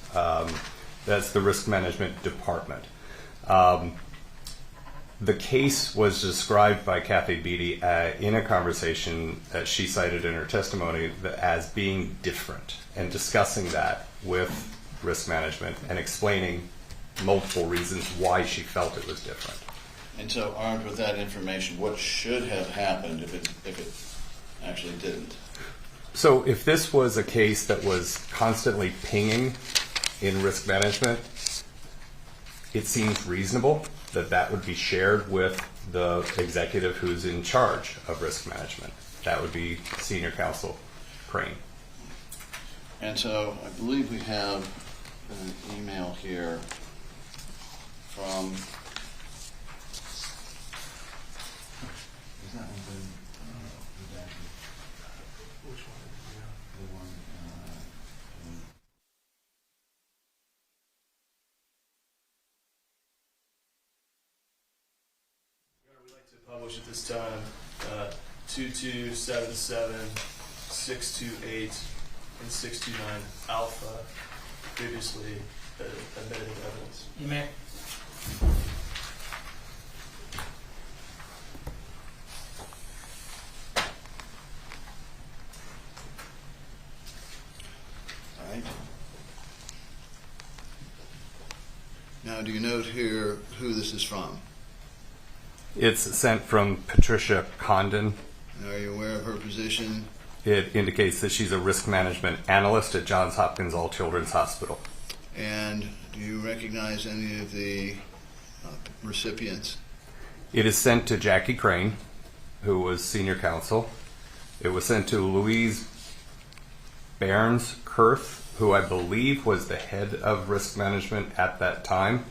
That's the risk management department. The case was described by Kathy Beatty in a conversation that she cited in her testimony as being different, and discussing that with risk management and explaining multiple reasons why she felt it was different. And so, armed with that information, what should have happened if it actually didn't? So if this was a case that was constantly pinging in risk management, it seems reasonable that that would be shared with the executive who's in charge of risk management. That would be Senior Counsel Crane. And so I believe we have an email here from. Is that one Which one? the one? We'd like to publish at this time 2277, 628, and 629 alpha, previously admitted evidence. You may. All right. Now, do you note here who this is from? It's sent from Patricia Condon. Are you aware of her position? It indicates that she's a risk management analyst at Johns Hopkins All Children's Hospital. And do you recognize any of the recipients? It is sent to Jackie Crane, who was senior counsel. It was sent to Louise Barnes-Kurth, who I believe was the head of risk management at that time,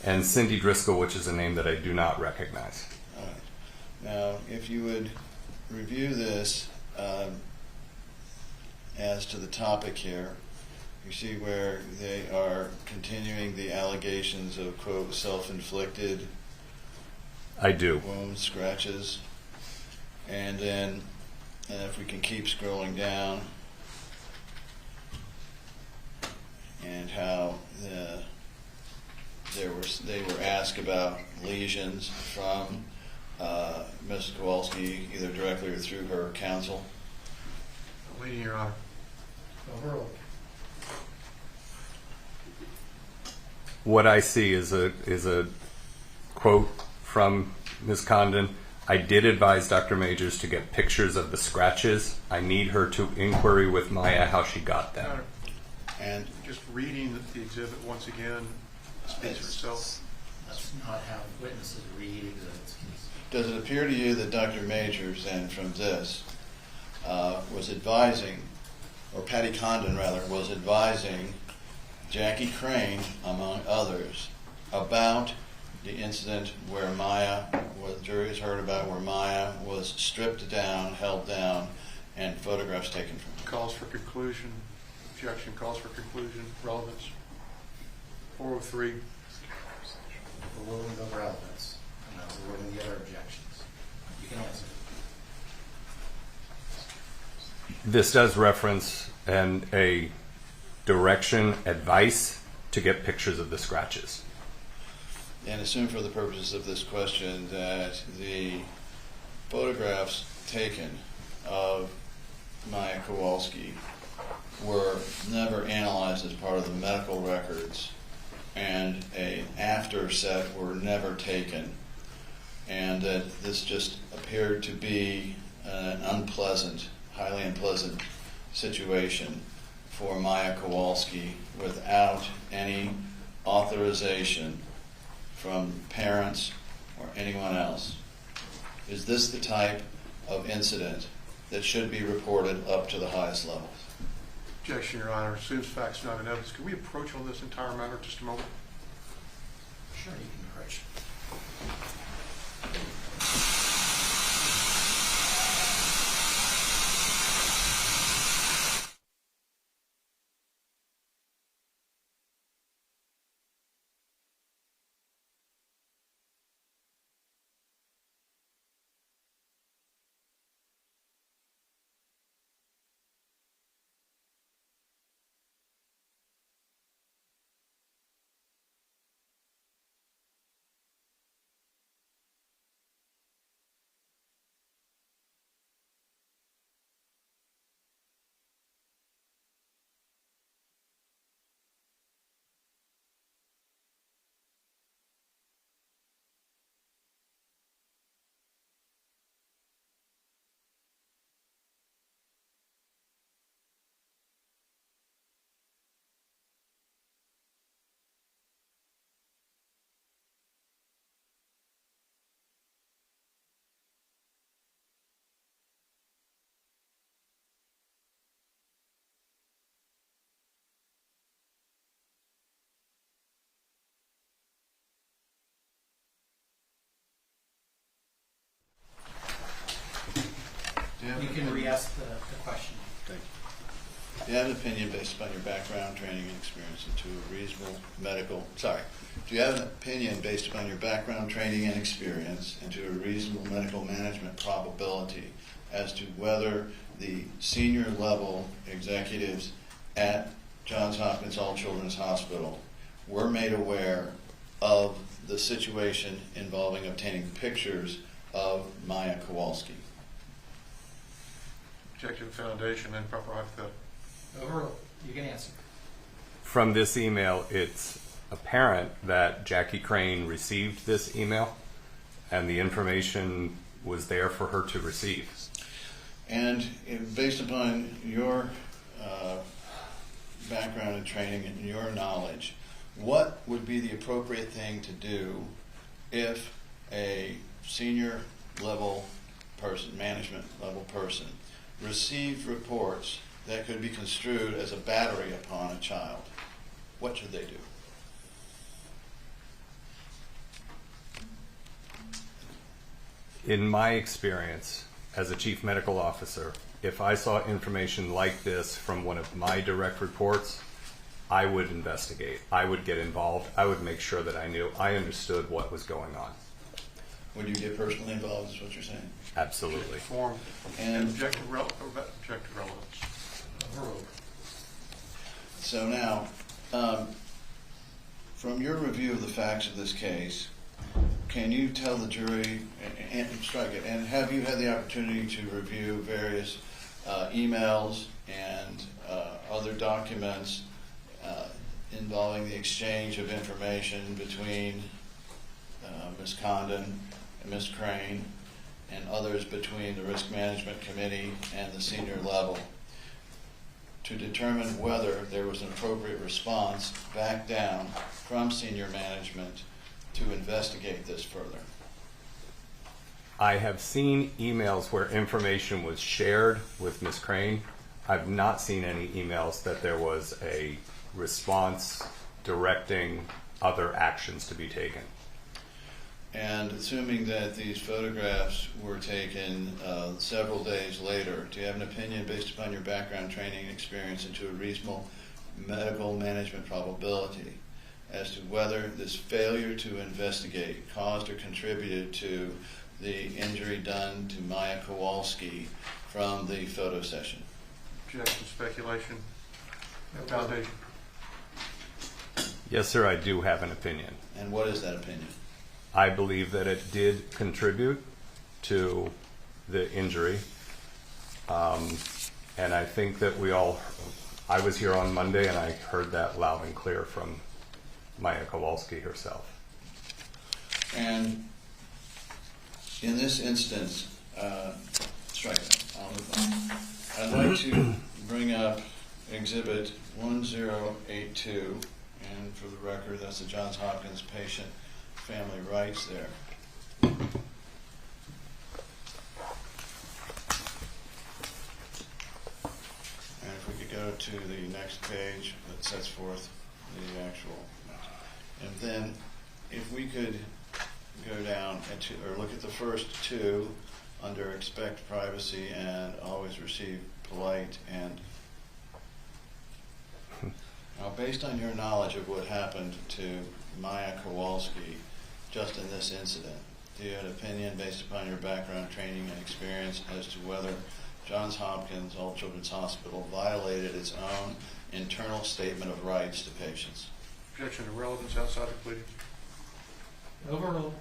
and Cindy Driscoll, which is a name that I do not recognize. All right. Now, if you would review this as to the topic here, you see where they are continuing the allegations of, quote, self-inflicted I do. wounds, scratches. And then, if we can keep scrolling down, and how they were asked about lesions from Mrs. Kowalski, either directly or through her counsel. Leading, Your Honor. Overruled. What I see is a quote from Ms. Condon. I did advise Dr. Majors to get pictures of the scratches. I need her to inquiry with Maya how she got them. And just reading the exhibit once again speaks for itself. That's not how witnesses read exhibits. does it appear to you that Dr. Majors then from this was advising, or Patty Condon rather, was advising Jackie Crane, among others, about the incident where Maya, what the jury has heard about, where Maya was stripped down, held down, and photographs taken from her? Calls for conclusion. Objection calls for conclusion. Relevance. 403. The ruling of relevance. And that's the ruling of the other objections. You can answer. This does reference a direction, advice to get pictures of the scratches. And assume for the purposes of this question that the photographs taken of Maya Kowalski were never analyzed as part of the medical records, and an after set were never taken, and that this just appeared to be an unpleasant, highly unpleasant situation for Maya Kowalski without any authorization from parents or anyone else? Is this the type of incident that should be reported up to the highest levels? Objection, Your Honor. As soon as facts not in evidence, can we approach on this entire matter just a moment? Sure, you can approach. You can re-ask the question. Thank you. Do you have an opinion based upon your background, training, and experience into a reasonable medical, do you have an opinion based upon your background, training, and experience into a reasonable medical management probability as to whether the senior level executives at Johns Hopkins All Children's Hospital were made aware of the situation involving obtaining pictures of Maya Kowalski? Objection, foundation, and proper hypothetical. Overruled. You can answer. From this email, it's apparent that Jackie Crane received this email and the information was there for her to receive. And based upon your background and training and your knowledge, what would be the appropriate thing to do if a senior level person, management level person, received reports that could be construed as a battery upon a child? What should they do? In my experience as a chief medical officer, if I saw information like this from one of my direct reports, I would investigate. I would get involved. I would make sure that I understood what was going on. Would you get personally involved, is what you're saying? Absolutely. Form And objective relevance. Overruled. so now, from your review of the facts of this case, can you tell the jury, and strike it, and have you had the opportunity to review various emails and other documents involving the exchange of information between Ms. Condon and Ms. Crane and others between the Risk Management Committee and the senior level to determine whether there was an appropriate response back down from senior management to investigate this further? I have seen emails where information was shared with Ms. Crane. I've not seen any emails that there was a response directing other actions to be taken. And assuming that these photographs were taken several days later, do you have an opinion based upon your background, training, and experience into a reasonable medical management probability as to whether this failure to investigate caused or contributed to the injury done to Maya Kowalski from the photo session? Objection, speculation, foundation. Yes, sir, I do have an opinion. And what is that opinion? I believe that it did contribute to the injury. And I think that I was here on Monday and I heard that loud and clear from Maya Kowalski herself. And in this instance, strike it, I'll move on. I'd like to bring up Exhibit 1082, and for the record, that's the Johns Hopkins patient family rights there. And if we could go to the next page that sets forth the actual, and then if we could go down or look at the first two under expect privacy and always receive polite and now based on your knowledge of what happened to Maya Kowalski just in this incident, do you have an opinion based upon your background, training, and experience as to whether Johns Hopkins All Children's Hospital violated its own internal statement of rights to patients? Objection to relevance outside of pleading. Overruled.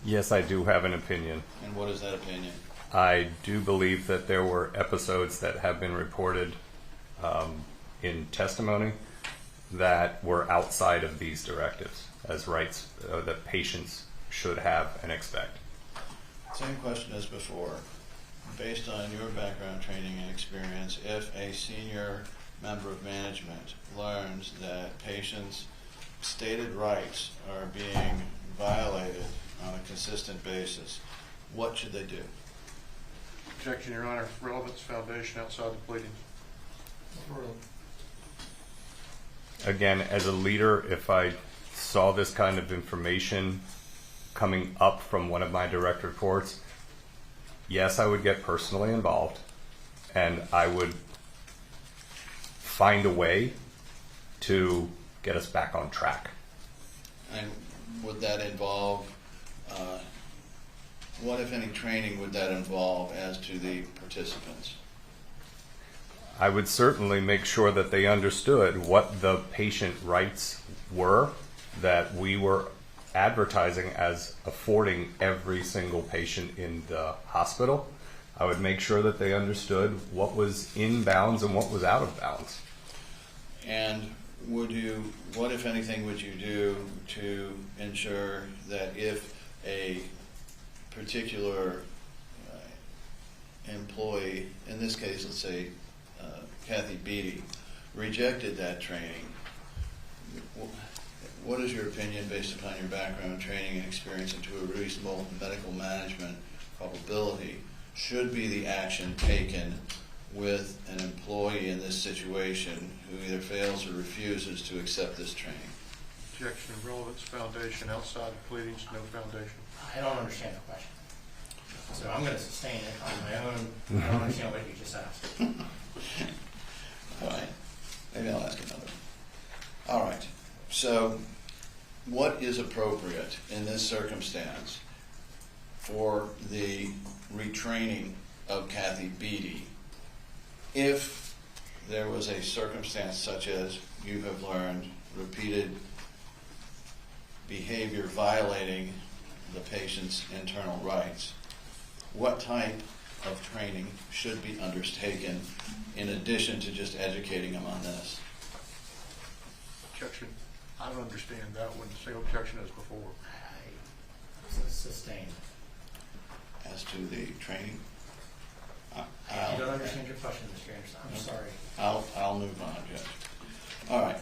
Yes, I do have an opinion. And what is that opinion? I do believe that there were episodes that have been reported in testimony that were outside of these directives as rights that patients should have and expect. Same question as before. Based on your background, training, and experience, if a senior member of management learns that patients' stated rights are being violated on a consistent basis, what should they do? Objection, Your Honor. Relevance foundation outside the pleading. Overruled. Again, as a leader, if I saw this kind of information coming up from one of my direct reports, yes, I would get personally involved and I would find a way to get us back on track. And would that involve, what if any training would that involve as to the participants? I would certainly make sure that they understood what the patient rights were that we were advertising as affording every single patient in the hospital. I would make sure that they understood what was in bounds and what was out of bounds. And what if anything would you do to ensure that if a particular employee, in this case, let's say Kathy Beatty, rejected that training, what is your opinion based upon your background, training, and experience into a reasonable medical management probability should be the action taken with an employee in this situation who either fails or refuses to accept this training? Objection to relevance foundation outside of pleadings, no foundation. I don't understand the question. So I'm going to sustain it on my own. I don't understand what you just asked. All right. Maybe I'll ask another one. All right. So what is appropriate in this circumstance for the retraining of Kathy Beatty if there was a circumstance such as you have learned repeated behavior violating the patient's internal rights? What type of training should be undertaken in addition to just educating them on this? Objection. I don't understand that one. Same objection as before. Sustained. As to the training? I don't understand your question, Mr. Anderson. I'm sorry. I'll move on, Judge. All right.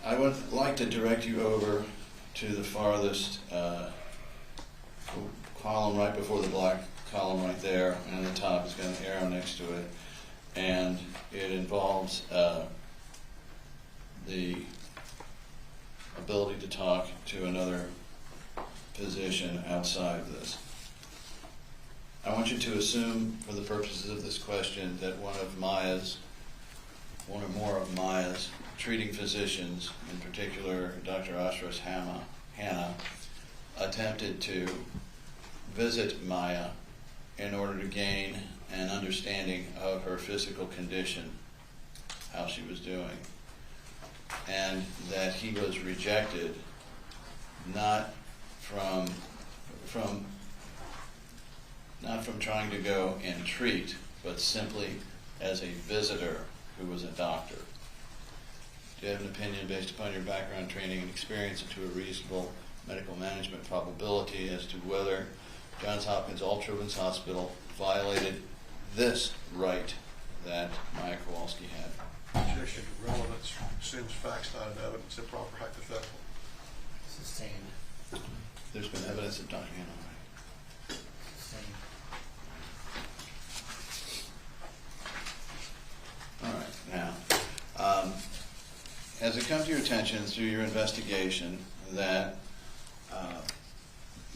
I would like to direct you over to the farthest column right before the black column right there, and at the top has got an arrow next to it, and it involves the ability to talk to another physician outside of this. I want you to assume, for the purposes of this question, that one or more of Maya's treating physicians, in particular Dr. Ashras Hanna, attempted to visit Maya in order to gain an understanding of her physical condition, how she was doing, and that he was rejected not from trying to go and treat, but simply as a visitor who was a doctor. Do you have an opinion based upon your background, training, and experience into a reasonable medical management probability as to whether Johns Hopkins All Children's Hospital violated this right that Maya Kowalski had. Objection to relevance, assumes facts not in evidence, improper hypothetical. Sustained. There's been evidence of Dr. Hanna. Sustained. All right, now, has it come to your attention through your investigation that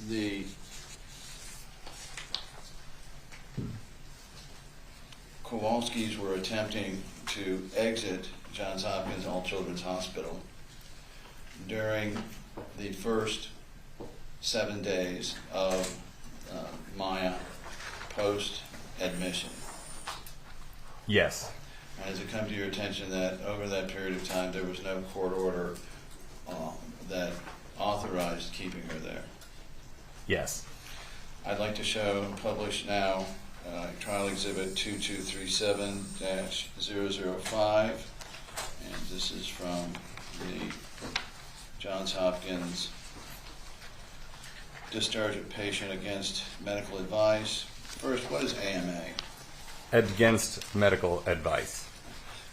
the Kowalskis were attempting to exit Johns Hopkins All Children's Hospital during the first 7 days of Maya post-admission? Yes. And has it come to your attention that over that period of time there was no court order that authorized keeping her there? Yes. I'd like to show and publish now Trial Exhibit 2237-005, and this is from the Johns Hopkins discharge of patient against medical advice. First, what is AMA? Against medical advice.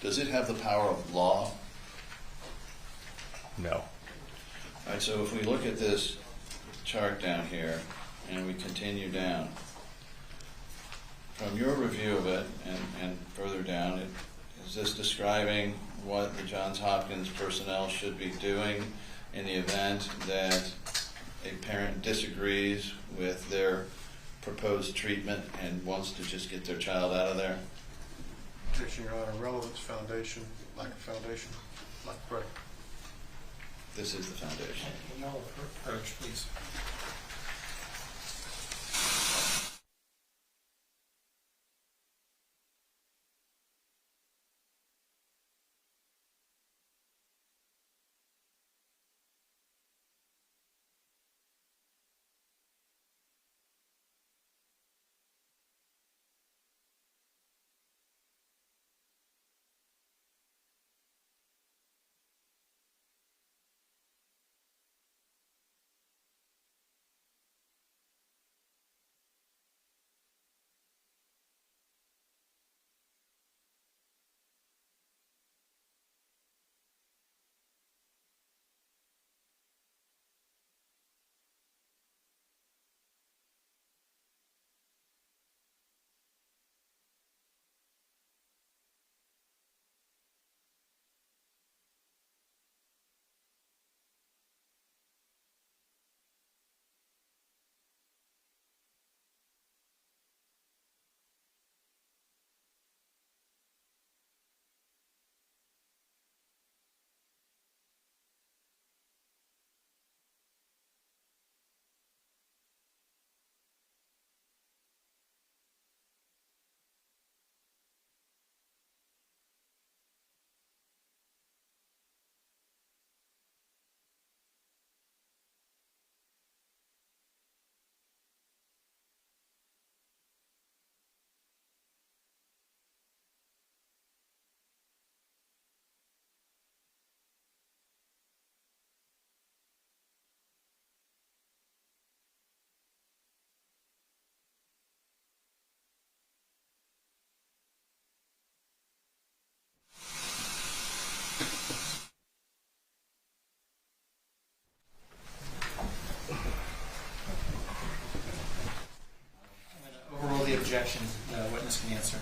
Does it have the power of law? No. All right, so if we look at this chart down here and we continue down, from your review of it and further down, is this describing what the Johns Hopkins personnel should be doing in the event that a parent disagrees with their proposed treatment and wants to just get their child out of there? Objection, Your Honor, relevance, foundation, lack of foundation, lack of credit. This is the foundation. Can you all approach, please? Overrule the objection, the witness can answer.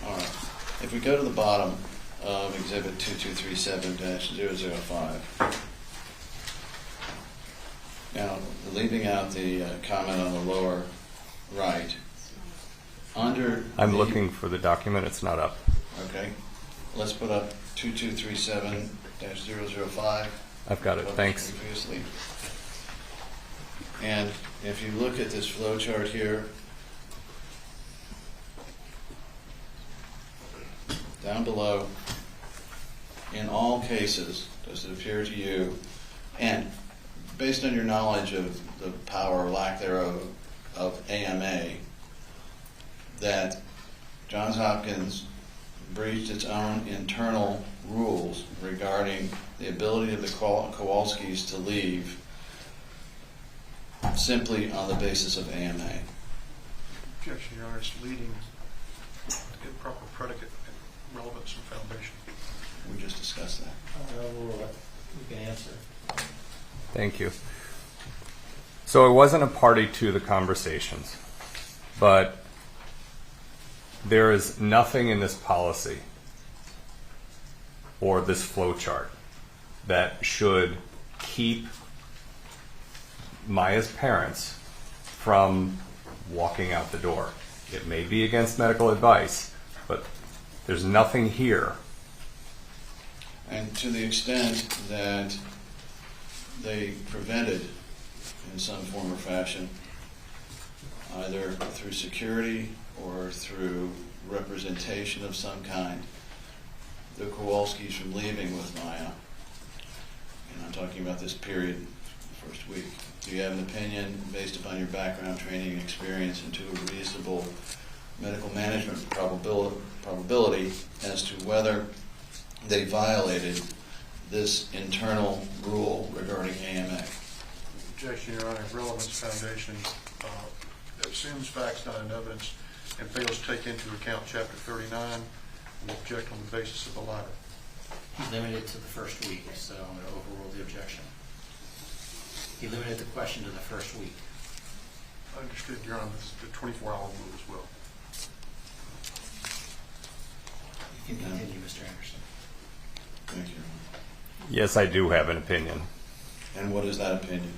All right. If we go to the bottom of Exhibit 2237-005, now leaving out the comment on the lower right, I'm looking for the document. It's not up. Okay. Let's put up 2237-005. I've got it. Thanks. Previously. And if you look at this flow chart here, down below, in all cases, does it appear to you, and based on your knowledge of the power or lack thereof of AMA, that Johns Hopkins breached its own internal rules regarding the ability of the Kowalskis to leave simply on the basis of AMA? Objection, Your Honor, it's leading Give proper predicate, and relevance, and foundation. We just discussed that. We can answer. Thank you. So I wasn't a party to the conversations, but there is nothing in this policy or this flow chart that should keep Maya's parents from walking out the door. It may be against medical advice, but there's nothing here. And to the extent that they prevented, in some form or fashion, either through security or through representation of some kind, the Kowalskis from leaving with Maya, and I'm talking about this period, the first week, do you have an opinion based upon your background, training, and experience into a reasonable medical management probability as to whether they violated this internal rule regarding AMA? Objection, Your Honor. Relevance foundation assumes facts not in evidence and fails to take into account Chapter 39 and object on the basis of the latter. He limited it to the first week, so I'm going to overrule the objection. He limited the question to the first week. Understood, Your Honor. This is the 24-hour rule as well. You can continue, Mr. Anderson. Thank you. Yes, I do have an opinion. And what is that opinion?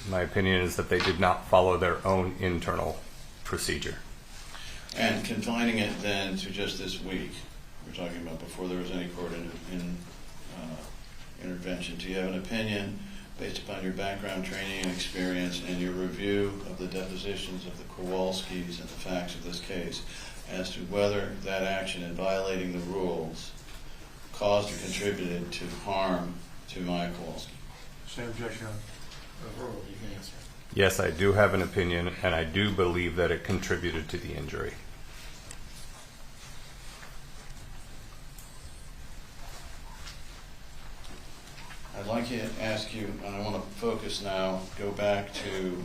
My opinion is that they did not follow their own internal procedure. And confining it then to just this week, we're talking about before there was any court intervention, do you have an opinion based upon your background, training, and experience and your review of the depositions of the Kowalskis and the facts of this case as to whether that action in violating the rules caused or contributed to harm to Maya Kowalski? Same objection, Your Honor. Overruled, you can answer. Yes, I do have an opinion, and I do believe that it contributed to the injury. I'd like to ask you, and I want to focus now, go back to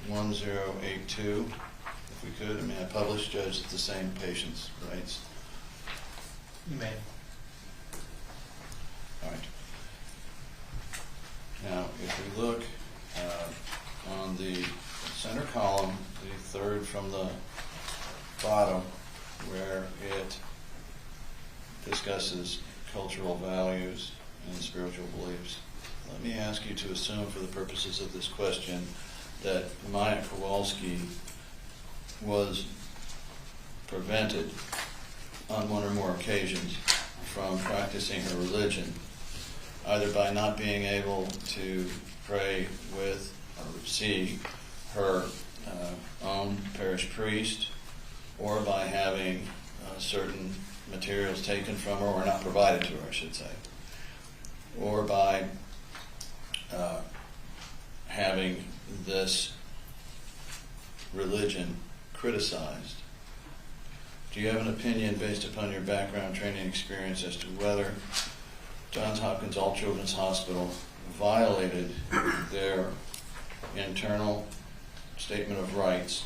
1082, if we could. I mean, I published, Judge, the same patient's rights. You may. All right. Now, if we look on the center column, the third from the bottom, where it discusses cultural values and spiritual beliefs, let me ask you to assume for the purposes of this question that Maya Kowalski was prevented on one or more occasions from practicing her religion, either by not being able to pray with or see her own parish priest, or by having certain materials taken from her or not provided to her, I should say, or by having this religion criticized. Do you have an opinion based upon your background, training, experience as to whether Johns Hopkins All Children's Hospital violated their internal statement of rights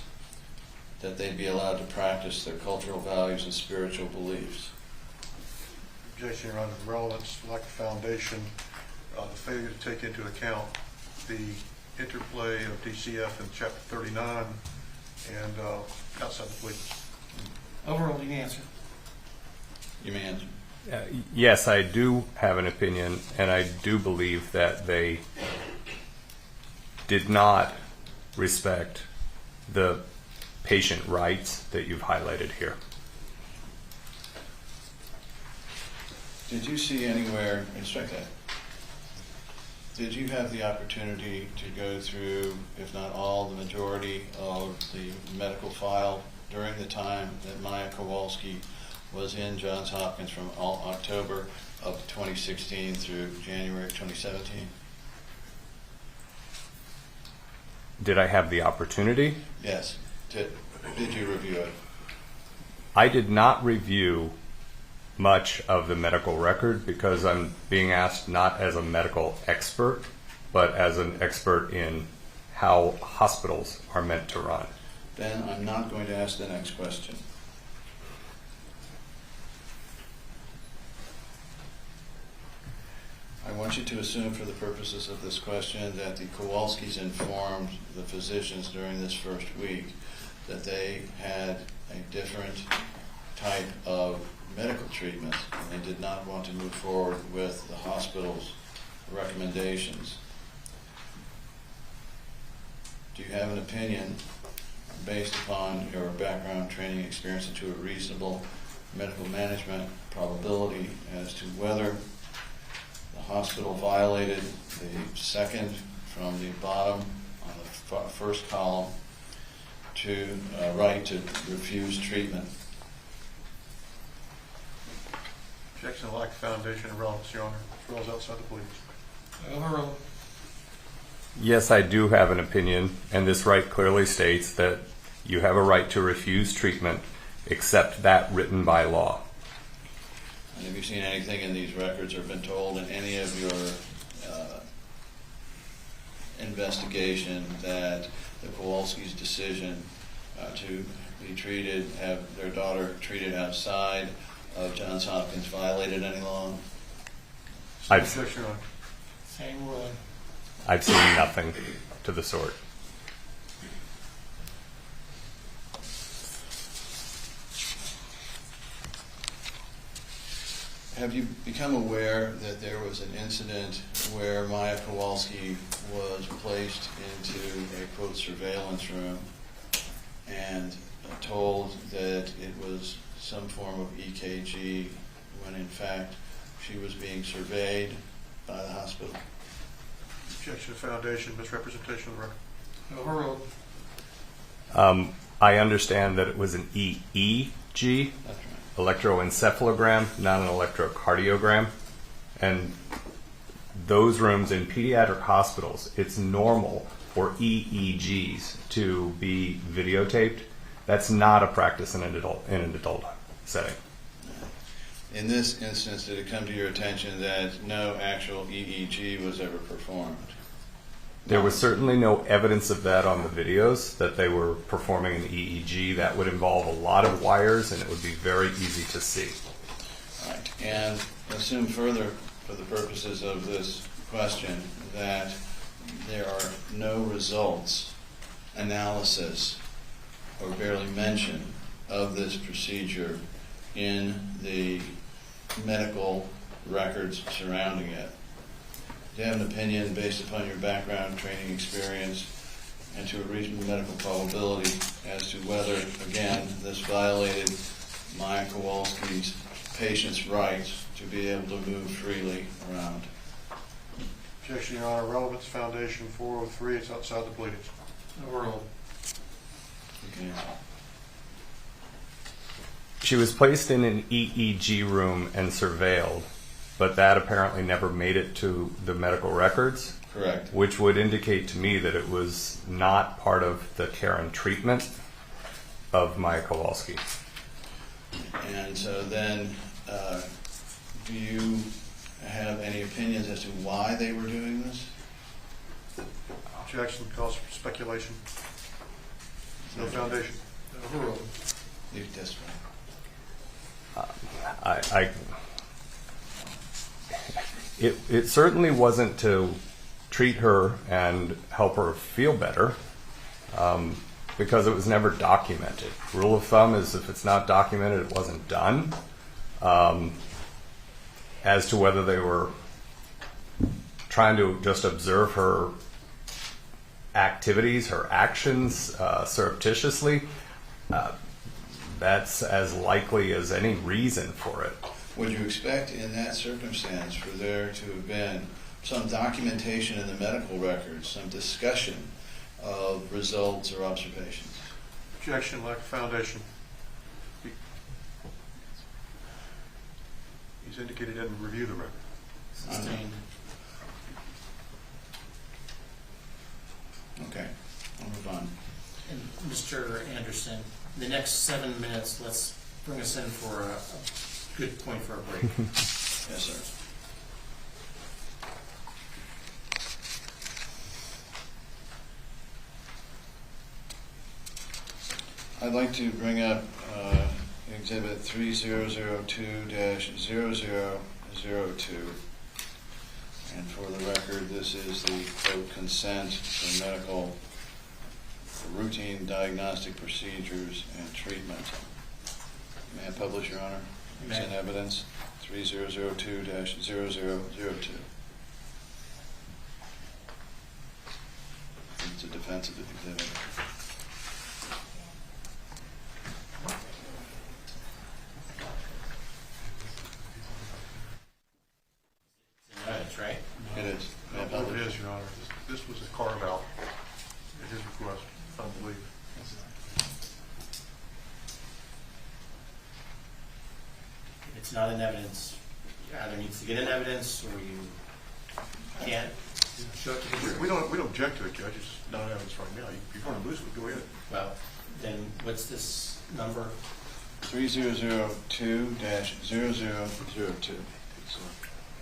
that they be allowed to practice their cultural values and spiritual beliefs? Objection, Your Honor. Relevance, lack of foundation, the failure to take into account the interplay of DCF in Chapter 39 and outside the plea. Overruled, you can answer. You may answer. Yes, I do have an opinion, and I do believe that they did not respect the patient rights that you've highlighted here. Did you see anywhere, and strike that, did you have the opportunity to go through, if not all, the majority of the medical file during the time that Maya Kowalski was in Johns Hopkins from October of 2016 through January of 2017? Did I have the opportunity? Yes. Did you review it? I did not review much of the medical record because I'm being asked not as a medical expert, but as an expert in how hospitals are meant to run. Then I'm not going to ask the next question. I want you to assume for the purposes of this question that the Kowalskis informed the physicians during this first week that they had a different type of medical treatment and they did not want to move forward with the hospital's recommendations. Do you have an opinion based upon your background, training, experience, and to a reasonable medical management probability as to whether the hospital violated the second from the bottom on the first column to right to refuse treatment? Objection, lack of foundation and relevance, Your Honor. This rule is outside the pleadings. Overruled. Yes, I do have an opinion, and this right clearly states that you have a right to refuse treatment except that written by law. And have you seen anything in these records or been told in any of your investigation that the Kowalski's decision to be treated, have their daughter treated outside of Johns Hopkins violated any law? Same ruling. I've seen nothing to the sort. Have you become aware that there was an incident where Maya Kowalski was placed into a quote surveillance room and told that it was some form of EKG when in fact she was being surveyed by the hospital? Objection, foundation, misrepresentation of the record. Overruled. I understand that it was an EEG, electroencephalogram, not an electrocardiogram. And those rooms in pediatric hospitals, it's normal for EEGs to be videotaped. That's not a practice in an adult setting. In this instance, did it come to your attention that no actual EEG was ever performed? There was certainly no evidence of that on the videos, that they were performing an EEG. That would involve a lot of wires, and it would be very easy to see. Right. And assume further, for the purposes of this question, that there are no results, analysis, or barely mention of this procedure in the medical records surrounding it. Do you have an opinion based upon your background, training, experience, and to a reasonable medical probability as to whether, again, this violated Maya Kowalski's patient's rights to be able to move freely around? Objection, Your Honor. Relevance, foundation, 403. It's outside the pleadings. Overruled. Okay. She was placed in an EEG room and surveilled, but that apparently never made it to the medical records. Correct. Which would indicate to me that it was not part of the care and treatment of Maya Kowalski. And so then, do you have any opinions as to why they were doing this? Objection, cause for speculation. No foundation. Overruled. You can testify. It certainly wasn't to treat her and help her feel better, because it was never documented. Rule of thumb is if it's not documented, it wasn't done. As to whether they were trying to just observe her activities, her actions surreptitiously, that's as likely as any reason for it. Would you expect in that circumstance for there to have been some documentation in the medical records, some discussion of results or observations? Objection, lack of foundation. He's indicated he didn't review the record. Sustained. Okay, I'll move on. And Mr. Anderson, the next 7 minutes, let's bring us in for a good point for a break. Yes, sir. I'd like to bring up Exhibit 3002-0002. And for the record, this is the quote consent for medical routine diagnostic procedures and treatment. May I publish, Your Honor? It's in evidence 3002-0002. It's a defensive exhibit. That's right. It is. May I It publish? is, Your Honor. This was a carve out at his request, I believe. If it's not in evidence, you either needs to get in evidence or you can't show it to the jury. We don't object to it, Judge. It's not evidence right now. If you're going to lose it, go ahead. Well, then what's this number? 3002-0002.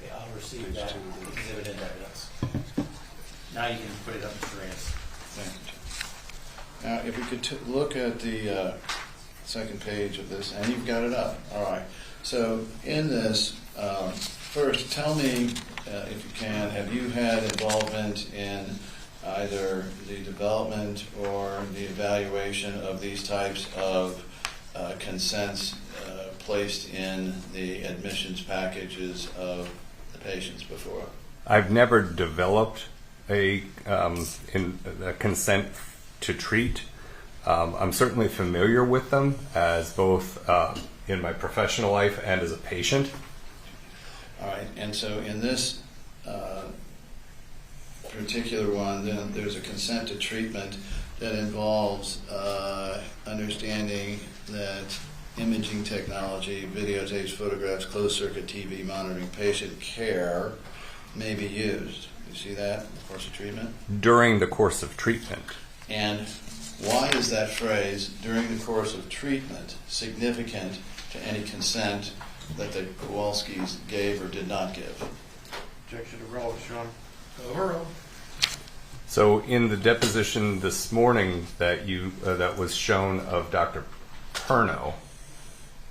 Okay, I'll receive that exhibit in evidence. Now you can put it up to rest. Thank you, Judge. Now, if we could look at the second page of this, and you've got it up. All right. So in this, first, tell me, if you can, have you had involvement in either the development or the evaluation of these types of consents placed in the admissions packages of the patients before? I've never developed a consent to treat. I'm certainly familiar with them as both in my professional life and as a patient. All right, and so in this particular one, then there's a consent to treatment that involves understanding that imaging technology, videotapes, photographs, closed-circuit TV monitoring patient care may be used. You see that in the course of treatment? During the course of treatment. And why is that phrase, during the course of treatment, significant to any consent that the Kowalskis gave or did not give? Objection to relevance, Your Honor. Overruled. So in the deposition this morning that that was shown of Dr. Perno,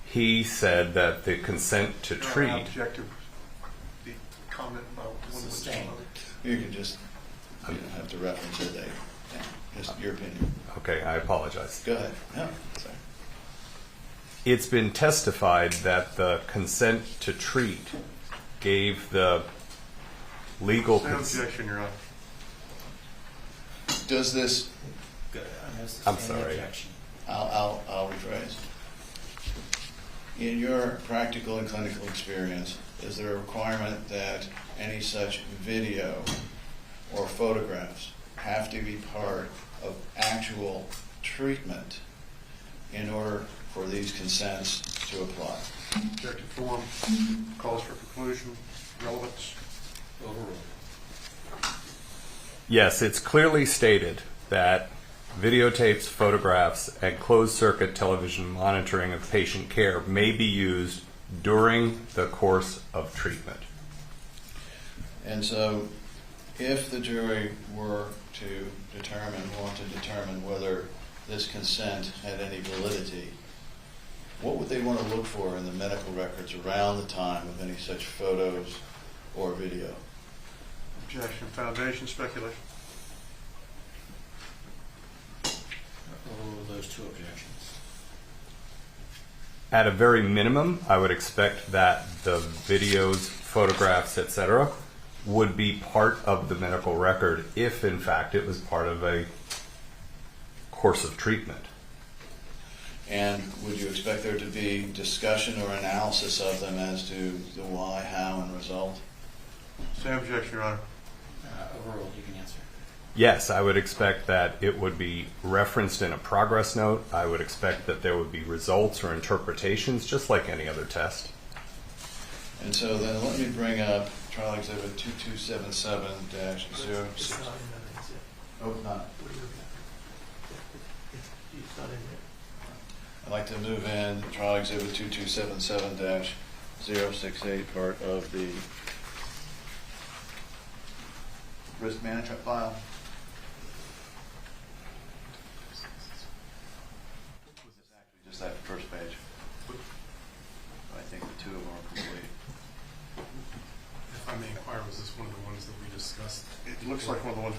he said that the consent to treat. I object to the comment about one was Sustained. You can just, you don't have to reference it. Just your opinion. Okay, I apologize. Go ahead. No, sorry. It's been testified that the consent to treat gave the legal No objection, Your Honor. Does this? I'm sorry. I'll rephrase. In your practical and clinical experience, is there a requirement that any such video or photographs have to be part of actual treatment in order for these consents to apply? Objective form, calls for conclusion, relevance. Overruled. Yes, it's clearly stated that videotapes, photographs, and closed-circuit television monitoring of patient care may be used during the course of treatment. And so, if the jury were to want to determine whether this consent had any validity, what would they want to look for in the medical records around the time of any such photos or video? Objection, foundation, speculation. Overrule those two objections. At a very minimum, I would expect that the videos, photographs, etc., would be part of the medical record if, in fact, it was part of a course of treatment. And would you expect there to be discussion or analysis of them as to the why, how, and result? Same objection, Your Honor. Overruled, you can answer. Yes, I would expect that it would be referenced in a progress note. I would expect that there would be results or interpretations, just like any other test. And so then let me bring up Trial Exhibit 2277-06. Oh, not. I'd like to move in Trial Exhibit 2277-068, part of the risk management file. It's actually just that first page. I think the two of them are complete. If I may inquire, was this one of the ones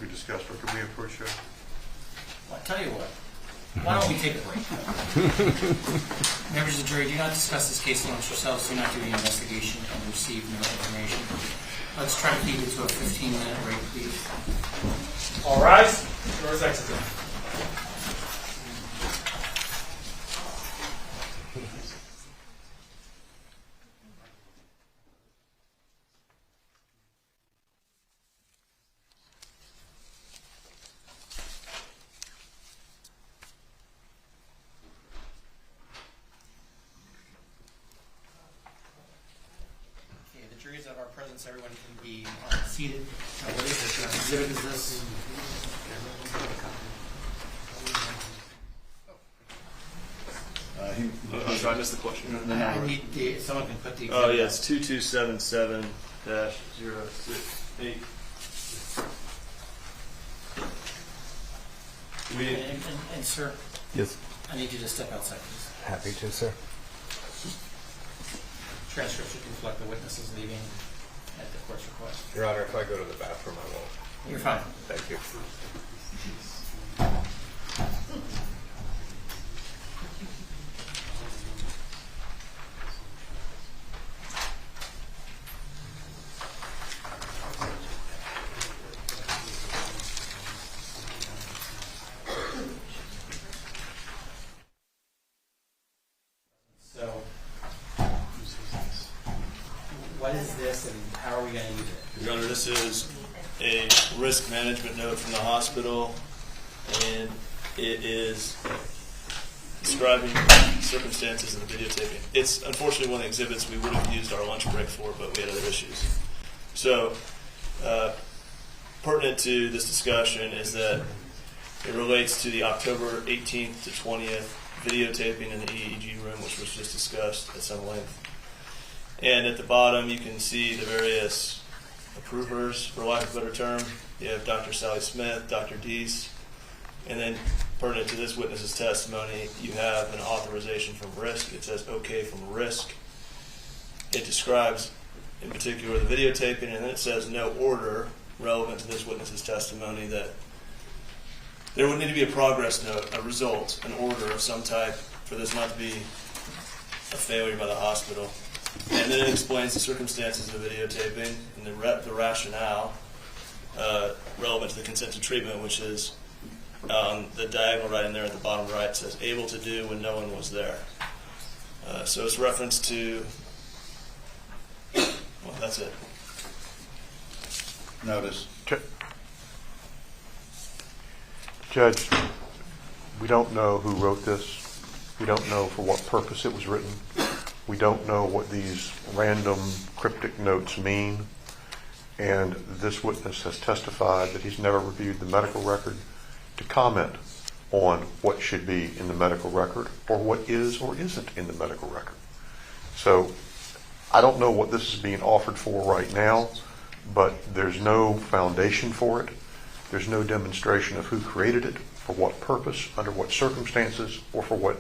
we discussed, or could we approach her? Well, I tell you what, why don't we take a break? Members of the jury, do not discuss this case amongst yourselves, do not do any investigation, and receive no information. Let's try to keep it to a 15-minute break, please. All rise. Doors exited. Juries of our presence, everyone can be seated. What exhibit is this? I'm sorry, I missed the question. I need someone can put the. Oh, yeah, it's 2277-068. And sir, Yes. I need you to step outside, please. Happy to, sir. Transcript should reflect the witnesses leaving at the court's request. Your Honor, if I go to the bathroom, I won't. You're fine. Thank you. So, what is this and how are we going to use it? Your Honor, this is a risk management note from the hospital, and it is describing circumstances of the videotaping. It's unfortunately one of the exhibits we would have used our lunch break for, but we had other issues. So, pertinent to this discussion is that it relates to the October 18th to 20th videotaping in the EEG room, which was just discussed at some length. And at the bottom, you can see the various approvers, for lack of a better term. You have Dr. Sally Smith, Dr. Deese, and then pertinent to this witness's testimony, you have an authorization from risk. It says okay from risk. It describes, in particular, the videotaping, and then it says no order relevant to this witness's testimony that there would need to be a progress note, a result, an order of some type for this not to be a failure by the hospital. And then it explains the circumstances of the videotaping and the rationale relevant to the consent to treatment, which is the diagonal right in there at the bottom right says able to do when no one was there. So it's reference to, well, that's it. Notice. Judge, we don't know who wrote this. We don't know for what purpose it was written. We don't know what these random cryptic notes mean. And this witness has testified that he's never reviewed the medical record to comment on what should be in the medical record or what is or isn't in the medical record. So I don't know what this is being offered for right now, but there's no foundation for it. There's no demonstration of who created it, for what purpose, under what circumstances, or for what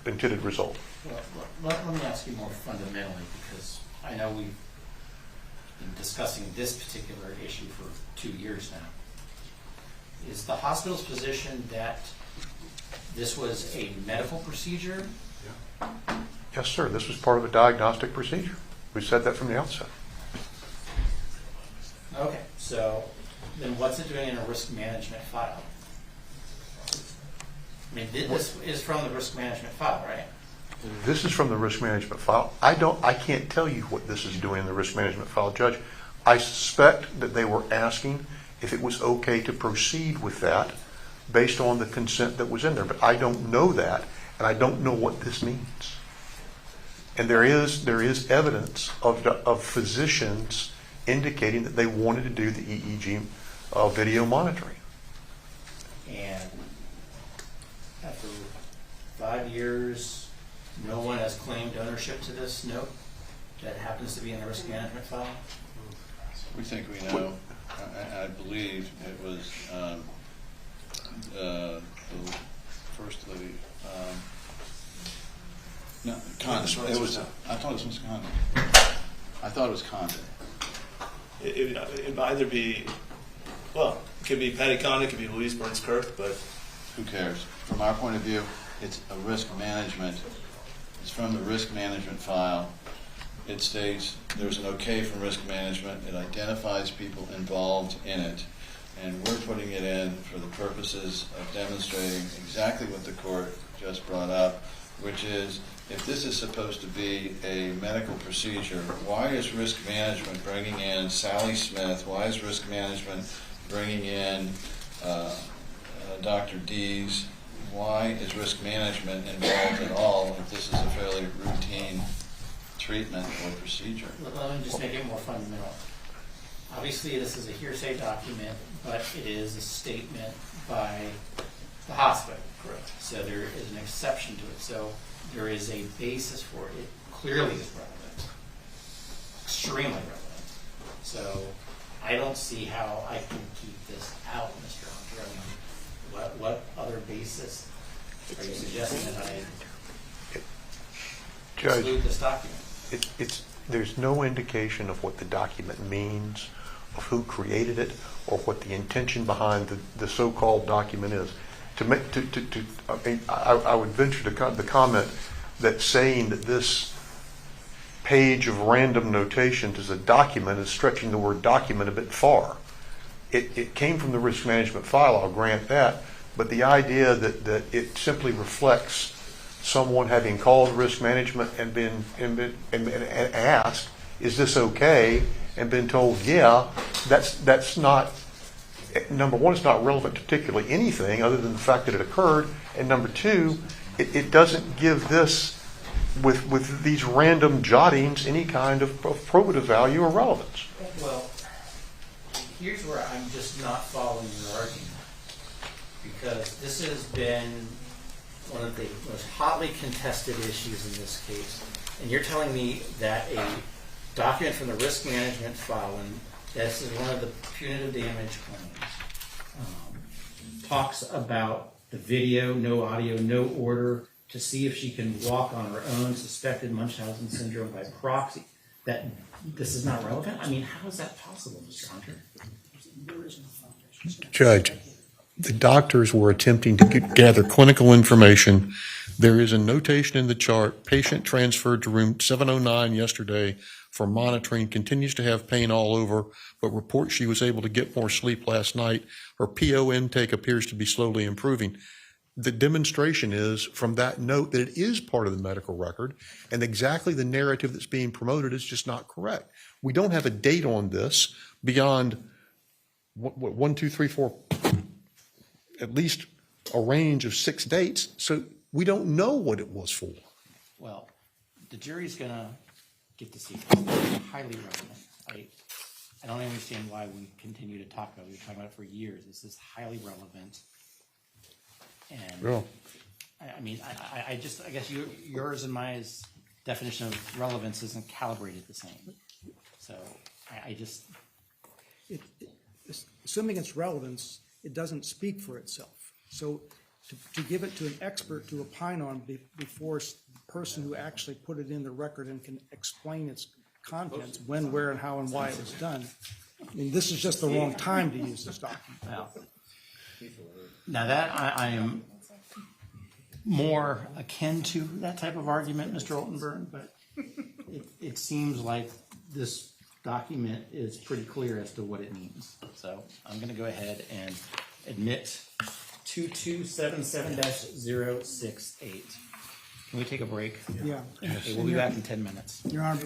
intended result. Well, let me ask you more fundamentally, because I know we've been discussing this particular issue for 2 years now. Is the hospital's position that this was a medical procedure? Yes, sir. This was part of a diagnostic procedure. We said that from the outset. Okay, so then what's it doing in a risk management file? I mean, this is from the risk management file, right? This is from the risk management file. I can't tell you what this is doing in the risk management file, Judge. I suspect that they were asking if it was okay to proceed with that based on the consent that was in there, but I don't know that, and I don't know what this means. And there is evidence of physicians indicating that they wanted to do the EEG video monitoring. And after 5 years, no one has claimed ownership to this note that happens to be in the risk management file? We think we know. I believe it was the first lady. No, Condon. It was. I thought it was Condon. I thought it was Condon. It would either be Well, it could be Patty Conn, it could be Louise Burns Kirk, but Who cares? From our point of view, it's a risk management. It's from the risk management file. It states there's an okay from risk management. It identifies people involved in it. And we're putting it in for the purposes of demonstrating exactly what the court just brought up, which is if this is supposed to be a medical procedure, why is risk management bringing in Sally Smith? Why is risk management bringing in Dr. Dees? Why is risk management involved at all if this is a fairly routine treatment or procedure? Let me just make it more fundamental. Obviously, this is a hearsay document, but it is a statement by the hospital. correct. So there is an exception to it. So there is a basis for it. It clearly is relevant, extremely relevant. So I don't see how I can keep this out, Mr. Hunter. I mean, what other basis are you suggesting that I exclude this document? There's no indication of what the document means, of who created it, or what the intention behind the so-called document is. I would venture the comment that saying that this page of random notations is a document is stretching the word document a bit far. It came from the risk management file, I'll grant that, but the idea that it simply reflects someone having called risk management and been asked, is this okay, and been told, yeah, that's not, number one, it's not relevant to particularly anything other than the fact that it occurred, and number two, it doesn't give this, with these random jottings, any kind of probative value or relevance. Well, here's where I'm just not following your argument, because this has been one of the most hotly contested issues in this case, and you're telling me that a document from the risk management file, and this is one of the punitive damage claims, talks about the video, no audio, no order, to see if she can walk on her own, suspected Munchausen syndrome by proxy. That this is not relevant? I mean, how is that possible, Mr. Hunter? Judge, the doctors were attempting to gather clinical information. There is a notation in the chart, patient transferred to room 709 yesterday for monitoring, continues to have pain all over, but reports she was able to get more sleep last night. Her PO intake appears to be slowly improving. The demonstration is from that note that it is part of the medical record, and exactly the narrative that's being promoted is just not correct. We don't have a date on this beyond what 1, 2, 3, 4, at least a range of 6 dates, so we don't know what it was for. Well, the jury's going to get to see this. It's highly relevant. I don't understand why we continue to talk about it. We've been talking about it for years. This is highly relevant. And Yeah. I mean, I guess yours and my definition of relevance isn't calibrated the same. So I just... Assuming it's relevance, it doesn't speak for itself. So to give it to an expert to opine on before the person who actually put it in the record and can explain its contents, when, where, and how, and why it was done, I mean, this is just the wrong time to use this document. Now that I am more akin to that type of argument, Mr. Oltenburn, but it seems like this document is pretty clear as to what it means. So I'm going to go ahead and admit 2277-068. Can we take a break? Yeah. Okay, we'll be back in 10 minutes. Your Honor,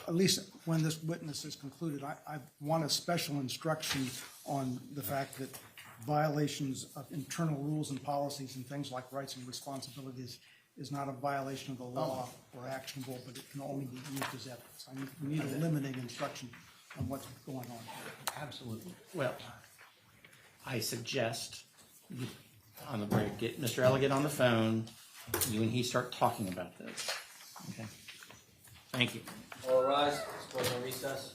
at least when this witness is concluded, I want a special instruction on the fact that violations of internal rules and policies and things like rights and responsibilities is not a violation of the law or actionable, but it can only be used as evidence. We need a limiting instruction on what's going on here. Absolutely. Well, I suggest you, on the break, get Mr. Elliott on the phone, you and he start talking about this. Okay. Thank you. All rise. Let's go on recess.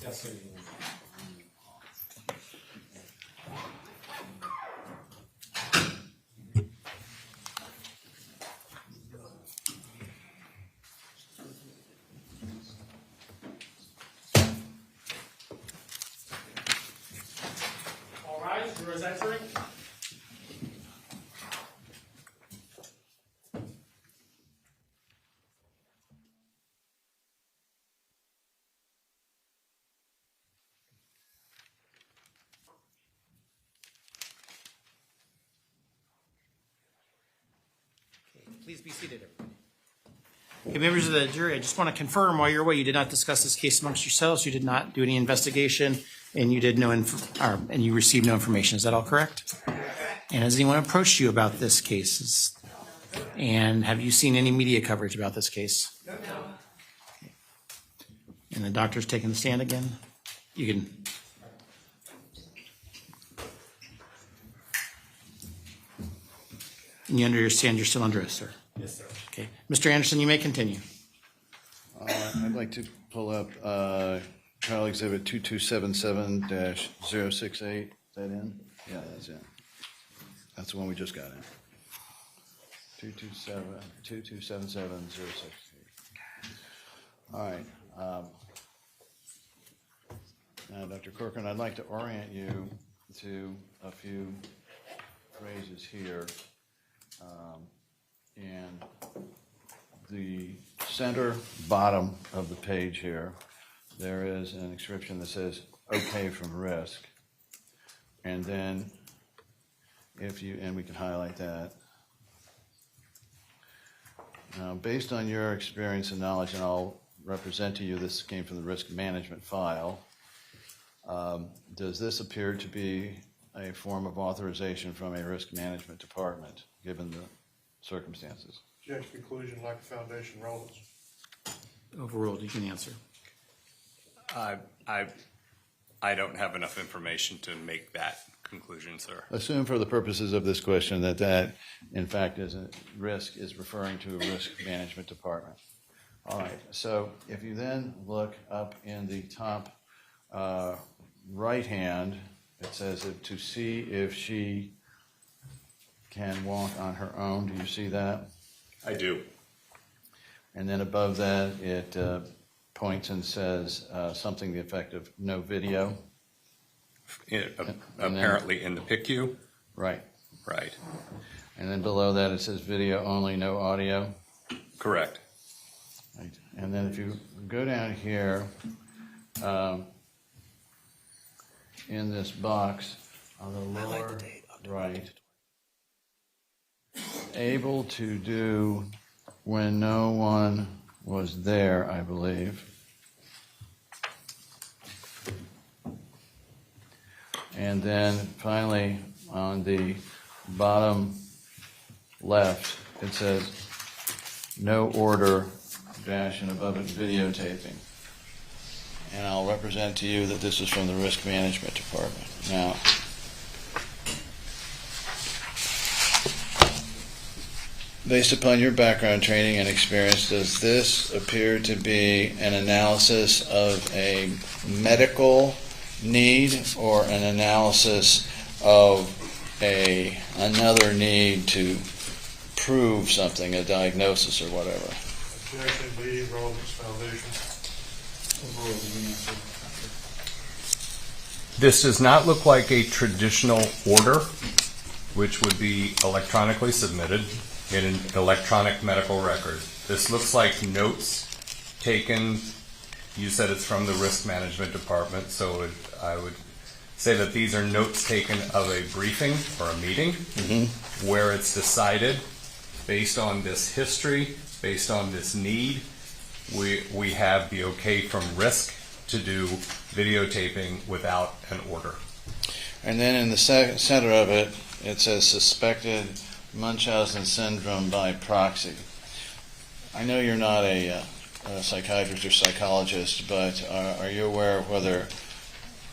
Yes, sir. All rise, jurors entering. Please be seated, everybody. Okay, members of the jury, I just want to confirm while you're away, you did not discuss this case amongst yourselves, you did not do any investigation, and you did and you received no information. Is that all correct? And has anyone approached you about this case? And have you seen any media coverage about this case? No. And the doctor's taking the stand again? You can. And you understand you're still under oath, sir? Yes, sir. Okay. Mr. Anderson, you may continue. I'd like to pull up trial exhibit 2277-068. Is that in? Yeah, that's in. That's the one we just got in. 2277-068. All right. Now, Dr. Corcoran, I'd like to orient you to a few phrases here. And the center bottom of the page here, there is an inscription that says, okay from risk. And then and we can highlight that. Now, based on your experience and knowledge, and I'll represent to you, this came from the risk management file. Does this appear to be a form of authorization from a risk management department, given the circumstances? Judge, conclusion, lack of foundation, relevance. Overruled, you can answer. I don't have enough information to make that conclusion, sir. Assume for the purposes of this question that in fact is a risk is referring to a risk management department. All right, so if you then look up in the top right hand, it says to see if she can walk on her own. Do you see that? I do. And then above that, it points and says something to the effect of no video. Apparently in the PICU? Right. Right. And then below that, it says video only, no audio. Correct. Right. And then if you go down here, in this box on the lower right, able to do when no one was there, I believe. And then finally, on the bottom left, it says no order dash and above it videotaping. And I'll represent to you that this is from the risk management department. Now, based upon your background training and experience, does this appear to be an analysis of a medical need or an analysis of another need to prove something, a diagnosis or whatever? Objection, leave, relevance, foundation. This does not look like a traditional order, which would be electronically submitted in an electronic medical record. This looks like notes taken. You said it's from the risk management department, so I would say that these are notes taken of a briefing or a meeting where it's decided based on this history, based on this need, we have the okay from risk to do videotaping without an order. And then in the center of it, it says suspected Munchausen syndrome by proxy. I know you're not a psychiatrist or psychologist, but are you aware of whether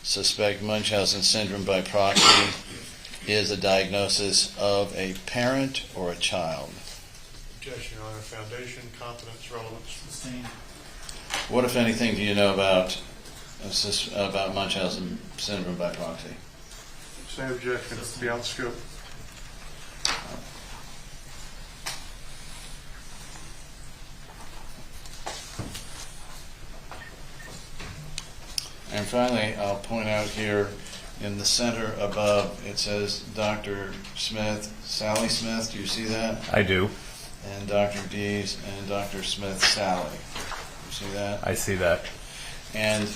suspect Munchausen syndrome by proxy is a diagnosis of a parent or a child? Objection, Your Honor. Foundation, competence, relevance. Sustained. What, if anything, do you know about This is about Munchausen syndrome by proxy. Same objection, beyond scope. And finally, I'll point out here in the center above, it says Dr. Smith, Sally Smith, do you see that? I do. And Dr. Dees and Dr. Smith, Sally. You see that? I see that. And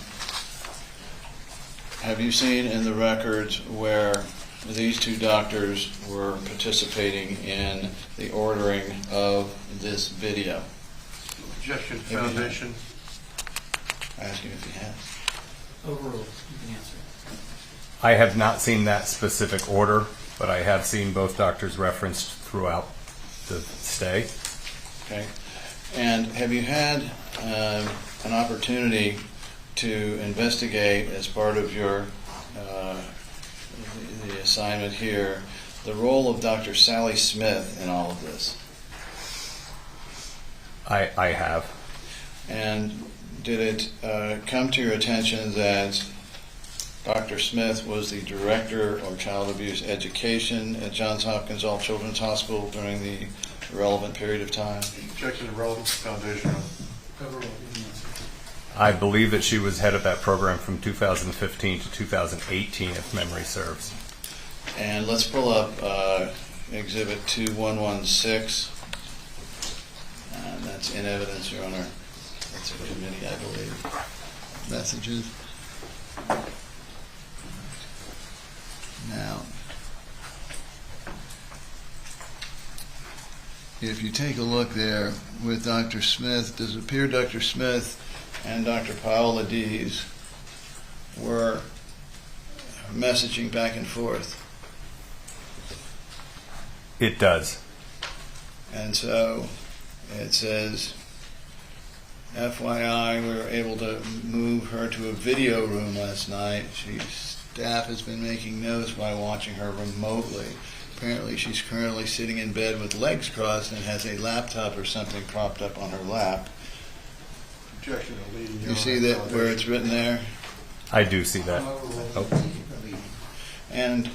have you seen in the records where these two doctors were participating in the ordering of this video? Objection, foundation. I asked you if you had. Overruled, you can answer. I have not seen that specific order, but I have seen both doctors referenced throughout the stay. Okay. And have you had an opportunity to investigate, as part of your the assignment here, the role of Dr. Sally Smith in all of this? I have. And did it come to your attention that Dr. Smith was the director of child abuse education at Johns Hopkins All Children's Hospital during the relevant period of time? Objection to relevance, foundation. Overruled, you can answer. I believe that she was head of that program from 2015 to 2018, if memory serves. And let's pull up Exhibit 2116. And that's in evidence, Your Honor. That's a committee, I believe. Messages. Now, if you take a look there with Dr. Smith, does it appear Dr. Smith and Dr. Paola Dees were messaging back and forth? It does. And so it says, FYI, we were able to move her to a video room last night. Staff has been making notes while watching her remotely. Apparently she's currently sitting in bed with legs crossed and has a laptop or something propped up on her lap. Objection to leading. You see that where it's written there? I do see that. Oh. And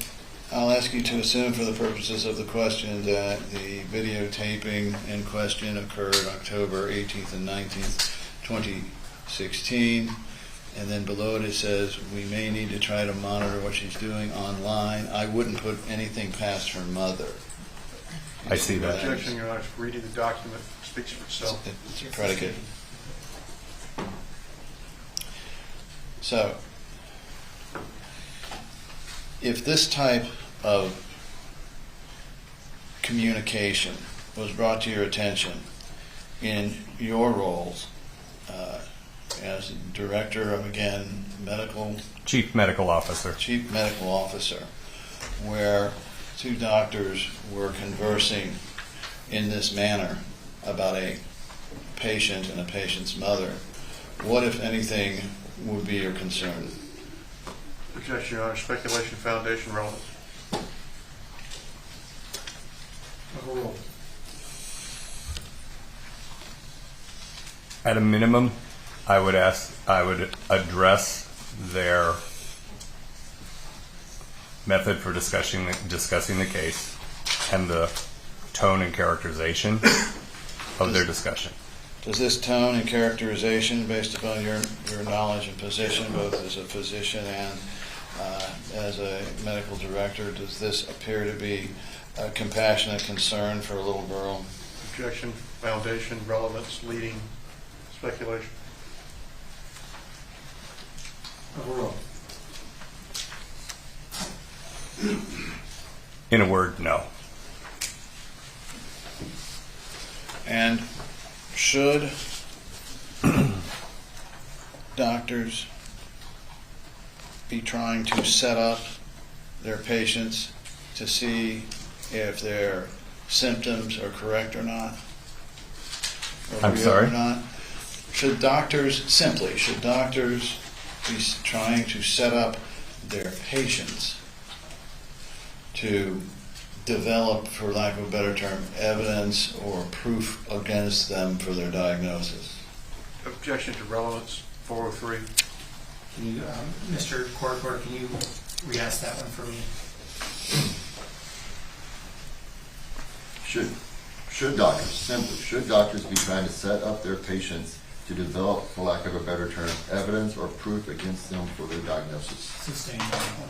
I'll ask you to assume for the purposes of the question that the videotaping in question occurred October 18th and 19th, 2016. And then below it says, we may need to try to monitor what she's doing online. I wouldn't put anything past her mother. I see that. Objection, Your Honor. Reading the document speaks for itself. It's a predicate. So, if this type of communication was brought to your attention in your roles as director of, again, Chief Medical Officer, where two doctors were conversing in this manner about a patient and a patient's mother, what, if anything, would be your concern? Objection, Your Honor. Speculation, foundation, relevance. Overruled. at a minimum, I would address their method for discussing the case and the tone and characterization of their discussion. Does this tone and characterization, based upon your knowledge and position, both as a physician and as a medical director, does this appear to be a compassionate concern for a little girl? Objection, foundation, relevance, leading, speculation. Overruled. In a word, no. And should doctors be trying to set up their patients to see if their symptoms are correct or not? Or I'm real sorry? Or not? Should doctors be trying to set up their patients to develop, for lack of a better term, evidence or proof against them for their diagnosis? Objection to relevance, 403. Can you, Mr. Corcoran, can you re-ask that one for me? Should doctors be trying to set up their patients to develop, for lack of a better term, evidence or proof against them for their diagnosis? Sustain that one.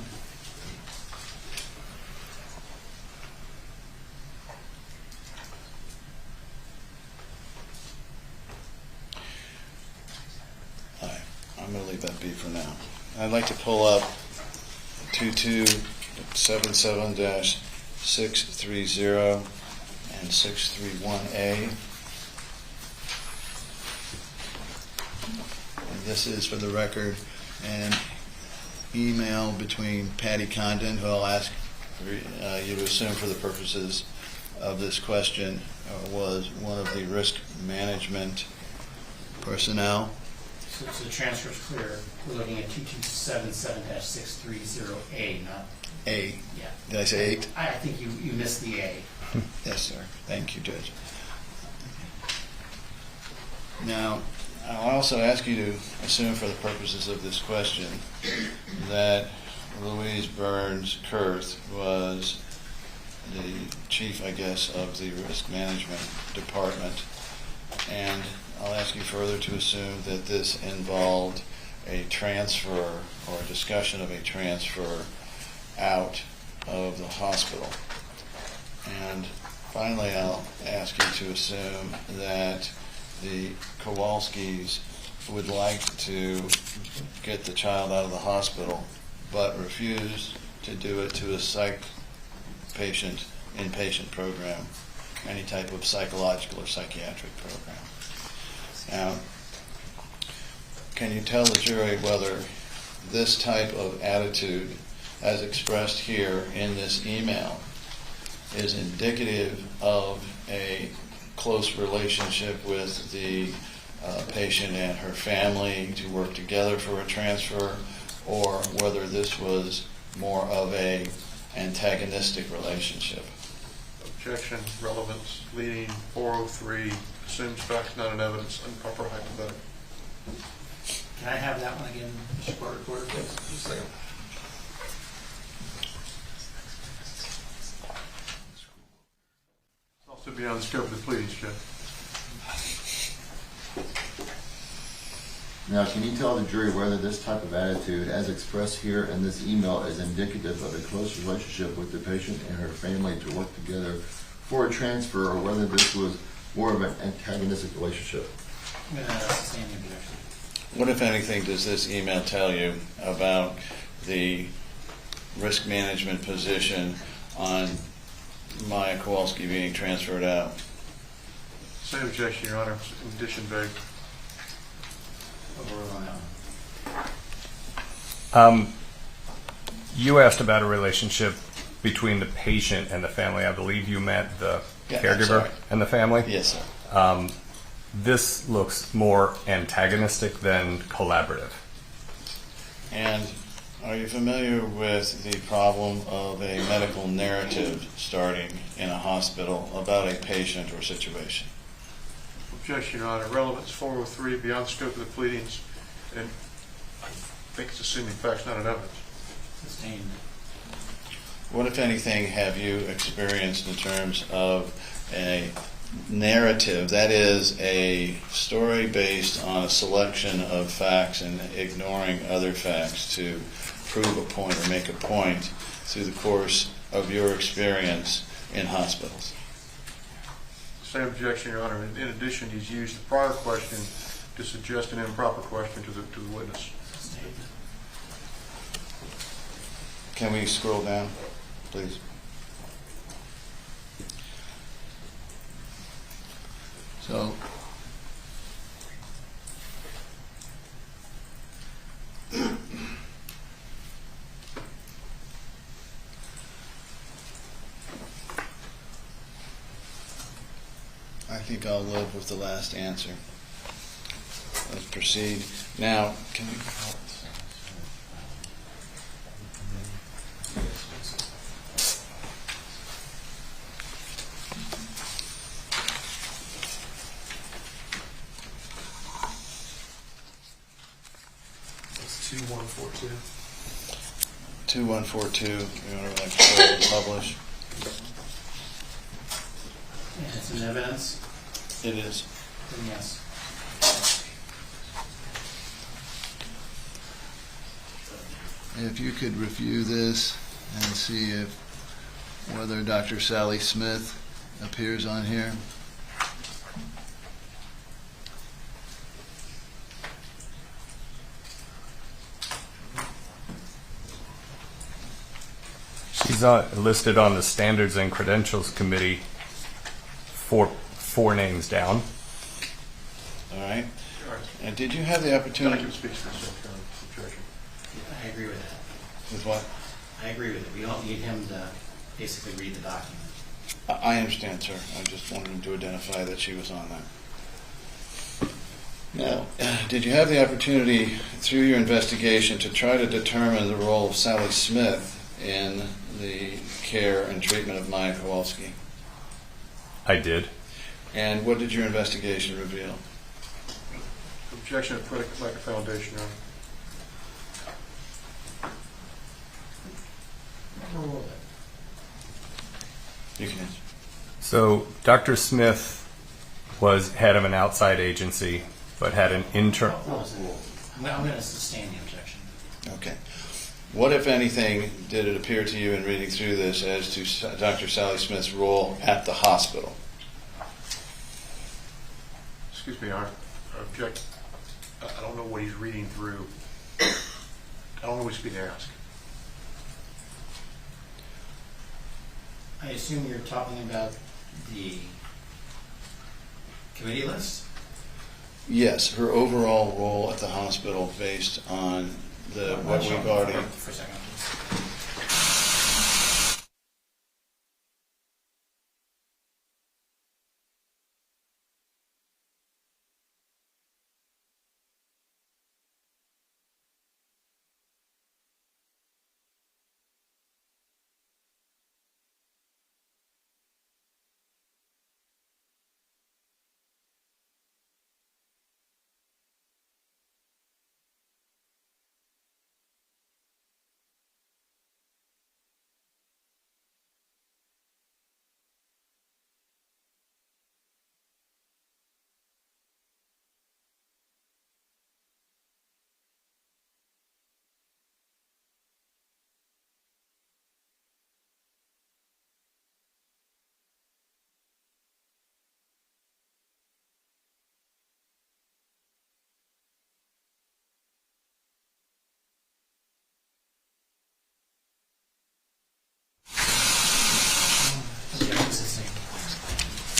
I'm gonna leave that be for now. I'd like to pull up 2277-630 and 631A. And this is, for the record, an email between Patty Condon, who I'll ask you to assume for the purposes of this question was one of the risk management personnel. So the transfer is clear. We're looking at 2277-630A, not A. Yeah. Did I say 8? I think you missed the A. Yes, sir. Thank you, Judge. Now, I'll also ask you to assume for the purposes of this question that Louise Burns Kurth was the chief, I guess, of the risk management department. And I'll ask you further to assume that this involved a transfer or a discussion of a transfer out of the hospital. And finally, I'll ask you to assume that the Kowalskis would like to get the child out of the hospital, but refuse to do it to a psych patient, inpatient program, any type of psychological or psychiatric program. Now, can you tell the jury whether this type of attitude, as expressed here in this email, is indicative of a close relationship with the patient and her family to work together for a transfer, or whether this was more of a antagonistic relationship? Objection, relevance, leading 403, assumes facts not in evidence, improper hypothetical. Can I have that one again, Mr. Court Reporter, please? Just a second. It's also beyond the scope of the pleadings, Jeff. Now, can you tell the jury whether this type of attitude, as expressed here in this email, is indicative of a close relationship with the patient and her family to work together for a transfer, or whether this was more of an antagonistic relationship? I'm going to sustain the objection. What, if anything, does this email tell you about the risk management position on Maya Kowalski being transferred out? Same objection, Your Honor. In addition, vague. You asked about a relationship between the patient and the family. I believe you meant the caregiver and the family? Yes, sir. This looks more antagonistic than collaborative. And are you familiar with the problem of a medical narrative starting in a hospital about a patient or situation? Objection, Your Honor. Relevance 403, beyond the scope of the pleadings, and I think it's assuming facts not in evidence. Sustained. What, if anything, have you experienced in terms of a narrative, that is, a story based on a selection of facts and ignoring other facts to prove a point or make a point through the course of your experience in hospitals? Same objection, Your Honor. In addition, he's used the prior question to suggest an improper question to the witness. Can we scroll down, please? So, I think I'll live with the last answer. Let's proceed. Now, can we... It's 2142. 2142, you want to like publish? And it's in evidence, It is. then yes. If you could review this and see if whether Dr. Sally Smith appears on here. She's listed on the Standards and Credentials Committee, four names down. All right. And did you have the opportunity? I can speak to this, objection. I agree with that. With what? I agree with it. We don't need him to basically read the document. I understand, sir. I just wanted to identify that she was on that. Now, did you have the opportunity through your investigation to try to determine the role of Sally Smith in the care and treatment of Maya Kowalski? I did. And what did your investigation reveal? Objection of predicate lack of foundation, Your Honor. You can answer. So Dr. Smith was head of an outside agency, but had an internal. I'm going to sustain the objection. Okay. What, if anything, did it appear to you in reading through this as to Dr. Sally Smith's role at the hospital? Excuse me, Your Honor. I object. I don't know what he's reading through. I don't know what he's being asked. I assume you're talking about the committee list? Yes, her overall role at the hospital based on what we've already. For a second, please. Objection sustained.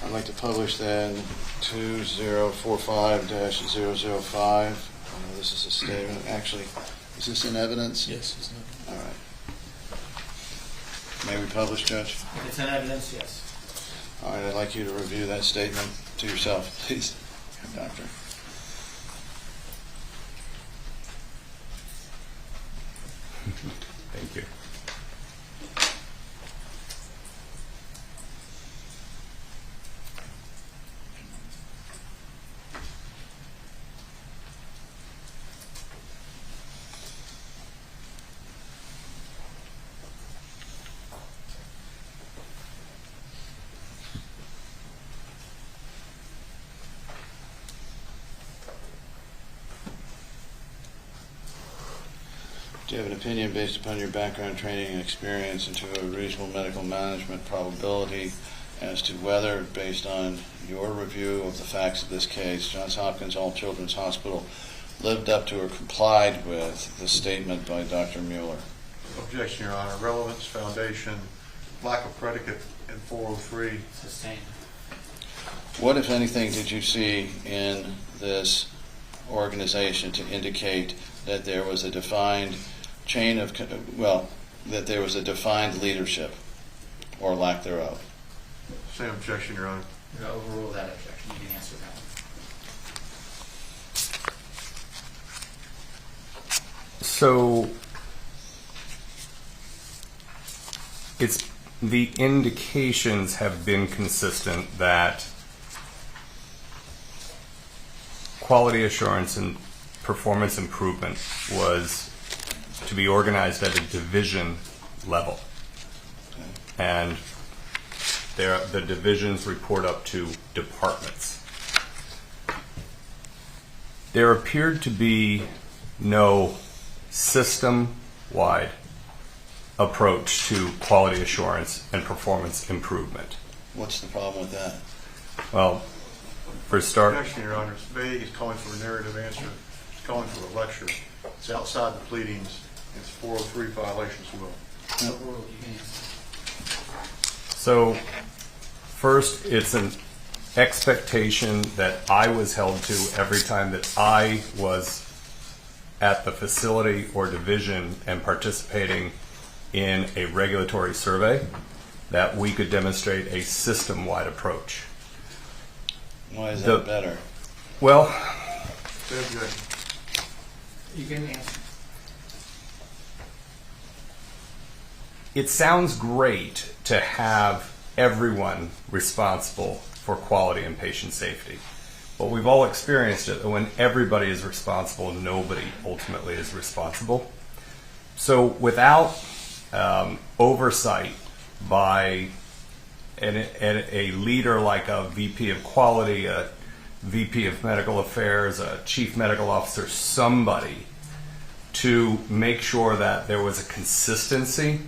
I'd like to publish then 2045-005. This is a statement. Actually, is this in evidence? Yes, it's not. All right. May we publish, Judge? If it's in evidence, yes. All right, I'd like you to review that statement to yourself, please, Doctor. Thank you. Do you have an opinion based upon your background, training, and experience into a reasonable medical management probability as to whether, based on your review of the facts of this case, Johns Hopkins All Children's Hospital lived up to or complied with the statement by Dr. Mueller? Objection, Your Honor. Relevance, foundation, lack of predicate in 403. Sustained. What, if anything, did you see in this organization to indicate that there was a defined chain of, that there was a defined leadership or lack thereof? Same objection, Your Honor. We're going to overrule that objection. You can answer that one. So it's the indications have been consistent that quality assurance and performance improvement was to be organized at a division level. And the divisions report up to departments. There appeared to be no system-wide approach to quality assurance and performance improvement. What's the problem with that? Well, for a start, Objection, Your Honor. It's vague. It's calling for a narrative answer. It's calling for a lecture. It's outside the pleadings. It's 403 violation as well. so first, it's an expectation that I was held to every time that I was at the facility or division and participating in a regulatory survey, that we could demonstrate a system-wide approach. Why is that better? Well, You can answer. it sounds great to have everyone responsible for quality and patient safety. But we've all experienced it, that when everybody is responsible, nobody ultimately is responsible. So without oversight by a leader like a VP of quality, a VP of medical affairs, a chief medical officer, somebody to make sure that there was a consistency,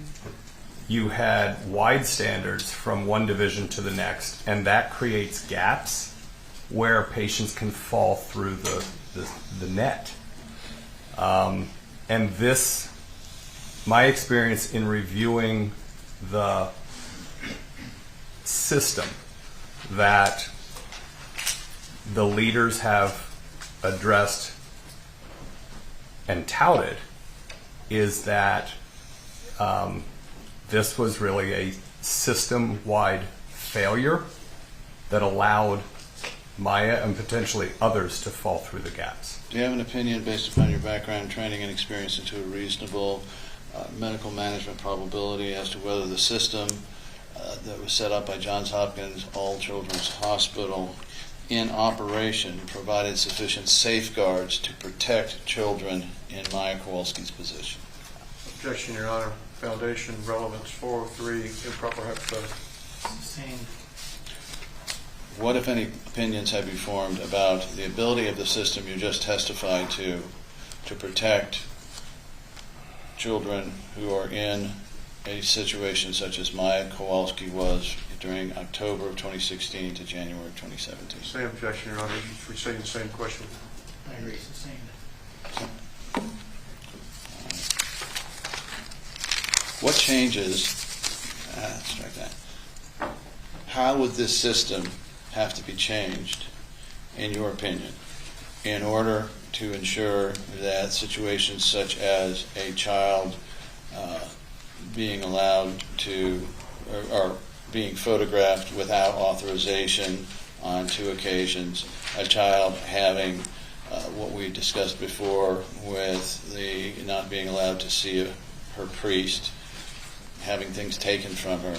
you had wide standards from one division to the next, and that creates gaps where patients can fall through the net. And this, my experience in reviewing the system that the leaders have addressed and touted, is that this was really a system-wide failure that allowed Maya and potentially others to fall through the gaps. Do you have an opinion based upon your background, training, and experience into a reasonable medical management probability as to whether the system that was set up by Johns Hopkins All Children's Hospital in operation provided sufficient safeguards to protect children in Maya Kowalski's position? Objection, Your Honor. Foundation, relevance, 403, improper hypothetical. Same. What, if any, opinions have you formed about the ability of the system you just testified to protect children who are in a situation such as Maya Kowalski was during October of 2016 to January of 2017? Same objection, Your Honor. We're saying the same question. I agree, it's the same. What changes, strike that. How would this system have to be changed, in your opinion, in order to ensure that situations such as a child being allowed to, or being photographed without authorization on 2 occasions, a child having what we discussed before with the not being allowed to see her priest, having things taken from her,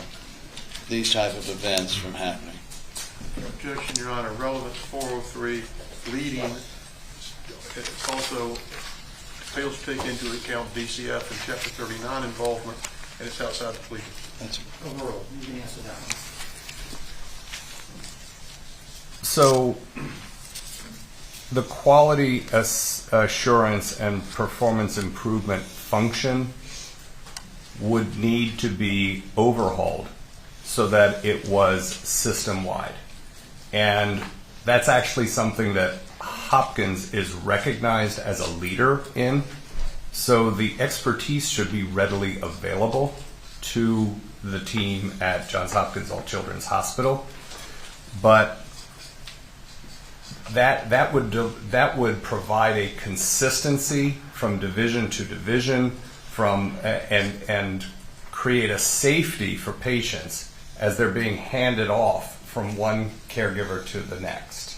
these type of events from happening? Objection, Your Honor. Relevance, 403, leading. It also fails to take into account DCF and Chapter 39 involvement, and it's outside the plea. That's Overall, you can answer that one. So the quality assurance and performance improvement function would need to be overhauled so that it was system-wide. And that's actually something that Hopkins is recognized as a leader in. So the expertise should be readily available to the team at Johns Hopkins All Children's Hospital. But that would provide a consistency from division to division, and create a safety for patients as they're being handed off from one caregiver to the next.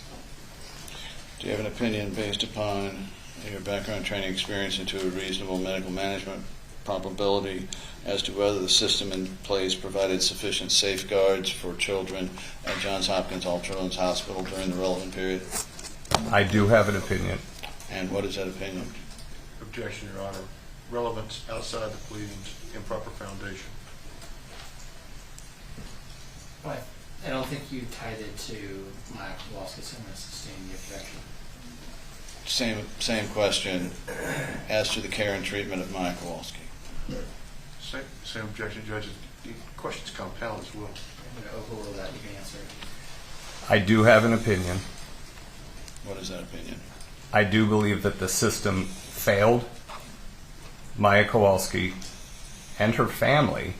Do you have an opinion based upon your background, training, experience into a reasonable medical management probability as to whether the system in place provided sufficient safeguards for children at Johns Hopkins All Children's Hospital during the relevant period? I do have an opinion. And what is that opinion? Objection, Your Honor. Relevance outside the pleadings, improper foundation. But I don't think you tied it to Maya Kowalski, so I'm going to sustain the objection. Same question as to the care and treatment of Maya Kowalski. Same objection, Judge. The question's compound as well. I'm going to overrule that. You can answer it. I do have an opinion. What is that opinion? I do believe that the system failed Maya Kowalski and her family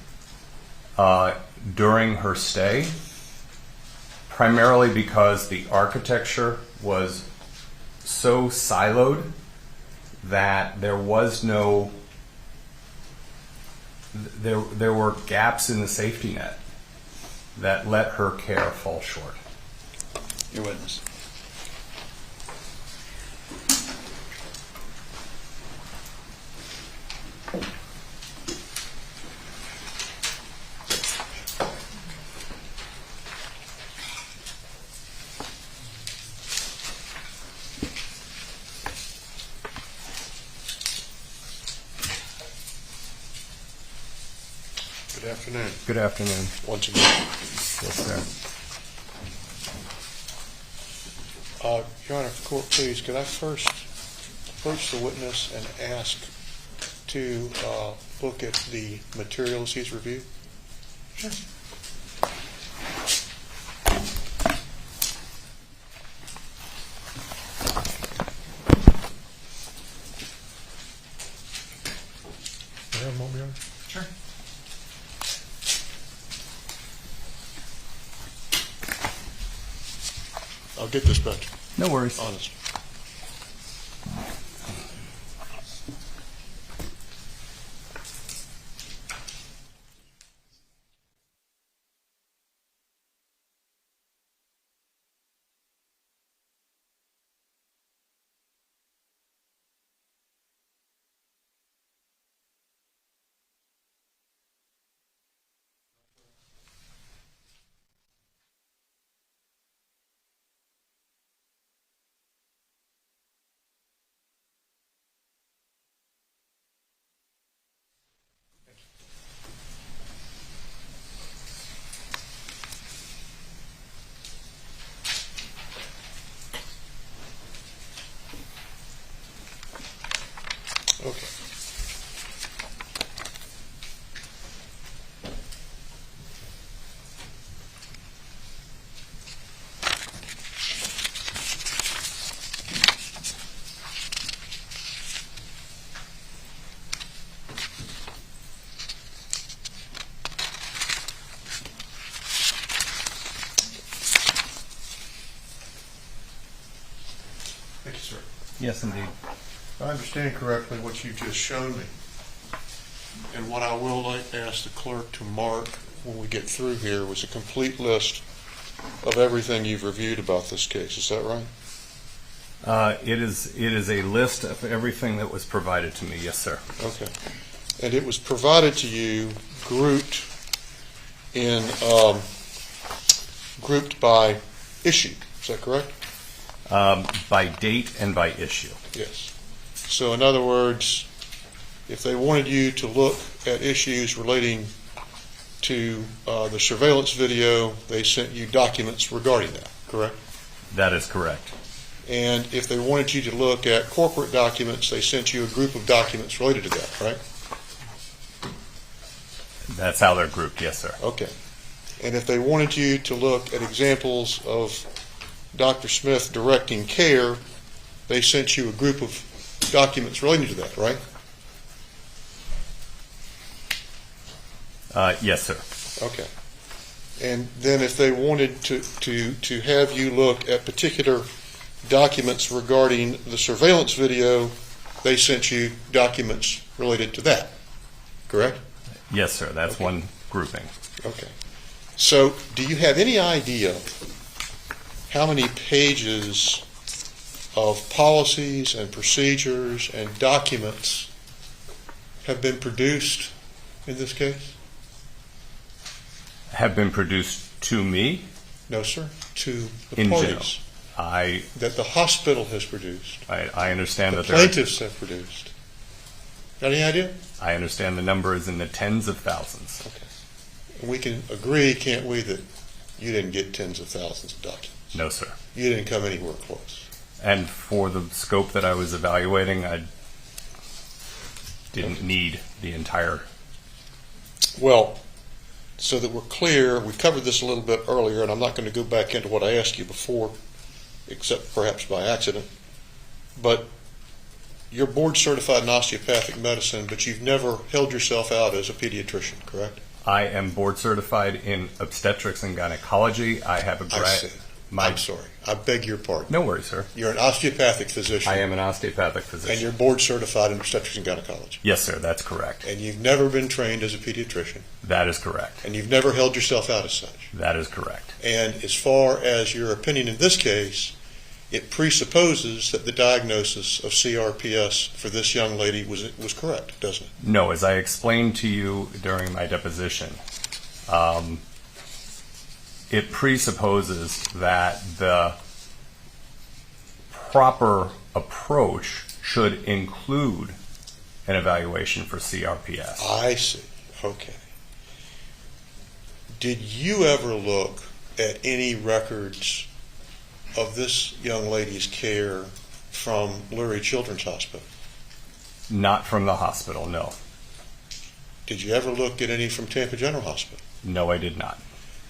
during her stay, primarily because the architecture was so siloed that there was no, there were gaps in the safety net that let her care fall short. Your witness. Good afternoon. Good afternoon. Once again. Yes, sir. Your Honor, if the court please, could I first approach the witness and ask to look at the materials he's reviewed? Sure. Sure. I'll get this back. No worries. Honest. Okay. Thank you, sir. Yes, indeed. If I understand correctly what you just shown me, and what I will ask the clerk to mark when we get through here was a complete list of everything you've reviewed about this case. Is that right? It is a list of everything that was provided to me. Yes, sir. Okay. And it was provided to you grouped in grouped by issue. Is that correct? By date and by issue. Yes. So in other words, if they wanted you to look at issues relating to the surveillance video, they sent you documents regarding that, correct? That is correct. And if they wanted you to look at corporate documents, they sent you a group of documents related to that, right? That's how they're grouped, yes, sir. Okay. And if they wanted you to look at examples of Dr. Smith directing care, they sent you a group of documents relating to that, right? Yes, sir. Okay. And then if they wanted to have you look at particular documents regarding the surveillance video, they sent you documents related to that, correct? Yes, sir. That's Okay. one grouping. Okay. So do you have any idea how many pages of policies and procedures and documents have been produced in this case? Have been produced to me? No, sir, to the In parties. general. That the hospital has produced. I understand The that there plaintiffs have produced. Got any idea? I understand the number is in the tens of thousands. Okay. We can agree, can't we, that you didn't get tens of thousands of documents? No, sir. You didn't come anywhere close. And for the scope that I was evaluating, I didn't need the entire. Well, so that we're clear, we covered this a little bit earlier, and I'm not going to go back into what I asked you before, except perhaps by accident. But you're board certified in osteopathic medicine, but you've never held yourself out as a pediatrician, correct? I am board certified in obstetrics and gynecology. I have a grad. I'm sorry. I beg your pardon. No worries, sir. You're an osteopathic physician. I am an osteopathic physician. And you're board certified in obstetrics and gynecology. Yes, sir. That's correct. And you've never been trained as a pediatrician. That is correct. And you've never held yourself out as such. That is correct. And as far as your opinion in this case, it presupposes that the diagnosis of CRPS for this young lady was correct, doesn't it? No, as I explained to you during my deposition, it presupposes that the proper approach should include an evaluation for CRPS. I see. Okay. Did you ever look at any records of this young lady's care from Lurie Children's Hospital? Not from the hospital, no. Did you ever look at any from Tampa General Hospital? No, I did not.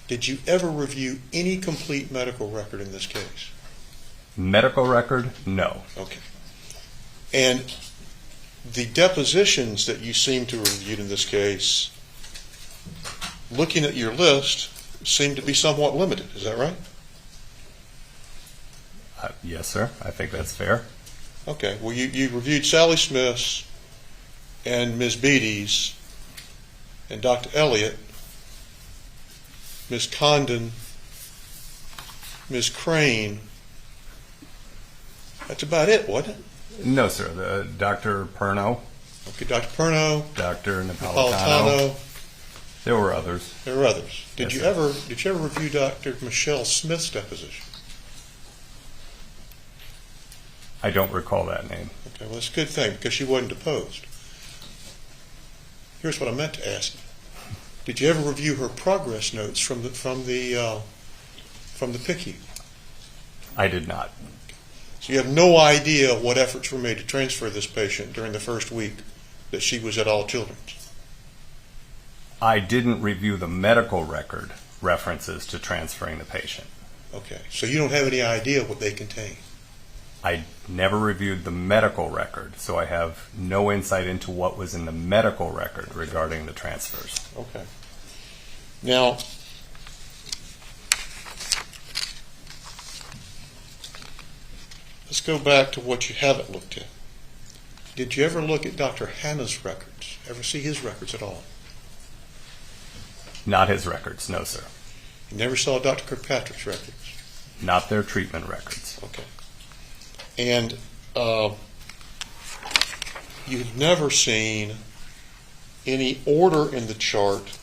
Did you ever review any complete medical record in this case? Medical record? No. Okay. And the depositions that you seem to have reviewed in this case, looking at your list, seem to be somewhat limited. Is that right? Yes, sir. I think that's fair. Okay. Well, you reviewed Sally Smith's and Ms. Beatty's and Dr. Elliott, Ms. Condon, Ms. Crane. That's about it, wasn't it? No, sir. Dr. Perno. Okay, Dr. Perno. Dr. Napolitano. There were others. There were others. Did Yes, you sir. ever review Dr. Michelle Smith's deposition? I don't recall that name. Okay, well, that's a good thing because she wasn't deposed. Here's what I meant to ask you. Did you ever review her progress notes from the PICU? I did not. So you have no idea what efforts were made to transfer this patient during the first week that she was at All Children's? I didn't review the medical record references to transferring the patient. Okay, so you don't have any idea what they contain? I never reviewed the medical record, so I have no insight into what was in the medical record regarding the transfers. Okay. Now, let's go back to what you haven't looked at. Did you ever look at Dr. Hanna's records? Ever see his records at all? Not his records, no, sir. You never saw Dr. Kirkpatrick's records? Not their treatment records. Okay. And you've never seen any order in the chart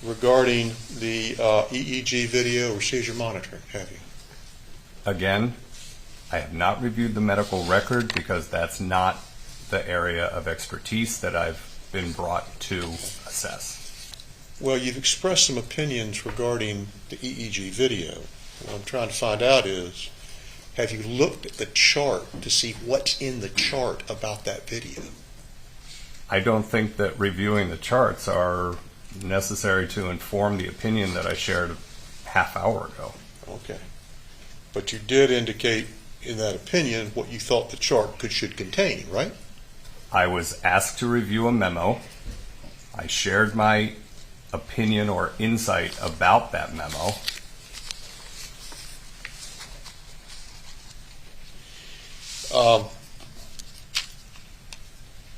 regarding the EEG video or seizure monitoring, have you? Again, I have not reviewed the medical record because that's not the area of expertise that I've been brought to assess. Well, you've expressed some opinions regarding the EEG video. What I'm trying to find out is, have you looked at the chart to see what's in the chart about that video? I don't think that reviewing the charts are necessary to inform the opinion that I shared a half hour ago. Okay. But you did indicate in that opinion what you thought the chart should contain, right? I was asked to review a memo. I shared my opinion or insight about that memo.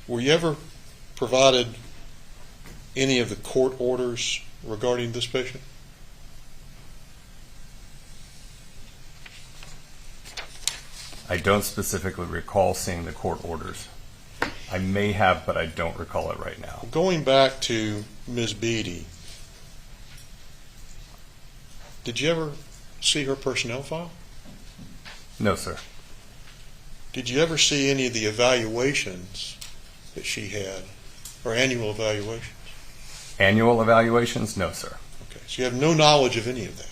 Were you ever provided any of the court orders regarding this patient? I don't specifically recall seeing the court orders. I may have, but I don't recall it right now. Going back to Ms. Beatty, did you ever see her personnel file? No, sir. Did you ever see any of the evaluations that she had, or annual evaluations? Annual evaluations? No, sir. Okay, so you have no knowledge of any of that?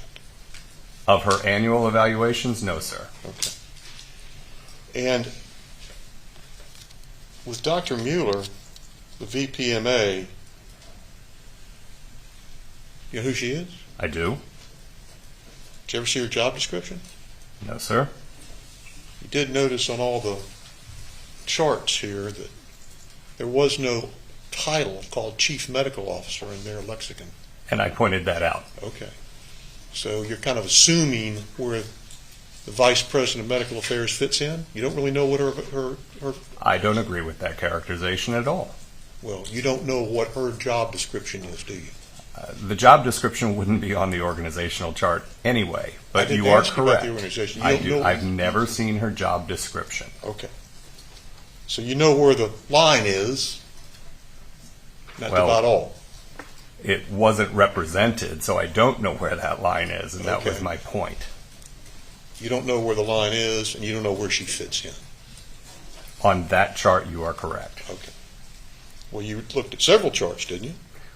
Of her annual evaluations? No, sir. Okay. And with Dr. Mueller, the VPMA, you know who she is? I do. Did you ever see her job description? No, sir. You did notice on all the charts here that there was no title called Chief Medical Officer in their lexicon. And I pointed that out. Okay. So you're kind of assuming where the Vice President of Medical Affairs fits in? You don't really know what her I don't agree with that characterization at all. Well, you don't know what her job description is, do you? The job description wouldn't be on the organizational chart anyway, but you are correct. The organization. I do. I've never seen her job description. Okay. So you know where the line is, that's about all. It wasn't represented, so I don't know where that line is, and that was Okay. my point. You don't know where the line is, and you don't know where she fits in. On that chart, you are correct. Okay. Well, you looked at several charts, didn't you?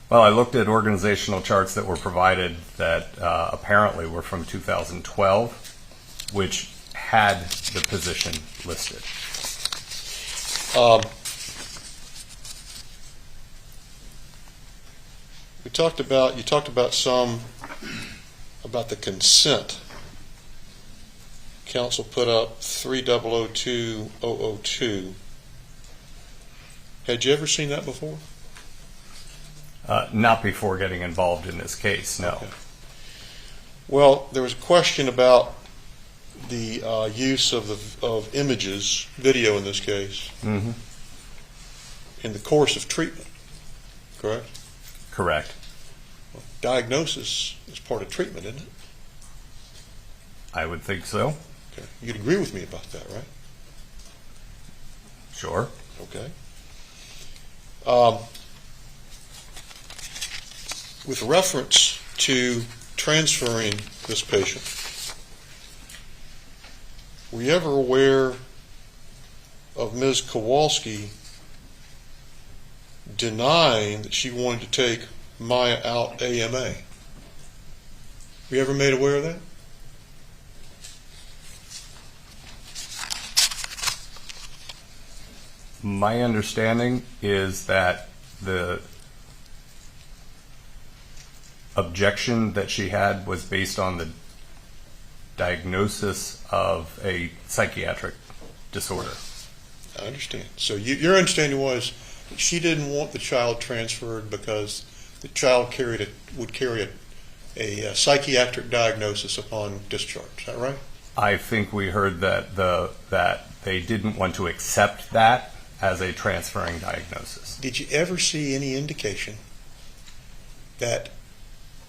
Well, I looked at organizational charts that were provided that apparently were from 2012, which had the position listed. You talked about the consent. Council put up 3002-002. Had you ever seen that before? Not before getting involved in this case, no. Okay. Well, there was a question about the use of images, video in this case, Mm-hmm. in the course of treatment, correct? Correct. Well, diagnosis is part of treatment, isn't it? I would think so. Okay. You'd agree with me about that, right? Sure. Okay. With reference to transferring this patient, were you ever aware of Ms. Kowalski denying that she wanted to take Maya out AMA? Were you ever made aware of that? My understanding is that the objection that she had was based on the diagnosis of a psychiatric disorder. I understand. So your understanding was that she didn't want the child transferred because the child would carry a psychiatric diagnosis upon discharge. Is that right? I think we heard that that they didn't want to accept that as a transferring diagnosis. Did you ever see any indication that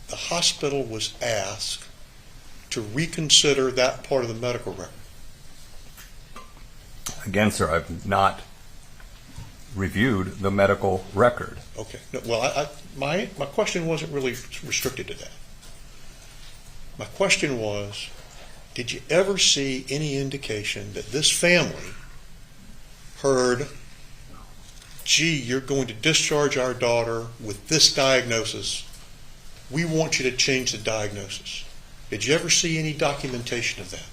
the hospital was asked to reconsider that part of the medical record? Again, sir, I've not reviewed the medical record. Okay. No, well, my question wasn't really restricted to that. My question was, did you ever see any indication that this family heard, gee, you're going to discharge our daughter with this diagnosis. We want you to change the diagnosis. Did you ever see any documentation of that?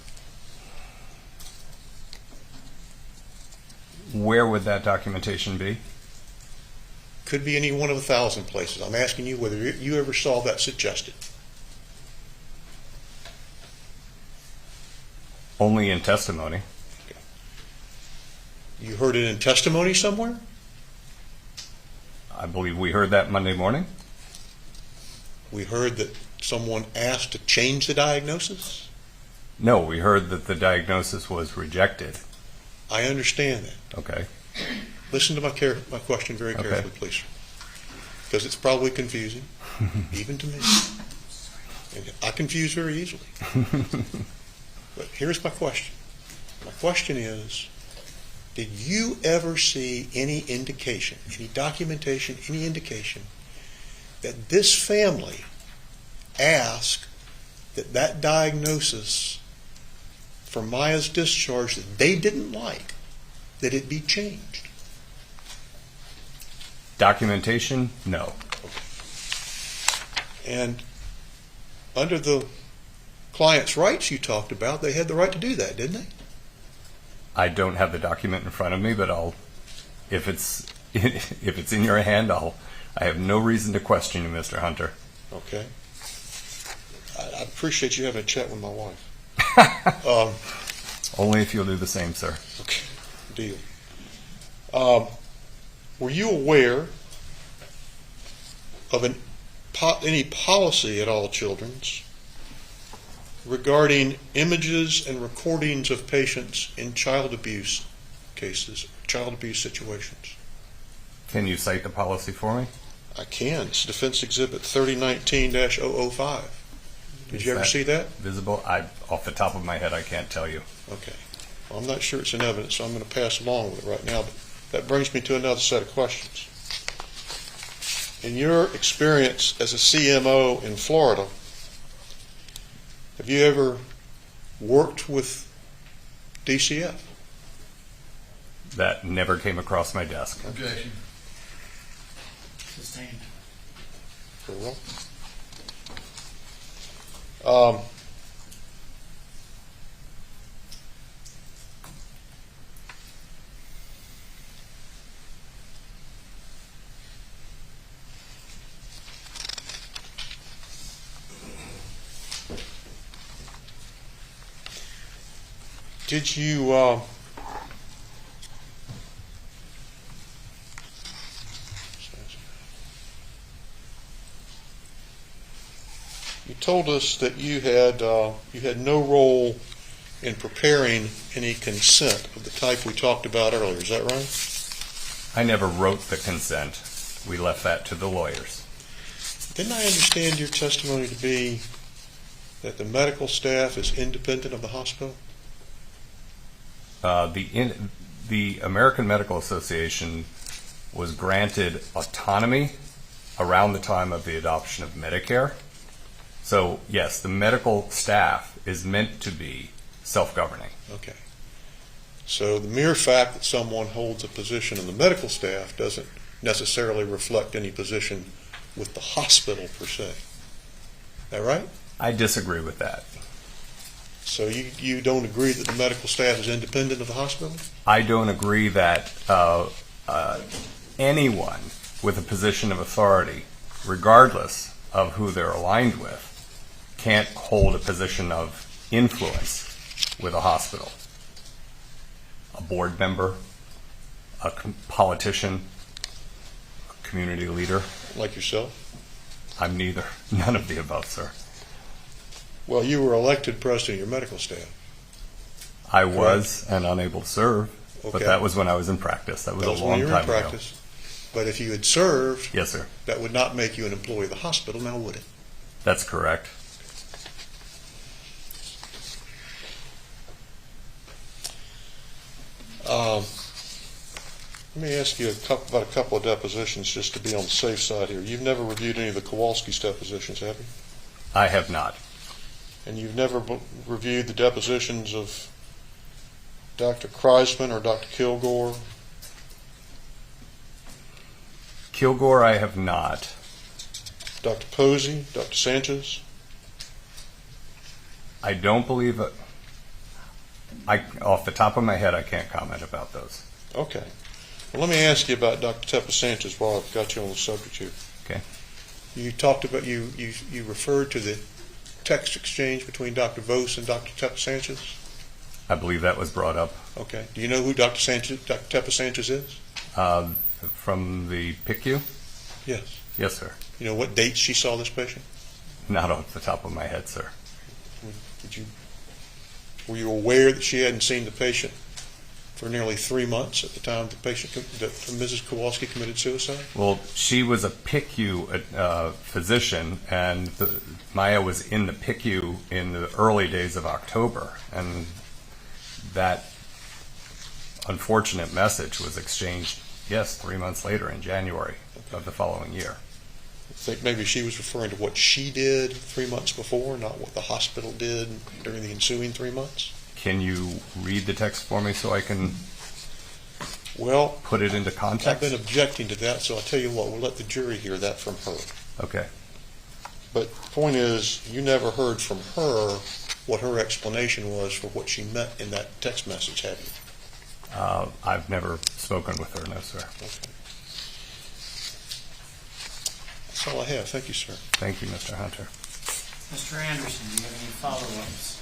Where would that documentation be? Could be any one of 1,000 places. I'm asking you whether you ever saw that suggested. Only in testimony. Okay. You heard it in testimony somewhere? I believe we heard that Monday morning. We heard that someone asked to change the diagnosis? No, we heard that the diagnosis was rejected. I understand that. Okay. Listen to my question very carefully, please. Because it's probably confusing, even to me. And I confuse very easily. But here's my question. My question is, did you ever see any indication, any documentation, any indication that this family asked that that diagnosis for Maya's discharge that they didn't like, that it be changed? Documentation? No. And under the client's rights you talked about, they had the right to do that, didn't they? I don't have the document in front of me, but if it's in your hand, I have no reason to question you, Mr. Hunter. Okay. I appreciate you having a chat with my wife. Only if you'll do the same, sir. Okay, deal. Were you aware of any policy at All Children's regarding images and recordings of patients in child abuse cases, child abuse situations? Can you cite the policy for me? I can. It's Defense Exhibit 3019-005. Did you ever see that? Visible? Off the top of my head, I can't tell you. Okay. Well, I'm not sure it's in evidence, so I'm going to pass along with it right now. But that brings me to another set of questions. In your experience as a CMO in Florida, have you ever worked with DCF? That never came across my desk. Objection. Sustained. Very well. Did you you told us that you had no role in preparing any consent of the type we talked about earlier. Is that right? I never wrote the consent. We left that to the lawyers. Didn't I understand your testimony to be that the medical staff is independent of the hospital? The American Medical Association was granted autonomy around the time of the adoption of Medicare. So, yes, the medical staff is meant to be self-governing. Okay. So the mere fact that someone holds a position in the medical staff doesn't necessarily reflect any position with the hospital per se. Is that right? I disagree with that. So you don't agree that the medical staff is independent of the hospital? I don't agree that anyone with a position of authority, regardless of who they're aligned with, can't hold a position of influence with a hospital. A board member, a politician, a community leader. Like yourself? I'm neither. None of the above, sir. Well, you were elected president of your medical staff. I was and unable to serve, Okay. but that was when I was in practice. That was a when long you were time in ago. practice. But if you had served, Yes, sir. that would not make you an employee of the hospital, now would it? That's correct. Let me ask you about a couple of depositions just to be on the safe side here. You've never reviewed any of the Kowalski's depositions, have you? I have not. And you've never reviewed the depositions of Dr. Kreisman or Dr. Kilgore? Kilgore, I have not. Dr. Posey, Dr. Sanchez? I don't believe it. Off the top of my head, I can't comment about those. Okay. Well, let me ask you about Dr. Tepa Sanchez while I've got you on the subject here. Okay. You talked about, you referred to the text exchange between Dr. Vos and Dr. Tepa Sanchez? I believe that was brought up. Okay. Do you know who Dr. Tepa Sanchez is? From the PICU? Yes. Yes, sir. You know what date she saw this patient? Not off the top of my head, sir. Were you aware that she hadn't seen the patient for nearly 3 months at the time that Mrs. Kowalski committed suicide? Well, she was a PICU physician, and Maya was in the PICU in the early days of October, and that unfortunate message was exchanged, yes, 3 months later in January of the following year. I think maybe she was referring to what she did 3 months before, not what the hospital did during the ensuing 3 months. Can you read the text for me so I can put it into I've context? been objecting to that, so I'll tell you what, we'll let the jury hear that from her. Okay. But the point is, you never heard from her what her explanation was for what she meant in that text message, have you? I've never spoken with her, no, sir. Okay. That's all I have. Thank you, sir. Thank you, Mr. Hunter. Mr. Anderson, do you have any follow-ups?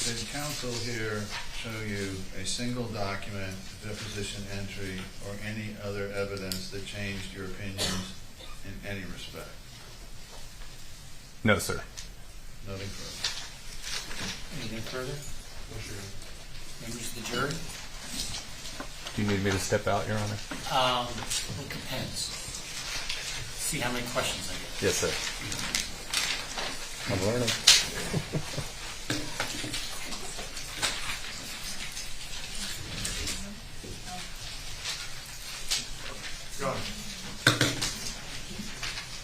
Did counsel here show you a single document, deposition entry, or any other evidence that changed your opinions in any respect? No, sir. Nothing further. Anything further? Members of the jury? Do you need me to step out, Your Honor? It depends. See how many questions I get. Yes, sir. I'm learning. John.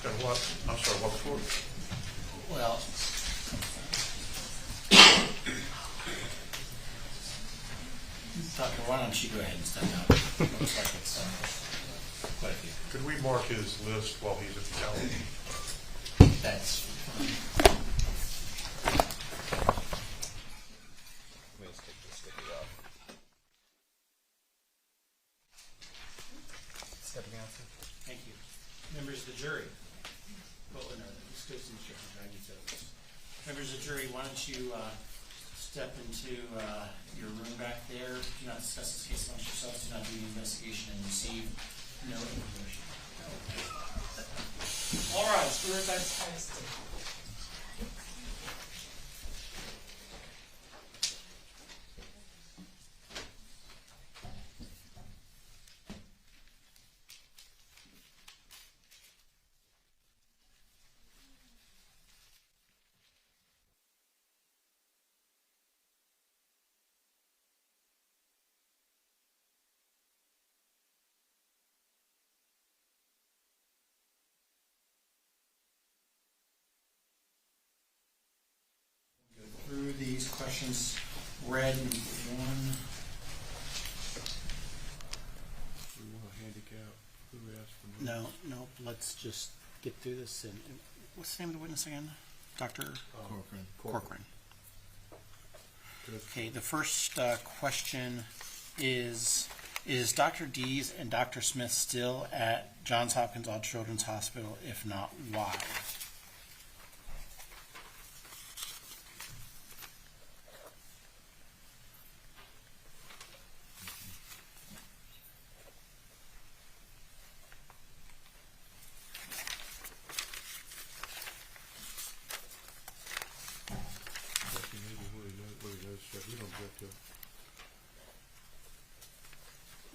Got what? I'm sorry, what before? Well, Doctor, why don't you go ahead and step out? Looks like it's quite a few. Could we mark his list while he's at the gallery? That's Stepping out, sir. Thank you. Members of the jury. Well, no, let's go to the instructions. I need those. Members of the jury, why don't you step into your room back there. Do not discuss this case amongst yourselves. Do not do the investigation and receive no information. All right, so we're back to through these questions. Red number one. No, let's just get through this. And what's the name of the witness again? Dr. Corcoran. Okay, the first question is Dr. Dees and Dr. Smith still at Johns Hopkins All Children's Hospital? If not, why?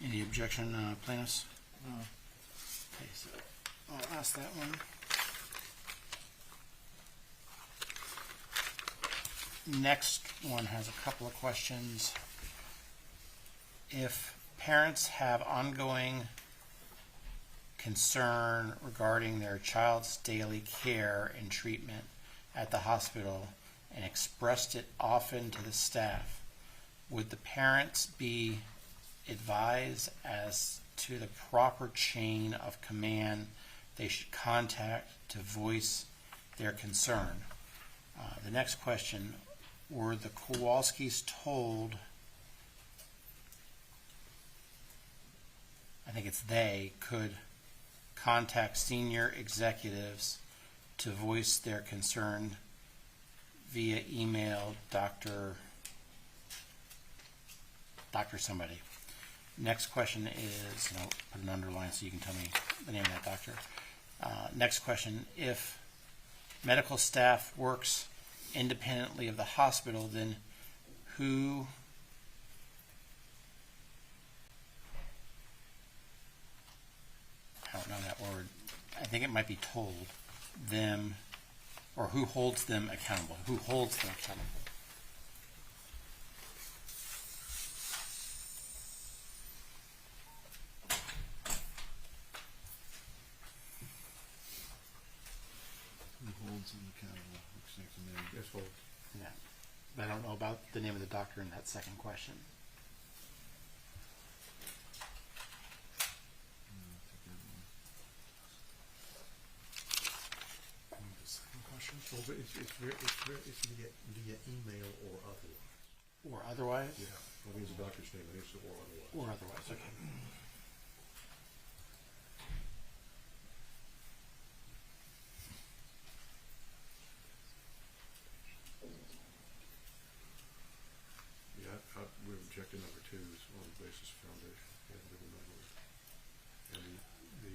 Any objection, plaintiffs? No. Okay, so I'll ask that one. Next one has a couple of questions. If parents have ongoing concern regarding their child's daily care and treatment at the hospital and expressed it often to the staff, would the parents be advised as to the proper chain of command they should contact to voice their concern? The next question, were the Kowalskis told, I think it's they, could contact senior executives to voice their concern via email, Dr. somebody? Next question is, and I'll put an underline so you can tell me the name of that doctor. Next question, if medical staff works independently of the hospital, then who I don't know that word. I think it might be told them or who holds them accountable? Who holds them accountable? Who holds them accountable? Looks like to me. Yes, hold. Yeah. But I don't know about the name of the doctor in that second question. Well, but it's via email or otherwise. Or otherwise? Yeah, I think it's a doctor's name, I think it's or otherwise. Or otherwise, okay. Yeah, we rejected number 2 as on the basis of foundation. Yeah, there were no words. And the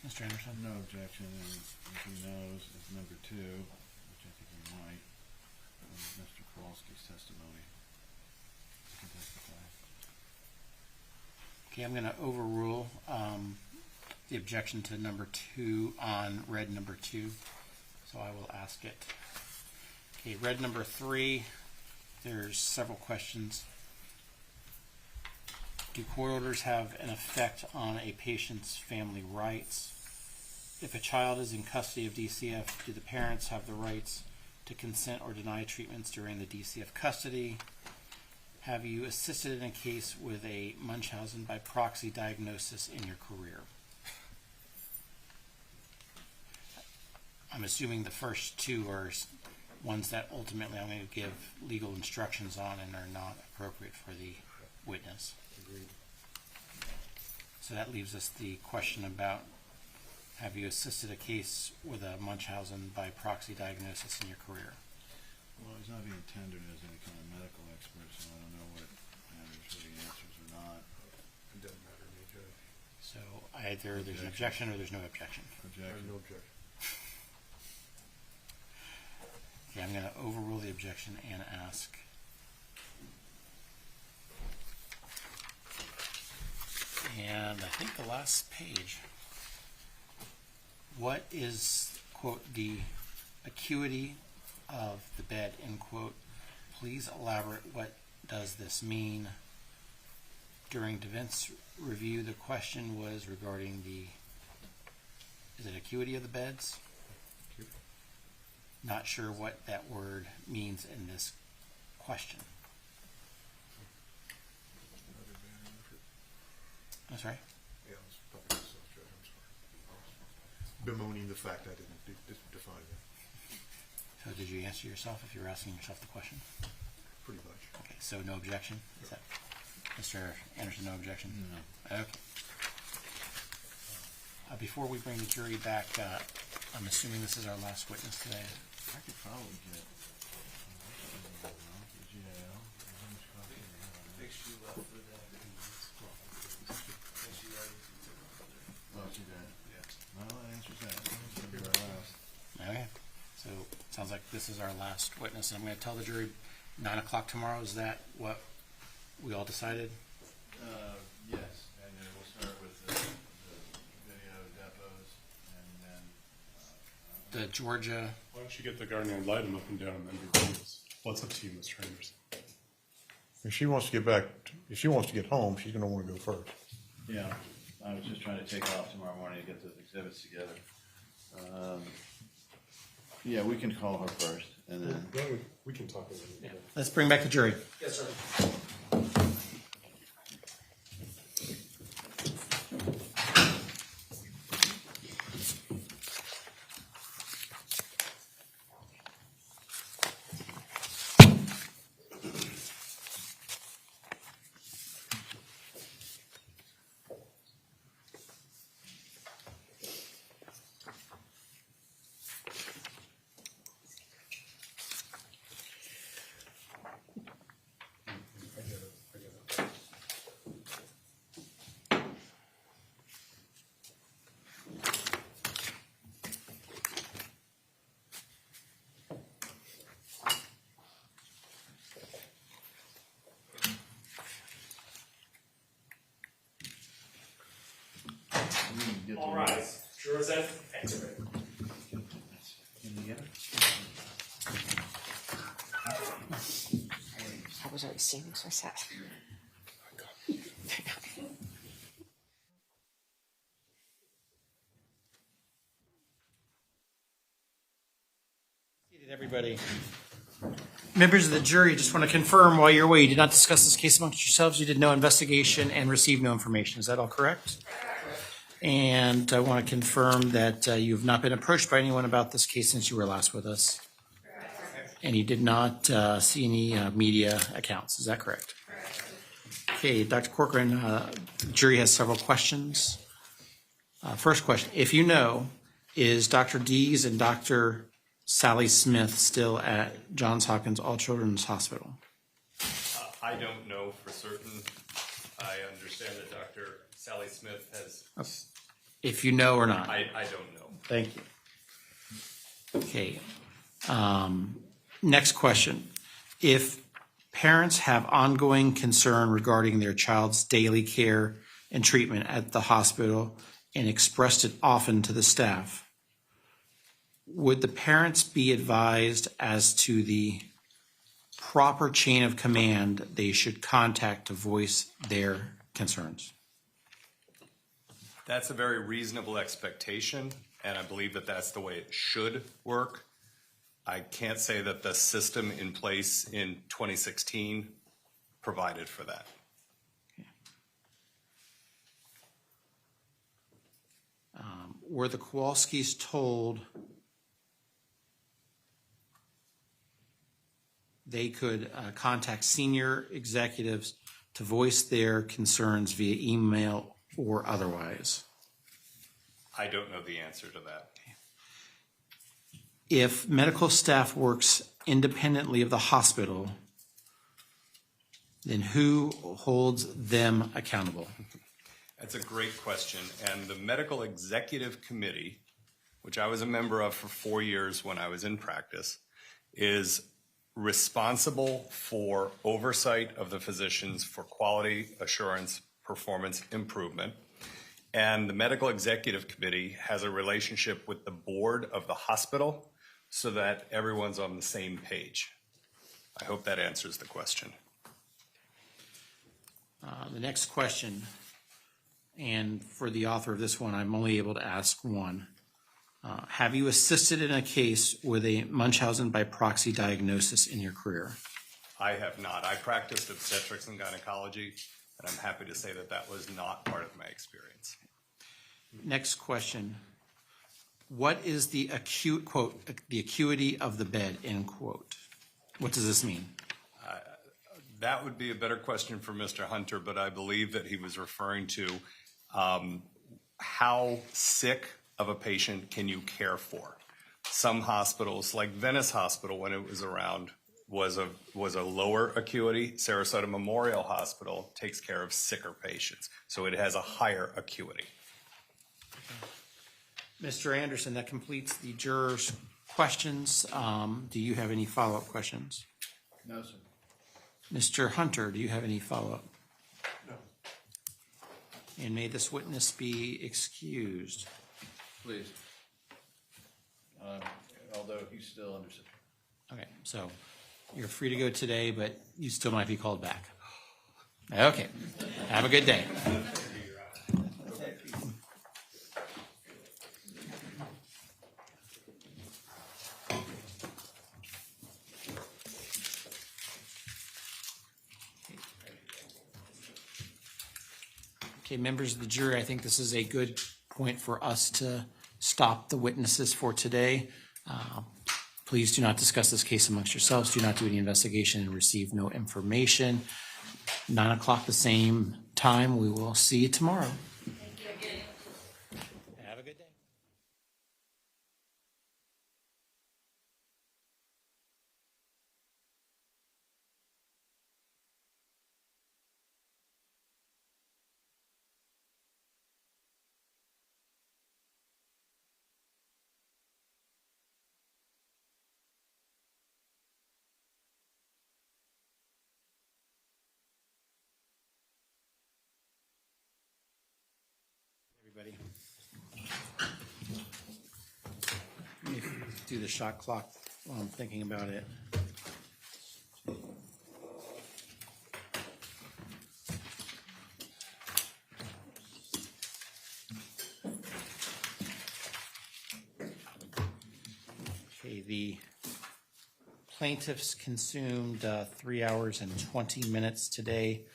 Mr. Anderson? No objection, and if he knows, it's number 2, which I think he might, Mr. Kowalski's testimony. He can testify. Okay, I'm going to overrule the objection to number 2 on red number 2. So I will ask it. Okay, red number 3, there's several questions. Do court orders have an effect on a patient's family rights? If a child is in custody of DCF, do the parents have the rights to consent or deny treatments during the DCF custody? Have you assisted in a case with a Munchausen by proxy diagnosis in your career? I'm assuming the first 2 are ones that ultimately I'm going to give legal instructions on and are not appropriate for the witness. agreed. So that leaves us the question about, have you assisted a case with a Munchausen by proxy diagnosis in your career? Well, he's not being tendered as any kind of medical expert, so I don't know what matters whether he answers or not. It doesn't matter to me, Judge. So either there's an objection or there's no objection. I have Objection. no objection. Okay, I'm going to overrule the objection and ask. And I think the last page. What is, quote, the acuity of the bed, end quote? Please elaborate, what does this mean? During defense review, the question was regarding the, is it acuity of the beds? Not sure what that word means in this question. I'm sorry? Yeah, I was talking to myself, Judge, I'm sorry. Bemoaning the fact I didn't define that. So did you answer yourself if you were asking yourself the question? Pretty much. Okay, so no objection? Is that, Mr. Anderson, no objection? No. Okay. Before we bring the jury back, I'm assuming this is our last witness today. I could probably get. Oh, she did. Yeah. Well, that answers that. That's gonna be our last. Okay, so it sounds like this is our last witness. I'm going to tell the jury 9 o'clock tomorrow. Is that what we all decided? Yes, and then we'll start with the video depots, and then. The Georgia, Why don't you get the guardian and light them up and down and then do videos? Well, it's up to you, Mr. Anderson. If she wants to get back, if she wants to get home, she's gonna wanna go first. Yeah, I was just trying to take off tomorrow morning to get those exhibits together. Yeah, we can call her first, and then. We can talk about it. let's bring back the jury. Yes, sir. get the All word. rise. Jurors in. Thanks. I was already seeing, so I sat. Everybody. Members of the jury, just want to confirm while you're away, you did not discuss this case amongst yourselves. You did no investigation and received no information. Is that all correct? And I want to confirm that you have not been approached by anyone about this case since you were last with us. And you did not see any media accounts. Is that correct? Okay, Dr. Corcoran, the jury has several questions. First question, if you know, is Dr. Dees and Dr. Sally Smith still at Johns Hopkins All Children's Hospital? I don't know for certain. I understand that Dr. Sally Smith has. If you know or not. I don't know. Thank you. Okay. Next question. If parents have ongoing concern regarding their child's daily care and treatment at the hospital and expressed it often to the staff, would the parents be advised as to the proper chain of command they should contact to voice their concerns? That's a very reasonable expectation, and I believe that that's the way it should work. I can't say that the system in place in 2016 provided for that. Were the Kowalskis told they could contact senior executives to voice their concerns via email or otherwise? I don't know the answer to that. If medical staff works independently of the hospital, then who holds them accountable? That's a great question. And the Medical Executive Committee, which I was a member of for 4 years when I was in practice, is responsible for oversight of the physicians for quality assurance, performance improvement. And the Medical Executive Committee has a relationship with the board of the hospital so that everyone's on the same page. I hope that answers the question. The next question, and for the author of this one, I'm only able to ask one. Have you assisted in a case with a Munchausen by proxy diagnosis in your career? I have not. I practiced obstetrics and gynecology, and I'm happy to say that that was not part of my experience. Next question. What is the acute, quote, the acuity of the bed, end quote? What does this mean? That would be a better question for Mr. Hunter, but I believe that he was referring to how sick of a patient can you care for. Some hospitals, like Venice Hospital when it was around, was a lower acuity. Sarasota Memorial Hospital takes care of sicker patients, so it has a higher acuity. Mr. Anderson, that completes the jurors' questions. Do you have any follow-up questions? No, sir. Mr. Hunter, do you have any follow-up? No. And may this witness be excused. Please. Although he's still under subpoena. Okay, so you're free to go today, but you still might be called back. Okay, have a good day. Okay, members of the jury, I think this is a good point for us to stop the witnesses for today. Please do not discuss this case amongst yourselves. Do not do any investigation and receive no information. 9 o'clock the same time. We will see you tomorrow. Have a good day. Everybody. Let me do the shot clock while I'm thinking about it. Okay, the plaintiffs consumed 3 hours and 20 minutes today.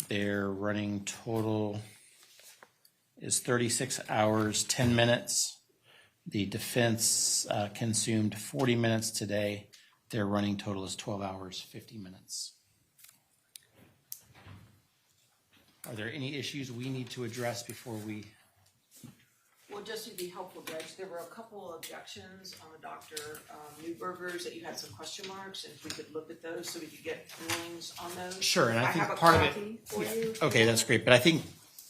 Their running total is 36 hours, 10 minutes. The defense consumed 40 minutes today. Their running total is 12 hours, 50 minutes. Are there any issues we need to address before we? Well, just to be helpful, Judge, there were a couple of objections on the Dr. Newberger's that you had some question marks, and if we could look at those so we could get rulings on those. Sure, and I think have a part of copy for you. Okay, that's great, but I think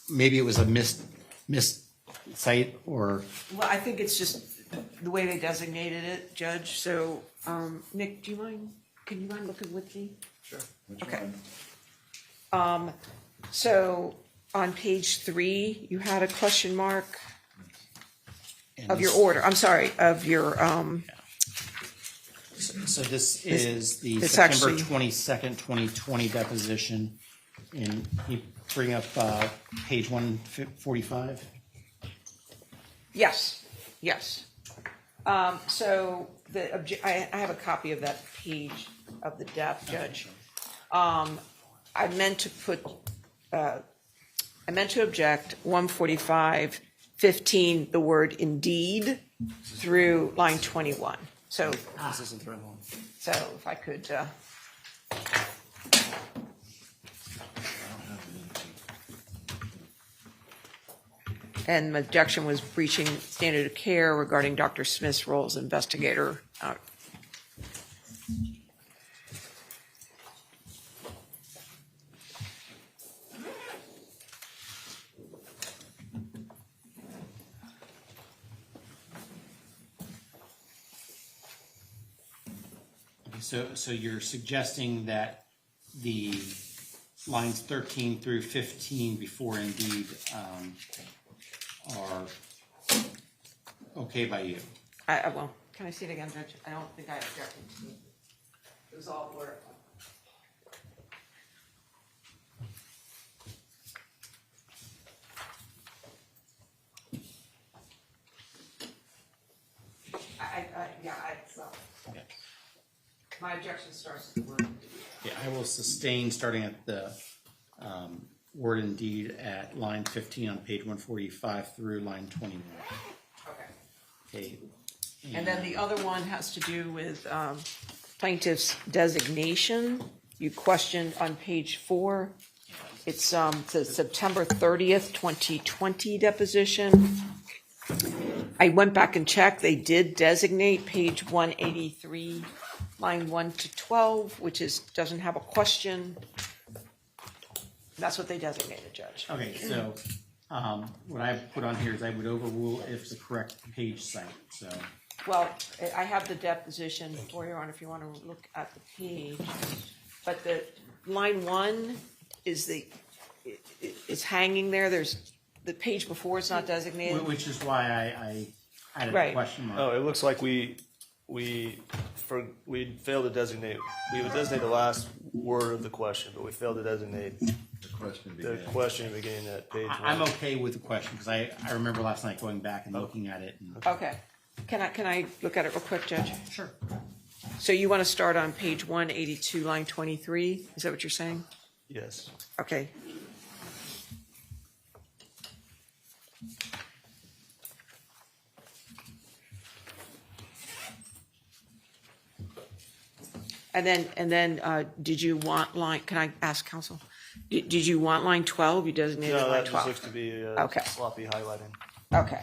maybe it was a missed site or. Well, I think it's just the way they designated it, Judge, so, Nick, can you mind looking with me? Sure. Okay. So on page 3, you had a question mark of your order. I'm sorry, of your, So this is the it's September actually- 22nd, 2020 deposition. And you bring up page 145? Yes, yes. So I have a copy of that page of the DEP, Judge. I meant to object 145-15, the word indeed, through line 21. So, This isn't the right one. so if I could, and my objection was breaching standard of care regarding Dr. Smith's role as investigator. So you're suggesting that the lines 13 through 15 before indeed are okay by you? Well, can I see it again, Judge? I don't think I objected to it. It was all blurred. Okay. My objection starts with the word. Yeah, I will sustain starting at the word indeed at line 15 on page 145 through line 21. Okay. And then the other one has to do with plaintiff's designation. You questioned on page 4. It's the September 30th, 2020 deposition. I went back and checked. They did designate page 183, line 1 to 12, which doesn't have a question. That's what they designated, Judge. Okay, so what I put on here is I would overrule if the correct page site, so. Well, I have the deposition for you on if you want to look at the page. But the line 1 is it's hanging there. There's the page before it's not designated. Which is why I added Right. a question mark. Oh, it looks like we failed to designate. We would designate the last word of the question, but we failed to designate The question beginning at page 1. I'm okay with the question, because I remember last night going back and looking at it. And, Okay. Can I look at it real quick, Judge? Sure. So you want to start on page 182, line 23? Is that what you're saying? Yes. Okay. And then, did you want line, can I ask counsel? Did you want line 12? You designated No, line that 12? just looks to be Okay. sloppy highlighting. Okay.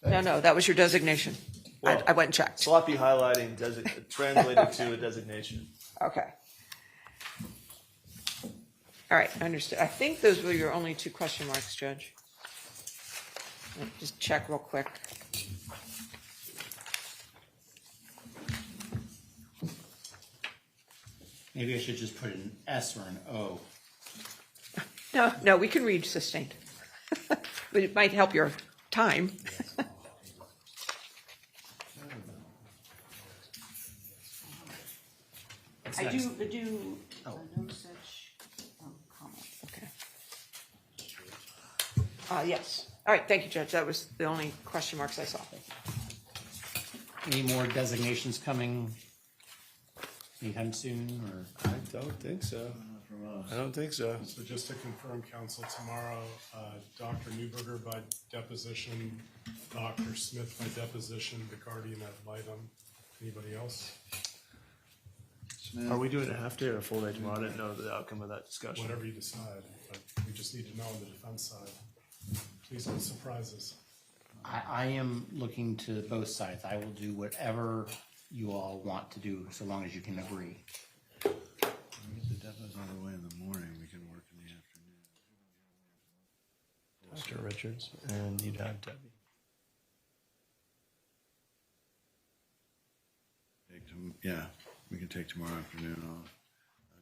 No, that was your designation. Well, I went and checked. Sloppy highlighting translated to a designation. Okay. All right, understood. I think those were your only 2 question marks, Judge. Let me just check real quick. Maybe I should just put an S or an O. No, we can read sustained. But it might help your time. I do Oh. no such comment. Okay. Yes. All right, thank you, Judge. That was the only question marks I saw. Any more designations coming anytime soon, or? I don't think so. I don't think so. So just to confirm, counsel, tomorrow, Dr. Newberger by deposition, Dr. Smith by deposition, the guardian ad litem. Anybody else? Are we doing a half day or a full day tomorrow? I didn't know the outcome of that discussion. Whatever you decide, but we just need to know on the defense side. Please don't surprise us. I am looking to both sides. I will do whatever you all want to do, so long as you can agree. If the depot's on the way in the morning, we can work in the afternoon. Mr. Richards, and you'd have Debbie. Yeah, we can take tomorrow afternoon off.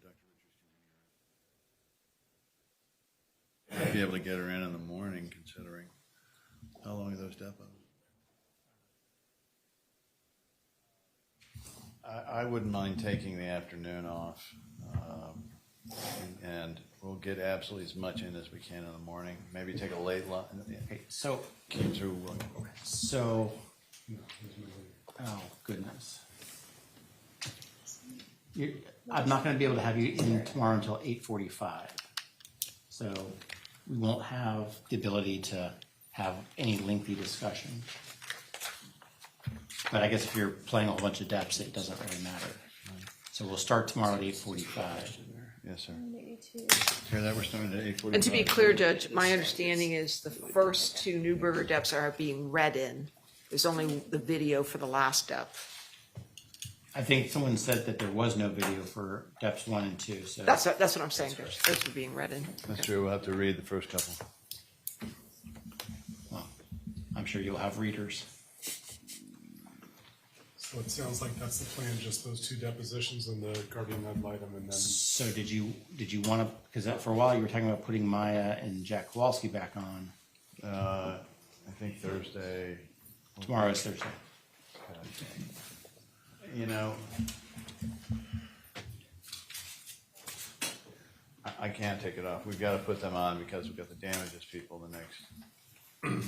Dr. Richards can be able to get her in the morning, considering how long are those depots? I wouldn't mind taking the afternoon off, and we'll get absolutely as much in as we can in the morning. Maybe take a late lunch. Okay, so, Keep through. so, oh, goodness. I'm not gonna be able to have you in tomorrow until 8:45. So we won't have the ability to have any lengthy discussion. But I guess if you're playing a whole bunch of depths, it doesn't really matter. So we'll start tomorrow at 8:45. Yes, sir. Hear that? We're starting at 8:45. And to be clear, Judge, my understanding is the first two Newberger deps are being read in. There's only the video for the last dep. I think someone said that there was no video for depths 1 and 2, so. That's what I'm saying, Judge. Those are being read in. That's true. We'll have to read the first couple. Well, I'm sure you'll have readers. So it sounds like that's the plan, just those two depositions and the guardian ad litem, and then. So did you want to, because for a while you were talking about putting Maya and Jack Kowalski back on. I think Thursday. Tomorrow is Thursday. You know, I can't take it off. We've got to put them on because we've got the damages people the next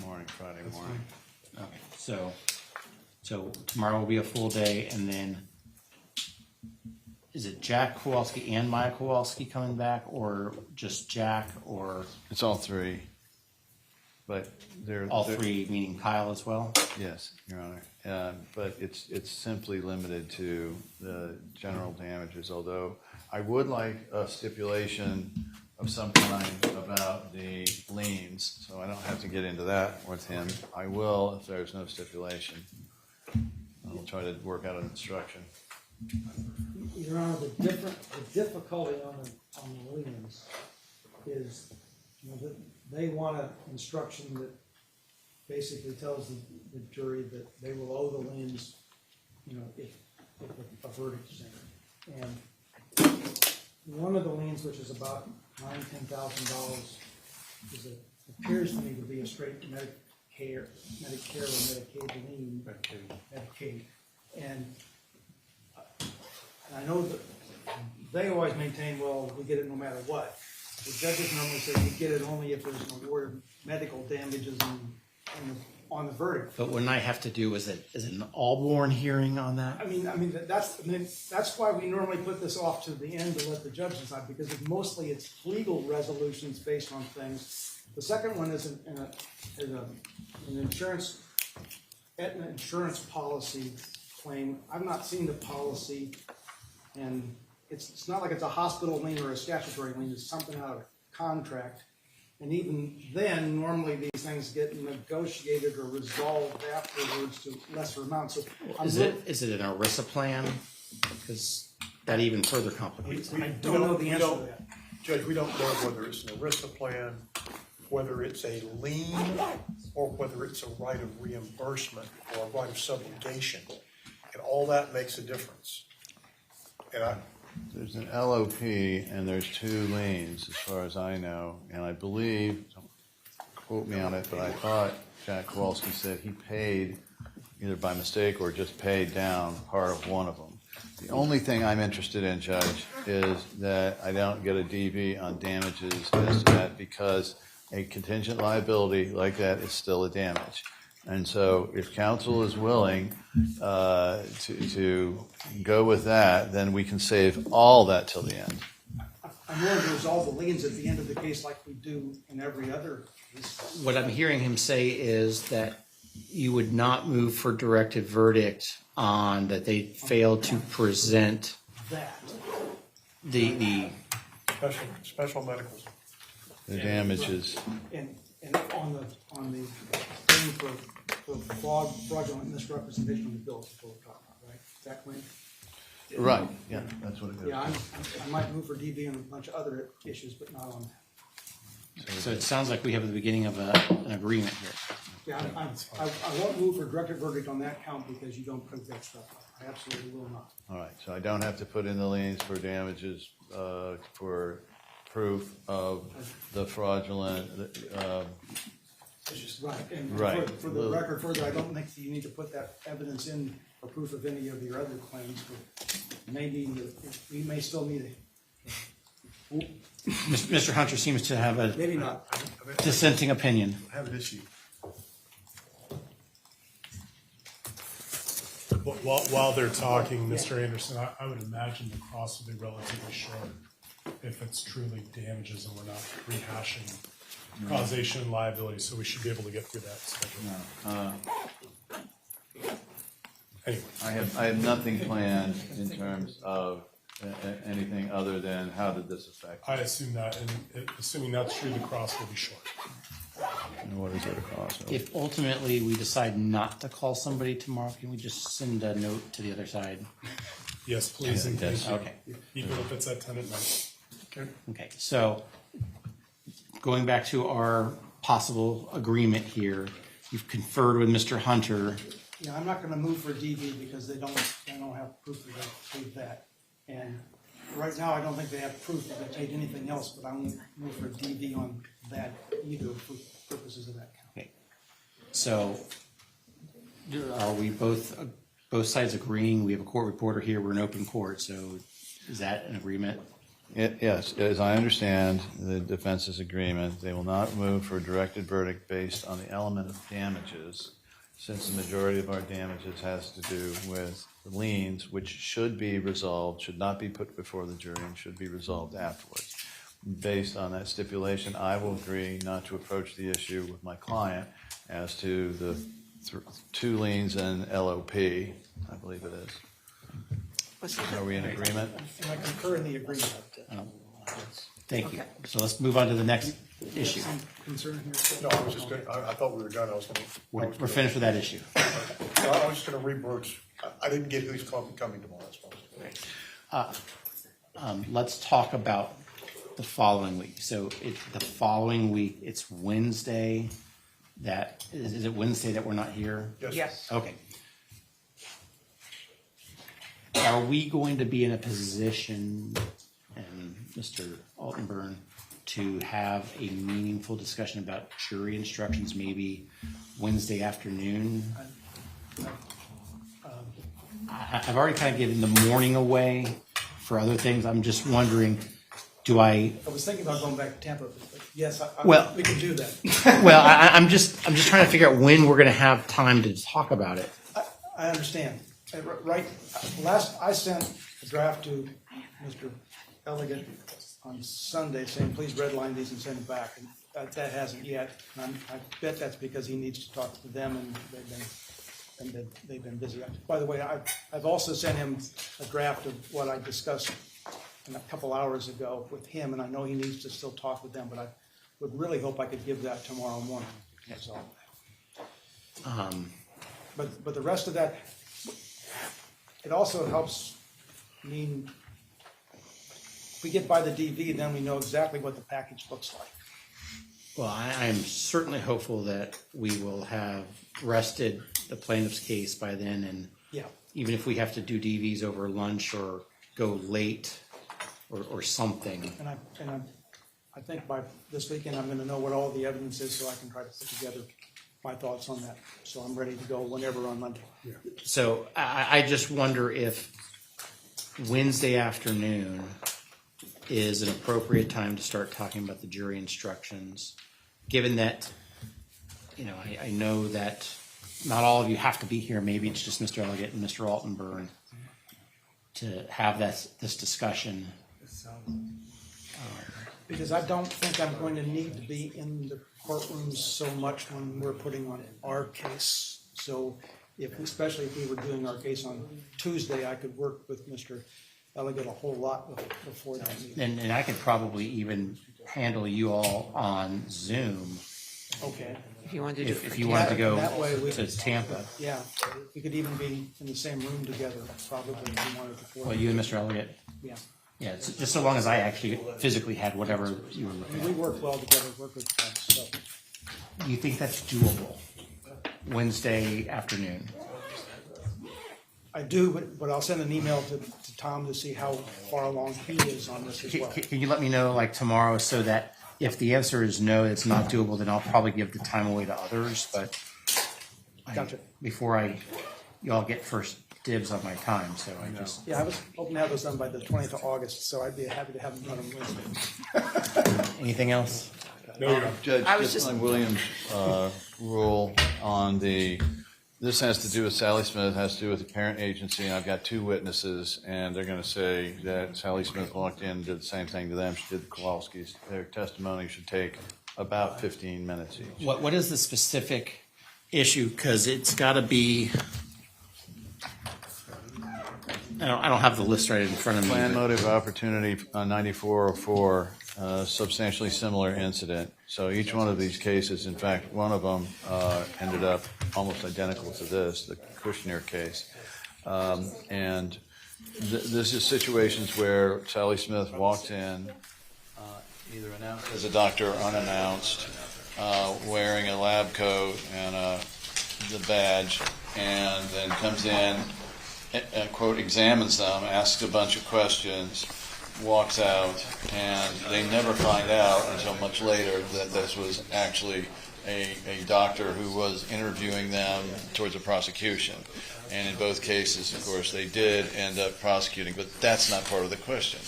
morning, Friday morning. Okay, so tomorrow will be a full day, and then is it Jack Kowalski and Maya Kowalski coming back, or just Jack, or? It's all three, but they're. All three, meaning Kyle as well? Yes, Your Honor. But it's simply limited to the general damages, although I would like a stipulation of some kind about the liens, so I don't have to get into that with him. I will if there's no stipulation. I'll try to work out an instruction. Your Honor, the difficulty on the liens is, that they want an instruction that basically tells the jury that they will owe the liens, if a verdict is entered. And one of the liens, which is about $10,000, appears to me to be a straight Medicare or Medicaid lien. Medicaid. And I know that they always maintain, well, we get it no matter what. The judges normally say you get it only if there's an award of medical damages on the verdict. But wouldn't I have to do, is it an all-born hearing on that? That's why we normally put this off to the end to let the judge decide, because mostly it's legal resolutions based on things. The second one is an insurance policy claim. I've not seen the policy, and it's not like it's a hospital lien or a statutory lien. It's something out of a contract. And even then, normally these things get negotiated or resolved afterwards to lesser amounts. So Is it an ERISA plan? Because that even further complicates it. I don't know the answer to that. Judge, we don't know whether it's an ERISA plan, whether it's a lien, or whether it's a right of reimbursement or a right of subrogation. And all that makes a difference. And There's an LOP and there's two liens as far as I know, and I believe, don't quote me on it, but I thought Jack Kowalski said he paid, either by mistake or just paid down part of one of them. The only thing I'm interested in, Judge, is that I don't get a DV on damages as to that, because a contingent liability like that is still a damage. And so if counsel is willing to go with that, then we can save all that till the end. I'm willing to resolve the liens at the end of the case like we do in every other case. What I'm hearing him say is that you would not move for directed verdict on that they failed to present That. the Special medicals. The damages. And on the thing for fraudulent misrepresentation of the bills, is what we're talking about, right? Is that clean? Right, yeah, that's what it is. Yeah, I might move for DV on a bunch of other issues, but not on that. So it sounds like we have the beginning of an agreement here. Yeah, I won't move for directed verdict on that count because you don't prove that stuff up. I absolutely will not. All right, so I don't have to put in the liens for damages for proof of the fraudulent. Right, and Right. for the record further, I don't think you need to put that evidence in for proof of any of your other claims, but maybe we may still need it. Mr. Hunter seems to have a Maybe not. dissenting opinion. I have an issue. While they're talking, Mr. Anderson, I would imagine the cross will be relatively short if it's truly damages and we're not rehashing causation and liability, so we should be able to get through that schedule. Anyway. I have nothing planned in terms of anything other than how did this affect? I assume that, and assuming that's true, the cross will be short. And what is it across? If ultimately we decide not to call somebody tomorrow, can we just send a note to the other side? Yes, please, and thank you. Okay. Even if it's at 10 at night. Okay, so going back to our possible agreement here, you've conferred with Mr. Hunter. Yeah, I'm not gonna move for DV because they don't have proof that they paid that. And right now, I don't think they have proof that they paid anything else, but I won't move for DV on that either for purposes of that count. Okay. So are we both sides agreeing? We have a court reporter here, we're an open court, so is that an agreement? Yes, as I understand the defense's agreement, they will not move for a directed verdict based on the element of damages, since the majority of our damages has to do with the liens, which should be resolved, should not be put before the jury, and should be resolved afterwards. Based on that stipulation, I will agree not to approach the issue with my client as to the two liens and LOP, I believe it is. Are we in agreement? And I concur in the agreement. Thank you. So let's move on to the next issue. Concern here? No, I was just gonna, I thought we were done. We're finished with that issue. I was just gonna rebroach. I didn't get who's coming tomorrow, I suppose. Let's talk about the following week. So the following week, it's Wednesday. Is it Wednesday that we're not here? Yes. Okay. Are we going to be in a position, and Mr. Altenburn, to have a meaningful discussion about jury instructions maybe Wednesday afternoon? I've already kind of given the morning away for other things. I'm just wondering, I was thinking about going back to Tampa, but yes, we can do that. Well, I'm just trying to figure out when we're going to have time to talk about it. I understand. Right, I sent a draft to Mr. Elegant on Sunday saying, please redline these and send it back. And that hasn't yet. And I bet that's because he needs to talk to them and they've been busy. By the way, I've also sent him a draft of what I discussed a couple hours ago with him, and I know he needs to still talk with them, but I would really hope I could give that tomorrow morning. So, but the rest of that, it also helps mean if we get by the DV, then we know exactly what the package looks like. Well, I am certainly hopeful that we will have rested the plaintiff's case by then, and even if we have to do DVs over lunch or go late or something. And I think by this weekend I'm going to know what all the evidence is, so I can try to put together my thoughts on that. So I'm ready to go whenever on Monday. So I just wonder if Wednesday afternoon is an appropriate time to start talking about the jury instructions, given that, I know that not all of you have to be here. Maybe it's just Mr. Elliott and Mr. Altenburn to have this discussion. Because I don't think I'm going to need to be in the courtrooms so much when we're putting on our case. So especially if we were doing our case on Tuesday, I could work with Mr. Elliott a whole lot before that meeting. And I could probably even handle you all on Zoom. Okay. If you wanted to If you wanted to go That way we to could- Tampa. Yeah, we could even be in the same room together, probably, if you wanted to. Well, you and Mr. Elliott? Yeah. Yeah, it's just so long as I actually physically had whatever you were looking We at. work well together, work with us, so. You think that's doable? Wednesday afternoon? I do, but I'll send an email to Tom to see how far along he is on this as well. Can you let me know like tomorrow so that if the answer is no, it's not doable, then I'll probably give the time away to others, but Gotcha. before y'all get first dibs on my time, so I just. Yeah, I was hoping to have those done by the 20th of August, so I'd be happy to have them done on Wednesday. Anything else? Judge, I was just just- on Williams' rule on this has to do with Sally Smith, has to do with the parent agency, and I've got two witnesses, and they're going to say that Sally Smith walked in and did the same thing to them. She did the Kowalskis. Their testimony should take about 15 minutes each. What is the specific issue? Because it's got to be. I don't have the list right in front of me. Plan, but- motive, opportunity on 9404, substantially similar incident. So each one of these cases, in fact, one of them ended up almost identical to this, the Kushner case. And this is situations where Sally Smith walked in, either announced as a doctor or unannounced, wearing a lab coat and the badge, and then comes in, quote, examines them, asks a bunch of questions, walks out, and they never find out until much later that this was actually a doctor who was interviewing them towards a prosecution. And in both cases, of course, they did end up prosecuting, but that's not part of the question.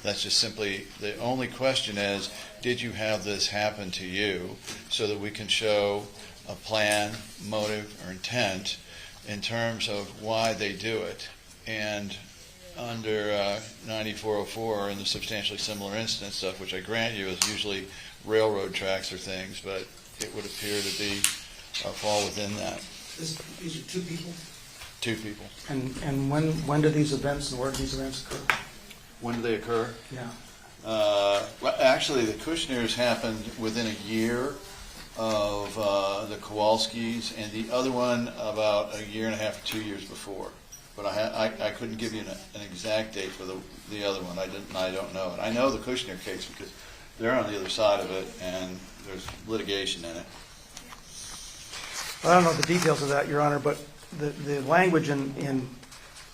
That's just simply, the only question is, did you have this happen to you, so that we can show a plan, motive, or intent in terms of why they do it. And under 9404 and the substantially similar incident stuff, which I grant you is usually railroad tracks or things, but it would appear to be fall within that. These are two people? Two people. And when do these events and where do these events occur? When do they occur? Yeah. Well, actually, the Kushners happened within a year of the Kowalskis, and the other one about a year and a half or 2 years before. But I couldn't give you an exact date for the other one. I don't know it. I know the Kushner case because they're on the other side of it, and there's litigation in it. I don't know the details of that, Your Honor, but the language in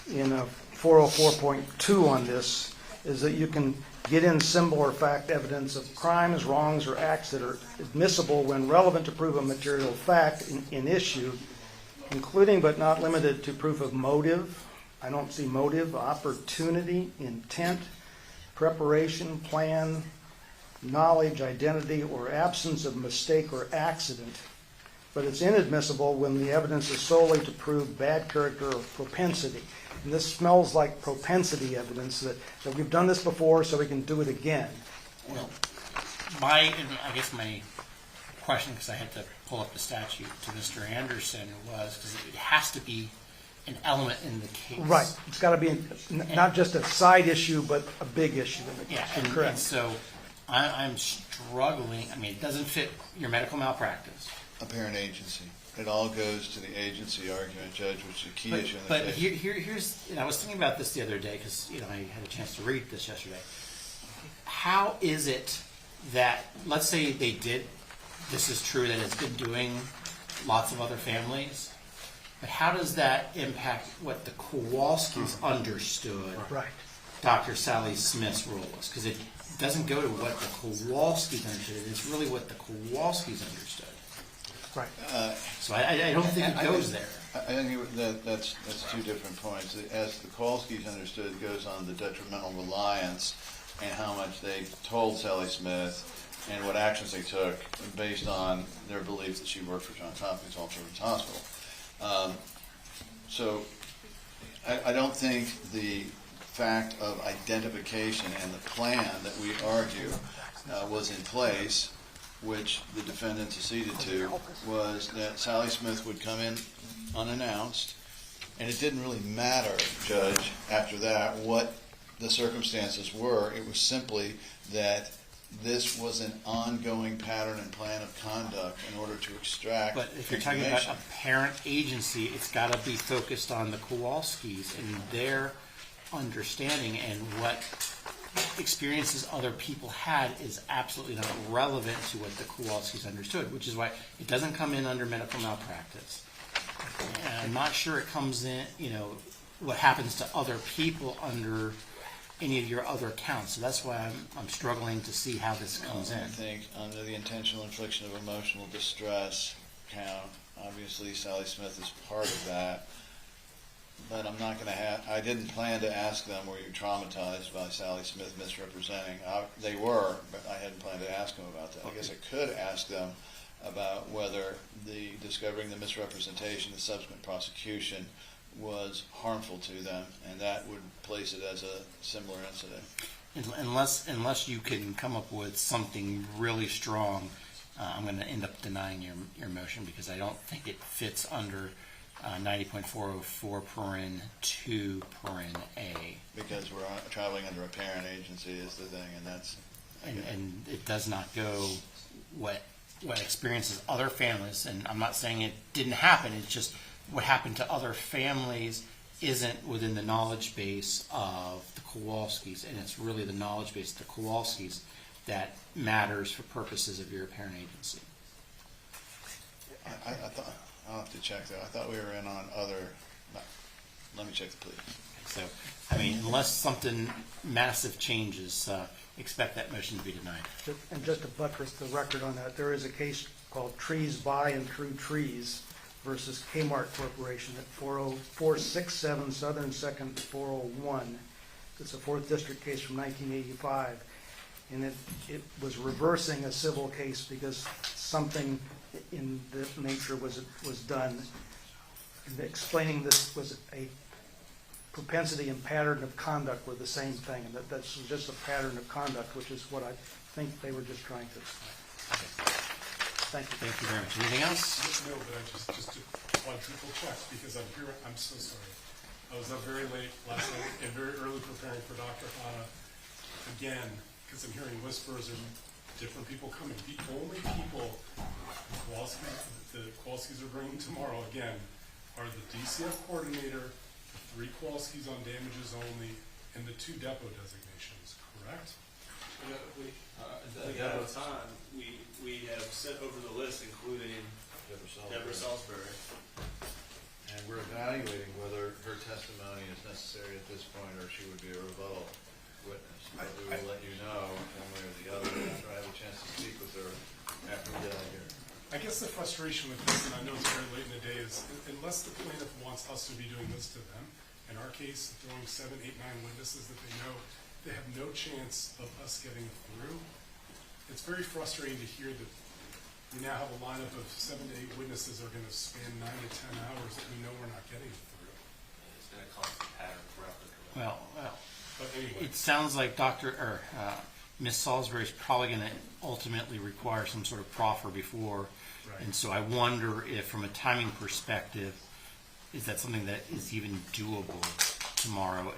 404.2 on this is that you can get in symbol or fact evidence of crimes, wrongs, or acts that are admissible when relevant to prove a material fact in issue, including but not limited to proof of motive. I don't see motive, opportunity, intent, preparation, plan, knowledge, identity, or absence of mistake or accident. But it's inadmissible when the evidence is solely to prove bad character or propensity. And this smells like propensity evidence that we've done this before, so we can do it again. Well, I guess my question, because I had to pull up the statute to Mr. Anderson, was because it has to be an element in the case. Right. It's got to be not just a side issue, but a big issue in the case. Yeah, and Correct. so I'm struggling. I mean, it doesn't fit your medical malpractice. Apparent agency. It all goes to the agency argument, Judge, which is a key issue in the But case. here's, and I was thinking about this the other day because I had a chance to read this yesterday. How is it that, let's say they did, this is true that it's been doing lots of other families, but how does that impact what the Kowalskis understood? Right. Dr. Sally Smith's role was, because it doesn't go to what the Kowalskis understood. It's really what the Kowalskis understood. Right. So I don't think it goes there. I think that's two different points. As the Kowalskis understood, it goes on the detrimental reliance and how much they told Sally Smith and what actions they took based on their belief that she worked for Johns Hopkins All Children's Hospital. So I don't think the fact of identification and the plan that we argue was in place, which the defendants acceded to, was that Sally Smith would come in unannounced, and it didn't really matter, Judge, after that, what the circumstances were. It was simply that this was an ongoing pattern and plan of conduct in order to extract But if you're talking about a parent agency, it's got to be focused on the Kowalskis and their understanding, and what experiences other people had is absolutely not relevant to what the Kowalskis understood, which is why it doesn't come in under medical malpractice. And I'm not sure it comes in, what happens to other people under any of your other accounts. So that's why I'm struggling to see how this comes in. I think under the intentional infliction of emotional distress count, obviously Sally Smith is part of that. But I'm not going to I didn't plan to ask them, were you traumatized by Sally Smith misrepresenting? They were, but I hadn't planned to ask them about that. I guess I could ask them about whether discovering the misrepresentation, the subsequent prosecution, was harmful to them, and that would place it as a similar incident. Unless you can come up with something really strong, I'm going to end up denying your motion, because I don't think it fits under 90.404 paren 2 paren A. Because we're traveling under a parent agency is the thing, and that's... And it does not go what experiences other families, and I'm not saying it didn't happen, it's just what happened to other families isn't within the knowledge base of the Kowalskis, and it's really the knowledge base of the Kowalskis that matters for purposes of your parent agency. I thought, I'll have to check though. I thought we were in on other, let me check the plea. So, I mean, unless something massive changes, expect that motion to be denied. And just to buttress the record on that, there is a case called Trees By and True Trees versus Kmart Corporation at 40467 Southern 2nd 401. It's a 4th District case from 1985. And it was reversing a civil case because something in this nature was done. And explaining this was a propensity and pattern of conduct were the same thing, and that's just a pattern of conduct, which is what I think they were just trying to explain. Thank you. Thank you very much. Anything else? No, but I just to quadruple check, because I'm so sorry. I was up very late last night and very early preparing for Dr. Hanna again, because I'm hearing whispers and different people coming. The only people the Kowalskis are bringing tomorrow, again, are the DCF coordinator, the 3 Kowalskis on damages only, and the 2 depot designations, correct? At that time, we have sent over the list, including Deborah Salisbury. And we're evaluating whether her testimony is necessary at this point, or she would be a rebuttal witness. But we will let you know one way or the other after I have a chance to speak with her after we get out of here. I guess the frustration with this, and I know it's very late in the day, is unless the plaintiff wants us to be doing this to them, in our case, throwing 7, 8, 9 witnesses that they know they have no chance of us getting through, it's very frustrating to hear that we now have a lineup of 7 to 8 witnesses that are going to span 9 to 10 hours that we know we're not getting through. It's been a constant pattern throughout the career. Well, But anyway. it sounds like Ms. Salisbury is probably going to ultimately require some sort of proffer before. Right. And so I wonder if, from a timing perspective, is that something that is even doable tomorrow,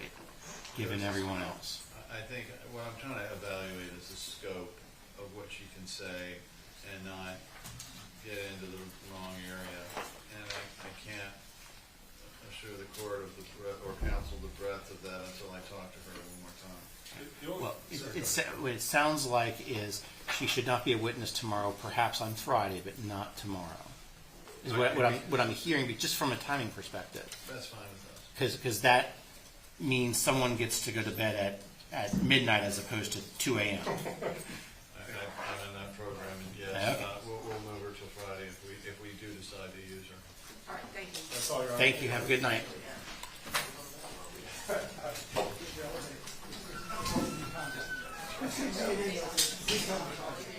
given everyone else? I think what I'm trying to evaluate is the scope of what she can say and not get into the wrong area. And I can't assure the court of or counsel the breadth of that until I talk to her one more time. Well, what it sounds like is she should not be a witness tomorrow, perhaps on Friday, but not tomorrow. Is what I'm hearing, but just from a timing perspective. That's fine with us. Because that means someone gets to go to bed at midnight as opposed to 2 a.m. I'm in that program, and yes, Okay. we'll move her to till Friday if we do decide to use her. All right, thank you. That's all, Your Honor. Thank you. Have a good night. Please come.